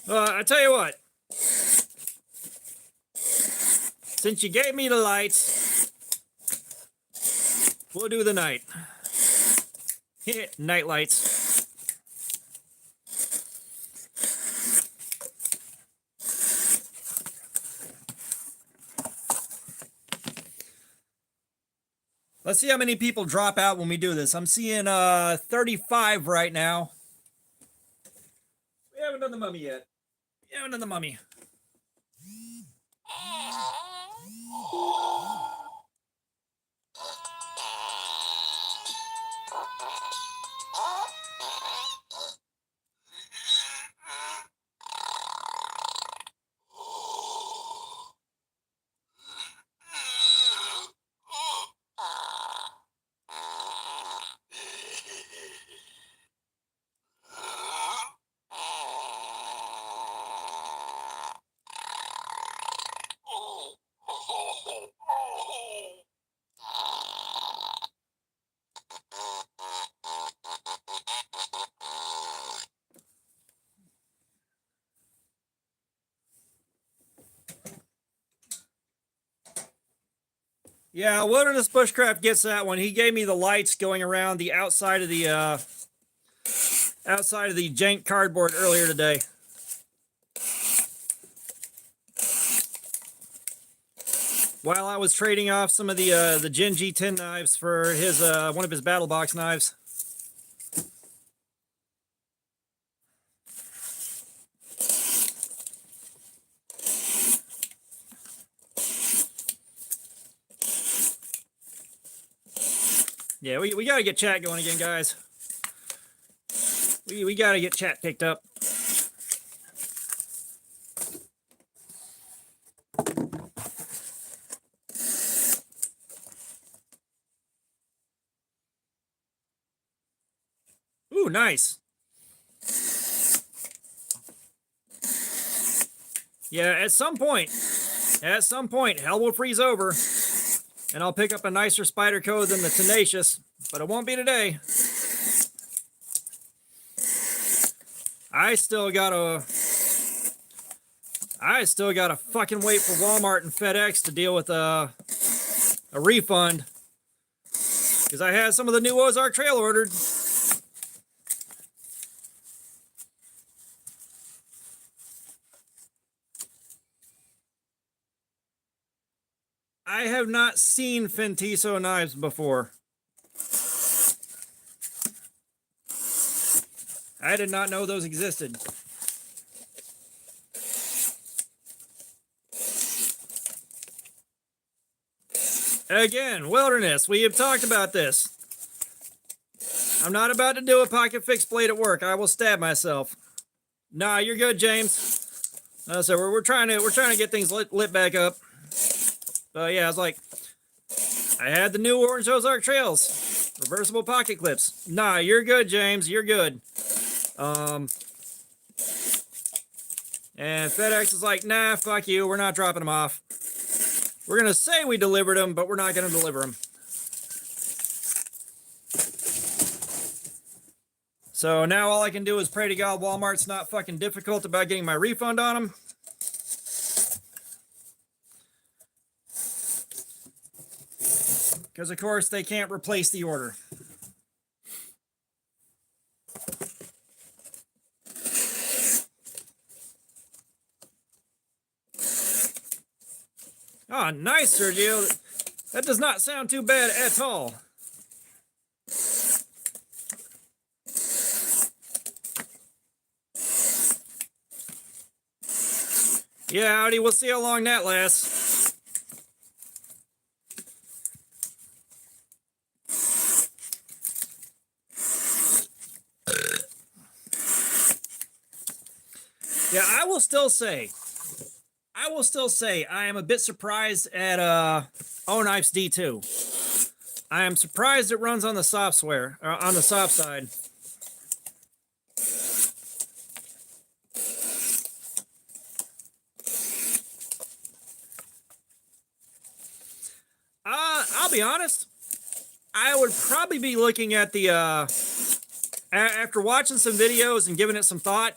I tell you what. Since you gave me the lights, we'll do the night. Night lights. Let's see how many people drop out when we do this. I'm seeing 35 right now. We haven't done the mummy yet. We haven't done the mummy. Yeah, Wilderness Bushcraft gets that one. He gave me the lights going around the outside of the jank cardboard earlier today. While I was trading off some of the Gen G10 knives for his one of his battle box knives. Yeah, we got to get chat going again, guys. We got to get chat picked up. Ooh, nice. Yeah, at some point, hell will freeze over, and I'll pick up a nicer Spyderco than the Tenacious, but it won't be today. I still gotta fucking wait for Walmart and FedEx to deal with a refund, because I had some of the new Ozark Trail ordered. I have not seen Fentiso knives before. I did not know those existed. Again, Wilderness, we have talked about this. I'm not about to do a pocket fixed blade at work. I will stab myself. Nah, you're good, James. So we're trying to get things lit back up. Yeah, I was like, I had the new Orange Ozark Trails, reversible pocket clips. Nah, you're good, James. You're good. And FedEx is like, nah, fuck you. We're not dropping them off. We're gonna say we delivered them, but we're not gonna deliver them. So now all I can do is pray to God Walmart's not fucking difficult about getting my refund on them. Because, of course, they can't replace the order. Oh, nice, Sergio. That does not sound too bad at all. Yeah, howdy, we'll see how long that lasts. Yeah, I will still say I am a bit surprised at O-Knife's D2. I am surprised it runs on the software, on the soft side. I'll be honest, I would probably be looking at the after watching some videos and giving it some thought.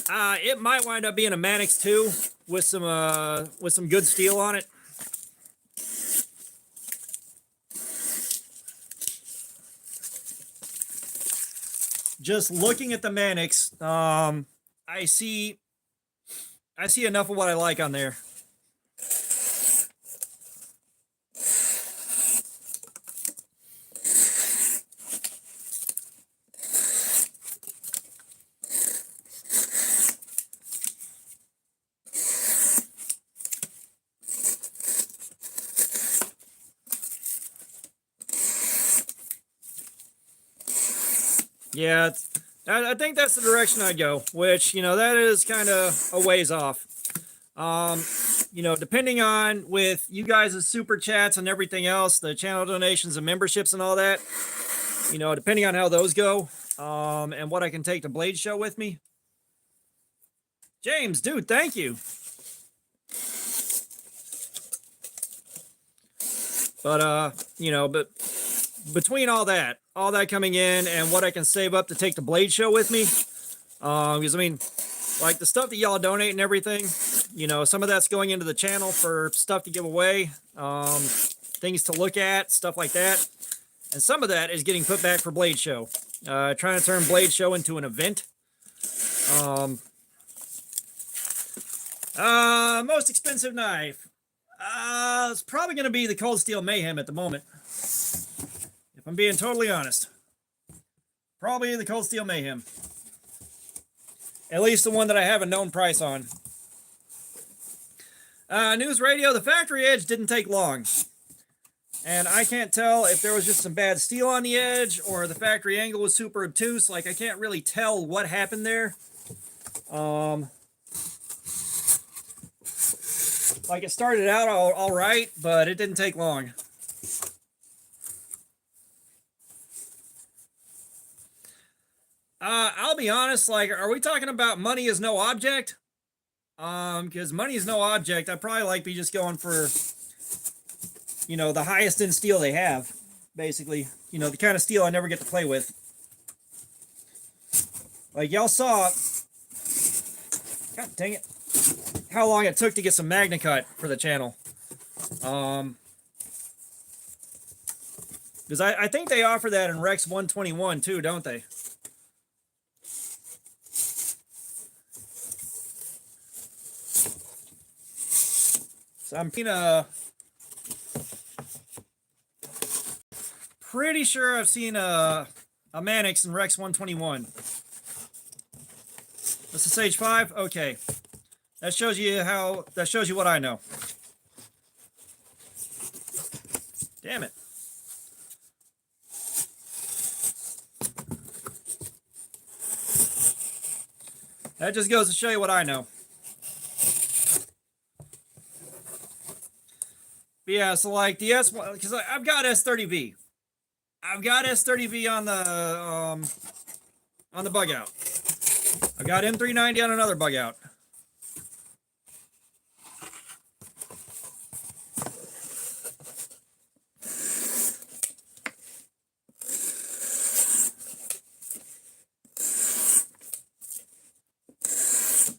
It might wind up being a Manix 2 with some good steel on it. Just looking at the Manix, I see enough of what I like on there. Yeah, I think that's the direction I'd go, which, you know, that is kind of a ways off. You know, depending on with you guys' super chats and everything else, the channel donations and memberships and all that, you know, depending on how those go, and what I can take to Blade Show with me. James, dude, thank you. But, you know, but between all that coming in and what I can save up to take the Blade Show with me, because I mean, like the stuff that y'all donate and everything, you know, some of that's going into the channel for stuff to give away, things to look at, stuff like that, and some of that is getting put back for Blade Show. Trying to turn Blade Show into an event. Most expensive knife. It's probably going to be the Cold Steel Mayhem at the moment. If I'm being totally honest. Probably the Cold Steel Mayhem. At least the one that I have a known price on. News Radio, the Factory Edge didn't take long. And I can't tell if there was just some bad steel on the edge or the factory angle was super obtuse. Like, I can't really tell what happened there. Like, it started out all right, but it didn't take long. I'll be honest, like, are we talking about money is no object? Because money is no object, I'd probably like be just going for, you know, the highest end steel they have, basically. You know, the kind of steel I never get to play with. Like, y'all saw, god dang it, how long it took to get some MagnaCut for the channel. Because I think they offer that in Rex 121 too, don't they? So I'm pretty sure I've seen a Mannix in Rex 121. This is Sage 5? Okay. That shows you what I know. Damn it. That just goes to show you what I know. But yeah, so like the S1, because I've got S30V. I've got S30V on the bug out. I've got M390 on another bug out.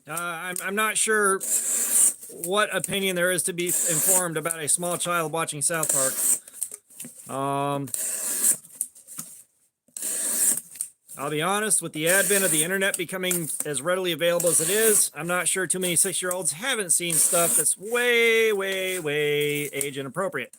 I'm not sure what opinion there is to be informed about a small child watching South Park. I'll be honest, with the advent of the internet becoming as readily available as it is, I'm not sure too many 6-year-olds haven't seen stuff that's way, way, way age inappropriate.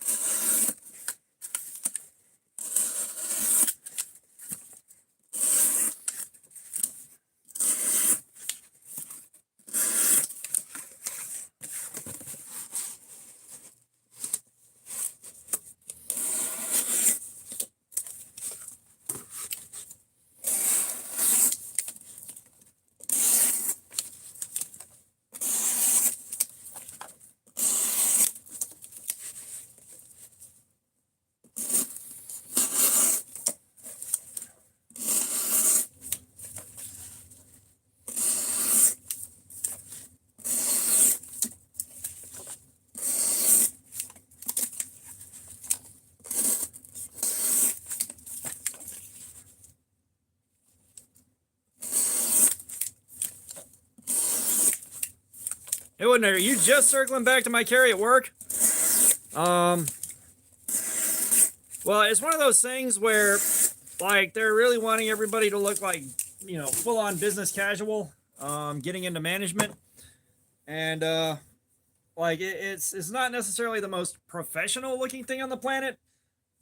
Hey, Woodner, are you just circling back to my carry at work? Well, it's one of those things where, like, they're really wanting everybody to look like, you know, full-on business casual, getting into management. And, like, it's not necessarily the most professional-looking thing on the planet,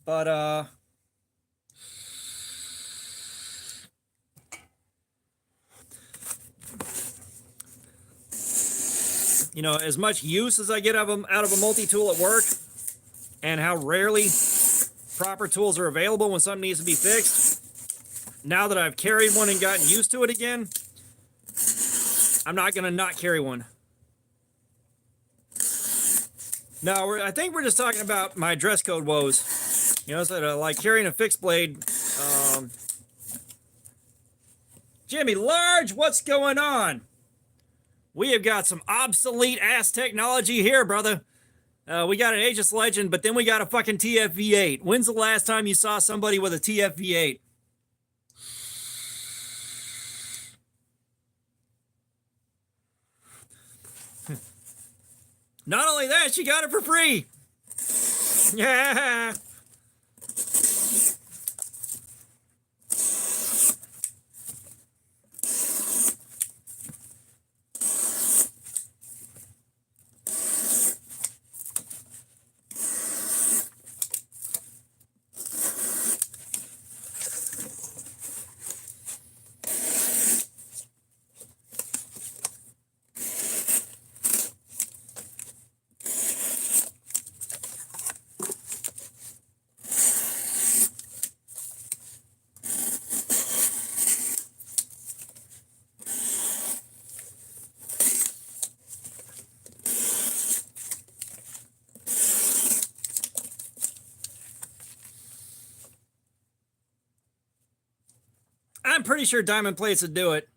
but, you know, as much use as I get out of a multi-tool at work, and how rarely proper tools are available when something needs to be fixed, now that I've carried one and gotten used to it again, I'm not going to not carry one. No, I think we're just talking about my dress code woes. You know, instead of like carrying a fixed blade. Jimmy Large, what's going on? We have got some obsolete ass technology here, brother. We got an Aegis Legend, but then we got a fucking TFV8. When's the last time you saw somebody with a TFV8? Not only that, she got it for free. Yeah. pretty sure diamond plates would do it.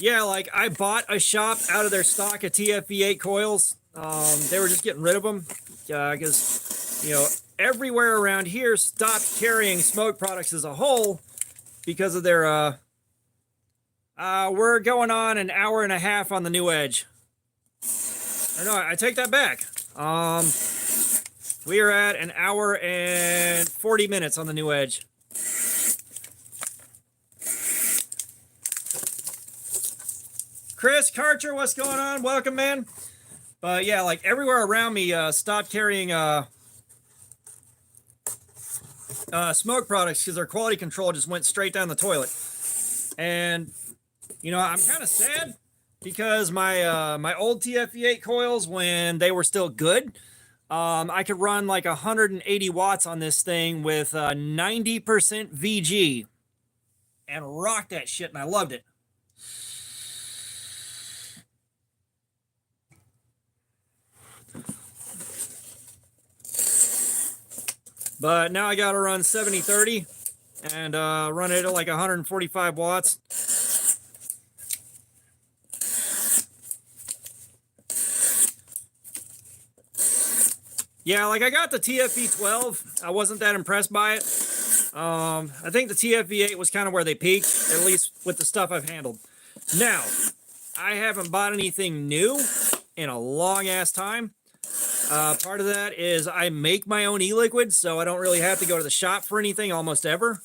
Yeah, like I bought a shop out of their stock of TFV8 coils. They were just getting rid of them because, you know, everywhere around here stopped carrying smoke products as a whole because of their, we're going on an hour and a half on the new edge. Or no, I take that back. We are at an hour and 40 minutes on the new edge. Chris Karcher, what's going on? Welcome, man. But yeah, like everywhere around me stopped carrying smoke products because their quality control just went straight down the toilet. And you know, I'm kind of sad because my my old TFV8 coils, when they were still good, I could run like 180 watts on this thing with 90% VG and rock that shit, and I loved it. But now I gotta run 70-30 and run it at like 145 watts. Yeah, like I got the TFV12. I wasn't that impressed by it. I think the TFV8 was kind of where they peaked, at least with the stuff I've handled. Now, I haven't bought anything new in a long ass time. Part of that is I make my own e-liquid, so I don't really have to go to the shop for anything almost ever.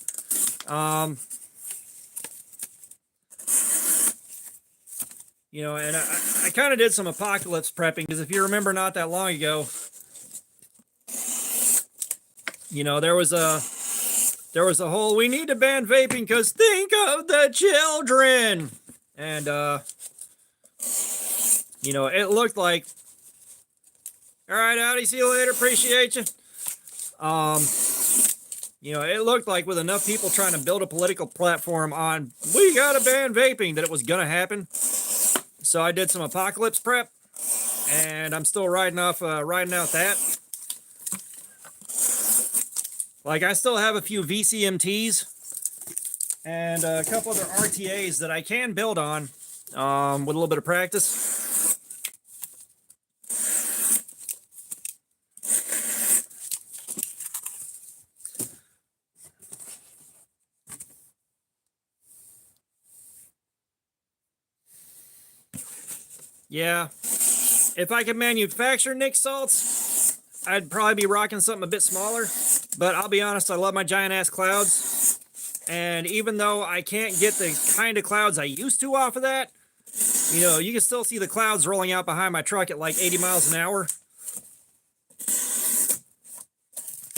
You know, and I kind of did some apocalypse prepping, because if you remember not that long ago, you know, there was a whole, we need to ban vaping because think of the children. And, you know, it looked like, all right, Audi, see you later, appreciate you. You know, it looked like with enough people trying to build a political platform on, we gotta ban vaping, that it was gonna happen. So I did some apocalypse prep, and I'm still riding out that. Like, I still have a few VCMTs and a couple other RTAs that I can build on with a little bit of practice. Yeah, if I could manufacture Nick salts, I'd probably be rocking something a bit smaller. But I'll be honest, I love my giant ass clouds. And even though I can't get the kind of clouds I used to off of that, you know, you can still see the clouds rolling out behind my truck at like 80 miles an hour.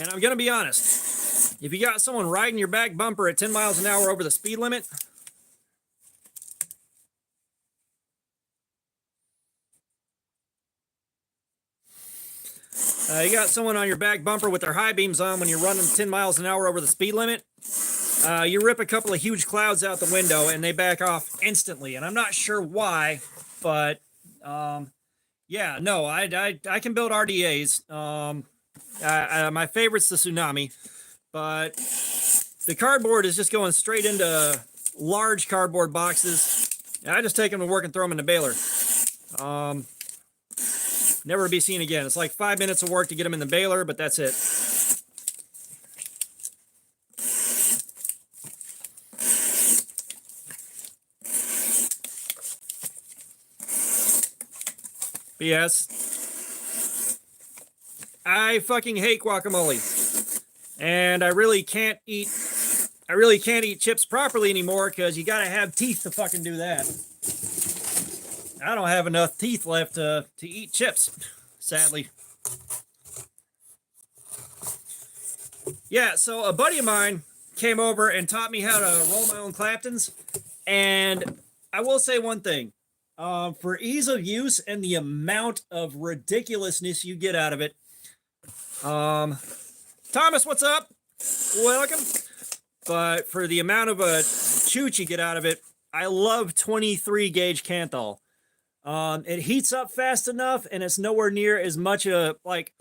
And I'm going to be honest, if you got someone riding your back bumper at 10 miles an hour over the speed limit, you got someone on your back bumper with their high beams on when you're running 10 miles an hour over the speed limit, you rip a couple of huge clouds out the window and they back off instantly. And I'm not sure why, but yeah, no, I can build RDAs. My favorite's the Tsunami, but the cardboard is just going straight into large cardboard boxes. I just take them to work and throw them in the baler. Never to be seen again. It's like 5 minutes of work to get them in the baler, but that's it. But yes, I fucking hate guacamole, and I really can't eat chips properly anymore because you gotta have teeth to fucking do that. I don't have enough teeth left to eat chips, sadly. Yeah, so a buddy of mine came over and taught me how to roll my own Claptons. And I will say one thing. For ease of use and the amount of ridiculousness you get out of it. Thomas, what's up? Welcome. But for the amount of a chooch you get out of it, I love 23 gauge Kanthal. It heats up fast enough, and it's nowhere near as much a, like,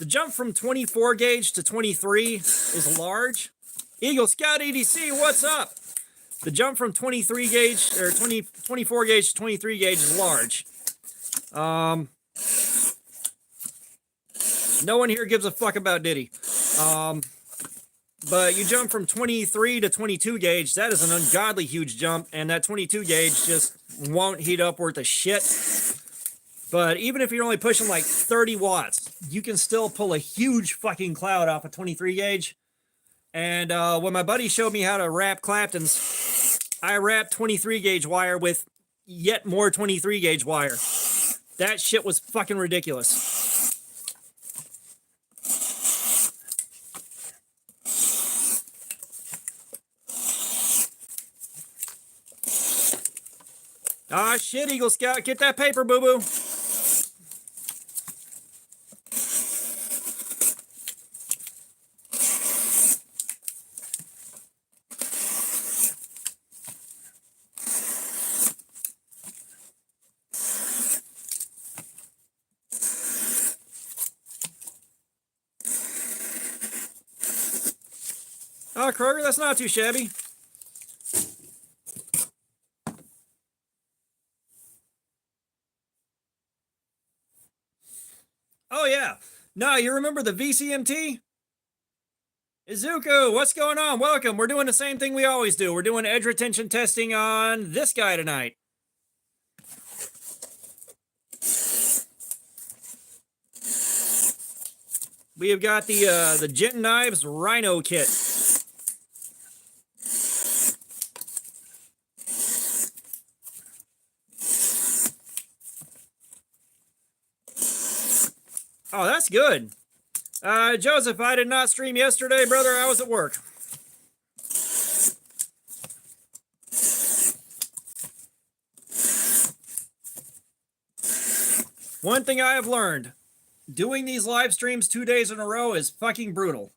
The jump from 24 gauge to 23 is large. Eagle Scout EDC, what's up? The jump from 23 gauge or 24 gauge to 23 gauge is large. No one here gives a fuck about Diddy. But you jump from 23 to 22 gauge, that is an ungodly huge jump, and that 22 gauge just won't heat up worth a shit. But even if you're only pushing like 30 watts, you can still pull a huge fucking cloud off a 23 gauge. And when my buddy showed me how to wrap Claptons, I wrapped 23 gauge wire with yet more 23 gauge wire. That shit was fucking ridiculous. Ah, shit, Eagle Scout. Get that paper, boo-boo. Oh, Kroger, that's not too shabby. Oh, yeah. No, you remember the VCMT? Izuku, what's going on? Welcome. We're doing the same thing we always do. We're doing edge retention testing on this guy tonight. We have got the Jinten Knives Rhino kit. Oh, that's good. Joseph, I did not stream yesterday, brother. I was at work. One thing I have learned, doing these live streams 2 days in a row is fucking brutal.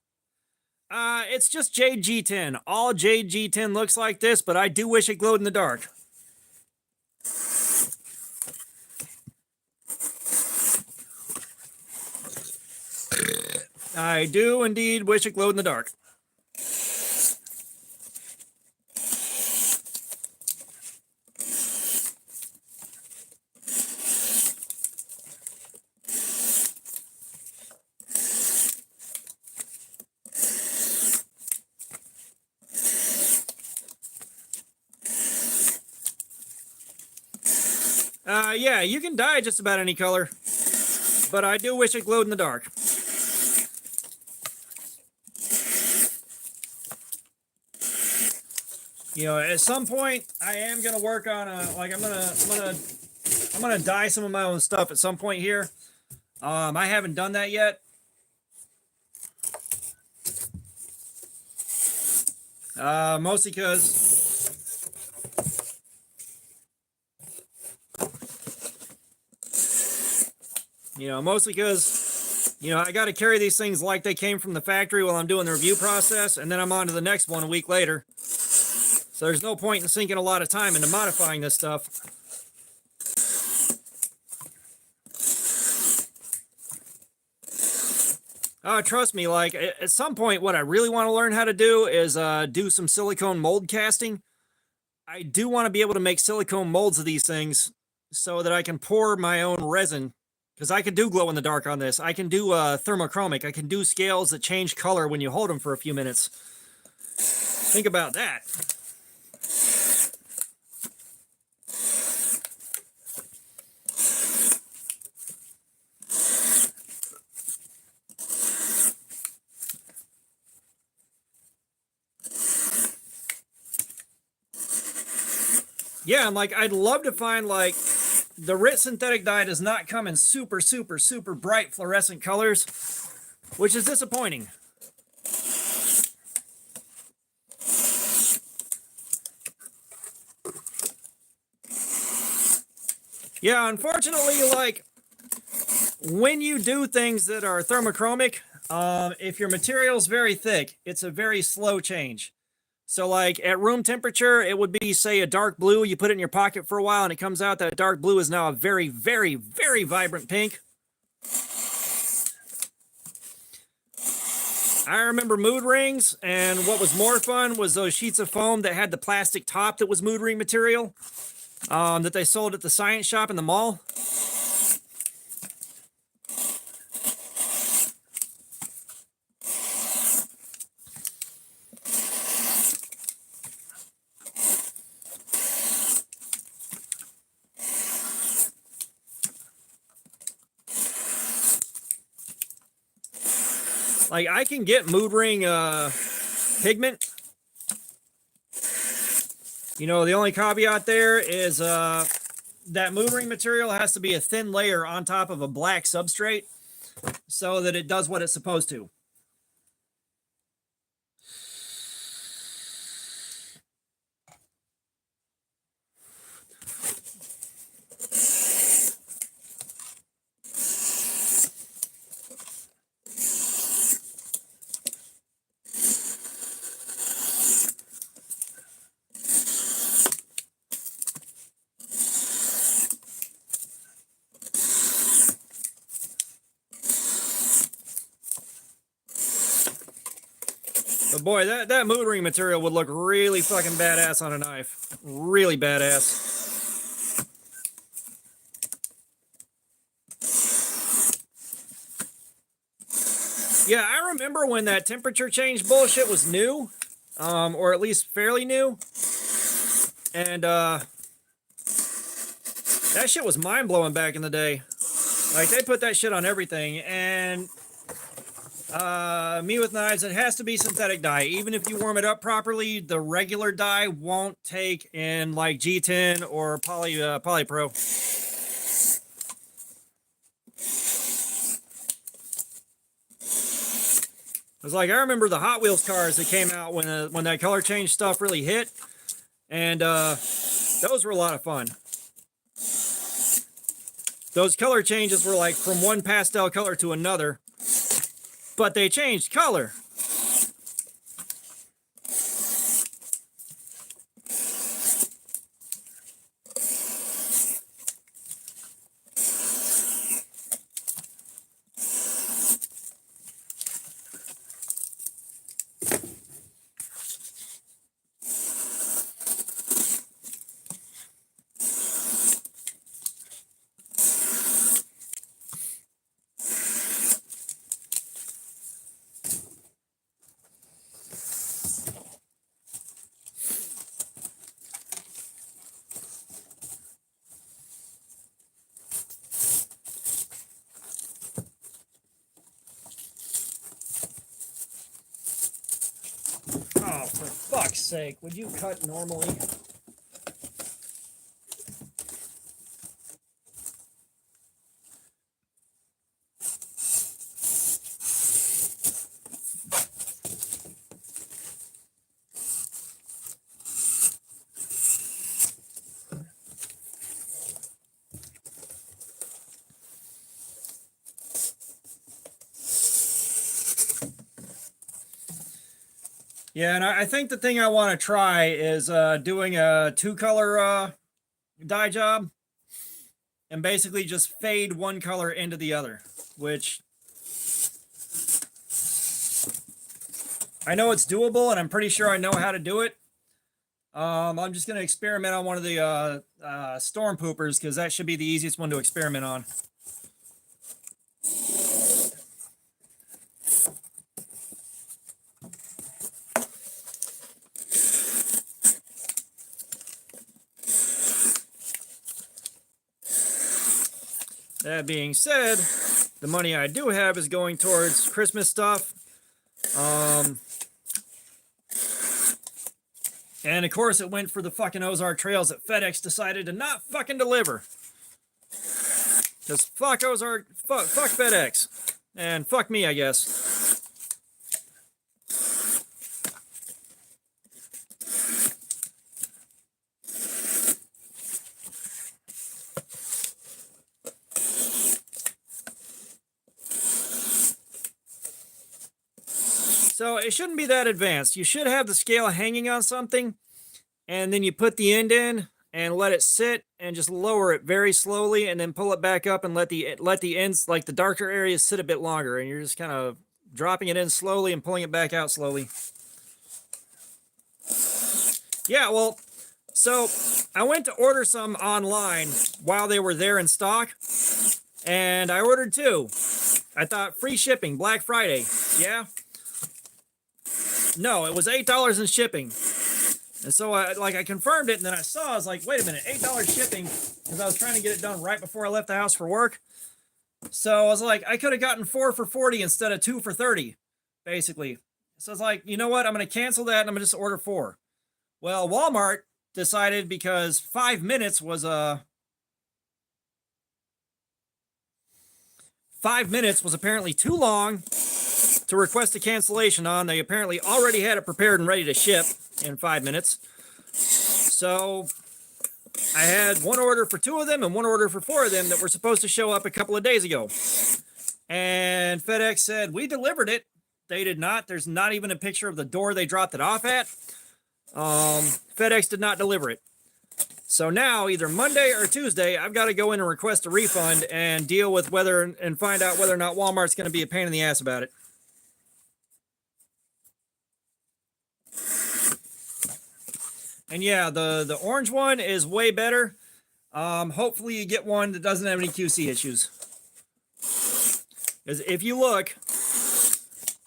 It's just Jade G10. All Jade G10 looks like this, but I do wish it glowed in the dark. I do indeed wish it glowed in the dark. Yeah, you can dye just about any color, but I do wish it glowed in the dark. You know, at some point, I am gonna work on I'm gonna dye some of my own stuff at some point here. I haven't done that yet. Mostly because I got to carry these things like they came from the factory while I'm doing the review process, and then I'm on to the next one a week later. So there's no point in sinking a lot of time into modifying this stuff. Trust me, like at some point, what I really want to learn how to do is do some silicone mold casting. I do want to be able to make silicone molds of these things so that I can pour my own resin, because I can do glow in the dark on this. I can do thermochromic. I can do scales that change color when you hold them for a few minutes. Think about that. Yeah, and like I'd love to find like the RIT synthetic dye does not come in super, super, super bright fluorescent colors, which is disappointing. Yeah, unfortunately, like when you do things that are thermochromic, if your material's very thick, it's a very slow change. So like at room temperature, it would be, say, a dark blue. You put it in your pocket for a while and it comes out that dark blue is now a very, very, very vibrant pink. I remember mood rings, and what was more fun was those sheets of foam that had the plastic top that was mood ring material that they sold at the science shop in the mall. Like, I can get mood ring pigment. You know, the only caveat there is that mood ring material has to be a thin layer on top of a black substrate so that it does what it's supposed to. But boy, that mood ring material would look really fucking badass on a knife. Really badass. Yeah, I remember when that temperature change bullshit was new, or at least fairly new. And that shit was mind-blowing back in the day. Like, they put that shit on everything, and me with knives, it has to be synthetic dye. Even if you warm it up properly, the regular dye won't take in like G10 or Polypro. It was like, I remember the Hot Wheels cars that came out when that color change stuff really hit, and those were a lot of fun. Those color changes were like from one pastel color to another, but they changed color. Oh, for fuck's sake, would you cut normally? Yeah, and I think the thing I want to try is doing a two-color dye job and basically just fade one color into the other, which I know it's doable, and I'm pretty sure I know how to do it. I'm just going to experiment on one of the Storm Poopers, because that should be the easiest one to experiment on. That being said, the money I do have is going towards Christmas stuff. And of course it went for the fucking Ozark Trails that FedEx decided to not fucking deliver. Because fuck Ozark, fuck FedEx. And fuck me, I guess. So it shouldn't be that advanced. You should have the scale hanging on something, and then you put the end in and let it sit and just lower it very slowly, and then pull it back up and let the ends, like the darker areas, sit a bit longer, and you're just kind of dropping it in slowly and pulling it back out slowly. Yeah, well, so I went to order some online while they were there in stock, and I ordered 2. I thought free shipping, Black Friday. Yeah. No, it was $8 in shipping. And so I confirmed it, and then I saw, I was like, wait a minute, $8 shipping, because I was trying to get it done right before I left the house for work. So I was like, I could have gotten 4 for $40 instead of 2 for $30, basically. So I was like, you know what? I'm going to cancel that, and I'm going to just order 4. Well, Walmart decided, because 5 minutes was 5 minutes was apparently too long to request a cancellation on. They apparently already had it prepared and ready to ship in 5 minutes. So I had one order for 2 of them and one order for 4 of them that were supposed to show up a couple of days ago. And FedEx said, we delivered it. They did not. There's not even a picture of the door they dropped it off at. FedEx did not deliver it. So now, either Monday or Tuesday, I've got to go in and request a refund and deal with whether and find out whether or not Walmart's going to be a pain in the ass about it. And yeah, the orange one is way better. Hopefully you get one that doesn't have any QC issues. Because if you look,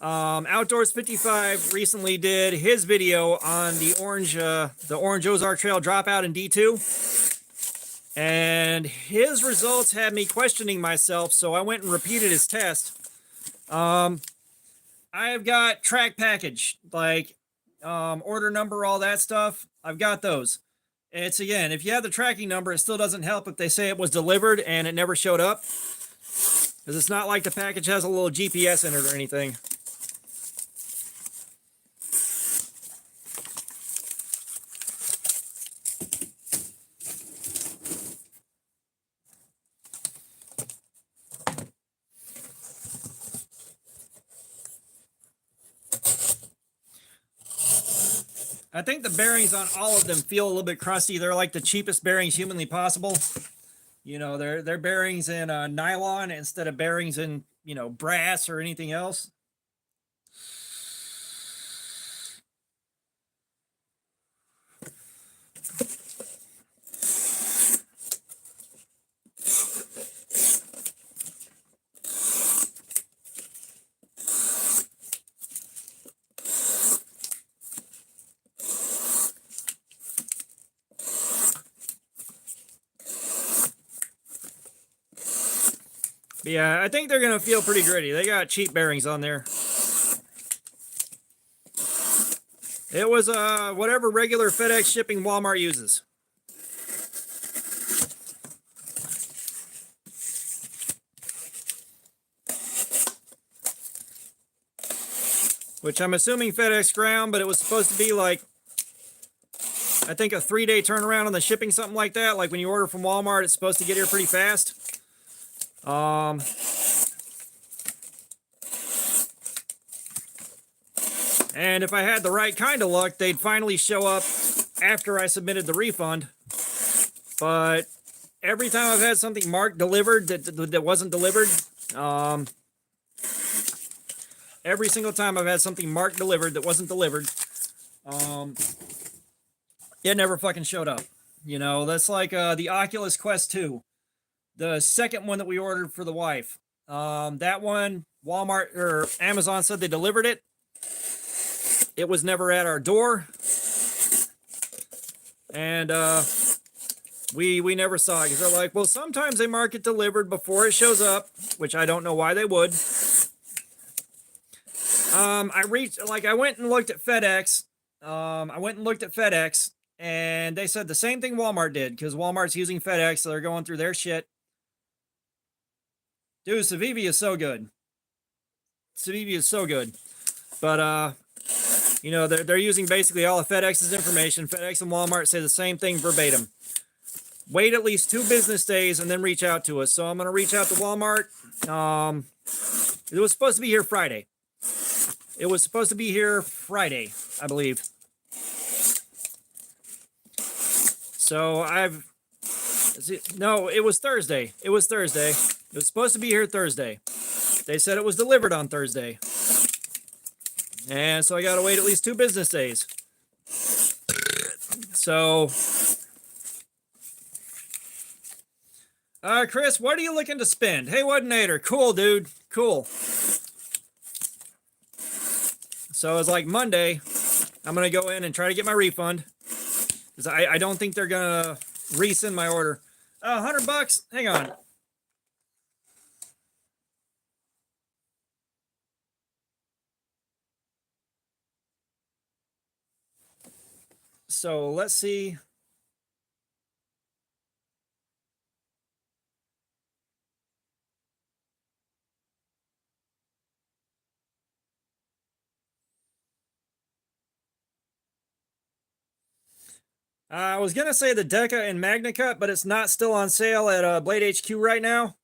Outdoors 55 recently did his video on the Orange Ozark Trail dropout in D2. And his results had me questioning myself, so I went and repeated his test. I've got track package, like order number, all that stuff. I've got those. It's, again, if you have the tracking number, it still doesn't help if they say it was delivered and it never showed up. Because it's not like the package has a little GPS in it or anything. I think the bearings on all of them feel a little bit crusty. They're like the cheapest bearings humanly possible. You know, they're bearings in nylon instead of bearings in, you know, brass or anything else. But yeah, I think they're going to feel pretty gritty. They got cheap bearings on there. It was whatever regular FedEx shipping Walmart uses. Which I'm assuming FedEx ground, but it was supposed to be like, I think, a 3-day turnaround on the shipping, something like that. Like when you order from Walmart, it's supposed to get here pretty fast. And if I had the right kind of luck, they'd finally show up after I submitted the refund. But every time I've had something marked delivered that wasn't delivered, every single time I've had something marked delivered that wasn't delivered, it never fucking showed up. You know, that's like the Oculus Quest 2. The second one that we ordered for the wife. That one, Walmart or Amazon said they delivered it. It was never at our door. And we never saw it. Because they're like, well, sometimes they mark it delivered before it shows up, which I don't know why they would. I went and looked at FedEx. And they said the same thing Walmart did, because Walmart's using FedEx, so they're going through their shit. Dude, Civivi is so good. Civivi is so good. But, you know, they're using basically all of FedEx's information. FedEx and Walmart say the same thing verbatim. Wait at least 2 business days and then reach out to us. So I'm going to reach out to Walmart. It was supposed to be here Friday. I believe. So no, it was Thursday. It was supposed to be here Thursday. They said it was delivered on Thursday. And so I got to wait at least 2 business days. So, Chris, what are you looking to spend? Hey, Nader. Cool, dude. Cool. So it's like Monday. I'm going to go in and try to get my refund. Because I don't think they're going to resend my order. $100? Hang on. So let's see. I was going to say the Deca and Magna Cut, but it's not still on sale at Blade HQ right now.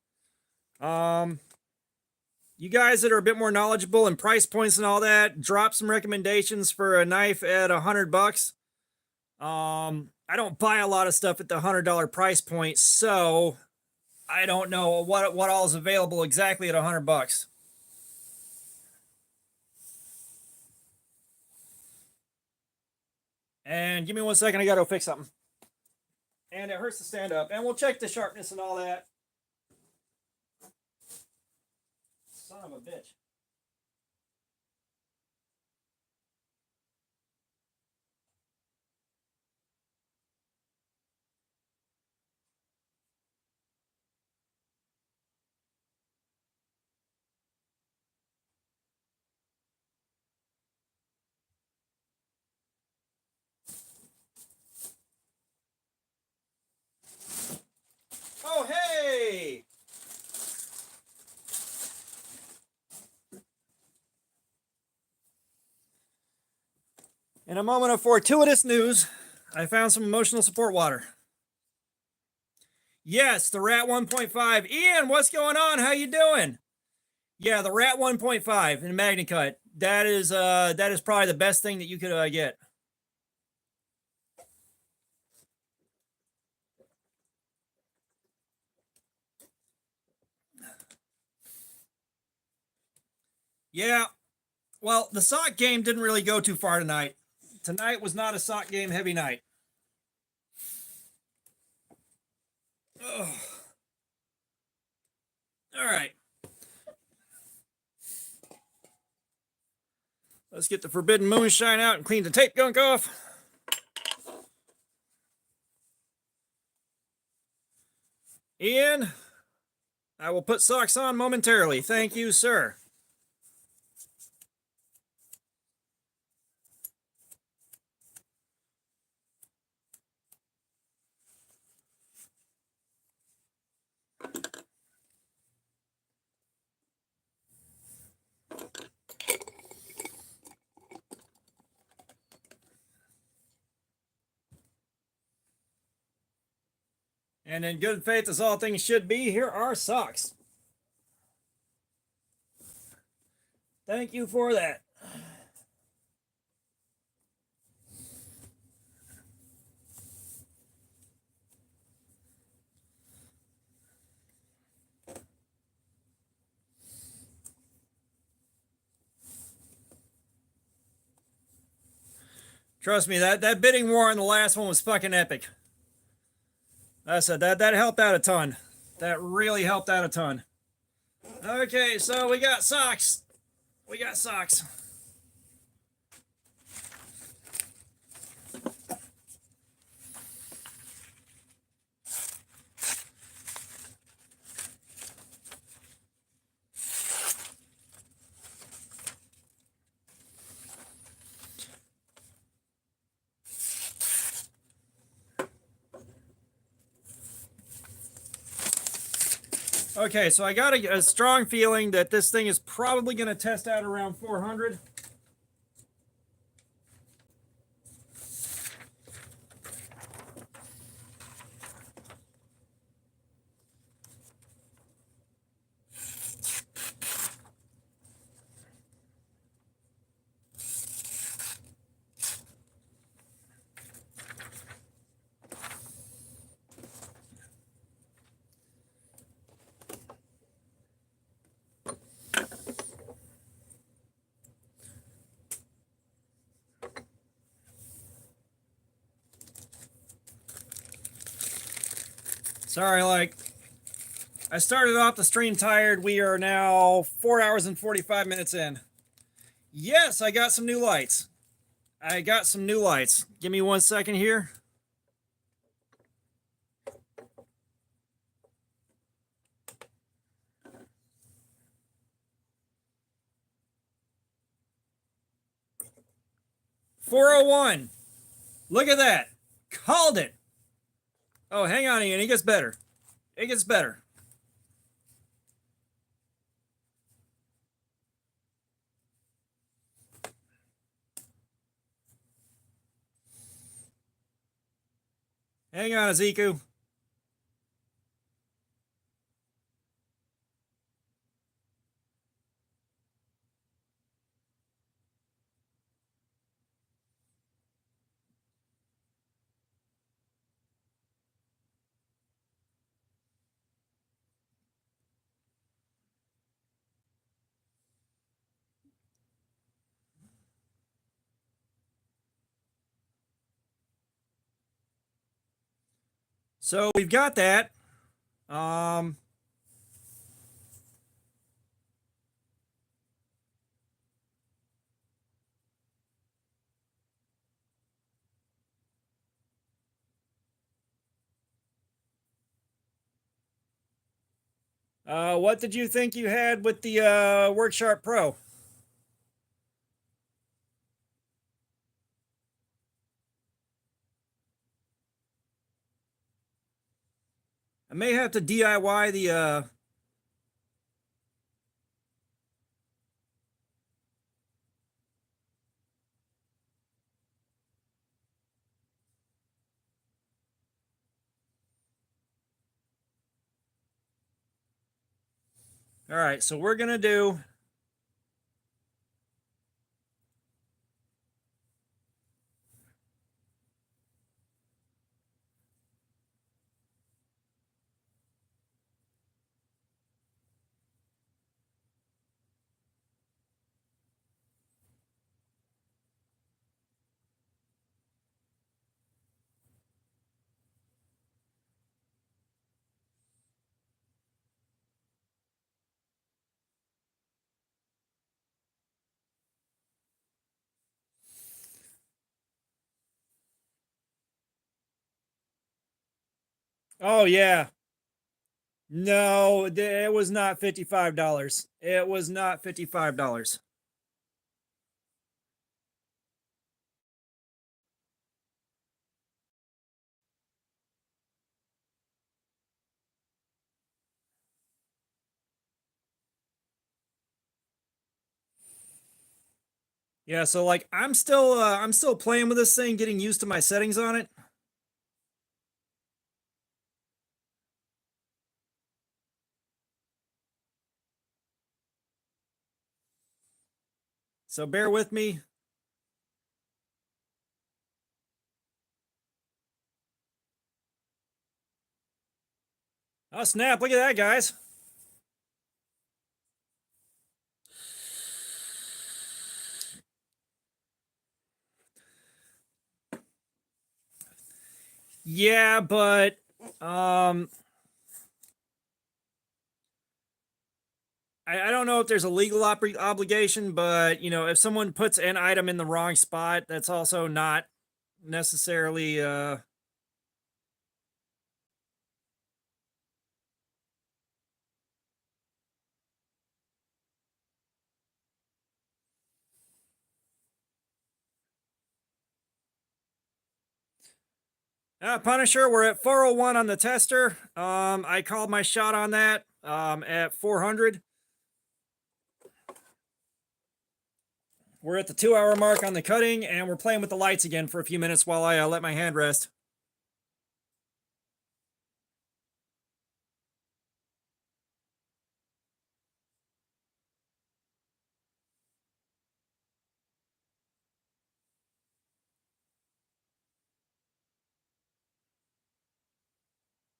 You guys that are a bit more knowledgeable in price points and all that, drop some recommendations for a knife at $100. I don't buy a lot of stuff at the $100 price point, so I don't know what all is available exactly at $100. And give me 1 second, I gotta go fix something. And it hurts to stand up. And we'll check the sharpness and all that. Son of a bitch. Oh, hey! In a moment of fortuitous news, I found some emotional support water. Yes, the Rat 1.5. Ian, what's going on? How you doing? Yeah, the Rat 1.5 in Magna Cut. That is probably the best thing that you could get. Yeah. Well, the sock game didn't really go too far tonight. Tonight was not a sock game heavy night. Ugh. All right. Let's get the Forbidden Moonshine out and clean the tape gunk off. Ian, I will put socks on momentarily. Thank you, sir. And in good faith, as all things should be, here are socks. Thank you for that. Trust me, that bidding war on the last one was fucking epic. I said that helped out a ton. That really helped out a ton. Okay, so we got socks. We got socks. Okay, so I got a strong feeling that this thing is probably going to test out around 400. Sorry, like, I started off the stream tired. We are now 4 hours and 45 minutes in. Yes, I got some new lights. Give me 1 second here. $401. Look at that. Called it. Oh, hang on, Ian. It gets better. It gets better. Hang on, Ezekiel. So we've got that. What did you think you had with the WorkSharp Pro? I may have to DIY the All right, so we're gonna do Oh yeah. No, it was not $55. It was not $55. Yeah, so like I'm still playing with this thing, getting used to my settings on it. So bear with me. Oh snap, look at that, guys. Yeah, but I don't know if there's a legal obligation, but you know, if someone puts an item in the wrong spot, that's also not necessarily Punisher, we're at 401 on the tester. I called my shot on that at 400. We're at the 2 hour mark on the cutting, and we're playing with the lights again for a few minutes while I let my hand rest.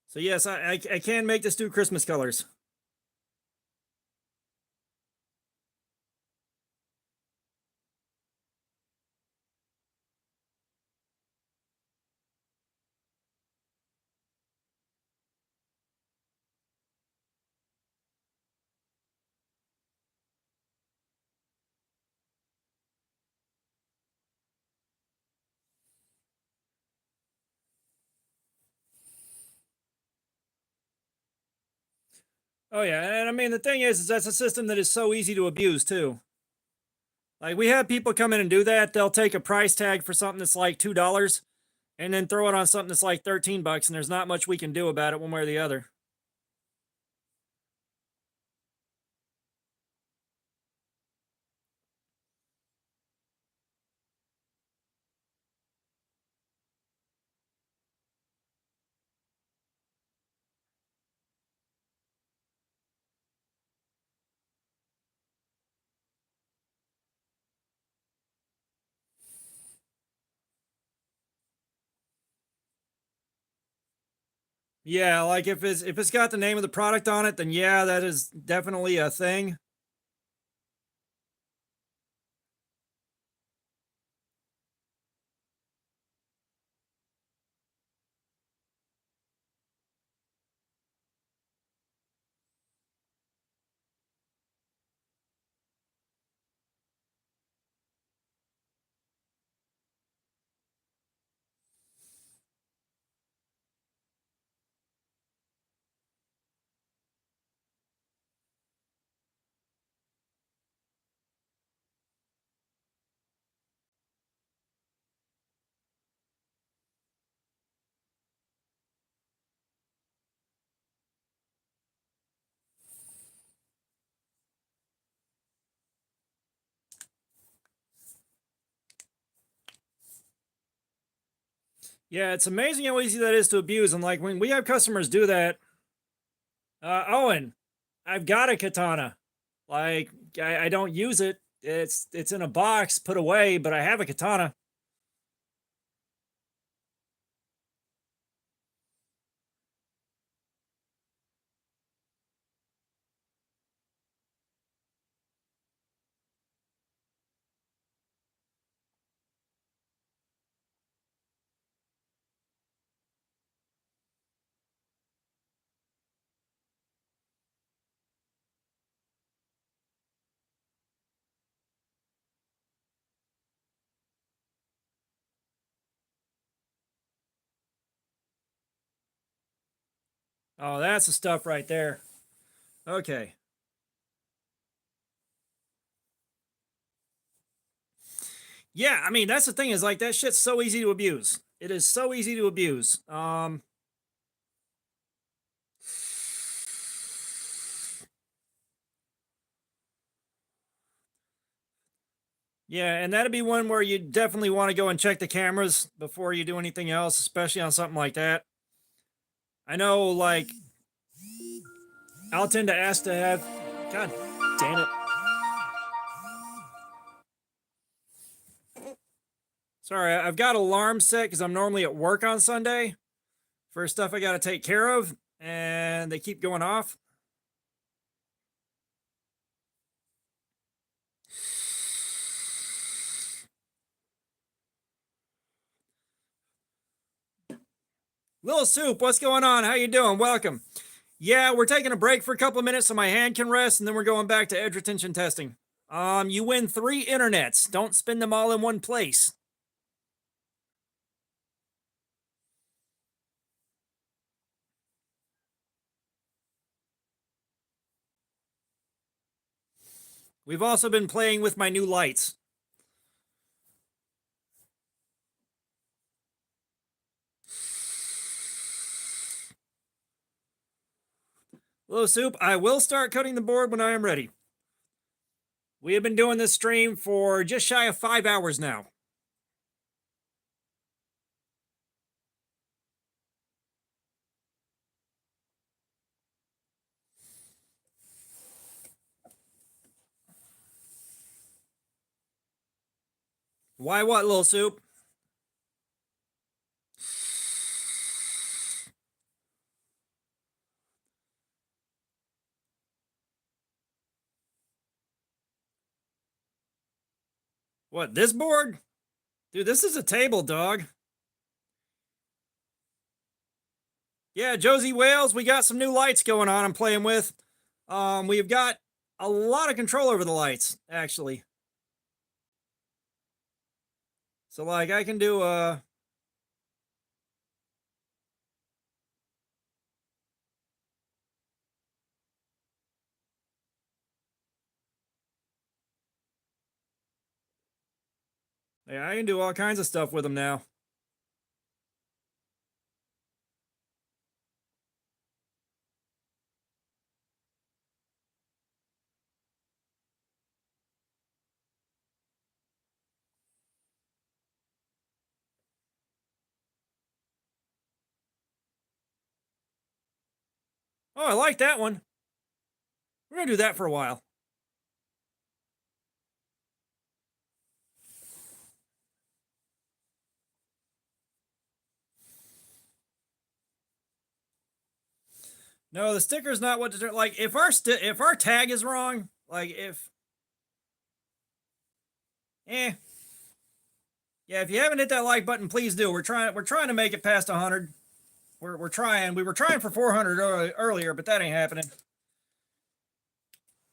So yes, I can make this do Christmas colors. Oh yeah, and I mean the thing is that's a system that is so easy to abuse too. Like we have people come in and do that. They'll take a price tag for something that's like $2 and then throw it on something that's like 13 bucks, and there's not much we can do about it one way or the other. Yeah, like if it's got the name of the product on it, then yeah, that is definitely a thing. Yeah, it's amazing how easy that is to abuse. And like when we have customers do that, Owen, I've got a katana. Like I don't use it. It's in a box put away, but I have a katana. Oh, that's the stuff right there. Okay. Yeah, I mean that's the thing is like that shit's so easy to abuse. It is so easy to abuse. Yeah, and that'd be one where you definitely want to go and check the cameras before you do anything else, especially on something like that. I know, like, I'll tend to ask to have. God damn it. Sorry, I've got alarms set because I'm normally at work on Sunday for stuff I got to take care of, and they keep going off. Little Soup, what's going on? How you doing? Welcome. Yeah, we're taking a break for a couple of minutes so my hand can rest, and then we're going back to edge retention testing. You win 3 internets. Don't spend them all in one place. We've also been playing with my new lights. Little Soup, I will start cutting the board when I am ready. We have been doing this stream for just shy of 5 hours now. Why what, Little Soup? What, this board? Dude, this is a table, dog. Yeah, Josie Wales, we got some new lights going on I'm playing with. We've got a lot of control over the lights, actually. So like I can do Yeah, I can do all kinds of stuff with them now. Oh, I like that one. We're going to do that for a while. No, the sticker's not what like if our tag is wrong, like if yeah, if you haven't hit that like button, please do. We're trying to make it past 100. We're trying. We were trying for 400 earlier, but that ain't happening.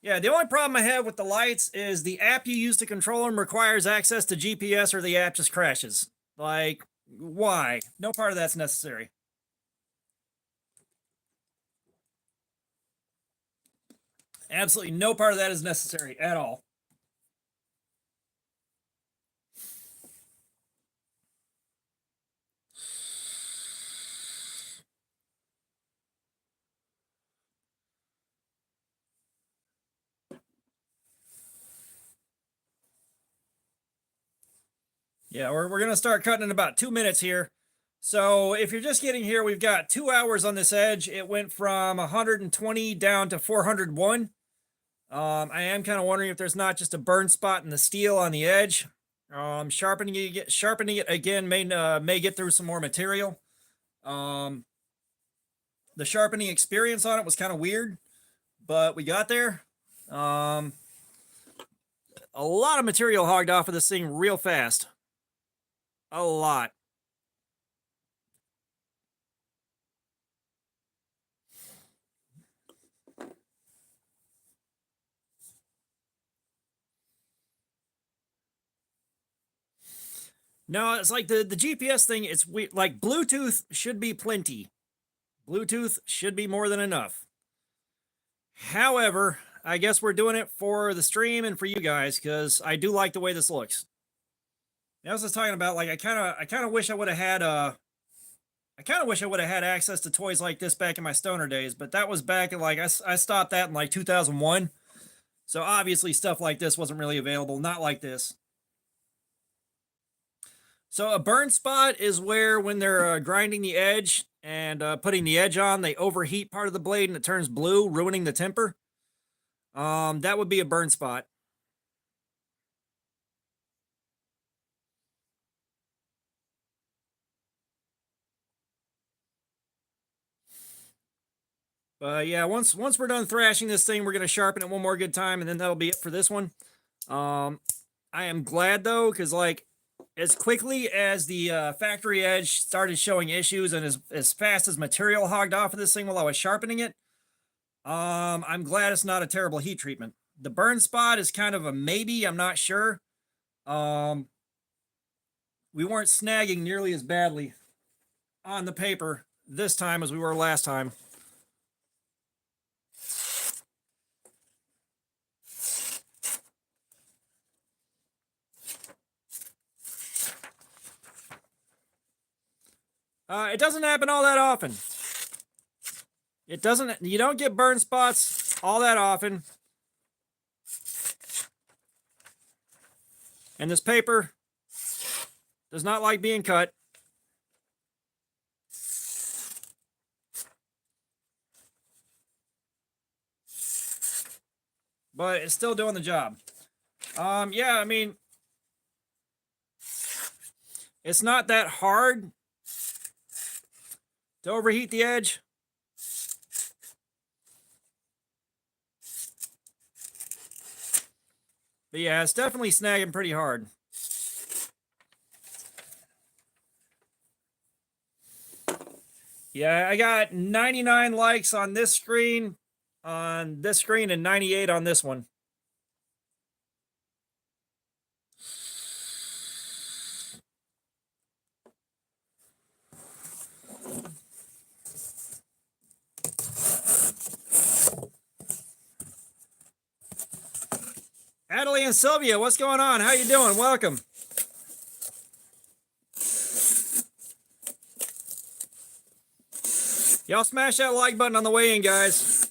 Yeah, the only problem I have with the lights is the app you use to control them requires access to GPS or the app just crashes. Like, why? No part of that's necessary. Absolutely no part of that is necessary at all. Yeah, we're going to start cutting in about 2 minutes here. So if you're just getting here, we've got 2 hours on this edge. It went from 120 down to 401. I am kind of wondering if there's not just a burn spot in the steel on the edge. Sharpening it again may get through some more material. The sharpening experience on it was kind of weird, but we got there. A lot of material hogged off of this thing real fast. A lot. No, it's like the GPS thing. It's like Bluetooth should be plenty. Bluetooth should be more than enough. However, I guess we're doing it for the stream and for you guys because I do like the way this looks. I was just talking about like I kind of wish I would have had access to toys like this back in my stoner days, but that was back at like I stopped that in like 2001. So obviously stuff like this wasn't really available, not like this. So a burn spot is where when they're grinding the edge and putting the edge on, they overheat part of the blade and it turns blue, ruining the temper. That would be a burn spot. But yeah, once we're done thrashing this thing, we're gonna sharpen it one more good time, and then that'll be it for this one. I am glad though, because like as quickly as the factory edge started showing issues, and as fast as material hogged off of this thing while I was sharpening it, I'm glad it's not a terrible heat treatment. The burn spot is kind of a maybe. I'm not sure. We weren't snagging nearly as badly on the paper this time as we were last time. It doesn't happen all that often. It doesn't, you don't get burn spots all that often. And this paper does not like being cut. But it's still doing the job. Yeah, I mean, it's not that hard to overheat the edge. But yeah, it's definitely snagging pretty hard. Yeah, I got 99 likes on this screen, and 98 on this one. Adelie and Sylvia, what's going on? How you doing? Welcome. Y'all smash that like button on the way in, guys.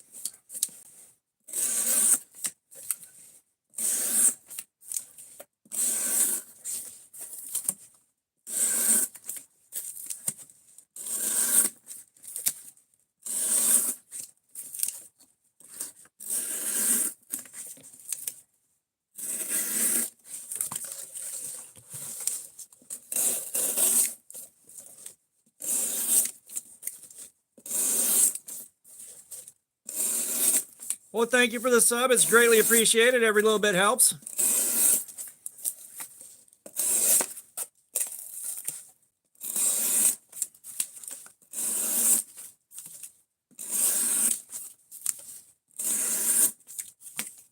Well, thank you for the sub. It's greatly appreciated. Every little bit helps.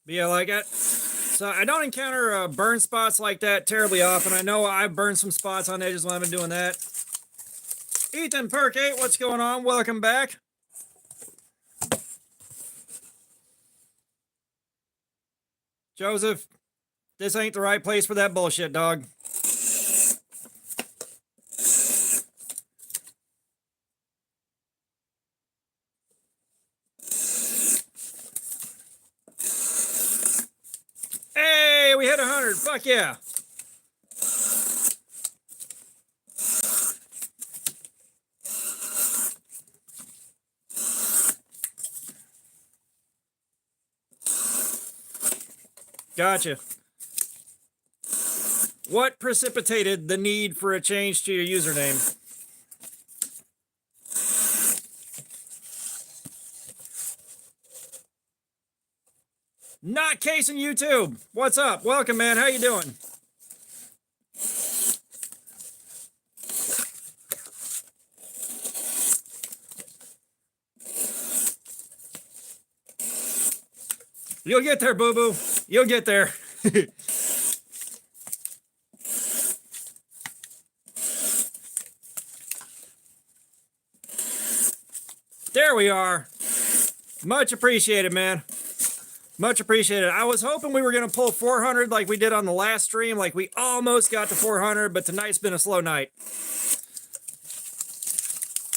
But yeah, like it. So I don't encounter burn spots like that terribly often. I know I've burned some spots on edges when I've been doing that. Ethan Perk 8, what's going on? Welcome back. Joseph, this ain't the right place for that bullshit, dog. Hey, we hit 100. Fuck yeah. Gotcha. What precipitated the need for a change to your username? Not Case in YouTube. What's up? Welcome, man. How you doing? You'll get there, boo-boo. You'll get there. There we are. Much appreciated, man. Much appreciated. I was hoping we were going to pull 400 like we did on the last stream. Like we almost got to 400, but tonight's been a slow night.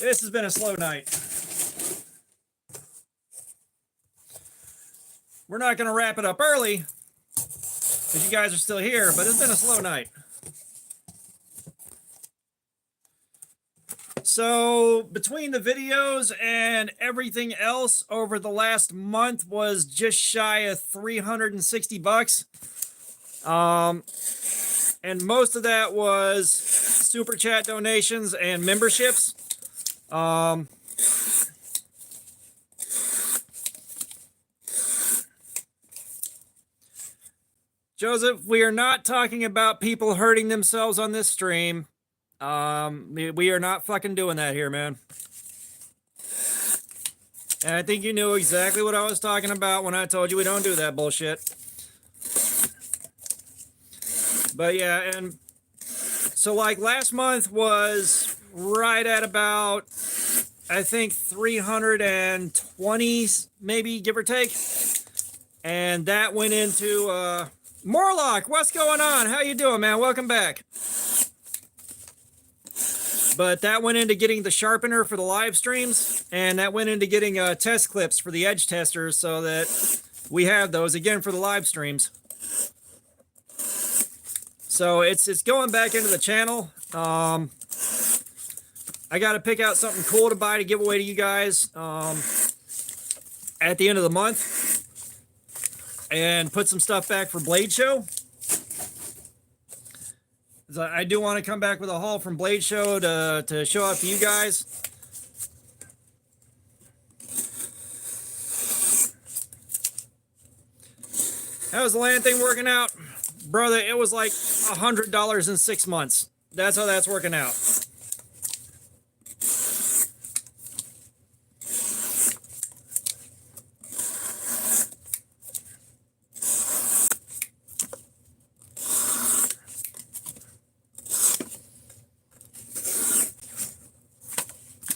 This has been a slow night. We're not going to wrap it up early because you guys are still here, but it's been a slow night. So between the videos and everything else over the last month was just shy of 360 bucks. And most of that was super chat donations and memberships. Joseph, we are not talking about people hurting themselves on this stream. We are not fucking doing that here, man. And I think you knew exactly what I was talking about when I told you we don't do that bullshit. But yeah, and so like last month was right at about, I think 320, maybe, give or take. And that went into, Morlock, what's going on? How you doing, man? Welcome back. But that went into getting the sharpener for the live streams, and that went into getting test clips for the edge testers so that we have those again for the live streams. So it's going back into the channel. I got to pick out something cool to buy to give away to you guys at the end of the month. And put some stuff back for Blade Show. I do want to come back with a haul from Blade Show to show off to you guys. How's the land thing working out? Brother, it was like $100 in 6 months. That's how that's working out.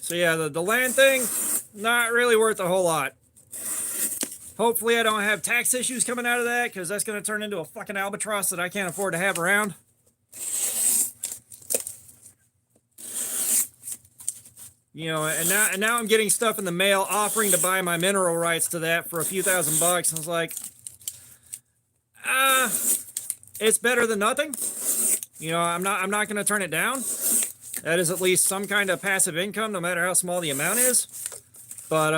So yeah, the land thing, not really worth a whole lot. Hopefully I don't have tax issues coming out of that, because that's going to turn into a fucking albatross that I can't afford to have around. You know, and now I'm getting stuff in the mail offering to buy my mineral rights to that for a few $1,000s. And I was like, it's better than nothing. You know, I'm not going to turn it down. That is at least some kind of passive income, no matter how small the amount is. But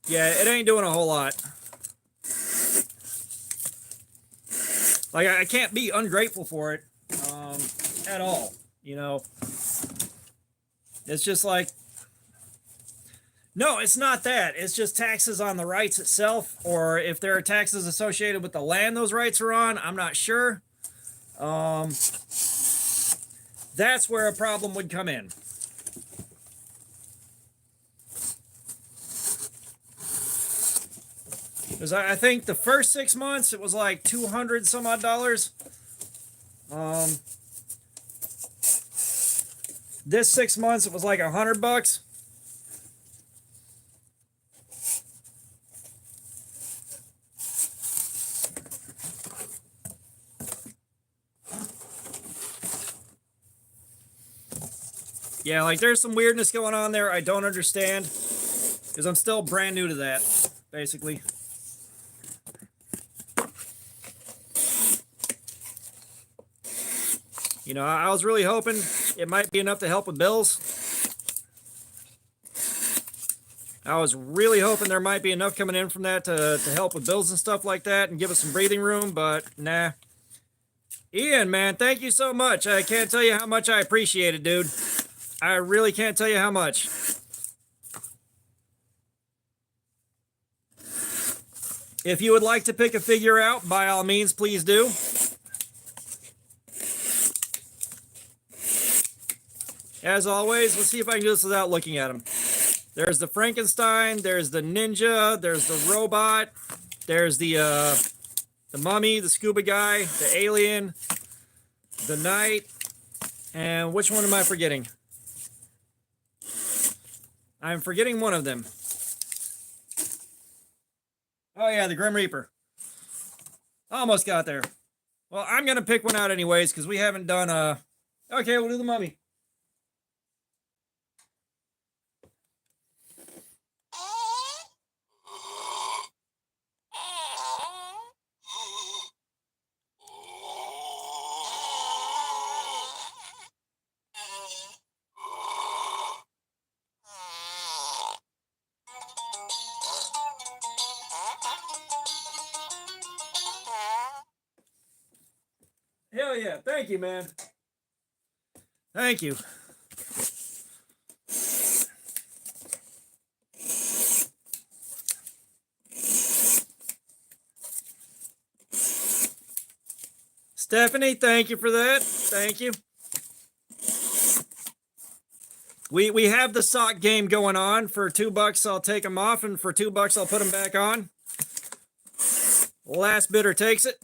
yeah, it ain't doing a whole lot. Like, I can't be ungrateful for it at all. You know, it's just like, no, it's not that. It's just taxes on the rights itself, or if there are taxes associated with the land those rights are on, I'm not sure. That's where a problem would come in. Because I think the first 6 months it was like $200 some odd. This 6 months it was like $100. Yeah, like there's some weirdness going on there I don't understand, because I'm still brand new to that, basically. You know, I was really hoping it might be enough to help with bills. I was really hoping there might be enough coming in from that to help with bills and stuff like that and give us some breathing room, but nah. Ian, man, thank you so much. I can't tell you how much I appreciate it, dude. I really can't tell you how much. If you would like to pick a figure out, by all means, please do. As always, let's see if I can do this without looking at them. There's the Frankenstein, there's the ninja, there's the robot, there's the mummy, the scuba guy, the alien, the knight, and which one am I forgetting? I'm forgetting one of them. Oh yeah, the Grim Reaper. Almost got there. Well, I'm going to pick one out anyways, because we haven't done okay, we'll do the mummy. Hell yeah. Thank you, man. Thank you. Stephanie, thank you for that. Thank you. We have the sock game going on. For $2, I'll take them off, and for $2, I'll put them back on. Last bidder takes it.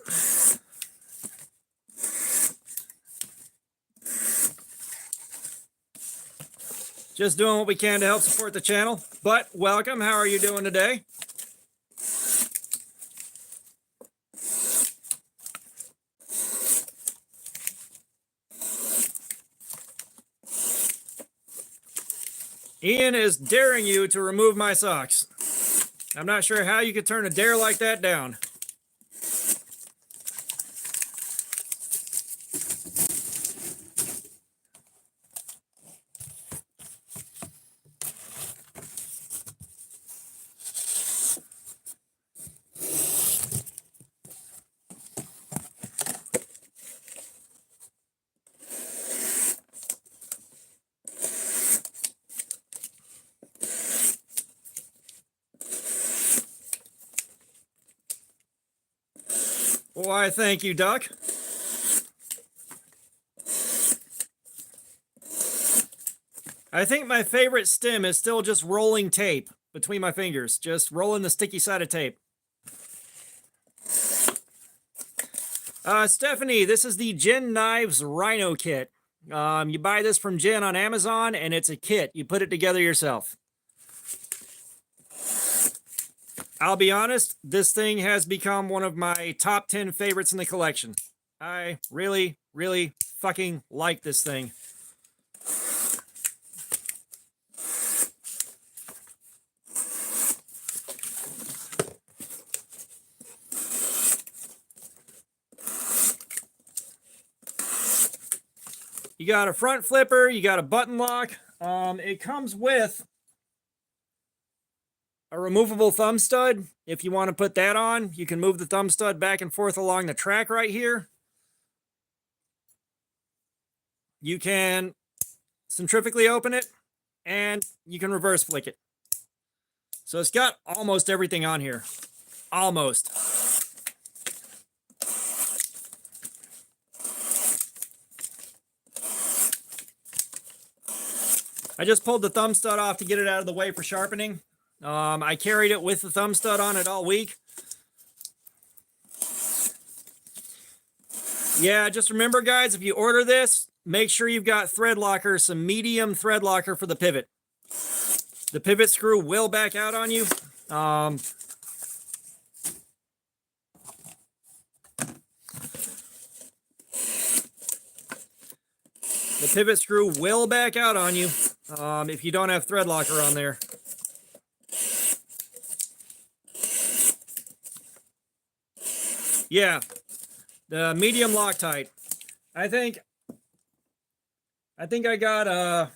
Just doing what we can to help support the channel. But welcome. How are you doing today? Ian is daring you to remove my socks. I'm not sure how you could turn a dare like that down. Why, thank you, Duck. I think my favorite stim is still just rolling tape between my fingers, just rolling the sticky side of tape. Stephanie, this is the Jen Knives Rhino Kit. You buy this from Jen on Amazon, and it's a kit. You put it together yourself. I'll be honest, this thing has become one of my top 10 favorites in the collection. I really, really fucking like this thing. You got a front flipper, you got a button lock. It comes with a removable thumb stud. If you want to put that on, you can move the thumb stud back and forth along the track right here. You can centrifugally open it, and you can reverse flick it. So it's got almost everything on here. Almost. I just pulled the thumb stud off to get it out of the way for sharpening. I carried it with the thumb stud on it all week. Yeah, just remember, guys, if you order this, make sure you've got thread locker, some medium thread locker for the pivot. The pivot screw will back out on you. The pivot screw will back out on you if you don't have thread locker on there. Yeah, the medium Loctite. I think I got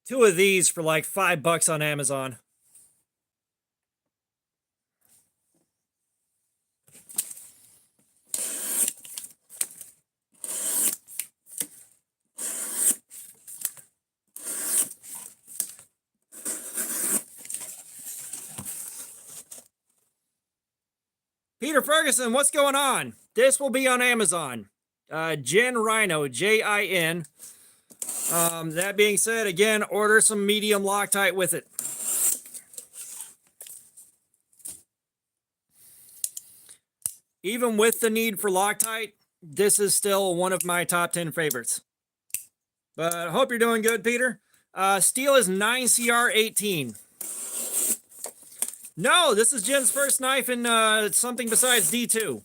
2 of these for like $5 on Amazon. Peter Ferguson, what's going on? This will be on Amazon. Jin Rhino, Jin. That being said, again, order some medium Loctite with it. Even with the need for Loctite, this is still one of my top 10 favorites. But I hope you're doing good, Peter. Steel is 9CR18. No, this is Jin's first knife in something besides D2.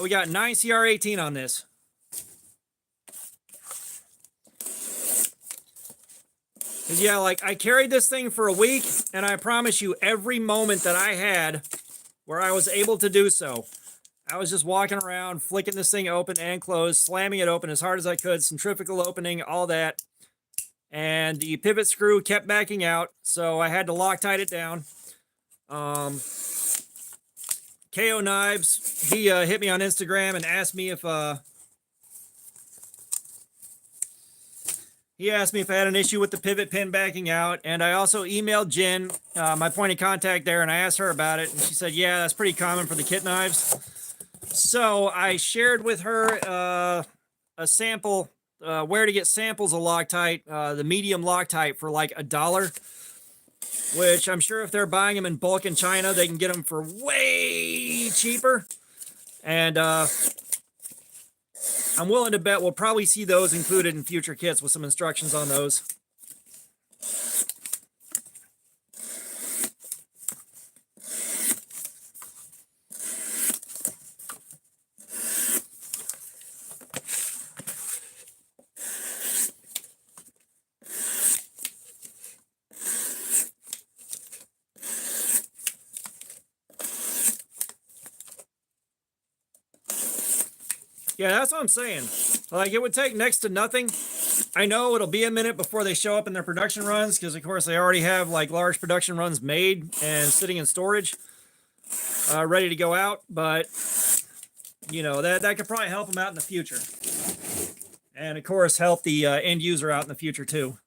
We got 9CR18 on this. Because, yeah, like, I carried this thing for a week, and I promise you, every moment that I had where I was able to do so, I was just walking around, flicking this thing open and closed, slamming it open as hard as I could, centrifugal opening, all that. And the pivot screw kept backing out, so I had to Loctite it down. KO Knives, he hit me on Instagram and asked me if he asked me if I had an issue with the pivot pin backing out, and I also emailed Jin, my point of contact there, and I asked her about it, and she said, yeah, that's pretty common for the kit knives. So I shared with her a sample, where to get samples of Loctite, the medium Loctite for like $1, which I'm sure if they're buying them in bulk in China, they can get them for way cheaper. And I'm willing to bet we'll probably see those included in future kits with some instructions on those. Yeah, that's what I'm saying. Like, it would take next to nothing. I know it'll be a minute before they show up in their production runs, because of course they already have like large production runs made and sitting in storage, ready to go out. But you know, that could probably help them out in the future, and of course help the end user out in the future too.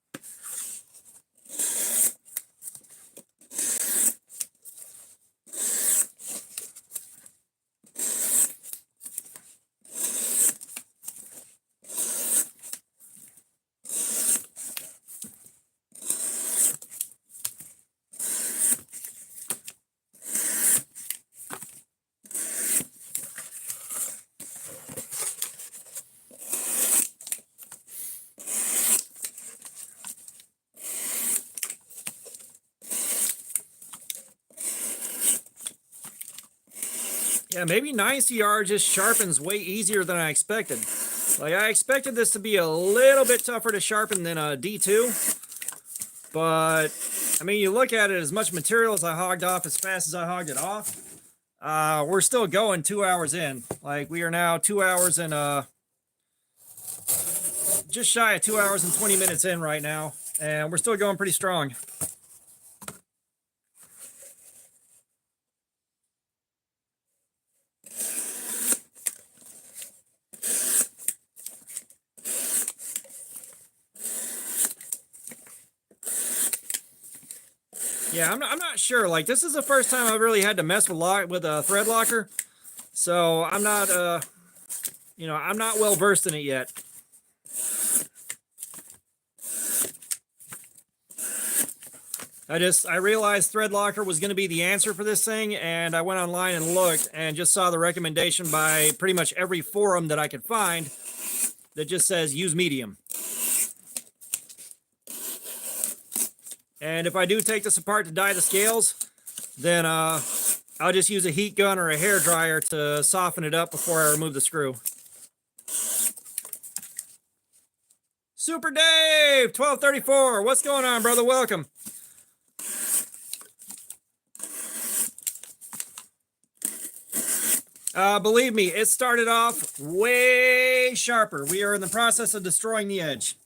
Yeah, maybe 9CR just sharpens way easier than I expected. Like, I expected this to be a little bit tougher to sharpen than a D2. But, I mean, you look at it, as much material as I hogged off as fast as I hogged it off, we're still going 2 hours in. Like, we are now 2 hours and, just shy of 2 hours and 20 minutes in right now. And we're still going pretty strong. Yeah, I'm not sure. Like, this is the first time I've really had to mess with a thread locker, so I'm not I'm not well versed in it yet. I realized thread locker was going to be the answer for this thing, and I went online and looked and just saw the recommendation by pretty much every forum that I could find that just says use medium. And if I do take this apart to dye the scales, then I'll just use a heat gun or a hair dryer to soften it up before I remove the screw. Super Dave, 1234. What's going on, brother? Welcome. Believe me, it started off way sharper. We are in the process of destroying the edge.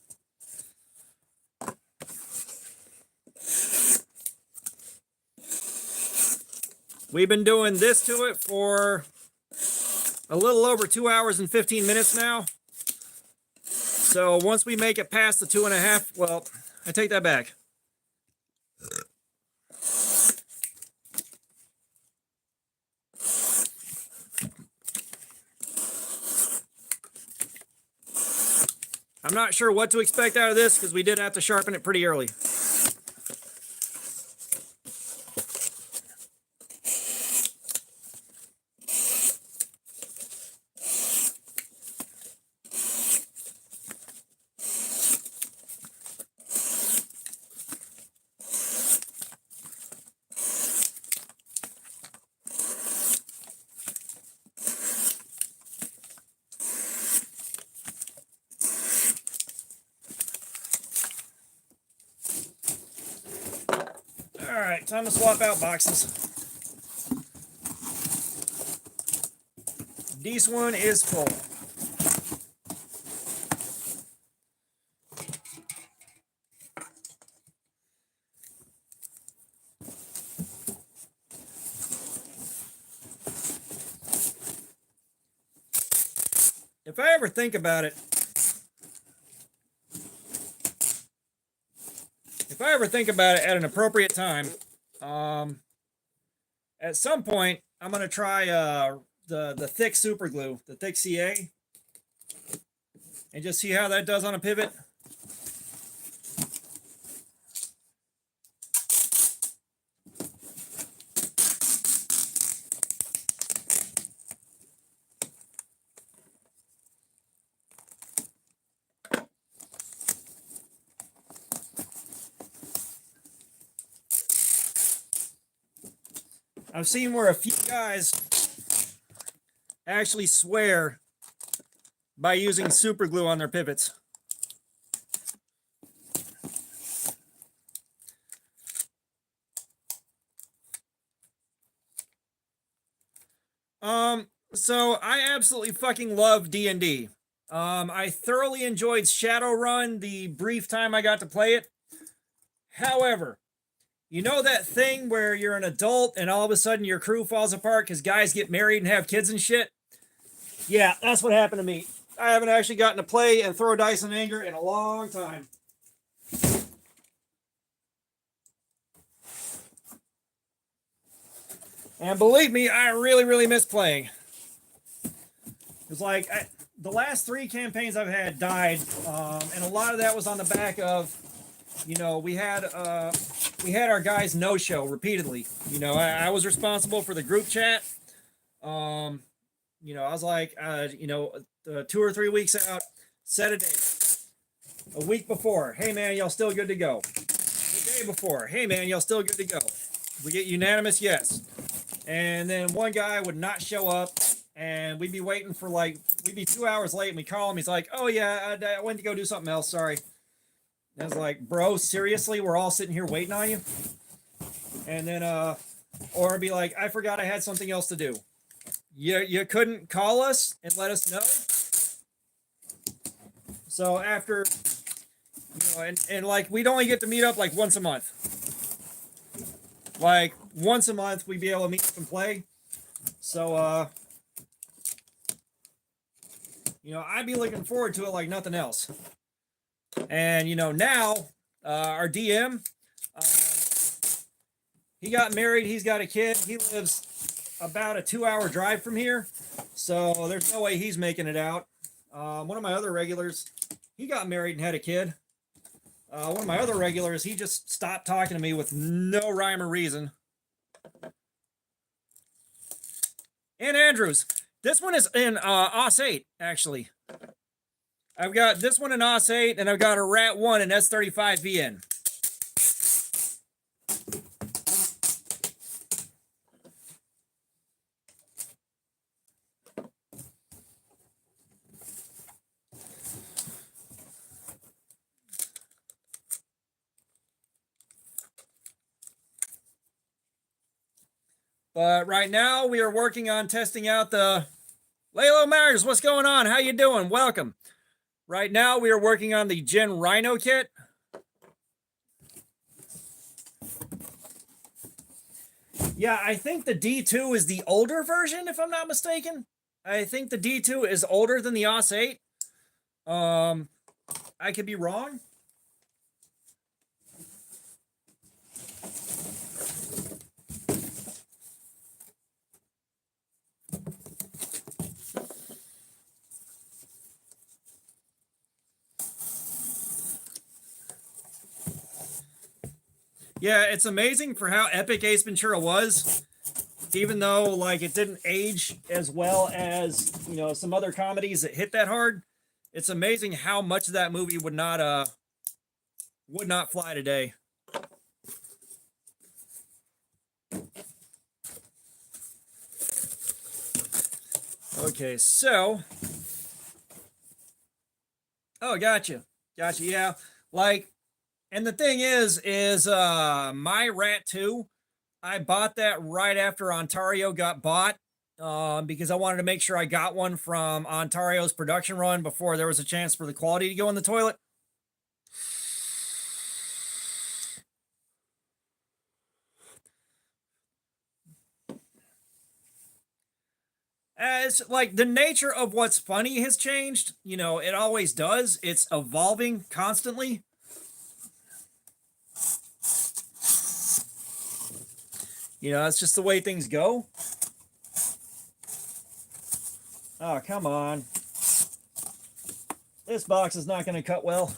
We've been doing this to it for a little over 2 hours and 15 minutes now. So once we make it past the 2.5, well, I take that back. I'm not sure what to expect out of this because we did have to sharpen it pretty early. Alright, time to swap out boxes. This one is full. If I ever think about it, at an appropriate time, at some point, I'm going to try the thick super glue, the thick CA, and just see how that does on a pivot. I've seen where a few guys actually swear by using super glue on their pivots. So I absolutely fucking love D&D. I thoroughly enjoyed Shadowrun the brief time I got to play it. However, you know that thing where you're an adult and all of a sudden your crew falls apart because guys get married and have kids and shit? Yeah, that's what happened to me. I haven't actually gotten to play and throw dice in anger in a long time. And believe me, I really, really miss playing. It's like the last 3 campaigns I've had died, and a lot of that was on the back of, you know, we had our guys no-show repeatedly. You know, I was responsible for the group chat. You know, I was like, 2 or 3 weeks out, set a date. A week before, hey man, y'all still good to go. The day before, hey man, y'all still good to go. We get unanimous yes. And then one guy would not show up, and we'd be waiting for like, we'd be 2 hours late, and we call him. He's like, oh yeah, I went to go do something else. Sorry. And I was like, bro, seriously? We're all sitting here waiting on you? And then, or it'd be like, I forgot I had something else to do. You couldn't call us and let us know? So after, you know, and like, we'd only get to meet up like once a month. Like, once a month, we'd be able to meet up and play. So, you know, I'd be looking forward to it like nothing else. And, you know, now, our DM, he got married. He's got a kid. He lives about a 2-hour drive from here. So there's no way he's making it out. One of my other regulars, he got married and had a kid. One of my other regulars, he just stopped talking to me with no rhyme or reason. And Andrews, this one is in OS 8, actually. I've got this one in OS 8, and I've got a Rat 1 in S35 VN. But right now, we are working on testing out the Lalo Myers. What's going on? How you doing? Welcome. Right now, we are working on the Gen Rhino kit. Yeah, I think the D2 is the older version, if I'm not mistaken. I think the D2 is older than the OS 8. I could be wrong. Yeah, it's amazing for how epic Ace Ventura was, even though like it didn't age as well as, you know, some other comedies that hit that hard. It's amazing how much of that movie would not fly today. Okay, so oh, gotcha. Yeah, like, and the thing is my Rat 2, I bought that right after Ontario got bought, because I wanted to make sure I got one from Ontario's production run before there was a chance for the quality to go in the toilet. As like the nature of what's funny has changed, you know, it always does. It's evolving constantly. You know, that's just the way things go. Oh, come on. This box is not going to cut well.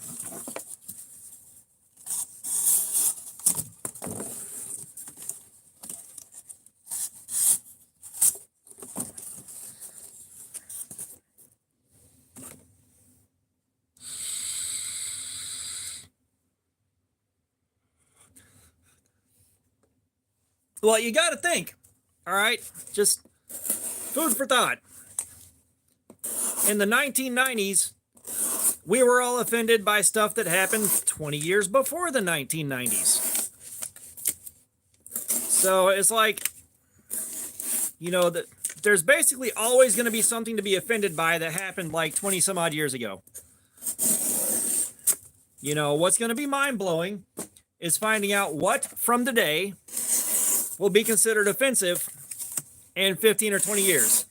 Well, you got to think. All right, just food for thought. In the 1990s, we were all offended by stuff that happened 20 years before the 1990s. So it's like, you know, there's basically always going to be something to be offended by that happened like 20 some odd years ago. You know, what's going to be mind-blowing is finding out what from today will be considered offensive in 15 or 20 years.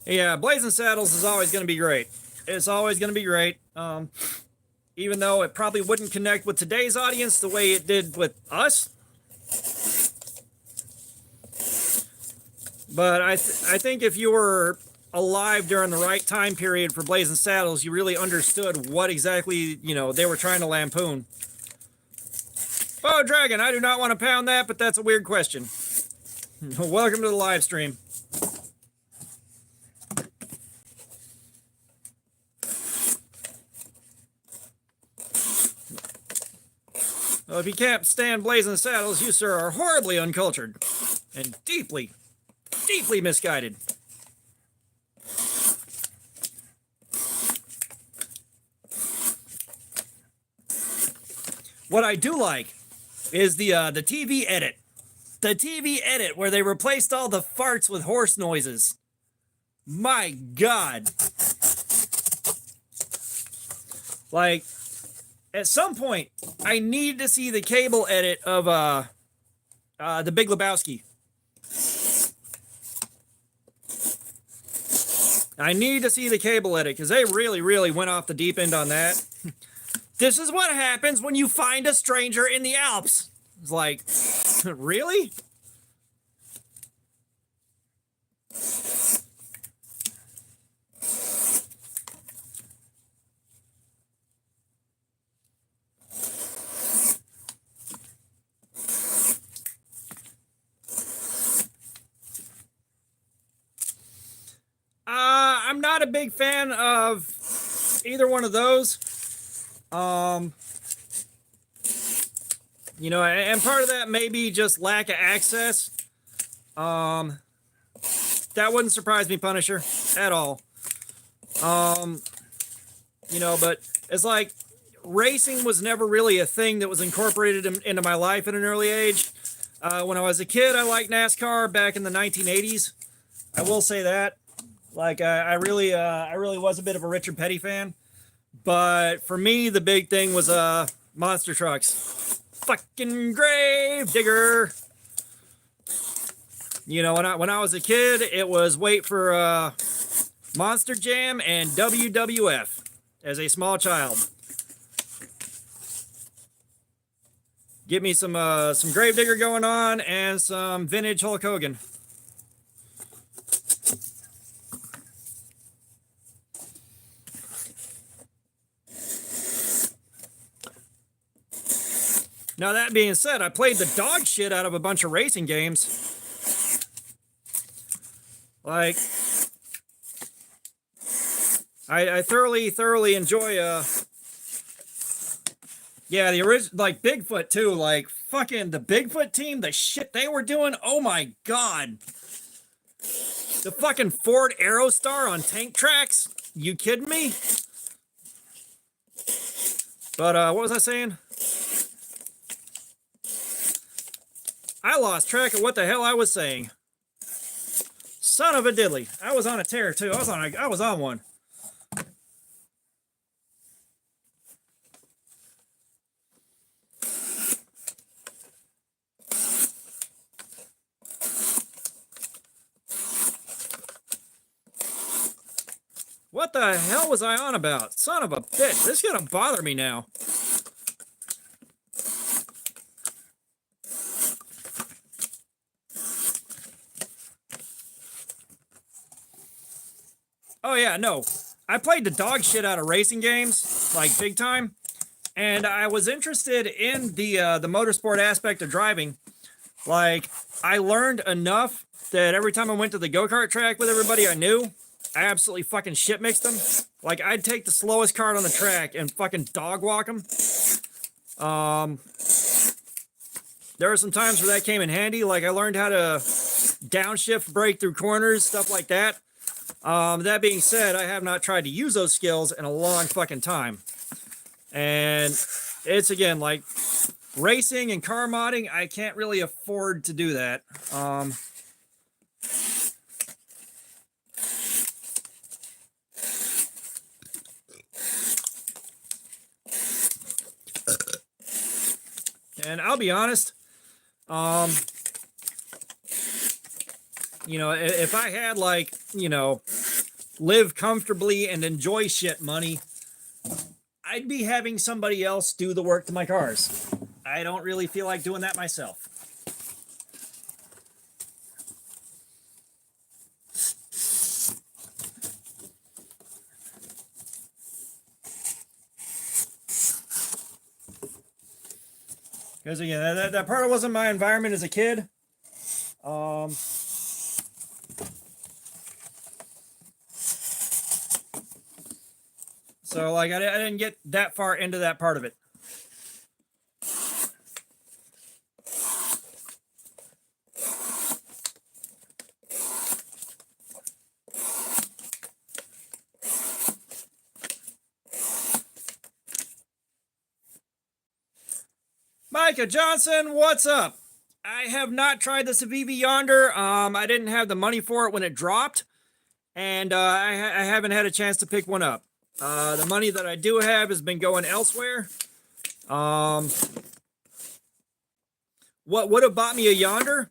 Yeah, Blazing Saddles is always going to be great. It's always going to be great. Even though it probably wouldn't connect with today's audience the way it did with us. But I think if you were alive during the right time period for Blazing Saddles, you really understood what exactly, you know, they were trying to lampoon. Oh, Dragon, I do not want to pound that, but that's a weird question. Welcome to the live stream. Well, if you can't stand Blazing Saddles, you, sir, are horribly uncultured and deeply, deeply misguided. What I do like is the TV edit. The TV edit where they replaced all the farts with horse noises. My God. Like, at some point, I need to see the cable edit of The Big Lebowski. I need to see the cable edit because they really, really went off the deep end on that. This is what happens when you find a stranger in the Alps. It's like, really? I'm not a big fan of either one of those. You know, and part of that may be just lack of access. That wouldn't surprise me, Punisher, at all. You know, but it's like racing was never really a thing that was incorporated into my life at an early age. When I was a kid, I liked NASCAR back in the 1980s. I will say that. Like, I really was a bit of a Richard Petty fan. But for me, the big thing was monster trucks. Fucking grave digger. You know, when I was a kid, it was wait for Monster Jam and WWF as a small child. Get me some Gravedigger going on and some vintage Hulk Hogan. Now, that being said, I played the dog shit out of a bunch of racing games. Like, I thoroughly enjoy, yeah, the original, like, Bigfoot, too. Like, fucking the Bigfoot team, the shit they were doing, oh my God. The fucking Ford Aerostar on tank tracks? You kidding me? But, what was I saying? I lost track of what the hell I was saying. Son of a diddly. I was on a tear too. I was on one. What the hell was I on about? Son of a bitch. This is gonna bother me now. Oh yeah, no. I played the dog shit out of racing games, like big time. And I was interested in the motorsport aspect of driving. Like, I learned enough that every time I went to the go-kart track with everybody I knew, I absolutely fucking shit mixed them. Like, I'd take the slowest cart on the track and fucking dog walk them. There are some times where that came in handy. Like, I learned how to downshift brake through corners, stuff like that. That being said, I have not tried to use those skills in a long fucking time. And it's, again, like, racing and car modding, I can't really afford to do that. And I'll be honest, you know, if I had, like, you know, live comfortably and enjoy shit money, I'd be having somebody else do the work to my cars. I don't really feel like doing that myself. Because again, that part wasn't my environment as a kid. So, like, I didn't get that far into that part of it. Micah Johnson, what's up? I have not tried the Civivi Yonder. I didn't have the money for it when it dropped, and I haven't had a chance to pick one up. The money that I do have has been going elsewhere. What would have bought me a Yonder?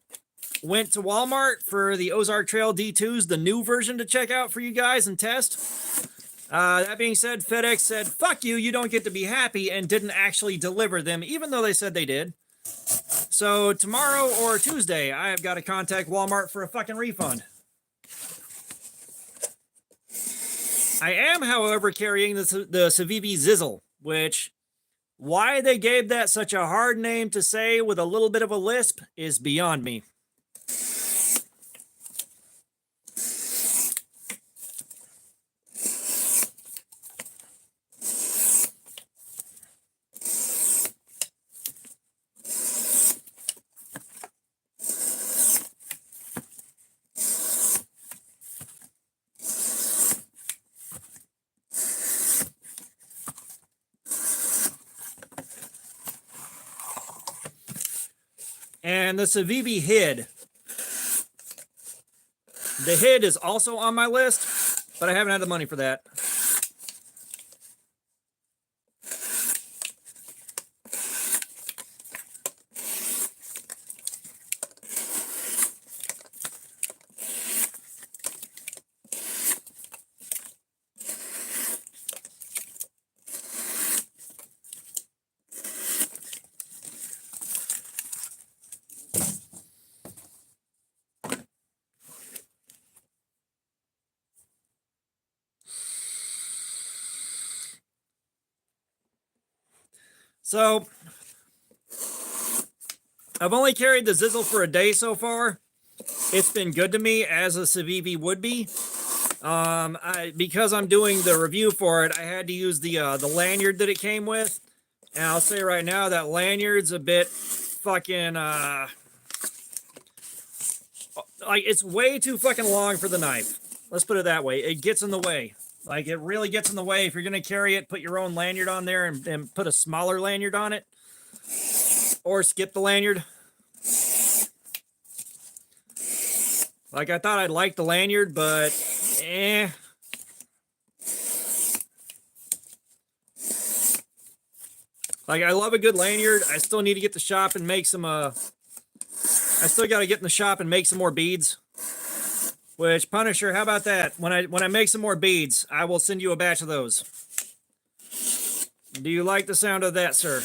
Went to Walmart for the Ozark Trail D2s, the new version to check out for you guys and test. That being said, FedEx said, fuck you, you don't get to be happy, and didn't actually deliver them, even though they said they did. So tomorrow or Tuesday, I have got to contact Walmart for a fucking refund. I am, however, carrying the Civivi Zizzle, which, why they gave that such a hard name to say with a little bit of a lisp is beyond me. And the Civivi HID. The HID is also on my list, but I haven't had the money for that. So, I've only carried the Zizzle for a day so far. It's been good to me, as a Civivi would be. Because I'm doing the review for it, I had to use the lanyard that it came with. And I'll say right now, that lanyard's a bit fucking, like, it's way too fucking long for the knife. Let's put it that way. It gets in the way. Like, it really gets in the way. If you're going to carry it, put your own lanyard on there and put a smaller lanyard on it. Or skip the lanyard. Like, I thought I'd like the lanyard, but Like, I love a good lanyard. I still need to get the shop and make some, I still got to get in the shop and make some more beads. Which, Punisher, how about that? When I make some more beads, I will send you a batch of those. Do you like the sound of that, sir?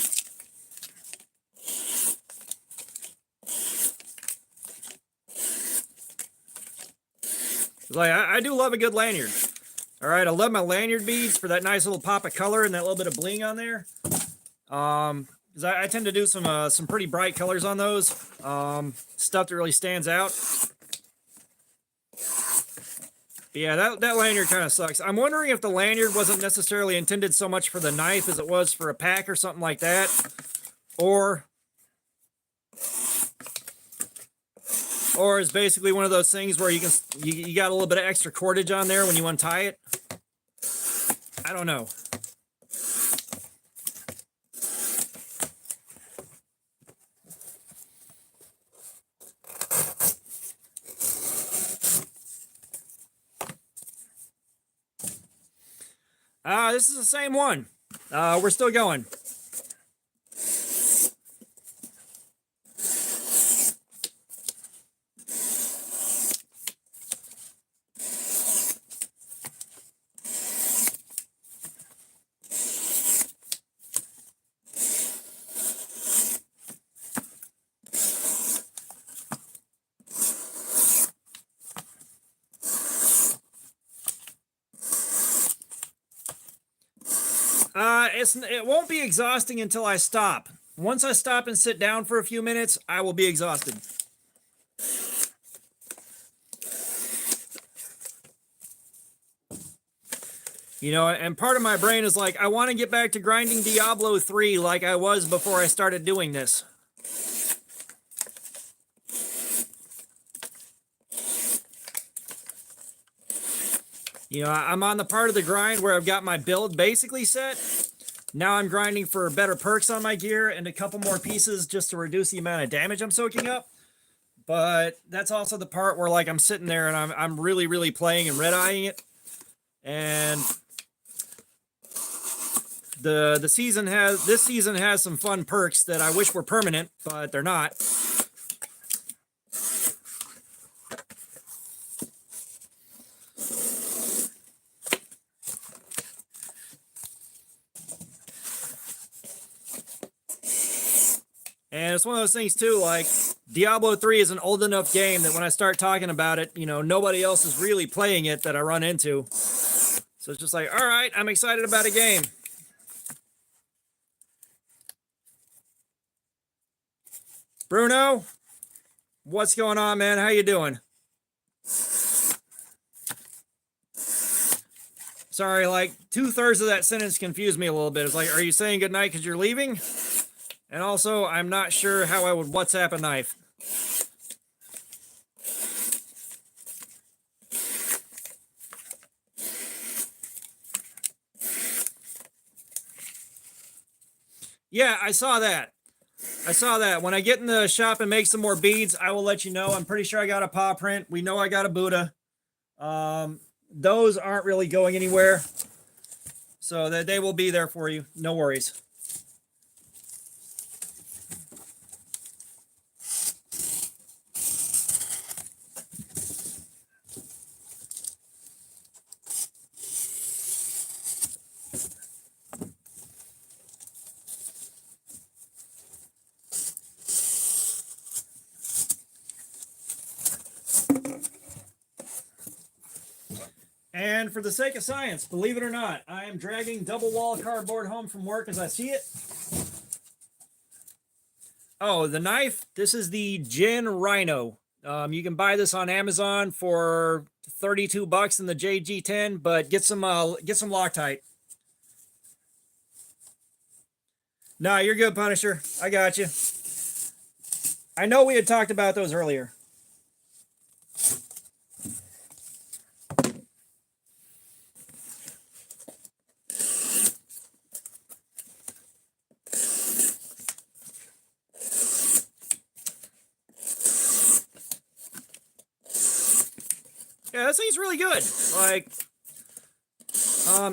Like, I do love a good lanyard. All right, I love my lanyard beads for that nice little pop of color and that little bit of bling on there. Because I tend to do some pretty bright colors on those. Stuff that really stands out. Yeah, that lanyard kind of sucks. I'm wondering if the lanyard wasn't necessarily intended so much for the knife as it was for a pack or something like that. Or is basically one of those things where you got a little bit of extra cordage on there when you untie it. I don't know. This is the same one. We're still going. It won't be exhausting until I stop. Once I stop and sit down for a few minutes, I will be exhausted. You know, and part of my brain is like, I want to get back to grinding Diablo 3 like I was before I started doing this. You know, I'm on the part of the grind where I've got my build basically set. Now I'm grinding for better perks on my gear and a couple more pieces just to reduce the amount of damage I'm soaking up. But that's also the part where like I'm sitting there and I'm really, really playing and red-eyeing it. And this season has some fun perks that I wish were permanent, but they're not. And it's one of those things too, like Diablo 3 is an old enough game that when I start talking about it, you know, nobody else is really playing it that I run into. So it's just like, all right, I'm excited about a game. Bruno, what's going on, man? How you doing? Sorry, like 2/3 of that sentence confused me a little bit. It's like, are you saying goodnight because you're leaving? And also, I'm not sure how I would WhatsApp a knife. Yeah, I saw that. I saw that. When I get in the shop and make some more beads, I will let you know. I'm pretty sure I got a paw print. We know I got a Buddha. Those aren't really going anywhere. So that they will be there for you. No worries. And for the sake of science, believe it or not, I am dragging double wall cardboard home from work as I see it. Oh, the knife. This is the Jin Rhino. You can buy this on Amazon for $32 in the JG10, but get some Loctite. No, you're good, Punisher. I got you. I know we had talked about those earlier. Yeah, this thing's really good. Like,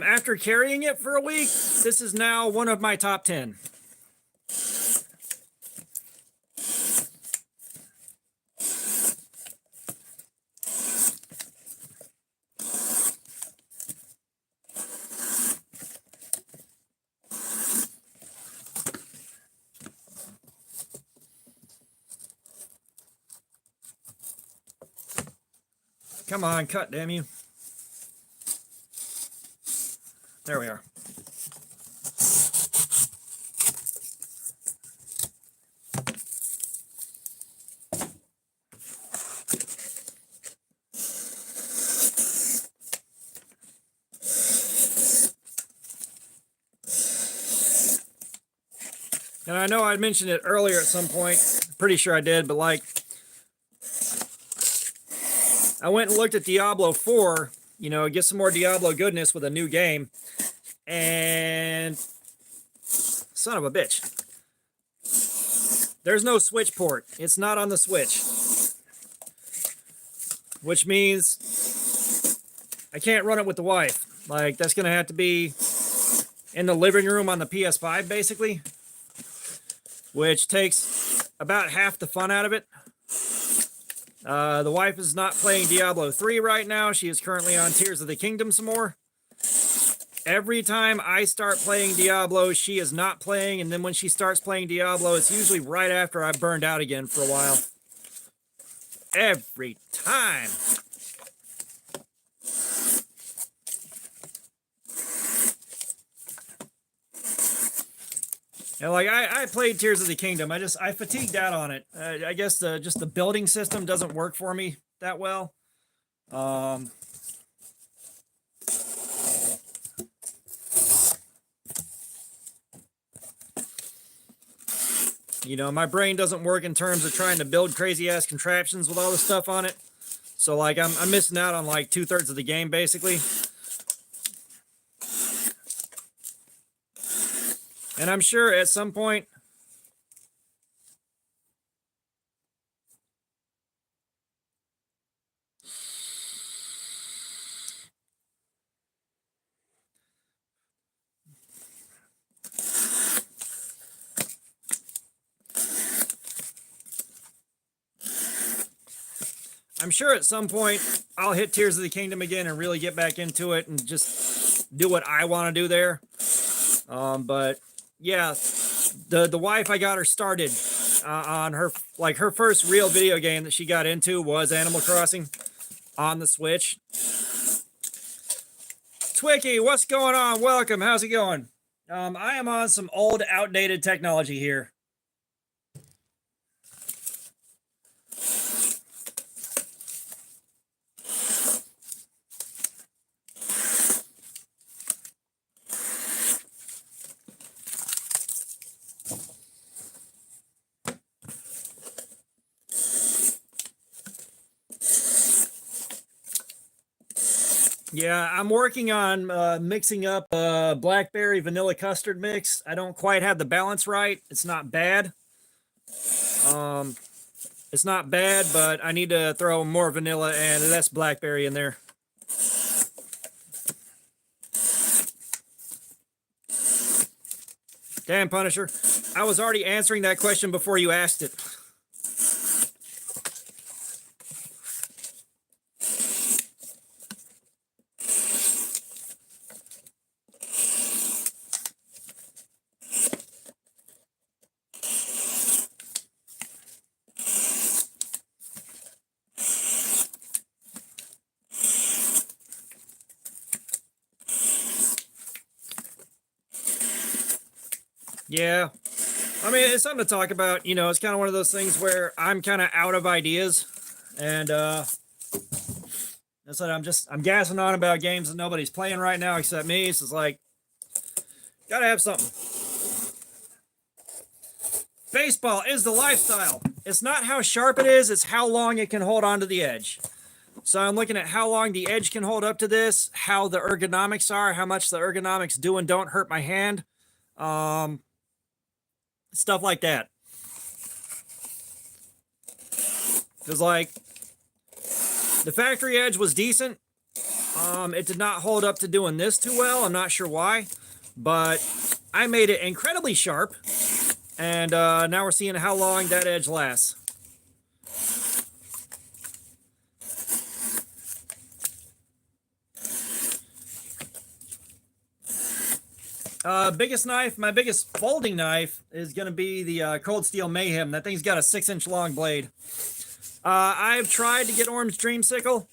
after carrying it for a week, this is now one of my top 10. Come on, cut, damn you. There we are. And I know I mentioned it earlier at some point. Pretty sure I did, but like, I went and looked at Diablo 4, you know, get some more Diablo goodness with a new game. And son of a bitch. There's no Switch port. It's not on the Switch. Which means I can't run it with the wife. Like, that's going to have to be in the living room on the PS5, basically. Which takes about half the fun out of it. The wife is not playing Diablo 3 right now. She is currently on Tears of the Kingdom some more. Every time I start playing Diablo, she is not playing. And then when she starts playing Diablo, it's usually right after I've burned out again for a while. Every time. And like I played Tears of the Kingdom. I fatigued out on it. I guess just the building system doesn't work for me that well. You know, my brain doesn't work in terms of trying to build crazy ass contraptions with all this stuff on it. So like I'm missing out on like 2/3 of the game basically. And I'm sure at some point I'll hit Tears of the Kingdom again and really get back into it and just do what I want to do there. But yeah, the wife, I got her started on her first real video game that she got into was Animal Crossing on the Switch. Twicky, what's going on? Welcome. How's it going? I am on some old, outdated technology here. Yeah, I'm working on mixing up a blackberry vanilla custard mix. I don't quite have the balance right. It's not bad. It's not bad, but I need to throw more vanilla and less blackberry in there. Damn, Punisher. I was already answering that question before you asked it. Yeah. I mean, it's something to talk about. You know, it's kind of one of those things where I'm kind of out of ideas. And that's what I'm gassing on about games that nobody's playing right now except me. So it's like, gotta have something. Baseball is the lifestyle. It's not how sharp it is, it's how long it can hold onto the edge. So I'm looking at how long the edge can hold up to this, how the ergonomics are, how much the ergonomics do and don't hurt my hand. Stuff like that. Because like the factory edge was decent. It did not hold up to doing this too well. I'm not sure why, but I made it incredibly sharp. And now we're seeing how long that edge lasts. Biggest knife, my biggest folding knife is going to be the Cold Steel Mayhem. That thing's got a 6-inch long blade. I've tried to get orange dreamsicle.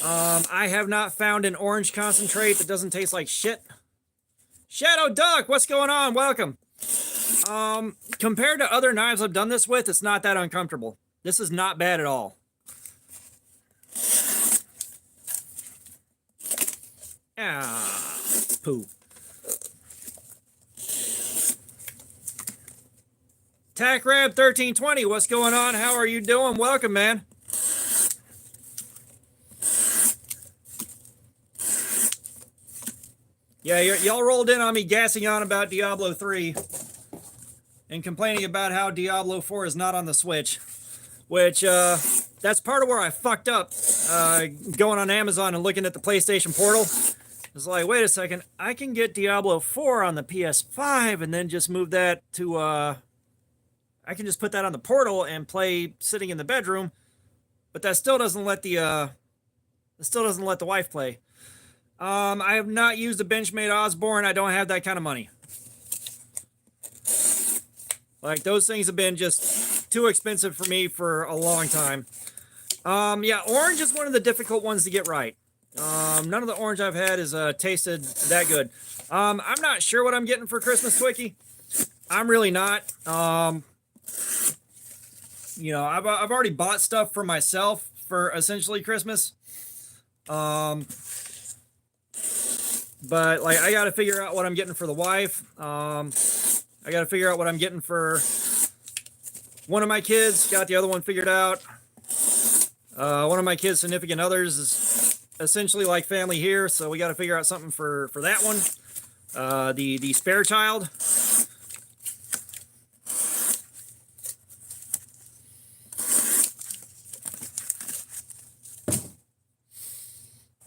I have not found an orange concentrate that doesn't taste like shit. Shadow Duck, what's going on? Welcome. Compared to other knives I've done this with, it's not that uncomfortable. This is not bad at all. Ah, poo. TACRAB 1320, what's going on? How are you doing? Welcome, man. Yeah, y'all rolled in on me gassing on about Diablo 3 and complaining about how Diablo 4 is not on the Switch, which that's part of where I fucked up going on Amazon and looking at the PlayStation Portal. It's like, wait a second, I can get Diablo 4 on the PS5 and then just move that to I can just put that on the Portal and play sitting in the bedroom, but that still doesn't let the wife play. I have not used a Benchmade Osborne. I don't have that kind of money. Like, those things have been just too expensive for me for a long time. Yeah, orange is one of the difficult ones to get right. None of the orange I've had has tasted that good. I'm not sure what I'm getting for Christmas, Twicky. I'm really not. You know, I've already bought stuff for myself for essentially Christmas. But like, I got to figure out what I'm getting for the wife. I got to figure out what I'm getting for one of my kids got the other one figured out. One of my kids' significant others is essentially like family here, so we got to figure out something for that one. The spare child.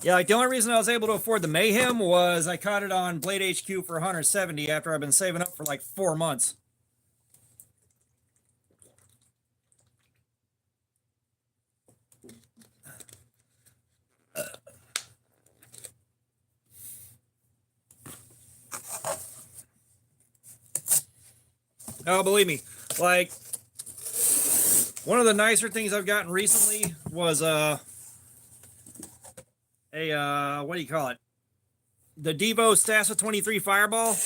Yeah, like the only reason I was able to afford the Mayhem was I caught it on Blade HQ for 170 after I've been saving up for like 4 months. Oh, believe me, like one of the nicer things I've gotten recently was what do you call it? The Devo Stassa 23 Fireball.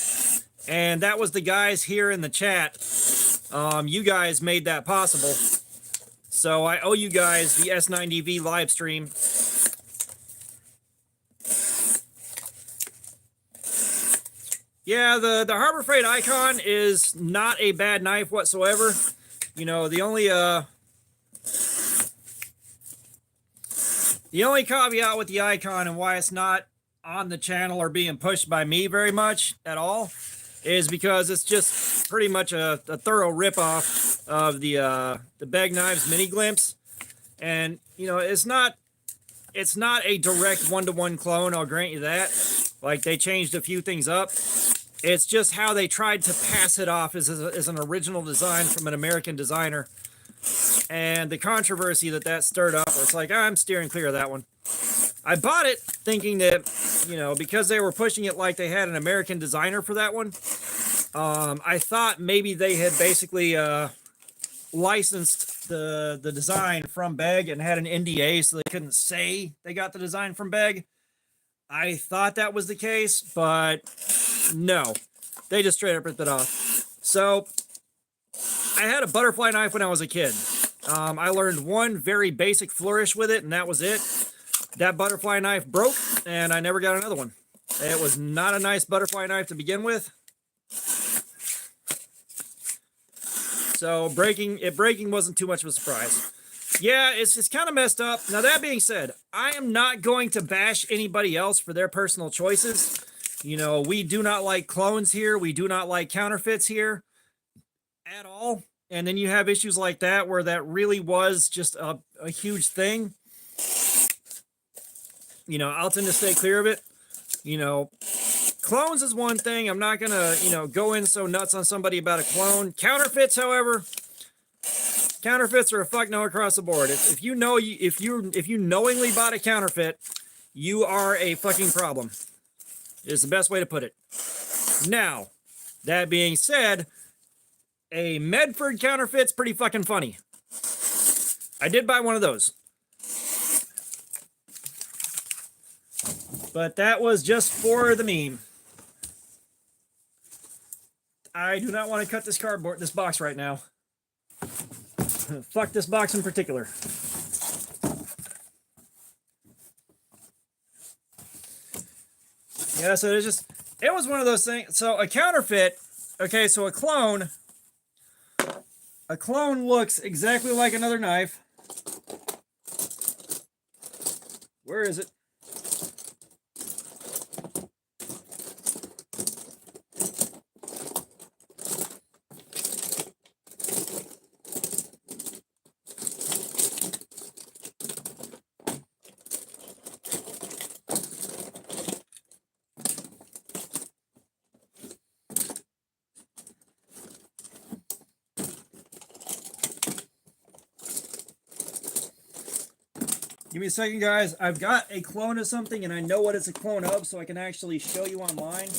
And that was the guys here in the chat. You guys made that possible. So I owe you guys the S9DV live stream. Yeah, the Harbor Freight Icon is not a bad knife whatsoever. You know, the only caveat with the Icon and why it's not on the channel or being pushed by me very much at all is because it's just pretty much a thorough ripoff of the Beg Knives Mini Glimpse. And, you know, it's not a direct one-to-one clone, I'll grant you that. Like, they changed a few things up. It's just how they tried to pass it off as an original design from an American designer. And the controversy that stirred up, it's like, I'm steering clear of that one. I bought it thinking that, you know, because they were pushing it like they had an American designer for that one, I thought maybe they had basically licensed the design from Beg and had an NDA so they couldn't say they got the design from Beg. I thought that was the case, but no. They just straight up ripped it off. So, I had a butterfly knife when I was a kid. I learned one very basic flourish with it, and that was it. That butterfly knife broke, and I never got another one. It was not a nice butterfly knife to begin with. So breaking wasn't too much of a surprise. Yeah, it's kind of messed up. Now, that being said, I am not going to bash anybody else for their personal choices. You know, we do not like clones here. We do not like counterfeits here at all. And then you have issues like that where that really was just a huge thing. You know, I'll tend to stay clear of it. You know, clones is one thing. I'm not going to, you know, go in so nuts on somebody about a clone. Counterfeits, however, counterfeits are a fuck no across the board. If you knowingly bought a counterfeit, you are a fucking problem. Is the best way to put it. Now, that being said, a Medford counterfeit's pretty fucking funny. I did buy one of those. But that was just for the meme. I do not want to cut this box right now. Fuck this box in particular. Yeah, so it was one of those things. So a counterfeit, okay, so a clone looks exactly like another knife. Where is it? Give me a second, guys. I've got a clone of something, and I know what it's a clone of, so I can actually show you online.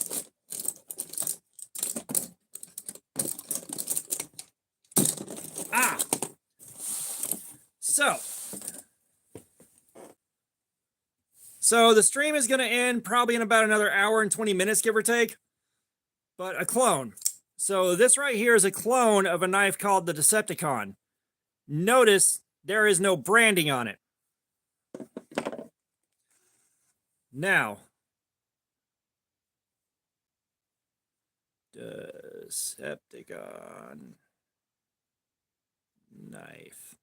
Ah! So the stream is going to end probably in about another hour and 20 minutes, give or take. But a clone. So this right here is a clone of a knife called the Decepticon. Notice there is no branding on it. Now, Decepticon. knife.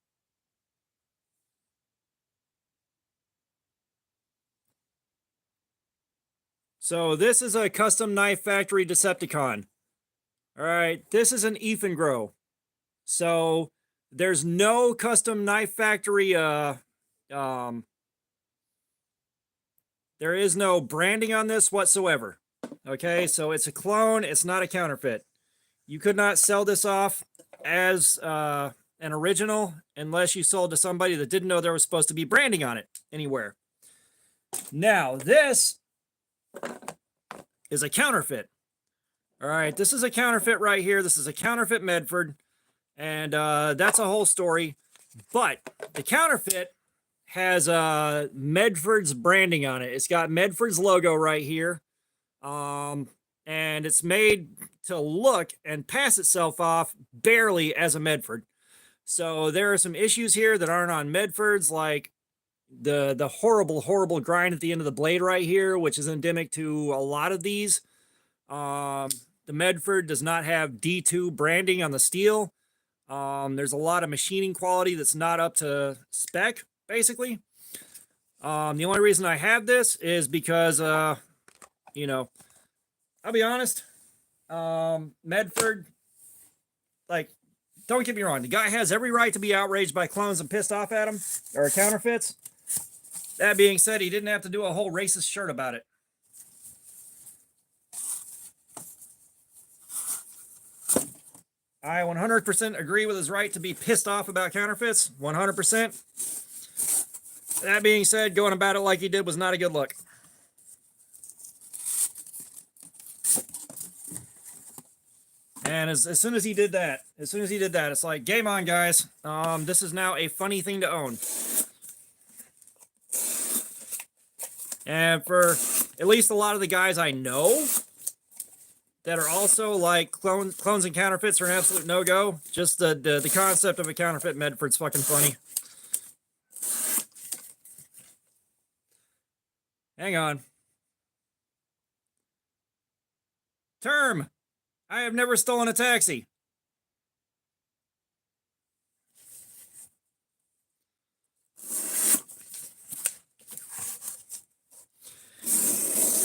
So this is a custom knife factory Decepticon. All right, this is an Ethan So there's no custom knife factory. There is no branding on this whatsoever. Okay, so it's a clone. It's not a counterfeit. You could not sell this off as an original unless you sold to somebody that didn't know there was supposed to be branding on it anywhere. Now, this is a counterfeit. All right, this is a counterfeit right here. This is a counterfeit Medford, and that's a whole story. But the counterfeit has Medford's branding on it. It's got Medford's logo right here, and it's made to look and pass itself off barely as a Medford. So there are some issues here that aren't on Medford's, like the horrible grind at the end of the blade right here, which is endemic to a lot of these. The Medford does not have D2 branding on the steel. There's a lot of machining quality that's not up to spec, basically. The only reason I have this is because, you know, I'll be honest, Medford, like, don't get me wrong, the guy has every right to be outraged by clones and pissed off at him, or counterfeits. That being said, he didn't have to do a whole racist shirt about it. I 100% agree with his right to be pissed off about counterfeits. 100%. That being said, going about it like he did was not a good look. And as soon as he did that, it's like, game on, guys. This is now a funny thing to own. And for at least a lot of the guys I know that are also like clones and counterfeits are an absolute no-go. Just the concept of a counterfeit Medford's fucking funny. Hang on. Term. I have never stolen a taxi.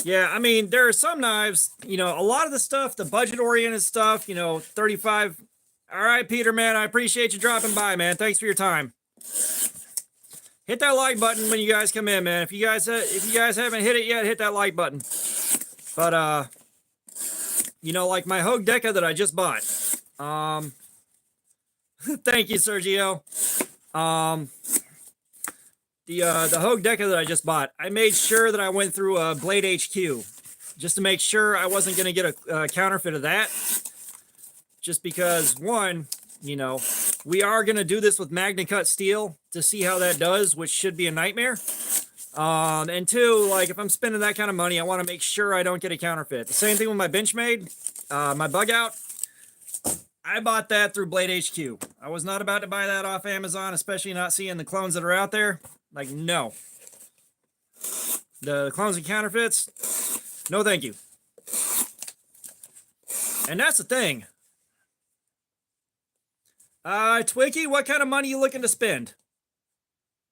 Yeah, I mean, there are some knives, you know, a lot of the stuff, the budget-oriented stuff, you know, 35. All right, Peter, man, I appreciate you dropping by, man. Thanks for your time. Hit that like button when you guys come in, man. If you guys haven't hit it yet, hit that like button. But you know, like my Hogue Deca that I just bought. Thank you, Sergio. The Hogue Deca that I just bought, I made sure that I went through Blade HQ just to make sure I wasn't going to get a counterfeit of that. Just because, one, you know, we are going to do this with MagnaCut steel to see how that does, which should be a nightmare. And two, like, if I'm spending that kind of money, I want to make sure I don't get a counterfeit. The same thing with my Benchmade, my Bug Out. I bought that through Blade HQ. I was not about to buy that off Amazon, especially not seeing the clones that are out there. Like, no. The clones and counterfeits, no thank you. And that's the thing. Twiggy, what kind of money you looking to spend?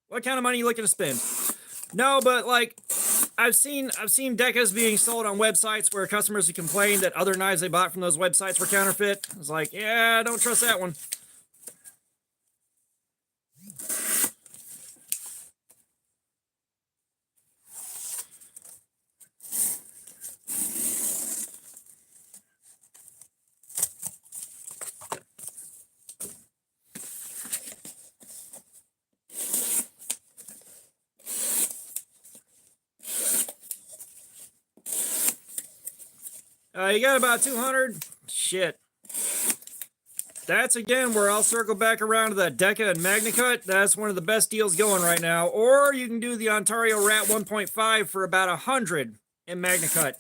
What kind of money you looking to spend? No, but like, I've seen Decas being sold on websites where customers have complained that other knives they bought from those websites were counterfeit. I was like, yeah, don't trust that one. You got about 200? Shit. That's, again, where I'll circle back around to that Deca and MagnaCut. That's one of the best deals going right now. Or you can do the Ontario Rat 1.5 for about 100 in MagnaCut.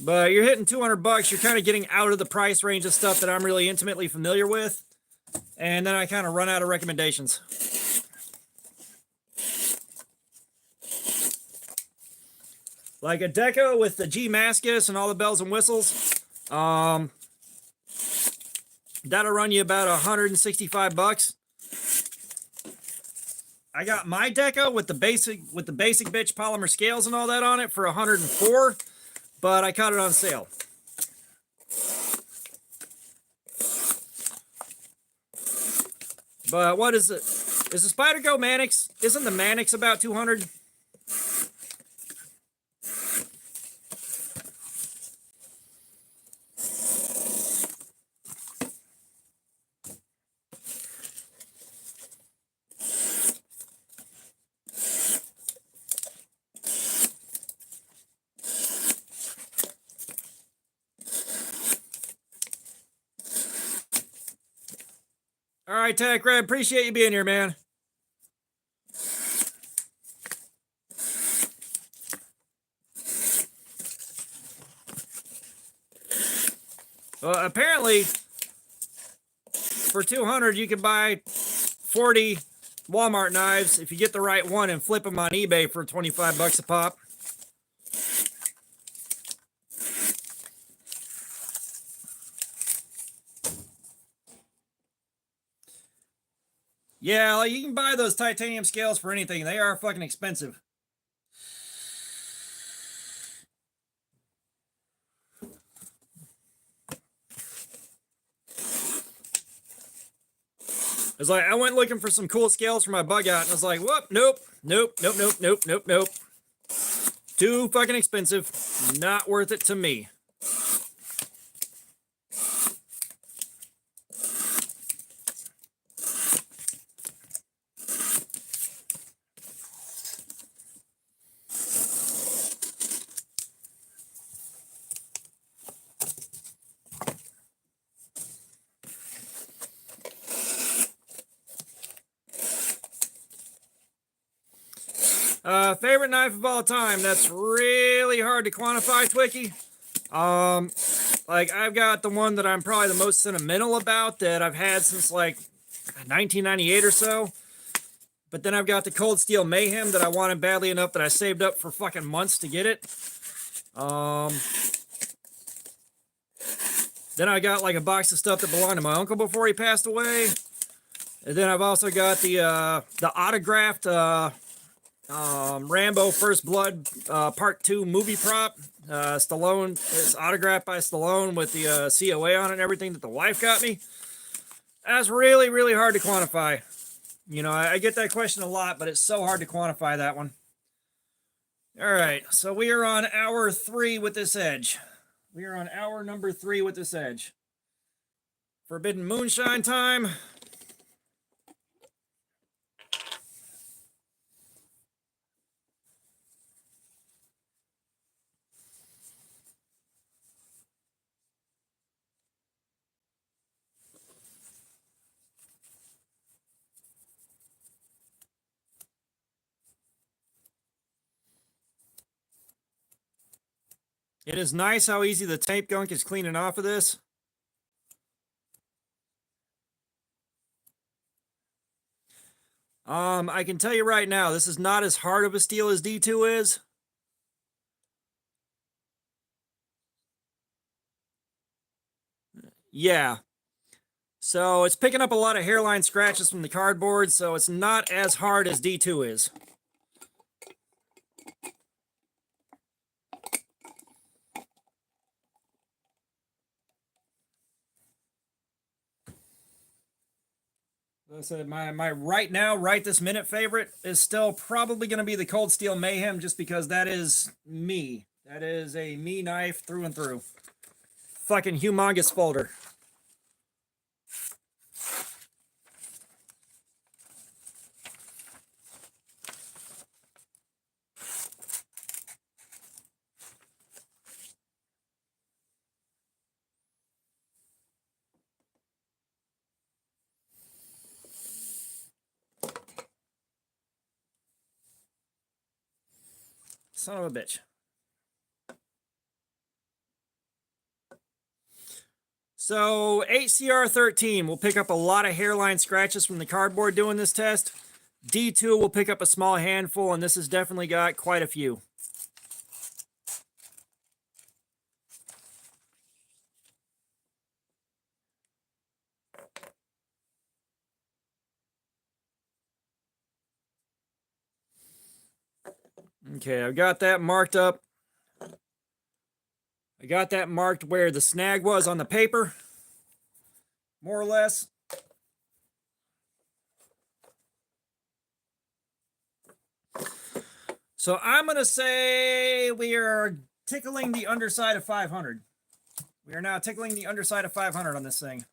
But you're hitting 200 bucks. You're kind of getting out of the price range of stuff that I'm really intimately familiar with. And then I kind of run out of recommendations. Like a Deca with the G Mascus and all the bells and whistles, That'll run you about $165. I got my Deca with the basic bitch polymer scales and all that on it for $104, but I caught it on sale. But what is it? Is the Spyderco Manix? Isn't the Manix about 200? All right, Tech Red, appreciate you being here, man. Apparently, for 200, you can buy 40 Walmart knives if you get the right one and flip them on eBay for 25 bucks a pop. Yeah, like you can buy those titanium scales for anything. They are fucking expensive. It's like I went looking for some cool scales for my bug out, and I was like, whoop, nope. Too fucking expensive. Not worth it to me. Favorite knife of all time. That's really hard to quantify, Twicky. Like I've got the one that I'm probably the most sentimental about that I've had since like 1998 or so. But then I've got the Cold Steel Mayhem that I wanted badly enough that I saved up for fucking months to get it. Then I got like a box of stuff that belonged to my uncle before he passed away. And then I've also got the autographed Rambo First Blood Part 2 movie prop. Stallone, it's autographed by Stallone with the COA on it and everything that the wife got me. That's really, really hard to quantify. You know, I get that question a lot, but it's so hard to quantify that one. All right, so we are on hour 3 with this edge. We are on hour number 3 with this edge. Forbidden Moonshine time. It is nice how easy the tape gunk is cleaning off of this. I can tell you right now, this is not as hard of a steel as D2 is. Yeah. So it's picking up a lot of hairline scratches from the cardboard, so it's not as hard as D2 is. I said my right now, right this minute favorite is still probably going to be the Cold Steel Mayhem, just because that is me. That is a me knife through and through. Fucking humongous folder. Son of a bitch. So 8CR13 will pick up a lot of hairline scratches from the cardboard doing this test. D2 will pick up a small handful, and this has definitely got quite a few. Okay, I've got that marked up. I got that marked where the snag was on the paper, more or less. So I'm going to say we are tickling the underside of 500. We are now tickling the underside of 500 on this thing.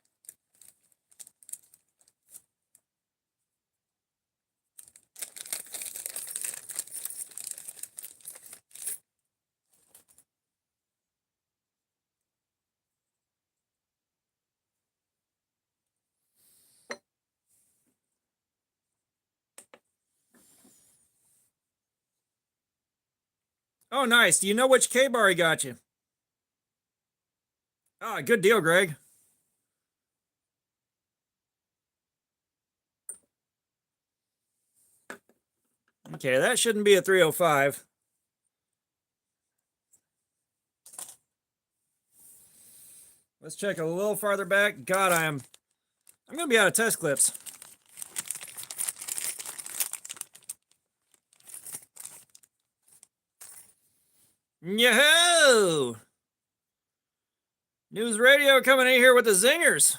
Oh, nice. Do you know which K-bar he got you? Ah, good deal, Greg. Okay, that shouldn't be a 305. Let's check a little farther back. God, I'm going to be out of test clips. Yahoo! News Radio coming in here with the zingers.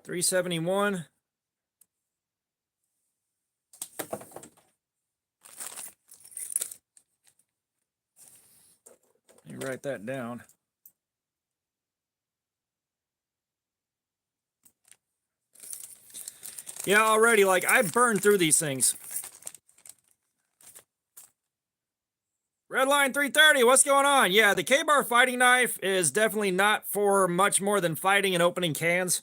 $371. Let me write that down. Yeah, already, like, I burned through these things. Redline 330, what's going on? Yeah, the K-bar fighting knife is definitely not for much more than fighting and opening cans.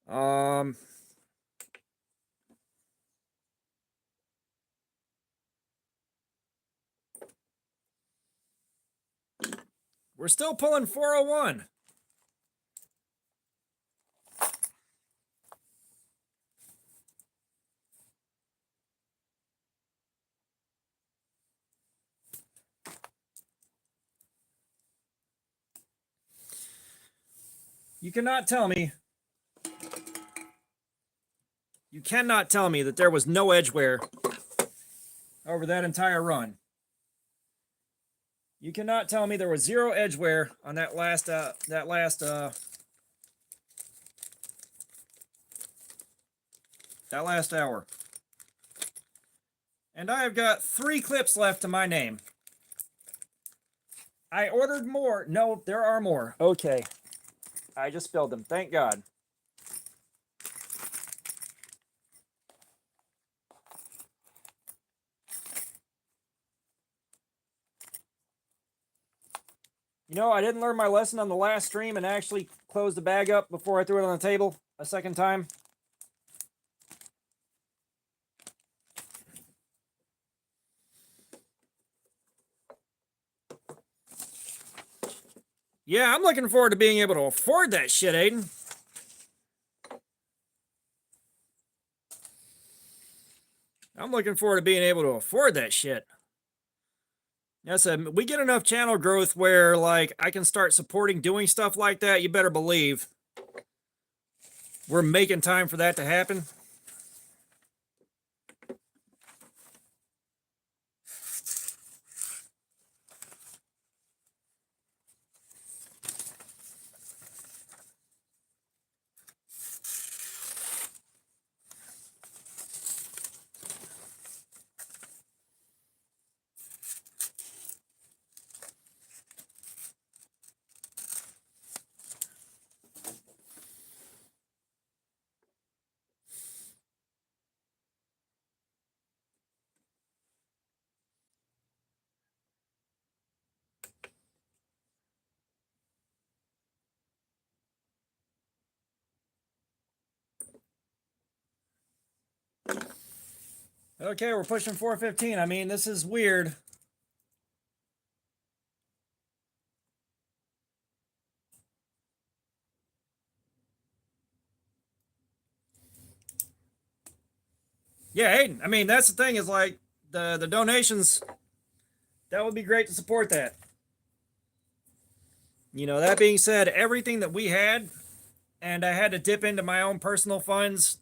We're still pulling 401. You cannot tell me that there was no edge wear over that entire run. You cannot tell me there was zero edge wear on that last hour. And I have got 3 clips left to my name. I ordered more. No, there are more. Okay. I just spilled them. Thank God. You know, I didn't learn my lesson on the last stream and actually close the bag up before I threw it on the table a second time. Yeah, I'm looking forward to being able to afford that shit, Aiden. I'm looking forward to being able to afford that shit. Yes, we get enough channel growth where, like, I can start supporting doing stuff like that. You better believe we're making time for that to happen. Okay, we're pushing 415. I mean, this is weird. Yeah, Aiden. I mean, that's the thing is, like, the donations, that would be great to support that. You know, that being said, everything that we had, and I had to dip into my own personal funds.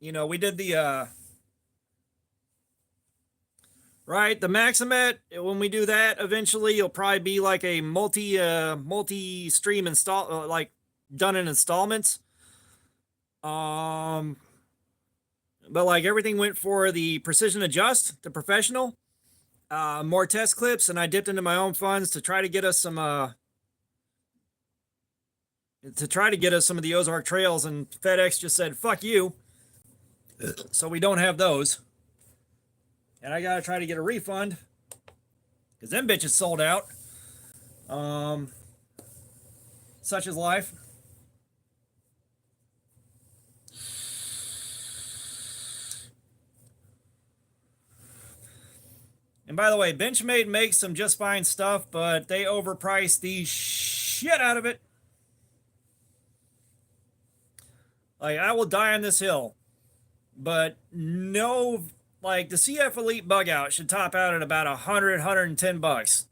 You know, we did the right, the Maximet. When we do that, eventually it'll probably be like a multi-stream install, like done in installments. But like everything went for the Precision Adjust, the professional. More test clips, and I dipped into my own funds to try to get us some some of the Ozark trails, and FedEx just said fuck you, so we don't have those, and I gotta try to get a refund because them bitches sold out. Such is life. And by the way, Benchmade makes some just fine stuff, but they overprice the shit out of it. Like, I will die on this hill, but no, like the CF Elite bug out should top out at about 100, 110 bucks.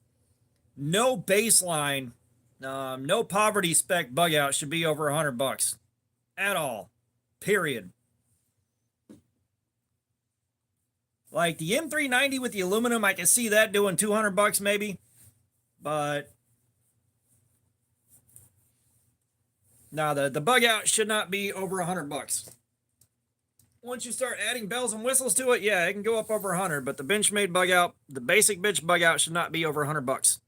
No baseline, no poverty spec bug out should be over 100 bucks at all, period. Like the M390 with the aluminum, I can see that doing 200 bucks maybe, but no, the bug out should not be over 100 bucks. Once you start adding bells and whistles to it, yeah, it can go up over 100, but the Benchmade bug out, the basic bitch bug out should not be over 100 bucks.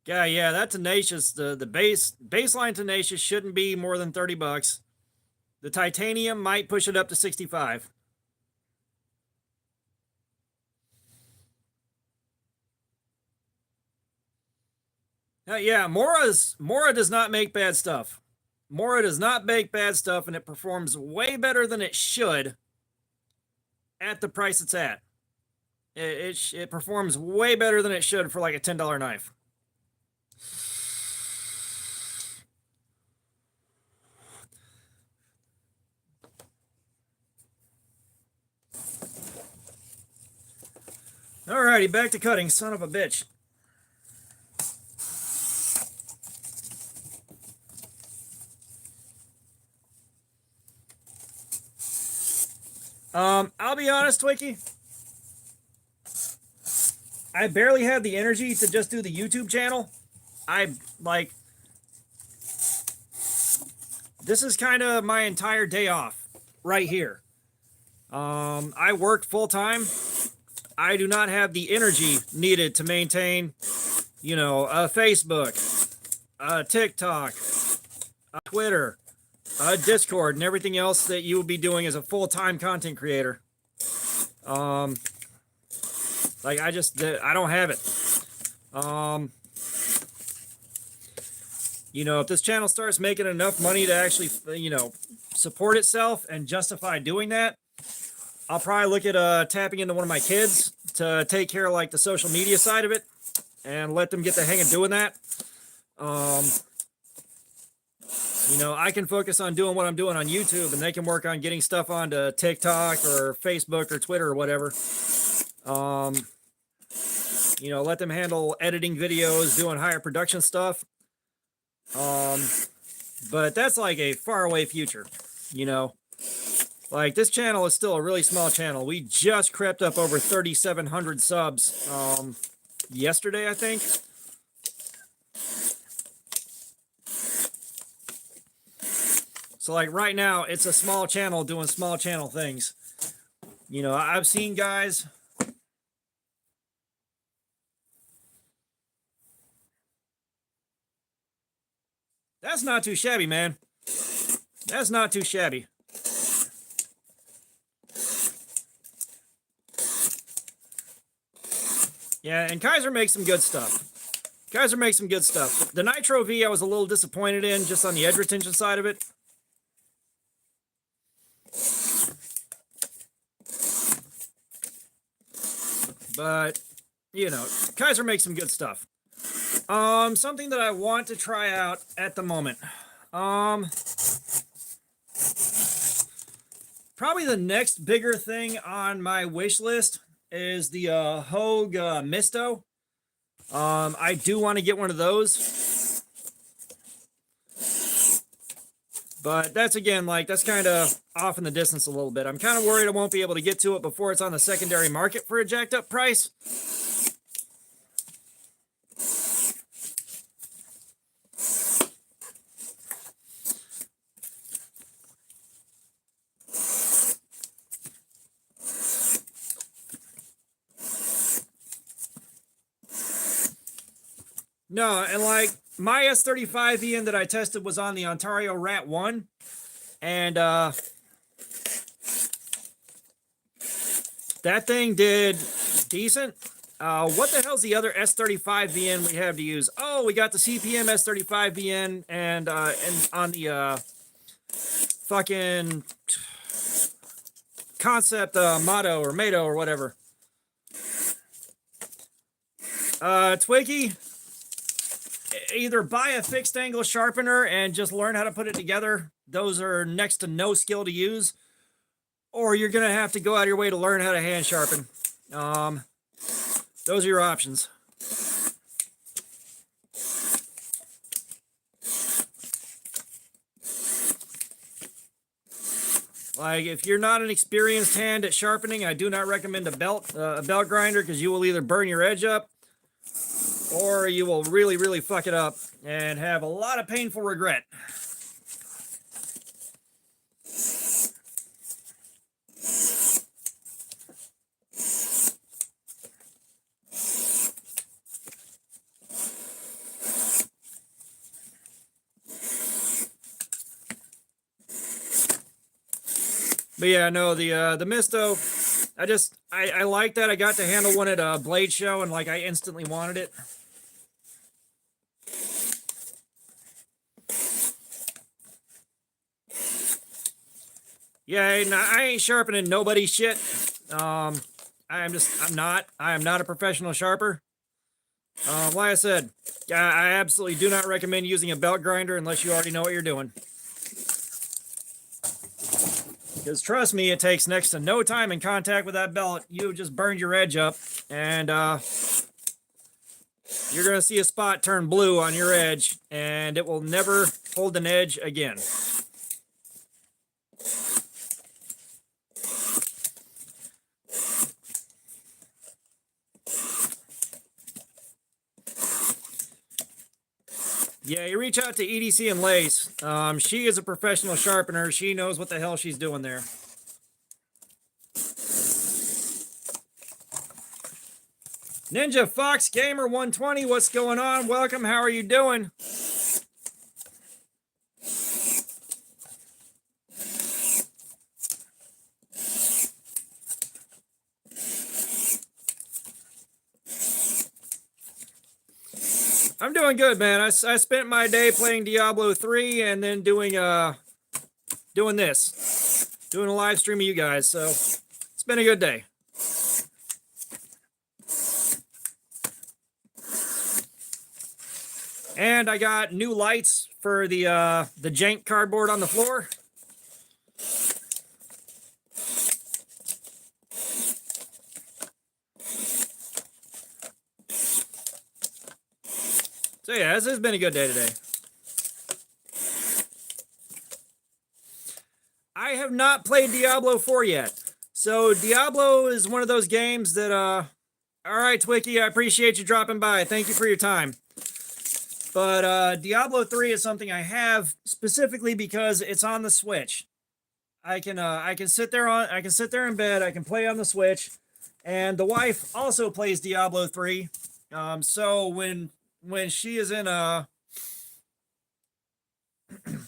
Yeah, that Tenacious, the baseline Tenacious shouldn't be more than 30 bucks. The titanium might push it up to 65. Yeah, Mora does not make bad stuff. Mora does not make bad stuff, and it performs way better than it should at the price it's at. It performs way better than it should for like a $10 knife. Alrighty, back to cutting, son of a bitch. I'll be honest, Twiki. I barely have the energy to just do the YouTube channel. This is kind of my entire day off right here. I worked full time. I do not have the energy needed to maintain, you know, a Facebook, a TikTok, a Twitter, a Discord, and everything else that you will be doing as a full-time content creator. I don't have it. You know, if this channel starts making enough money to actually, you know, support itself and justify doing that, I'll probably look at tapping into one of my kids to take care of like the social media side of it and let them get the hang of doing that. You know, I can focus on doing what I'm doing on YouTube, and they can work on getting stuff onto TikTok or Facebook or Twitter or whatever. You know, let them handle editing videos, doing higher production stuff. But that's like a faraway future, you know. Like, this channel is still a really small channel. We just crept up over 3,700 subs yesterday, I think. So, like, right now, it's a small channel doing small channel things. You know, I've seen guys... That's not too shabby, man. That's not too shabby. Yeah, and Kaiser makes some good stuff. Kaiser makes some good stuff. The Nitro V I was a little disappointed in, just on the edge retention side of it. But, you know, Kaiser makes some good stuff. Something that I want to try out at the moment. Probably the next bigger thing on my wish list is the Hogue Misto. I do want to get one of those. But that's, again, like, that's kind of off in the distance a little bit. I'm kind of worried I won't be able to get to it before it's on the secondary market for a jacked up price. No, and like my S35VN that I tested was on the Ontario Rat 1, and that thing did decent. What the hell's the other S35VN we have to use? Oh, we got the CPM S35VN and on the fucking Concept Motto or Mato or whatever. Twiggy, either buy a fixed angle sharpener and just learn how to put it together. Those are next to no skill to use. Or you're going to have to go out of your way to learn how to hand sharpen. Those are your options. Like, if you're not an experienced hand at sharpening, I do not recommend a belt grinder, because you will either burn your edge up or you will really, really fuck it up and have a lot of painful regret. But yeah, no, the Misto, I like that. I got to handle one at a Blade Show, and like I instantly wanted it. Yeah, I ain't sharpening nobody's shit. I am not a professional sharper. Like I said, I absolutely do not recommend using a belt grinder unless you already know what you're doing. Because trust me, it takes next to no time in contact with that belt. You just burned your edge up, and you're going to see a spot turn blue on your edge, and it will never hold an edge again. Yeah, you reach out to EDC and Lace. She is a professional sharpener. She knows what the hell she's doing there. Ninja Fox Gamer 120, what's going on? Welcome. How are you doing? I'm doing good, man. I spent my day playing Diablo 3 and then doing this. Doing a live stream of you guys, so it's been a good day. And I got new lights for the jank cardboard on the floor. So yeah, this has been a good day today. I have not played Diablo 4 yet. So Diablo is one of those games that, all right, Twicky, I appreciate you dropping by. Thank you for your time. But Diablo 3 is something I have specifically because it's on the Switch. I can sit there in bed, I can play on the Switch, and the wife also plays Diablo 3. So when she is in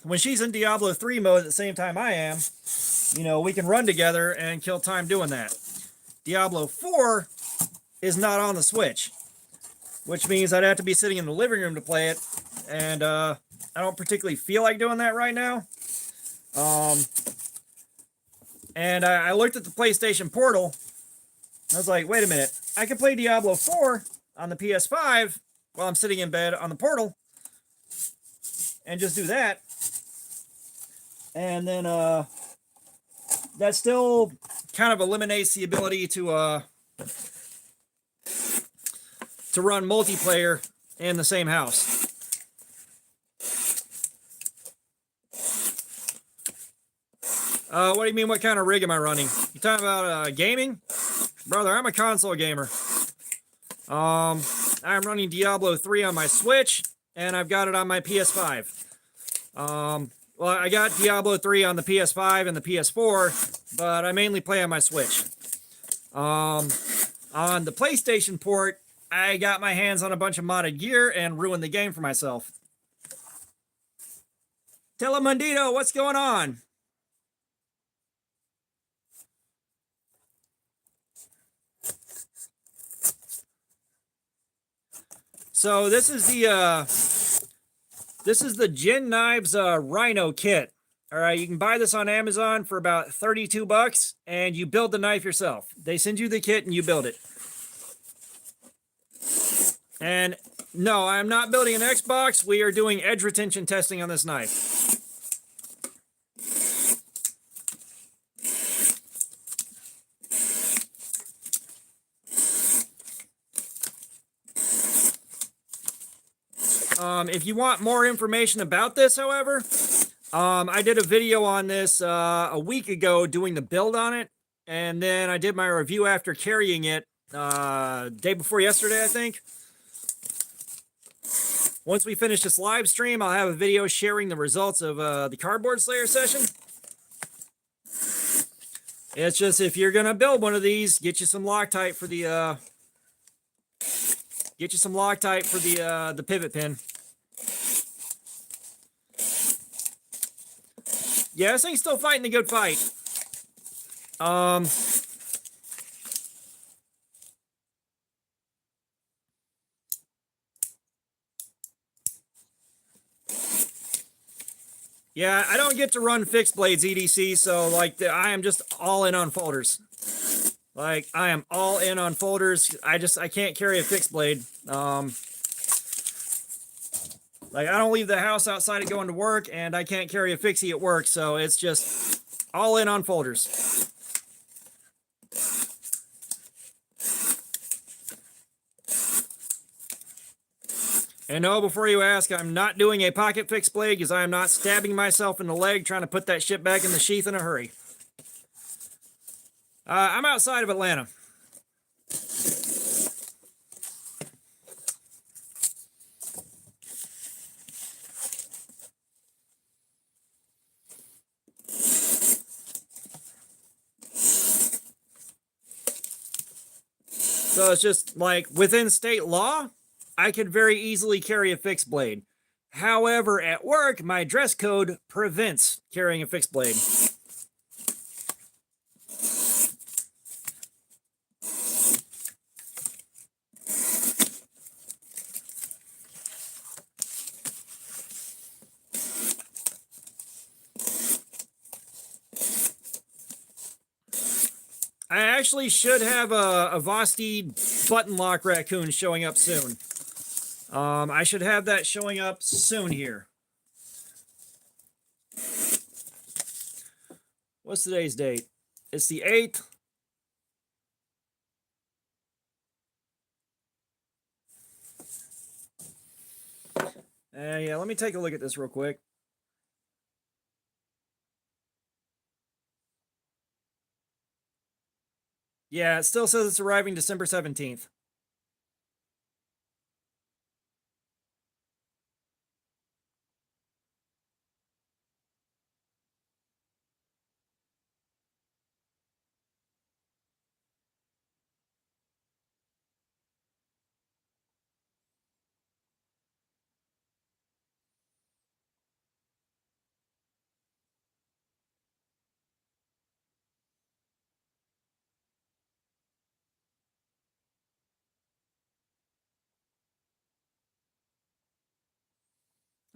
when she's in Diablo 3 mode at the same time I am, you know, we can run together and kill time doing that. Diablo 4 is not on the Switch, which means I'd have to be sitting in the living room to play it, and I don't particularly feel like doing that right now. And I looked at the PlayStation Portal. I was like, wait a minute. I can play Diablo 4 on the PS5 while I'm sitting in bed on the Portal and just do that. And then that still kind of eliminates the ability to run multiplayer in the same house. What do you mean, what kind of rig am I running? You talking about gaming? Brother, I'm a console gamer. I'm running Diablo 3 on my Switch, and I've got it on my PS5. Well, I got Diablo 3 on the PS5 and the PS4, but I mainly play on my Switch. On the PlayStation port, I got my hands on a bunch of modded gear and ruined the game for myself. Telemundito, what's going on? So this is the Gin Knives Rhino kit. All right, you can buy this on Amazon for about $32, and you build the knife yourself. They send you the kit, and you build it. And no, I'm not building an Xbox. We are doing edge retention testing on this knife. If you want more information about this, however, I did a video on this a week ago doing the build on it, and then I did my review after carrying it day before yesterday, I think. Once we finish this live stream, I'll have a video sharing the results of the Cardboard Slayer session. It's just, if you're gonna build one of these, get you some Loctite for the the pivot pin. Yeah, this thing's still fighting the good fight. Yeah, I don't get to run fixed blades EDC, so like I am just all in on folders. Like I am all in on folders. I can't carry a fixed blade. Like I don't leave the house outside of going to work, and I can't carry a fixie at work, so it's just all in on folders. And no, before you ask, I'm not doing a pocket fixed blade because I am not stabbing myself in the leg trying to put that shit back in the sheath in a hurry. I'm outside of Atlanta. So it's just like within state law, I could very easily carry a fixed blade. However, at work, my dress code prevents carrying a fixed blade. I actually should have a Vosti button lock raccoon showing up soon. I should have that showing up soon here. What's today's date? It's the 8th. Yeah, let me take a look at this real quick. Yeah, it still says it's arriving December 17th.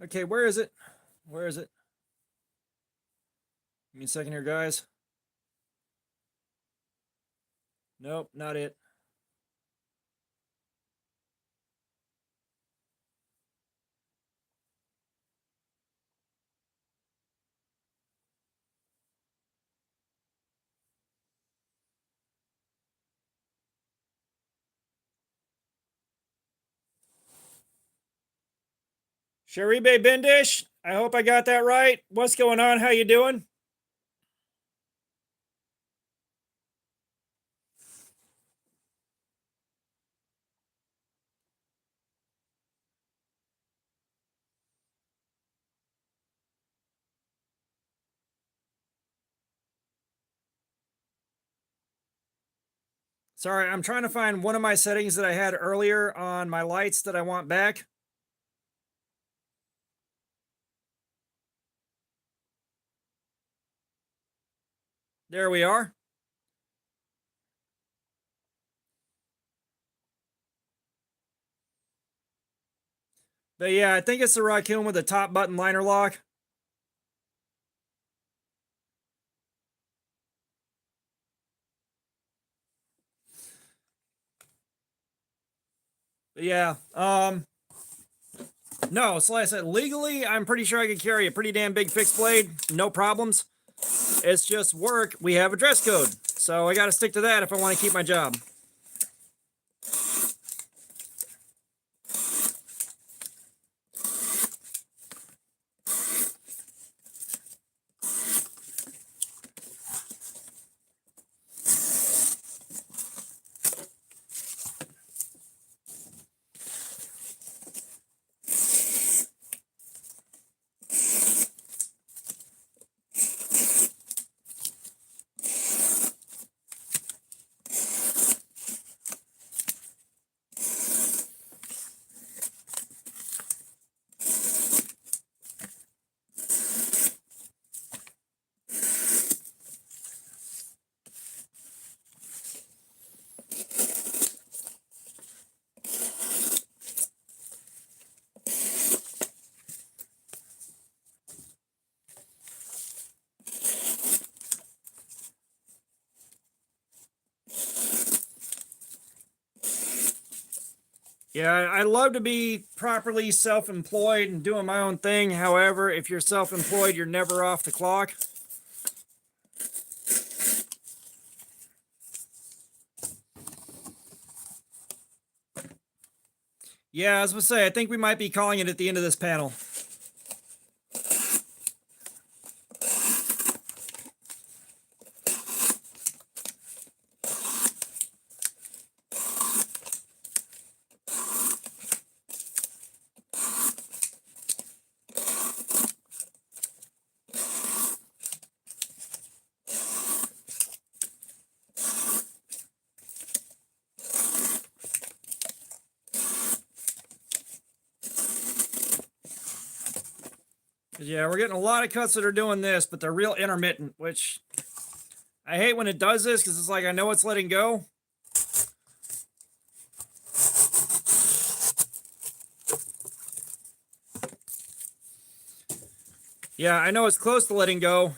Okay, where is it? Where is it? Give me a second here, guys. Nope, not it. Sharibe Bindish, I hope I got that right. What's going on? How you doing? Sorry, I'm trying to find one of my settings that I had earlier on my lights that I want back. There we are. But yeah, I think it's the raccoon with the top button liner lock. But yeah, no, so like I said, legally, I'm pretty sure I could carry a pretty damn big fixed blade, no problems. It's just work. We have a dress code, so I got to stick to that if I want to keep my job. Yeah, I love to be properly self-employed and doing my own thing. However, if you're self-employed, you're never off the clock. Yeah, as I was say, I think we might be calling it at the end of this panel. Yeah, we're getting a lot of cuts that are doing this, but they're real intermittent, which I hate when it does this because it's like I know it's letting go. Yeah, I know it's close to letting go.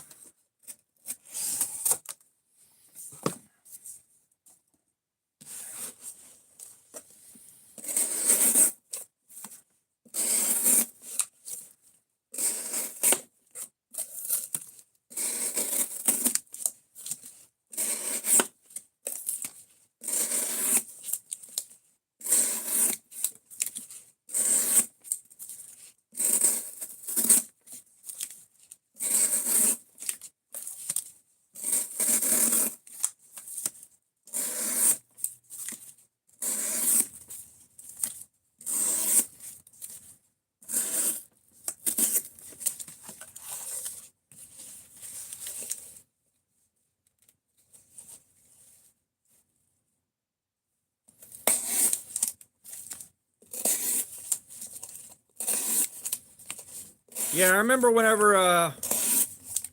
Yeah, I remember whenever I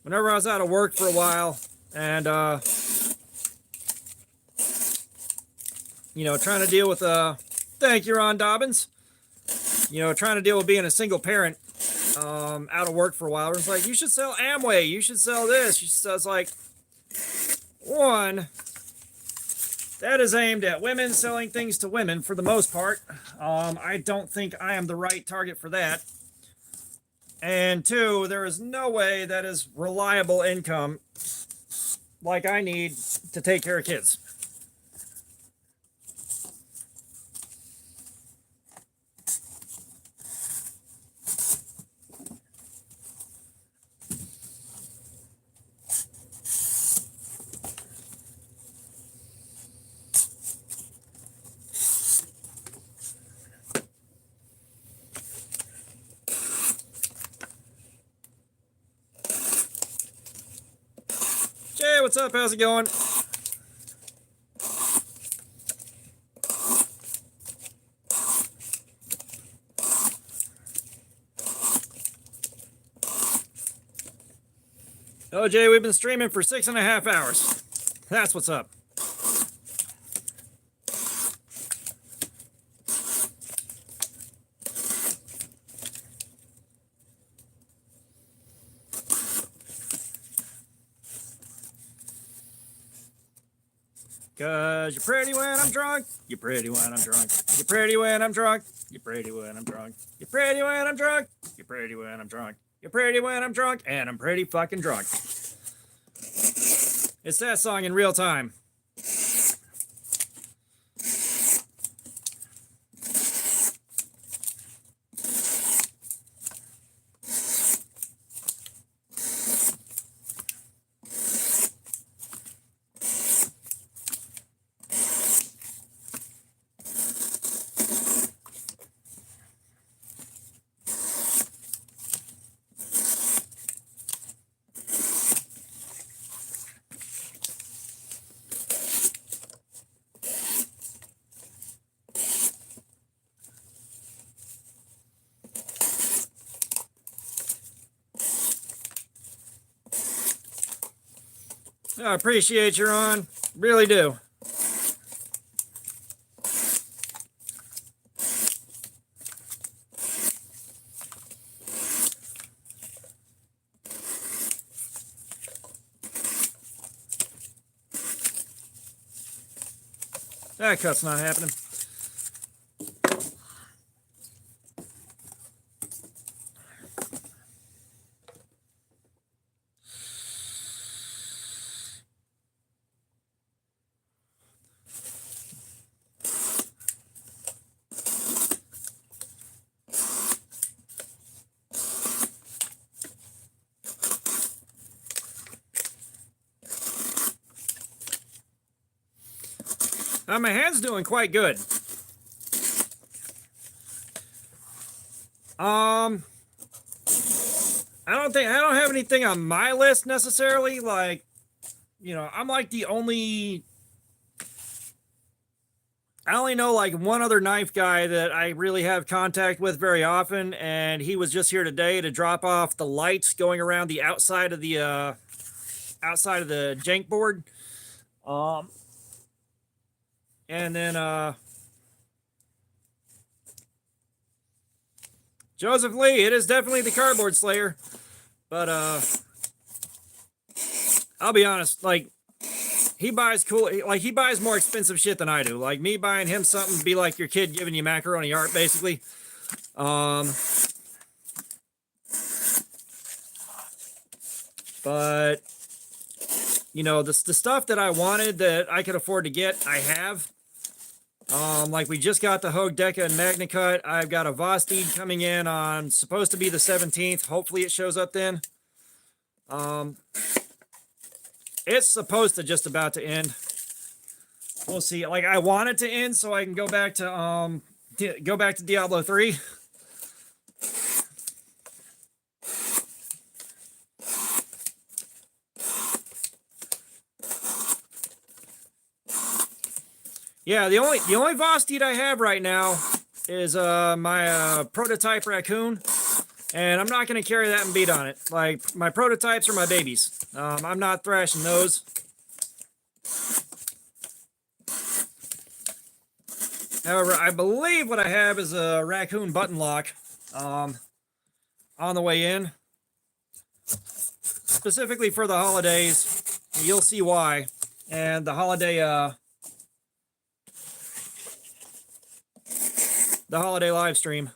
was out of work for a while and you know, trying to deal with thank you, Ron Dobbins. You know, trying to deal with being a single parent out of work for a while. It's like, you should sell Amway, you should sell this. So it's like, one, that is aimed at women selling things to women for the most part. I don't think I am the right target for that. And two, there is no way that is reliable income like I need to take care of kids. Jay, what's up? How's it going? Oh, Jay, we've been streaming for 6.5 hours. That's what's up. Cause you're pretty when I'm drunk. You're pretty when I'm drunk. You're pretty when I'm drunk. You're pretty when I'm drunk. You're pretty when I'm drunk. You're pretty when I'm drunk. You're pretty when I'm drunk. And I'm pretty fucking drunk. It's that song in real time. I appreciate you're on. Really do. That cut's not happening. My hand's doing quite good. I don't have anything on my list necessarily. Like, you know, I'm like I only know like one other knife guy that I really have contact with very often, and he was just here today to drop off the lights going around the outside of the jank board. And then Joseph Lee, it is definitely the Cardboard Slayer. But I'll be honest, like he buys more expensive shit than I do. Like me buying him something would be like your kid giving you macaroni art, basically. But you know, the stuff that I wanted that I could afford to get, I have. Like we just got the Hogue Deca and MagnaCut. I've got a Vosteed coming in on supposed to be the 17th. Hopefully it shows up then. It's supposed to just about to end. We'll see. Like I want it to end so I can go back to Diablo 3. Yeah, the only Vosteed I have right now is my prototype raccoon, and I'm not going to carry that and beat on it. Like my prototypes are my babies. I'm not thrashing those. However, I believe what I have is a raccoon button lock on the way in, specifically for the holidays. You'll see why, and the holiday the holiday live stream.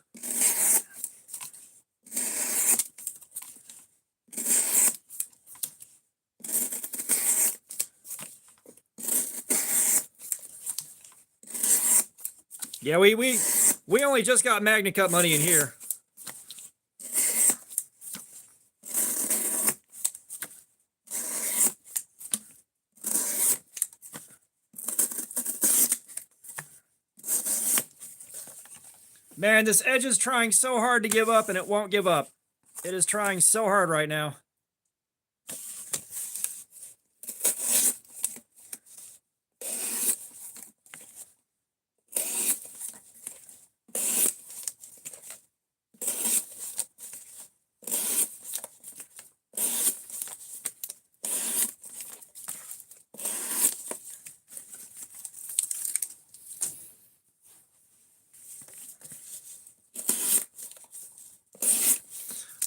Yeah, we only just got Magna Cup money in here. Man, this Edge is trying so hard to give up, and it won't give up. It is trying so hard right now.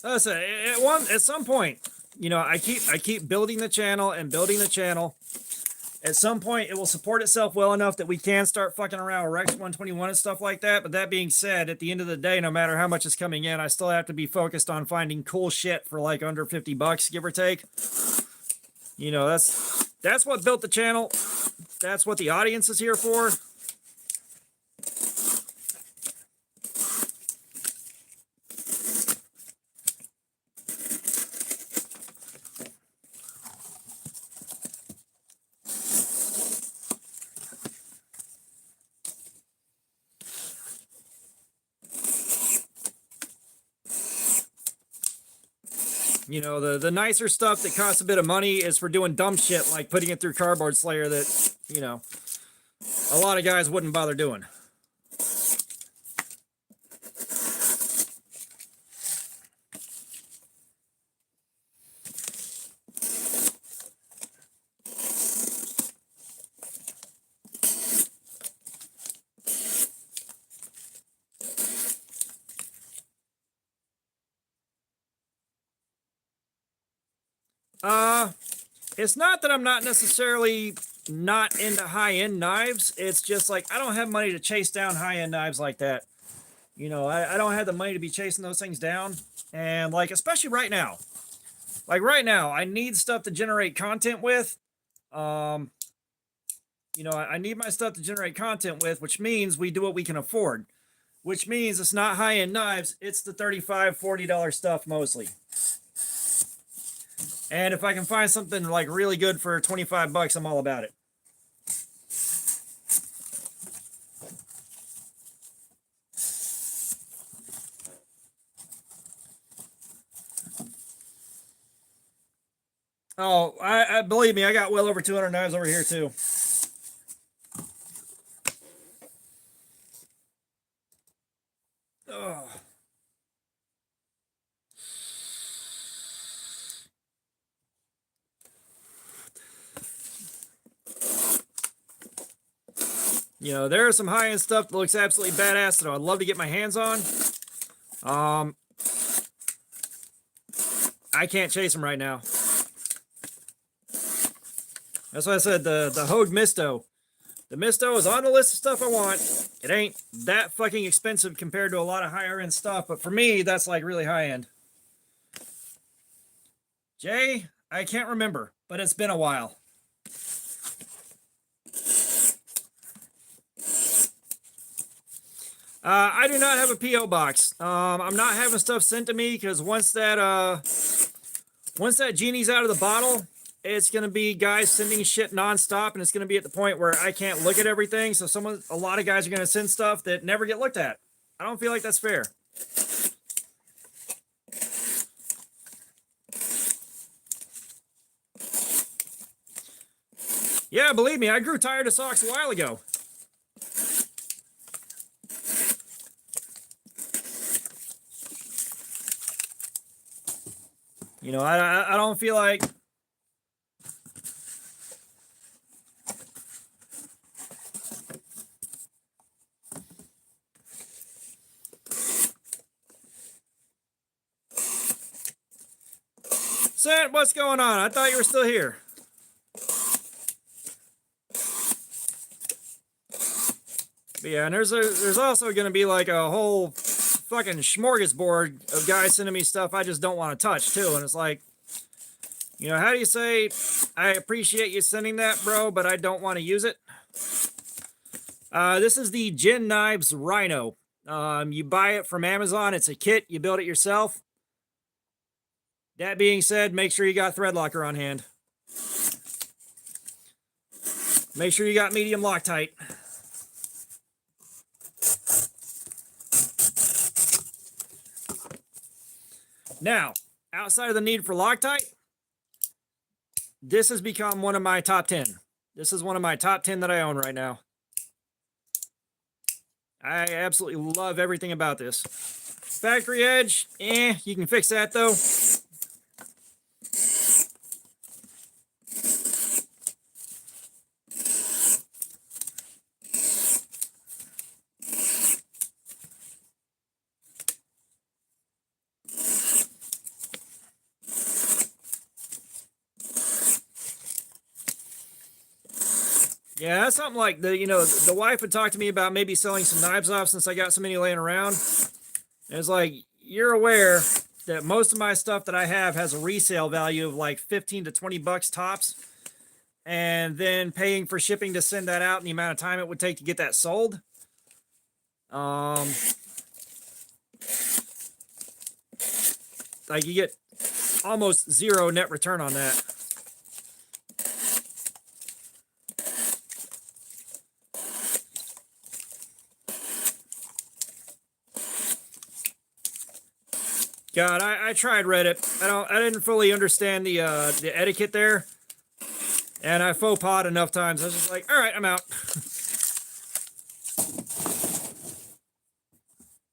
Listen, at some point, you know, I keep building the channel and building the channel. At some point, it will support itself well enough that we can start fucking around with Rex 121 and stuff like that. But that being said, at the end of the day, no matter how much is coming in, I still have to be focused on finding cool shit for like under $50, give or take. You know, that's what built the channel. That's what the audience is here for. You know, the nicer stuff that costs a bit of money is for doing dumb shit like putting it through Cardboard Slayer that, you know, a lot of guys wouldn't bother doing. It's not that I'm not necessarily not into high-end knives. It's just like I don't have money to chase down high-end knives like that. You know, I don't have the money to be chasing those things down. And like, especially right now. Like right now, I need stuff to generate content with. You know, I need my stuff to generate content with, which means we do what we can afford. Which means it's not high-end knives. It's the $35, $40 stuff mostly. And if I can find something like really good for $25, I'm all about it. Oh, I believe me, I got well over 200 knives over here too. Oh. You know, there is some high-end stuff that looks absolutely badass that I'd love to get my hands on. I can't chase them right now. That's why I said the Hogue Misto. The Misto is on the list of stuff I want. It ain't that fucking expensive compared to a lot of higher-end stuff, but for me, that's like really high-end. Jay, I can't remember, but it's been a while. I do not have a P.O. box. I'm not having stuff sent to me because once that genie's out of the bottle, it's going to be guys sending shit nonstop, and it's going to be at the point where I can't look at everything. So a lot of guys are going to send stuff that never get looked at. I don't feel like that's fair. Yeah, believe me, I grew tired of socks a while ago. You know, I don't feel like Sent, what's going on? I thought you were still here. But yeah, and there's also going to be like a whole fucking smorgasbord of guys sending me stuff I just don't want to touch too. And it's like, you know, how do you say, I appreciate you sending that, bro, but I don't want to use it? This is the Gin Knives Rhino. You buy it from Amazon. It's a kit. You build it yourself. That being said, make sure you got thread locker on hand. Make sure you got medium Loctite. Now, outside of the need for Loctite, this has become one of my top 10. This is one of my top 10 that I own right now. I absolutely love everything about this. Factory edge, you can fix that though. Yeah, that's something like the wife had talked to me about maybe selling some knives off since I got so many laying around. And it's like, you're aware that most of my stuff that I have has a resale value of like 15 to 20 bucks tops. And then paying for shipping to send that out and the amount of time it would take to get that sold. Like you get almost zero net return on that. God, I tried Reddit. I didn't fully understand the etiquette there, and I faux pas enough times. I was just like, all right, I'm out.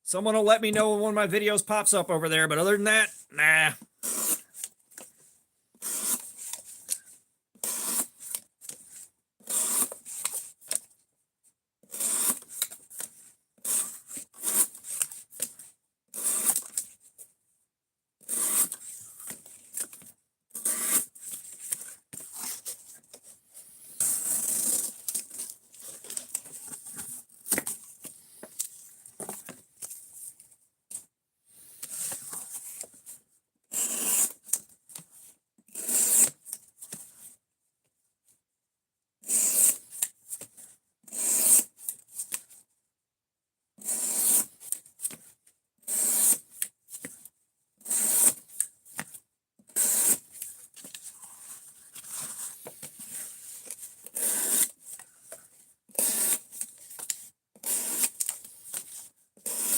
Someone will let me know when one of my videos pops up over there, but other than that, nah.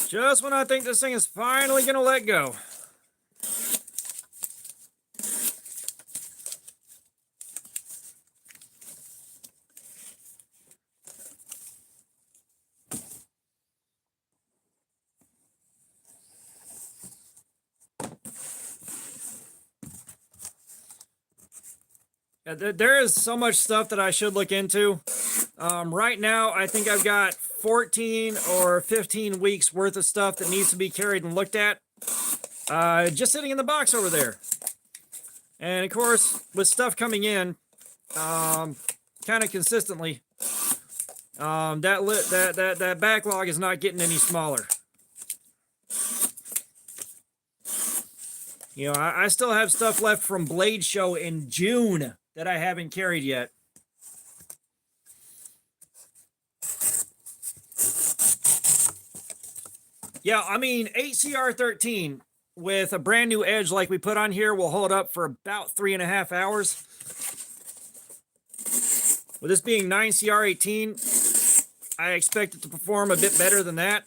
Just when I think this thing is finally going to let go. Yeah, there is so much stuff that I should look into. Right now, I think I've got 14 or 15 weeks worth of stuff that needs to be carried and looked at. Just sitting in the box over there. And of course, with stuff coming in, kind of consistently, that backlog is not getting any smaller. You know, I still have stuff left from Blade Show in June that I haven't carried yet. Yeah, I mean, 8CR13 with a brand new edge like we put on here will hold up for about 3.5 hours. With this being 9CR18, I expect it to perform a bit better than that.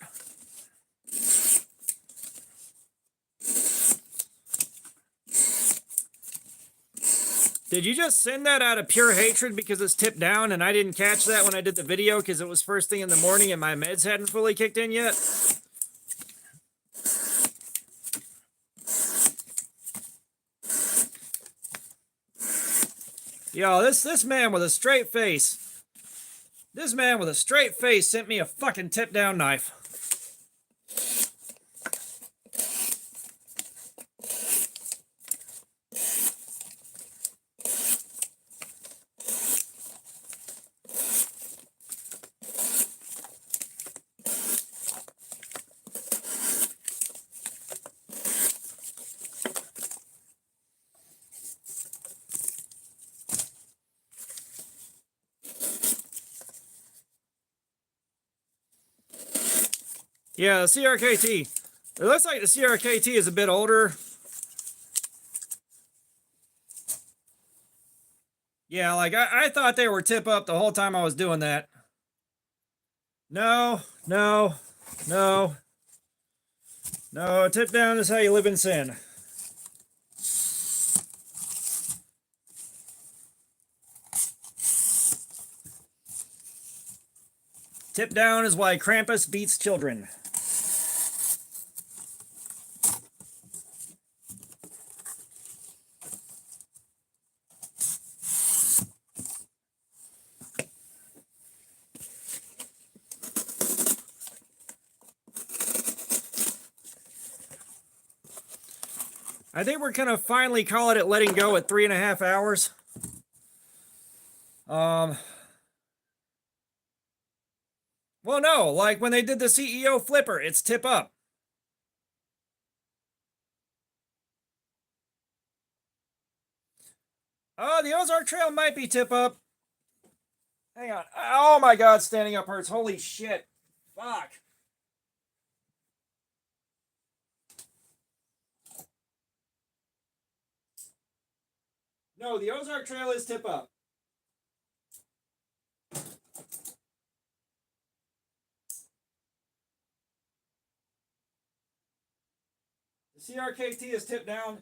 Did you just send that out of pure hatred because it's tipped down and I didn't catch that when I did the video because it was first thing in the morning and my meds hadn't fully kicked in yet? Yo, this man with a straight face. This man with a straight face sent me a fucking tip down knife. Yeah, the CRKT. It looks like the CRKT is a bit older. Yeah, like I thought they were tip up the whole time I was doing that. No, no, no, no. Tip down is how you live in sin. Tip down is why Krampus beats children. I think we're gonna finally call it letting go at 3.5 hours. Well, no, like when they did the CEO flipper, it's tip up. Oh, the Ozark Trail might be tip up. Hang on. Oh my God, standing up hurts. Holy shit. Fuck. No, the Ozark Trail is tip up. The CRKT is tipped down.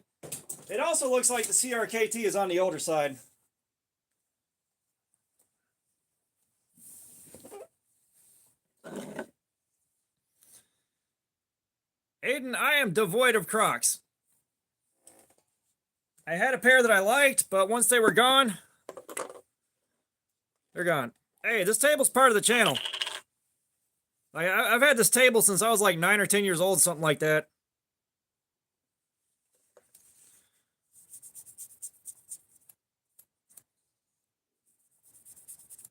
It also looks like the CRKT is on the older side. Aiden, I am devoid of Crocs. I had a pair that I liked, but once they were gone, they're gone. Hey, this table's part of the channel. Like, I've had this table since I was like 9 or 10 years old, something like that.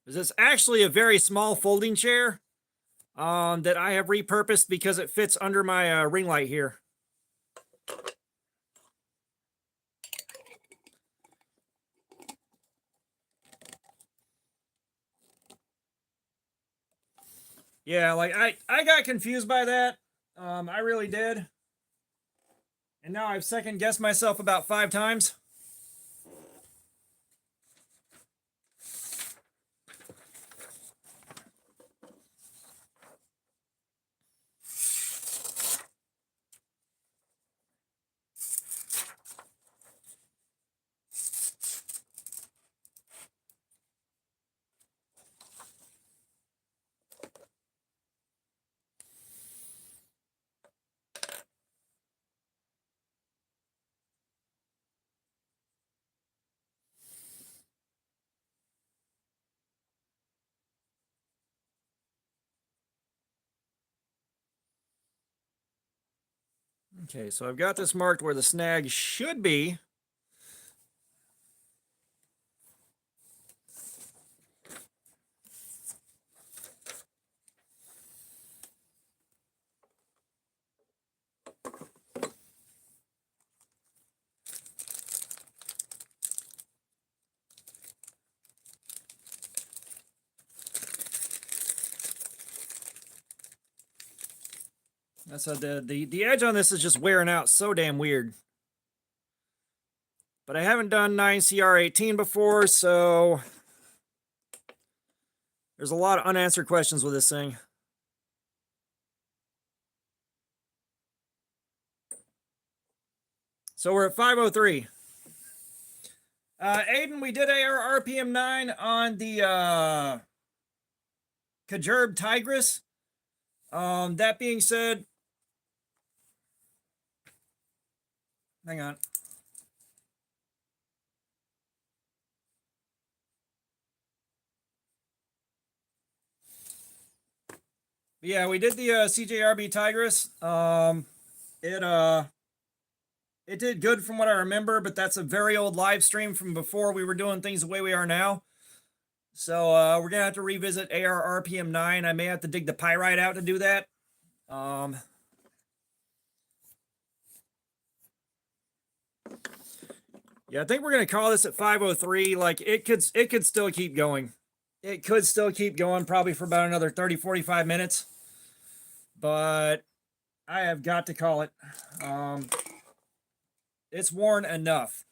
This is actually a very small folding chair that I have repurposed because it fits under my ring light here. Yeah, like I got confused by that. I really did. And now I've second guessed myself about 5 times. Okay, so I've got this marked where the snag should be. That's how the edge on this is just wearing out so damn weird. But I haven't done 9CR18 before, so there's a lot of unanswered questions with this thing. So we're at 503. Aiden, we did AR RPM 9 on the Kajerb Tigris. That being said, hang on. Yeah, we did the CJRB Tigris. It did good from what I remember, but that's a very old live stream from before we were doing things the way we are now. So we're gonna have to revisit AR RPM 9. I may have to dig the pyrite out to do that. Yeah, I think we're gonna call this at 503. Like it could still keep going. It could still keep going probably for about another 30, 45 minutes. but I have got to call it. It's worn enough.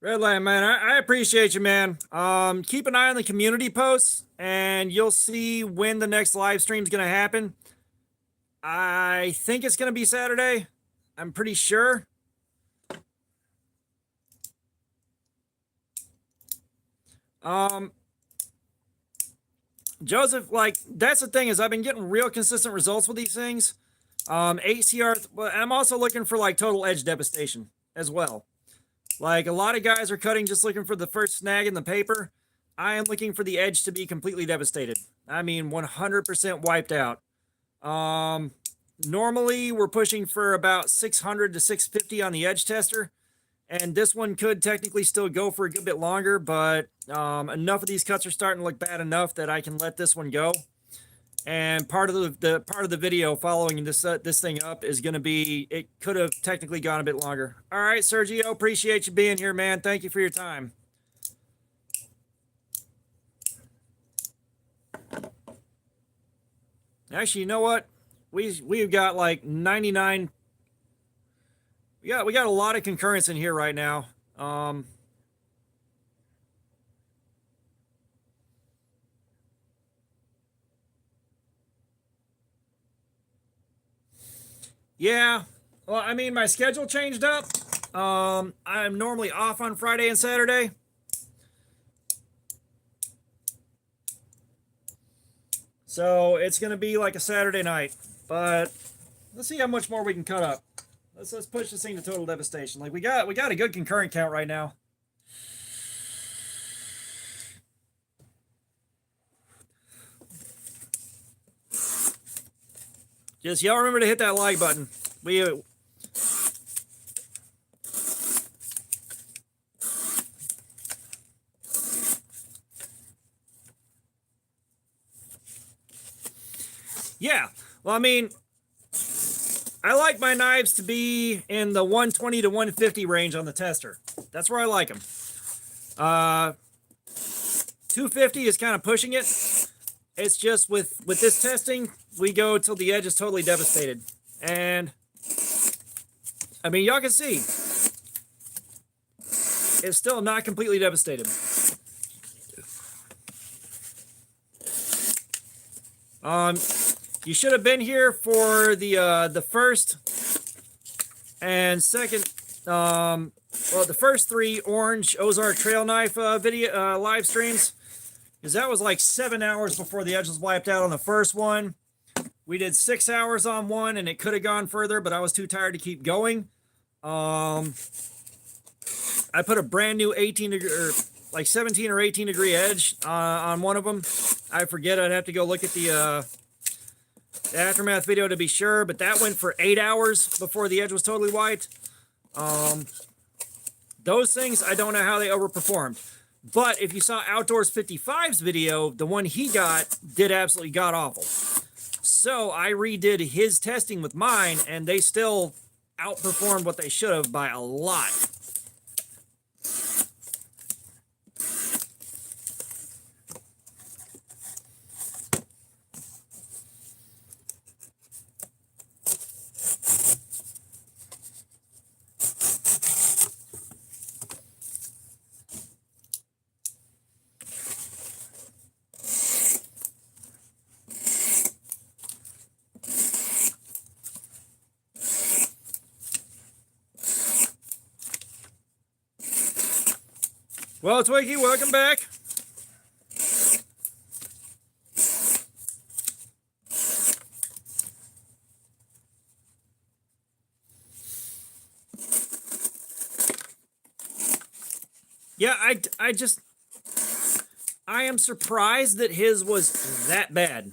Redland, man, I appreciate you, man. Keep an eye on the community posts, and you'll see when the next live stream is going to happen. I think it's going to be Saturday. I'm pretty sure. Joseph, like, that's the thing is I've been getting real consistent results with these things. ACR, well, I'm also looking for like total edge devastation as well. Like a lot of guys are cutting just looking for the first snag in the paper. I am looking for the edge to be completely devastated. I mean, 100% wiped out. Normally we're pushing for about 600 to 650 on the edge tester. And this one could technically still go for a good bit longer, but enough of these cuts are starting to look bad enough that I can let this one go. And part of the part of the video following this thing up is going to be, it could have technically gone a bit longer. All right, Sergio, appreciate you being here, man. Thank you for your time. Actually, you know what? We've got like 99. We got a lot of concurrence in here right now. Yeah. Well, I mean, my schedule changed up. I'm normally off on Friday and Saturday. So it's going to be like a Saturday night. But let's see how much more we can cut up. Let's push this thing to total devastation. Like we got a good concurrent count right now. Just y'all remember to hit that like button. Yeah. Well, I mean, I like my knives to be in the 120 to 150 range on the tester. That's where I like them. 250 is kind of pushing it. It's just with this testing, we go till the edge is totally devastated. And I mean, y'all can see it's still not completely devastated. You should have been here for the first and second, well, the first 3 Orange Ozark Trail Knife video live streams, because that was like 7 hours before the edge was wiped out on the first one. We did 6 hours on one, and it could have gone further, but I was too tired to keep going. I put a brand new 18 degree, or like 17 or 18 degree edge on one of them. I forget. I'd have to go look at the aftermath video to be sure, but that went for 8 hours before the edge was totally wiped. Those things, I don't know how they overperformed. But if you saw Outdoors 55's video, the one he got did absolutely god awful. So I redid his testing with mine, and they still outperformed what they should have by a lot. Well, Twiggy, welcome back. Yeah, I am surprised that his was that bad.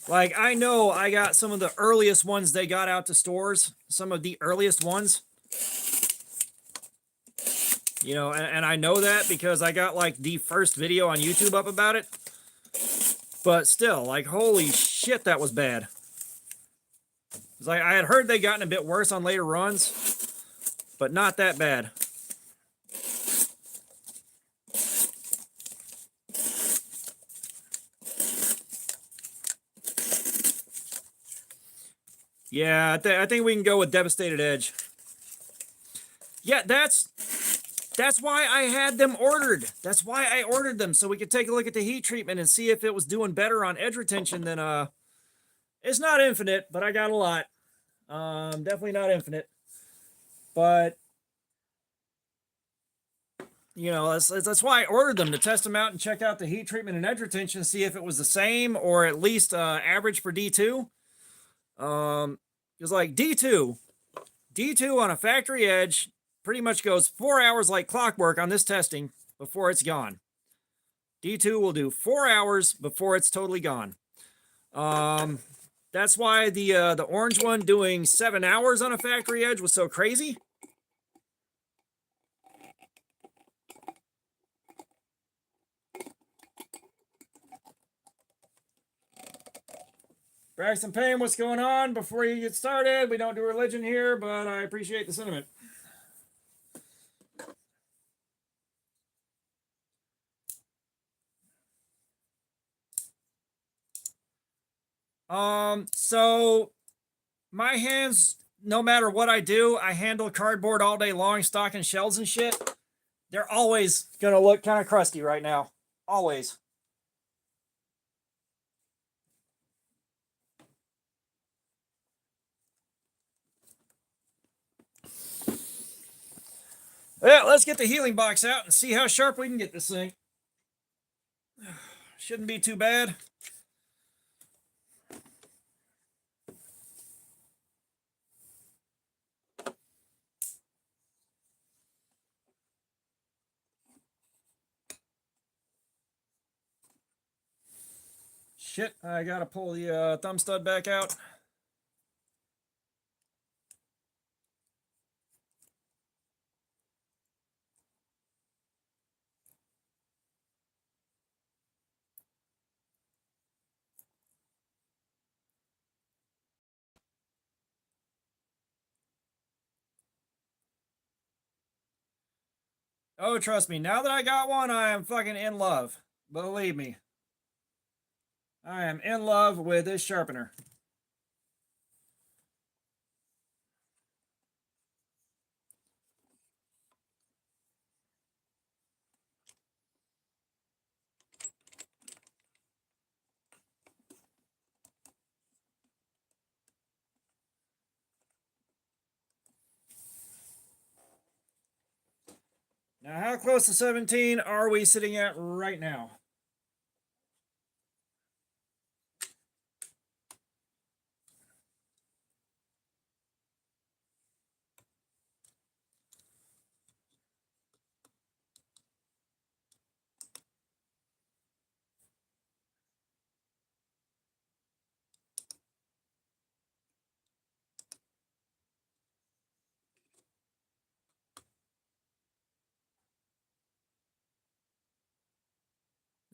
Like, I know I got some of the earliest ones they got out to stores, some of the earliest ones. You know, and I know that because I got like the first video on YouTube up about it. But still, like, holy shit, that was bad. It's like, I had heard they gotten a bit worse on later runs, but not that bad. Yeah, I think we can go with Devastated Edge. Yeah, that's why I had them ordered. That's why I ordered them, so we could take a look at the heat treatment and see if it was doing better on edge retention than it's not infinite, but I got a lot. Definitely not infinite. But you know, that's why I ordered them, to test them out and check out the heat treatment and edge retention, see if it was the same or at least average for D2. Because like D2 on a factory edge pretty much goes 4 hours like clockwork on this testing before it's gone. D2 will do 4 hours before it's totally gone. That's why the orange one doing 7 hours on a factory edge was so crazy. Braxton Payne, what's going on? Before you get started, we don't do religion here, but I appreciate the sentiment. So my hands, no matter what I do, I handle cardboard all day long, stocking shells and shit. They're always gonna look kind of crusty right now. Always. Yeah, let's get the healing box out and see how sharp we can get this thing. Shouldn't be too bad. Shit, I gotta pull the thumb stud back out. Oh, trust me, now that I got one, I am fucking in love. Believe me. I am in love with this sharpener. Now, how close to 17 are we sitting at right now?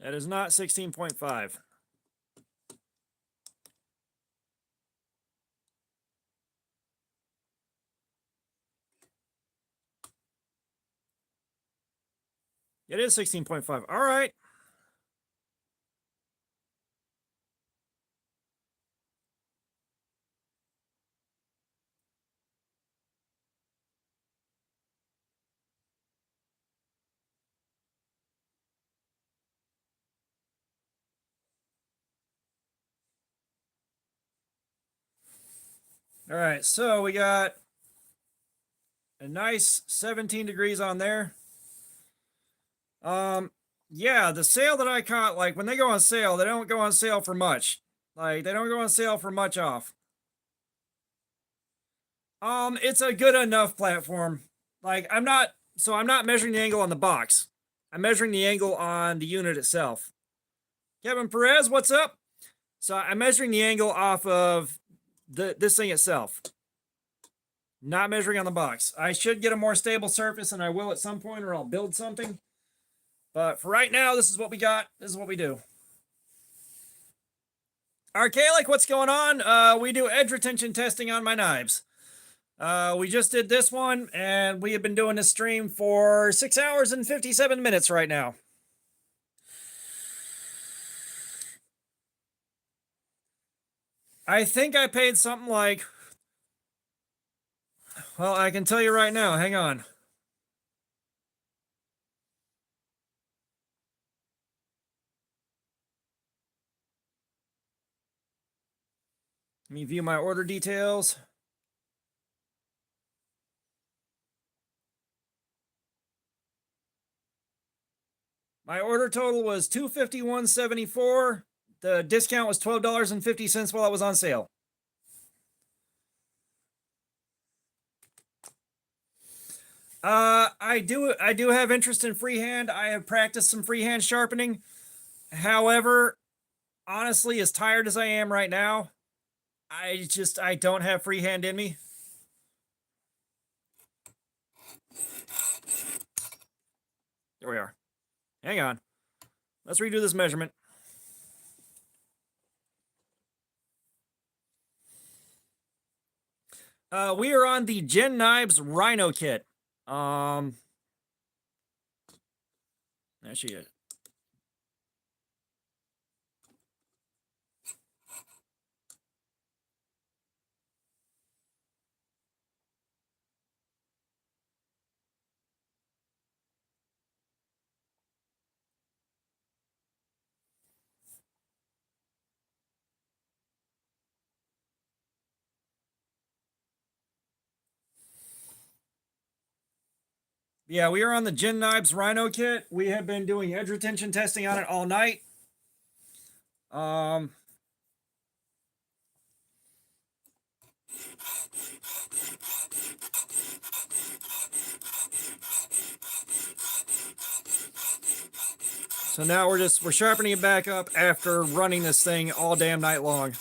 That is not 16.5. It is 16.5. All right. All right, so we got a nice 17 degrees on there. Yeah, the sale that I caught, like when they go on sale, they don't go on sale for much. Like they don't go on sale for much off. It's a good enough platform. Like I'm not measuring the angle on the box. I'm measuring the angle on the unit itself. Kevin Perez, what's up? So I'm measuring the angle off of this thing itself. Not measuring on the box. I should get a more stable surface, and I will at some point, or I'll build something. But for right now, this is what we got. This is what we do. Archaic, what's going on? We do edge retention testing on my knives. We just did this one, and we have been doing this stream for 6 hours and 57 minutes right now. I think I paid something like, well, I can tell you right now. Hang on. Let me view my order details. My order total was $251.74. The discount was $12.50 while it was on sale. I do have interest in freehand. I have practiced some freehand sharpening. However, honestly, as tired as I am right now, I don't have freehand in me. There we are. Hang on. Let's redo this measurement. We are on the Gen Knives Rhino kit. Actually, yeah, we are on the Gen Knives Rhino kit. We have been doing edge retention testing on it all night. So now we're sharpening it back up after running this thing all damn night long.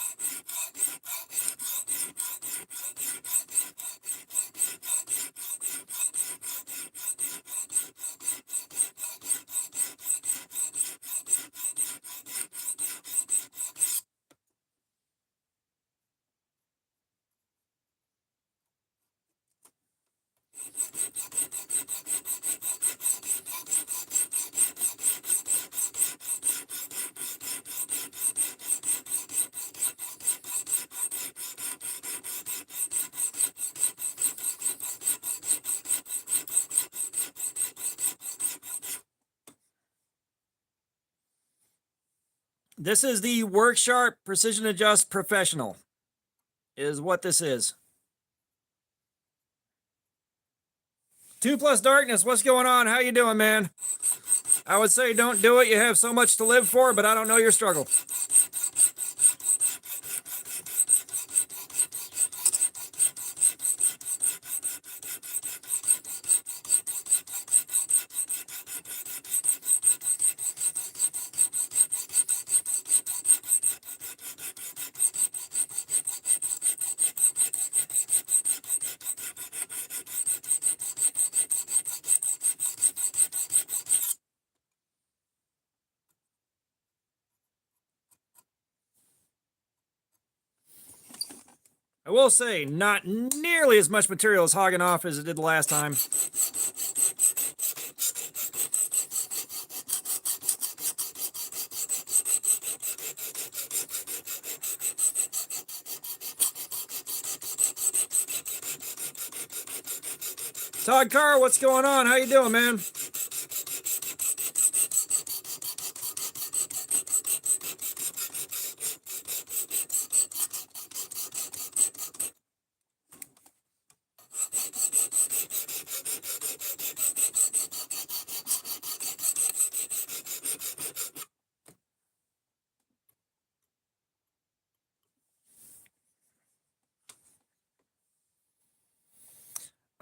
This is the Worksharp Precision Adjust Professional, is what this is. 2 Plus Darkness, what's going on? How you doing, man? I would say don't do it. You have so much to live for, but I don't know your struggle. I will say, not nearly as much material is hogging off as it did the last time. Todd Carr, what's going on? How you doing, man?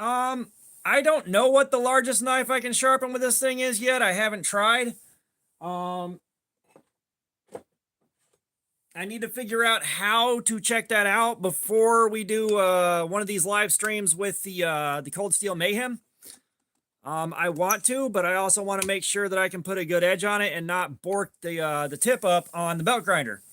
I don't know what the largest knife I can sharpen with this thing is yet. I haven't tried. I need to figure out how to check that out before we do one of these live streams with the Cold Steel Mayhem. I want to, but I also want to make sure that I can put a good edge on it and not bork the tip up on the belt grinder.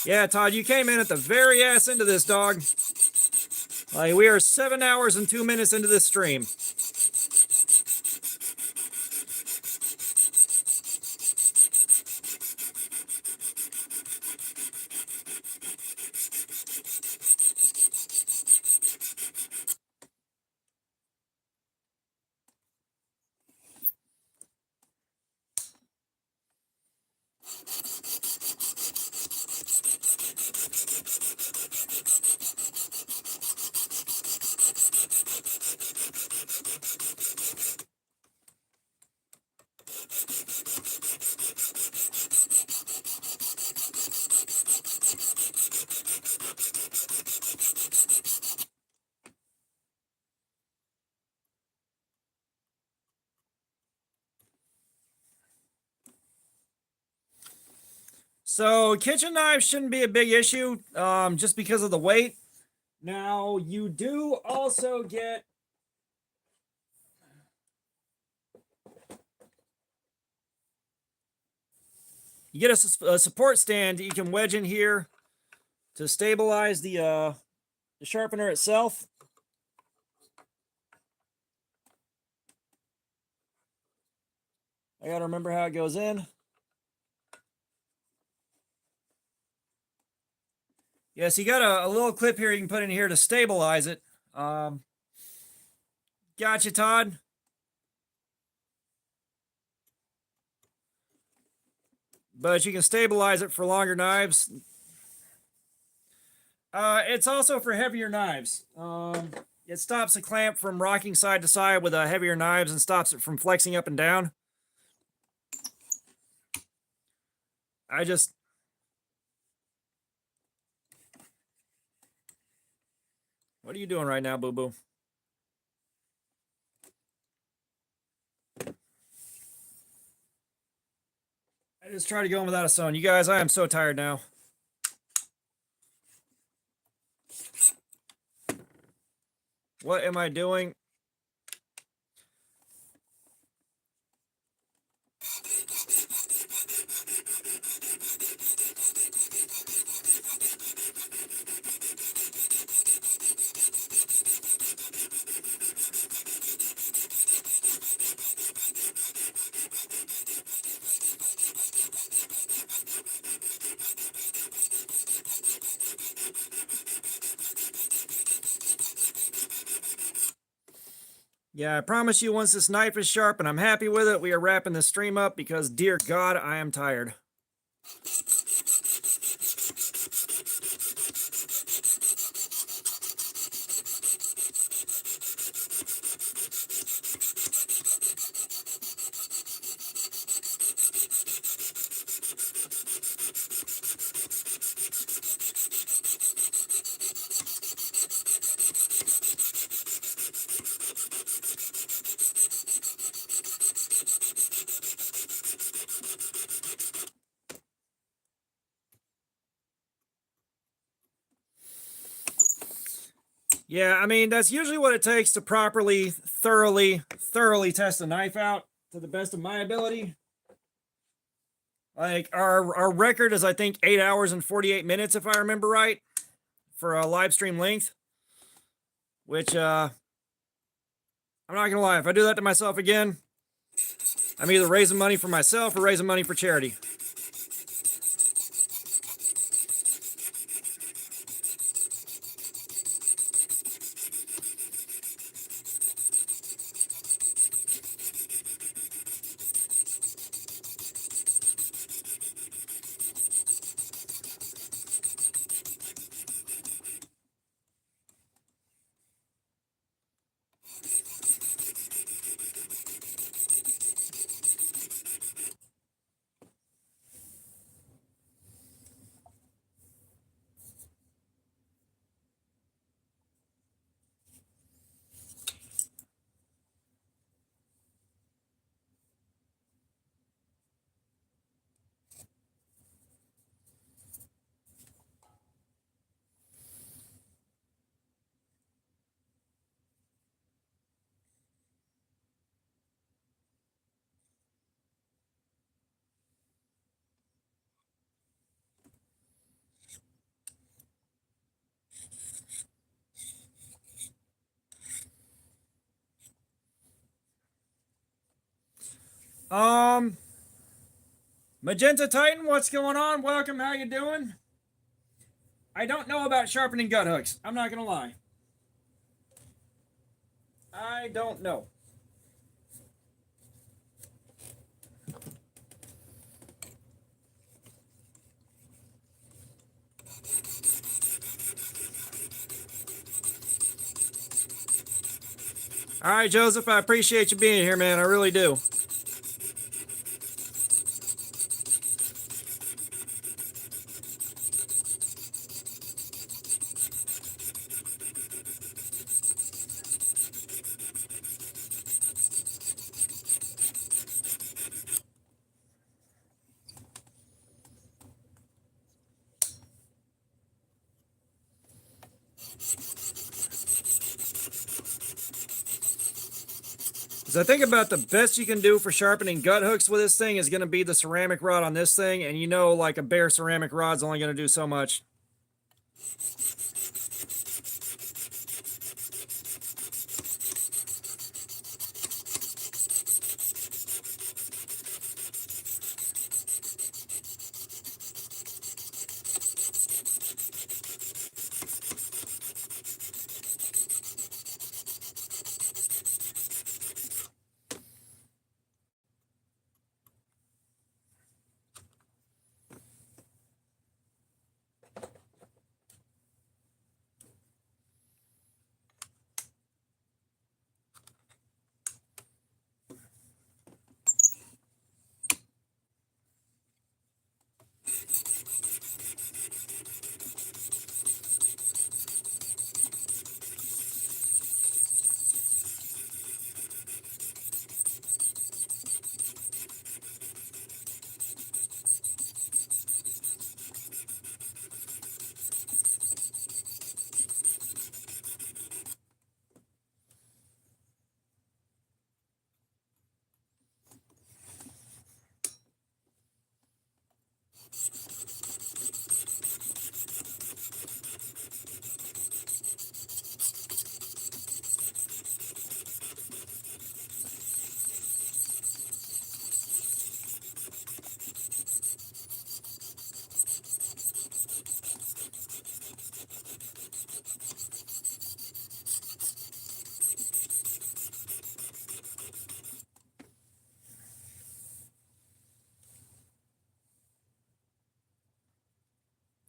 Yeah, Todd, you came in at the very ass end of this, dog. Like, we are 7 hours and 2 minutes into this stream. So kitchen knives shouldn't be a big issue, just because of the weight. Now, you do also get a support stand that you can wedge in here to stabilize the sharpener itself. I gotta remember how it goes in. Yes, you got a little clip here you can put in here to stabilize it. Gotcha, Todd. But you can stabilize it for longer knives. It's also for heavier knives. It stops the clamp from rocking side to side with heavier knives and stops it from flexing up and down. What are you doing right now, boo-boo? I just tried to go in without a sewn. You guys, I am so tired now. What am I doing? Yeah, I promise you, once this knife is sharp and I'm happy with it, we are wrapping this stream up because, dear God, I am tired. Yeah, I mean, that's usually what it takes to properly, thoroughly test a knife out to the best of my ability. Like, our record is, I think, 8 hours and 48 minutes, if I remember right, for a live stream length. Which, I'm not gonna lie, if I do that to myself again, I'm either raising money for myself or raising money for charity. Um, Magenta Titan, what's going on? Welcome. How you doing? I don't know about sharpening gut hooks. I'm not gonna lie. I don't know. All right, Joseph, I appreciate you being here, man. I really do. Because I think about the best you can do for sharpening gut hooks with this thing is going to be the ceramic rod on this thing. And you know, like a bare ceramic rod's only going to do so much.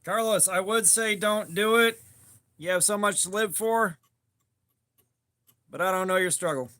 Carlos, I would say don't do it. You have so much to live for, but I don't know your struggle.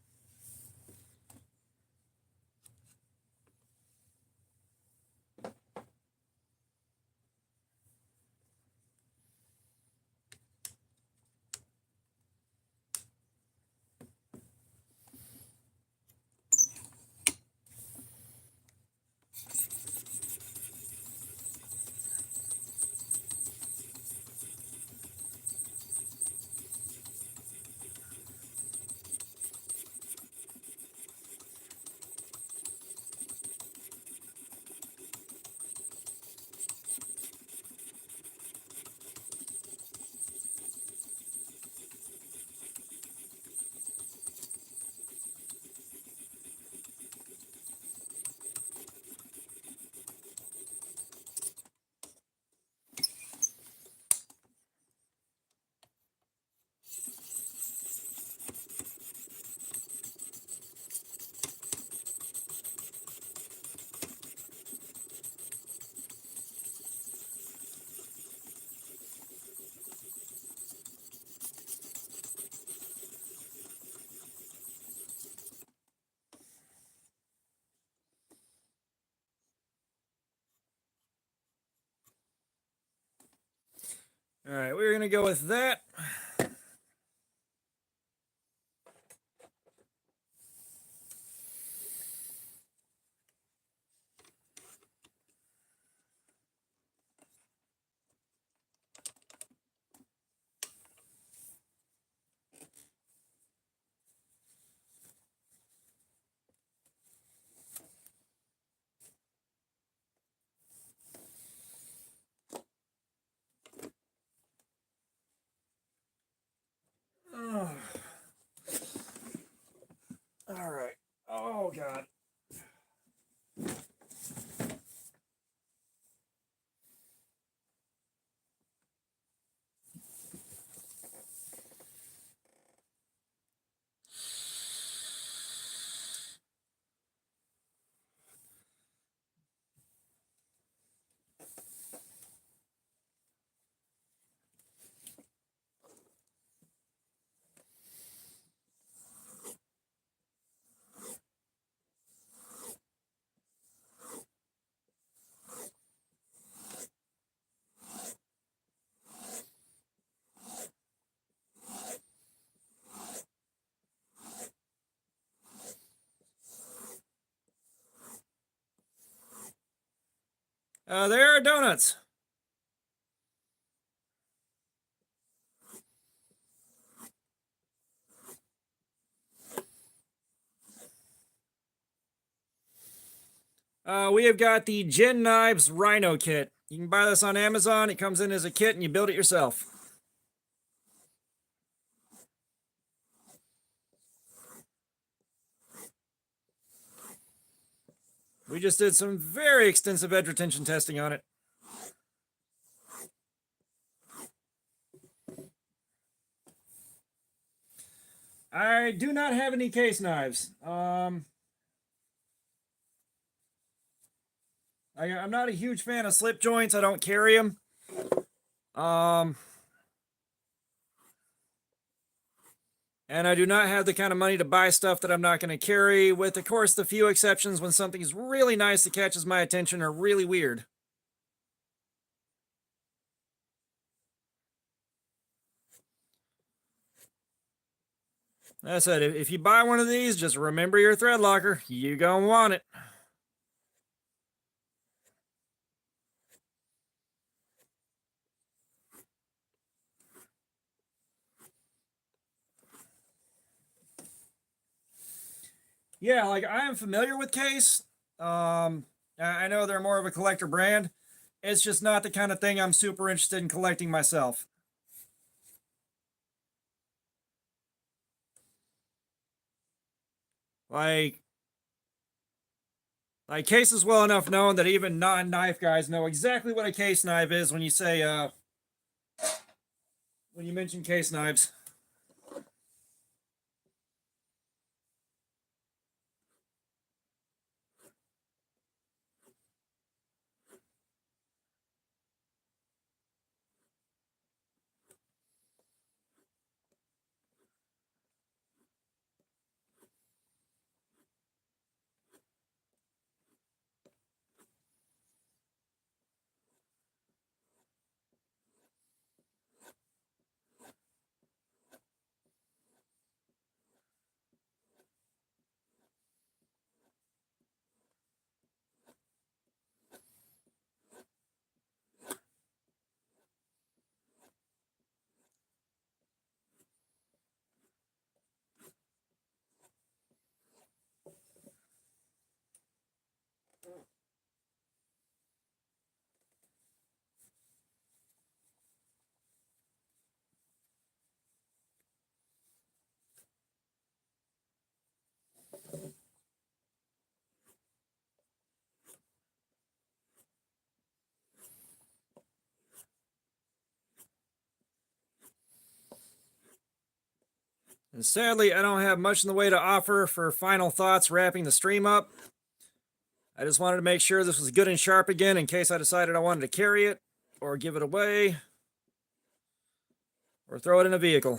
All right, we're going to go with that. There are donuts. We have got the Gin Knives Rhino Kit. You can buy this on Amazon. It comes in as a kit and you build it yourself. We just did some very extensive edge retention testing on it. I do not have any case knives. I'm not a huge fan of slip joints. I don't carry them. And I do not have the kind of money to buy stuff that I'm not going to carry, with, of course, the few exceptions when something's really nice that catches my attention or really weird. That's it. If you buy one of these, just remember your thread locker. You gonna want it. Yeah, like, I am familiar with Case. I know they're more of a collector brand. It's just not the kind of thing I'm super interested in collecting myself. Like Case is well enough known that even non-knife guys know exactly what a case knife is when you say, when you mention case knives. And sadly, I don't have much in the way to offer for final thoughts wrapping the stream up. I just wanted to make sure this was good and sharp again in case I decided I wanted to carry it, or give it away, or throw it in a vehicle.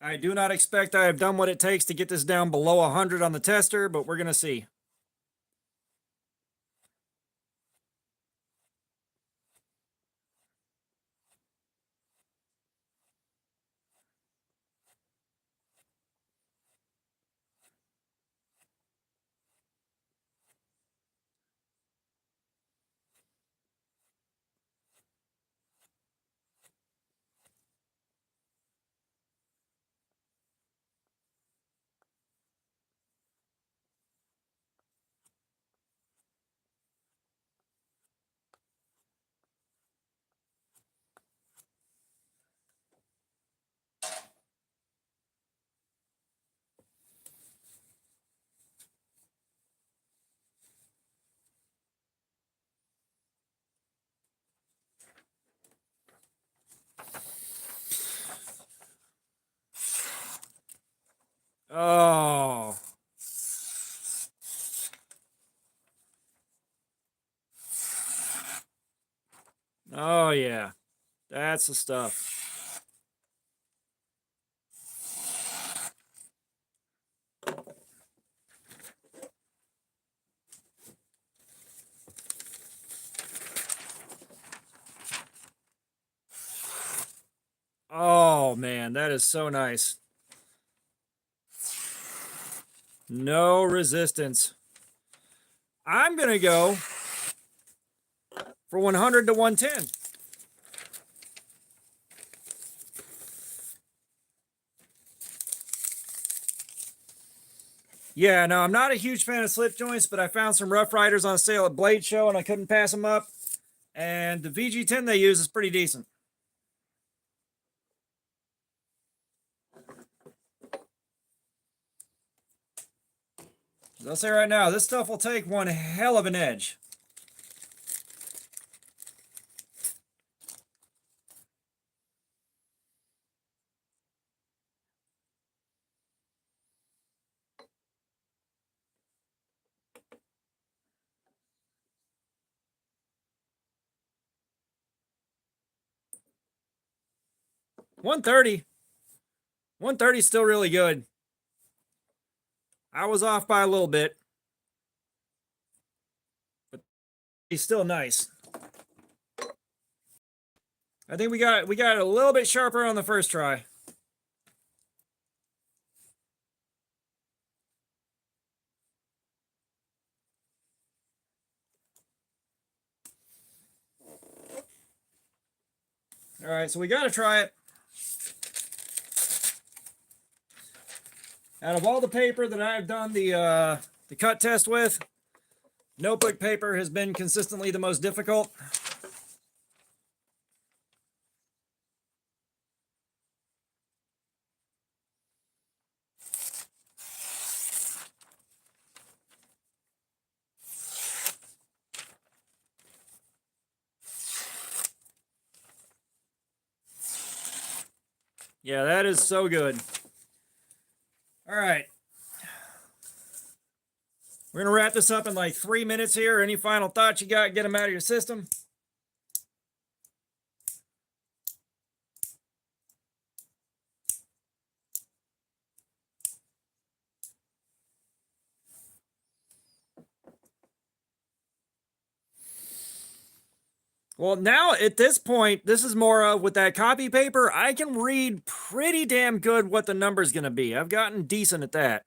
I do not expect I have done what it takes to get this down below 100 on the tester, but we're going to see. Oh. Oh, yeah. That's the stuff. Oh, man, that is so nice. No resistance. I'm going to go for 100 to 110. Yeah, no, I'm not a huge fan of slip joints, but I found some Rough Riders on sale at Blade Show and I couldn't pass them up. And the VG10 they use is pretty decent. As I'll say right now, this stuff will take one hell of an edge. $130. $130 is still really good. I was off by a little bit, but he's still nice. I think we got it a little bit sharper on the first try. All right, so we got to try it. Out of all the paper that I've done the cut test with, notebook paper has been consistently the most difficult. Yeah, that is so good. All right. We're going to wrap this up in like 3 minutes here. Any final thoughts you got? Get them out of your system. Well, now at this point, this is more of with that copy paper, I can read pretty damn good what the number's going to be. I've gotten decent at that.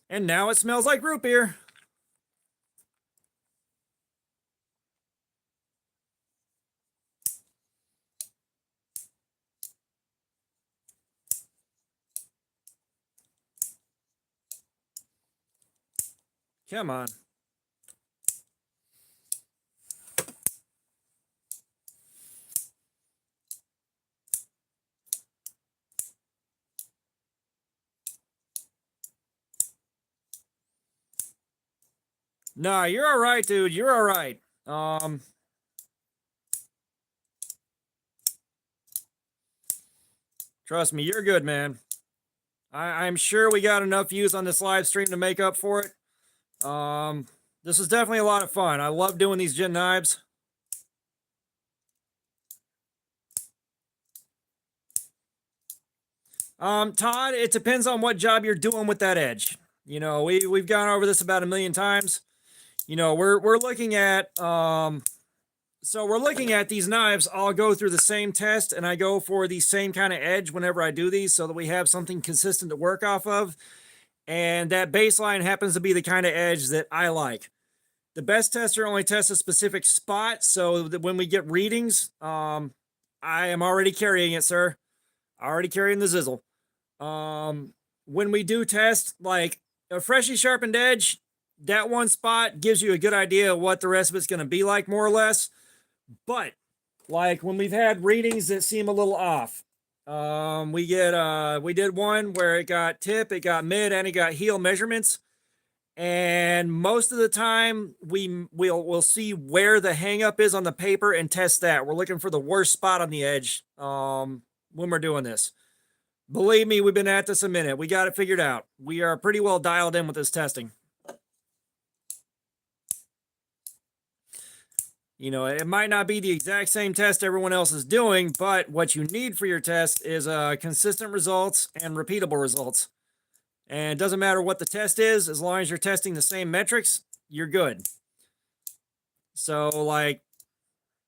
And now it smells like root beer. Come on. Nah, you're all right, dude. You're all right. Trust me, you're good, man. I'm sure we got enough views on this live stream to make up for it. This was definitely a lot of fun. I love doing these gin knives. Todd, it depends on what job you're doing with that edge. You know, we've gone over this about a million times. You know, we're looking at so we're looking at these knives. I'll go through the same test and I go for the same kind of edge whenever I do these so that we have something consistent to work off of. And that baseline happens to be the kind of edge that I like. The best tester only tests a specific spot, so that when we get readings, I am already carrying it, sir. Already carrying the Zizzle. When we do test, like a freshly sharpened edge, that one spot gives you a good idea of what the rest of it's going to be like, more or less. But like when we've had readings that seem a little off, we did one where it got tip, it got mid, and it got heel measurements. And most of the time we'll see where the hang up is on the paper and test that. We're looking for the worst spot on the edge when we're doing this. Believe me, we've been at this a minute. We got it figured out. We are pretty well dialed in with this testing. You know, it might not be the exact same test everyone else is doing, but what you need for your test is consistent results and repeatable results. And it doesn't matter what the test is, as long as you're testing the same metrics, you're good. So, like,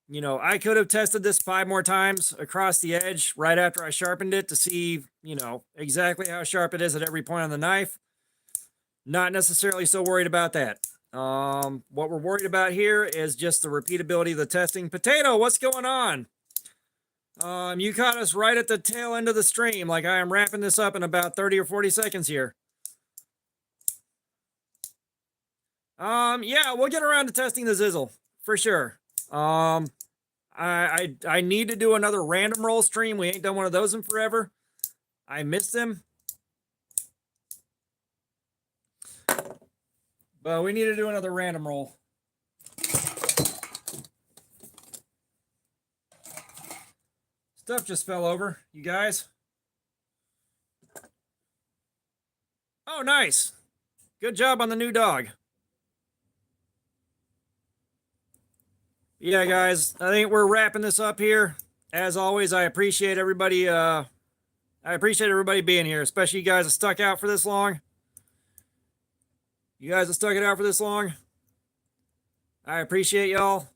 you know, I could have tested this 5 more times across the edge right after I sharpened it to see, you know, exactly how sharp it is at every point on the knife. Not necessarily so worried about that. What we're worried about here is just the repeatability of the testing. Potato, what's going on? You caught us right at the tail end of the stream. Like, I am wrapping this up in about 30 or 40 seconds here. Yeah, we'll get around to testing the Zizzle for sure. I need to do another random roll stream. We ain't done one of those in forever. I missed them. But we need to do another random roll. Stuff just fell over, you guys. Oh, nice. Good job on the new dog. Yeah, guys, I think we're wrapping this up here. As always, I appreciate everybody. I appreciate everybody being here, especially you guys that stuck out for this long. You guys that stuck it out for this long. I appreciate y'all.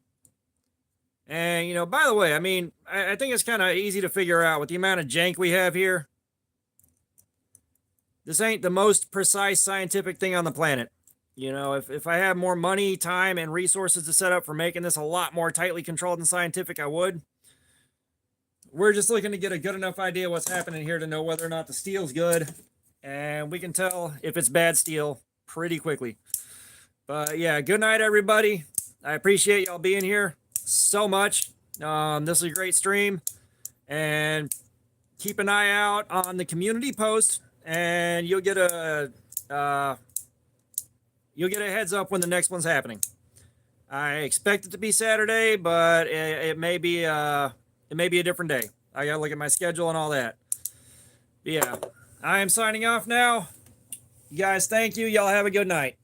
And, you know, by the way, I mean, I think it's kind of easy to figure out with the amount of jank we have here. This ain't the most precise scientific thing on the planet. You know, if I had more money, time, and resources to set up for making this a lot more tightly controlled and scientific, I would. We're just looking to get a good enough idea what's happening here to know whether or not the steel's good. And we can tell if it's bad steel pretty quickly. But yeah, good night, everybody. I appreciate y'all being here so much. This is a great stream. And keep an eye out on the community post, and you'll get a heads up when the next one's happening. I expect it to be Saturday, but it may be a different day. I gotta look at my schedule and all that. But yeah, I am signing off now. You guys, thank you. Y'all have a good night.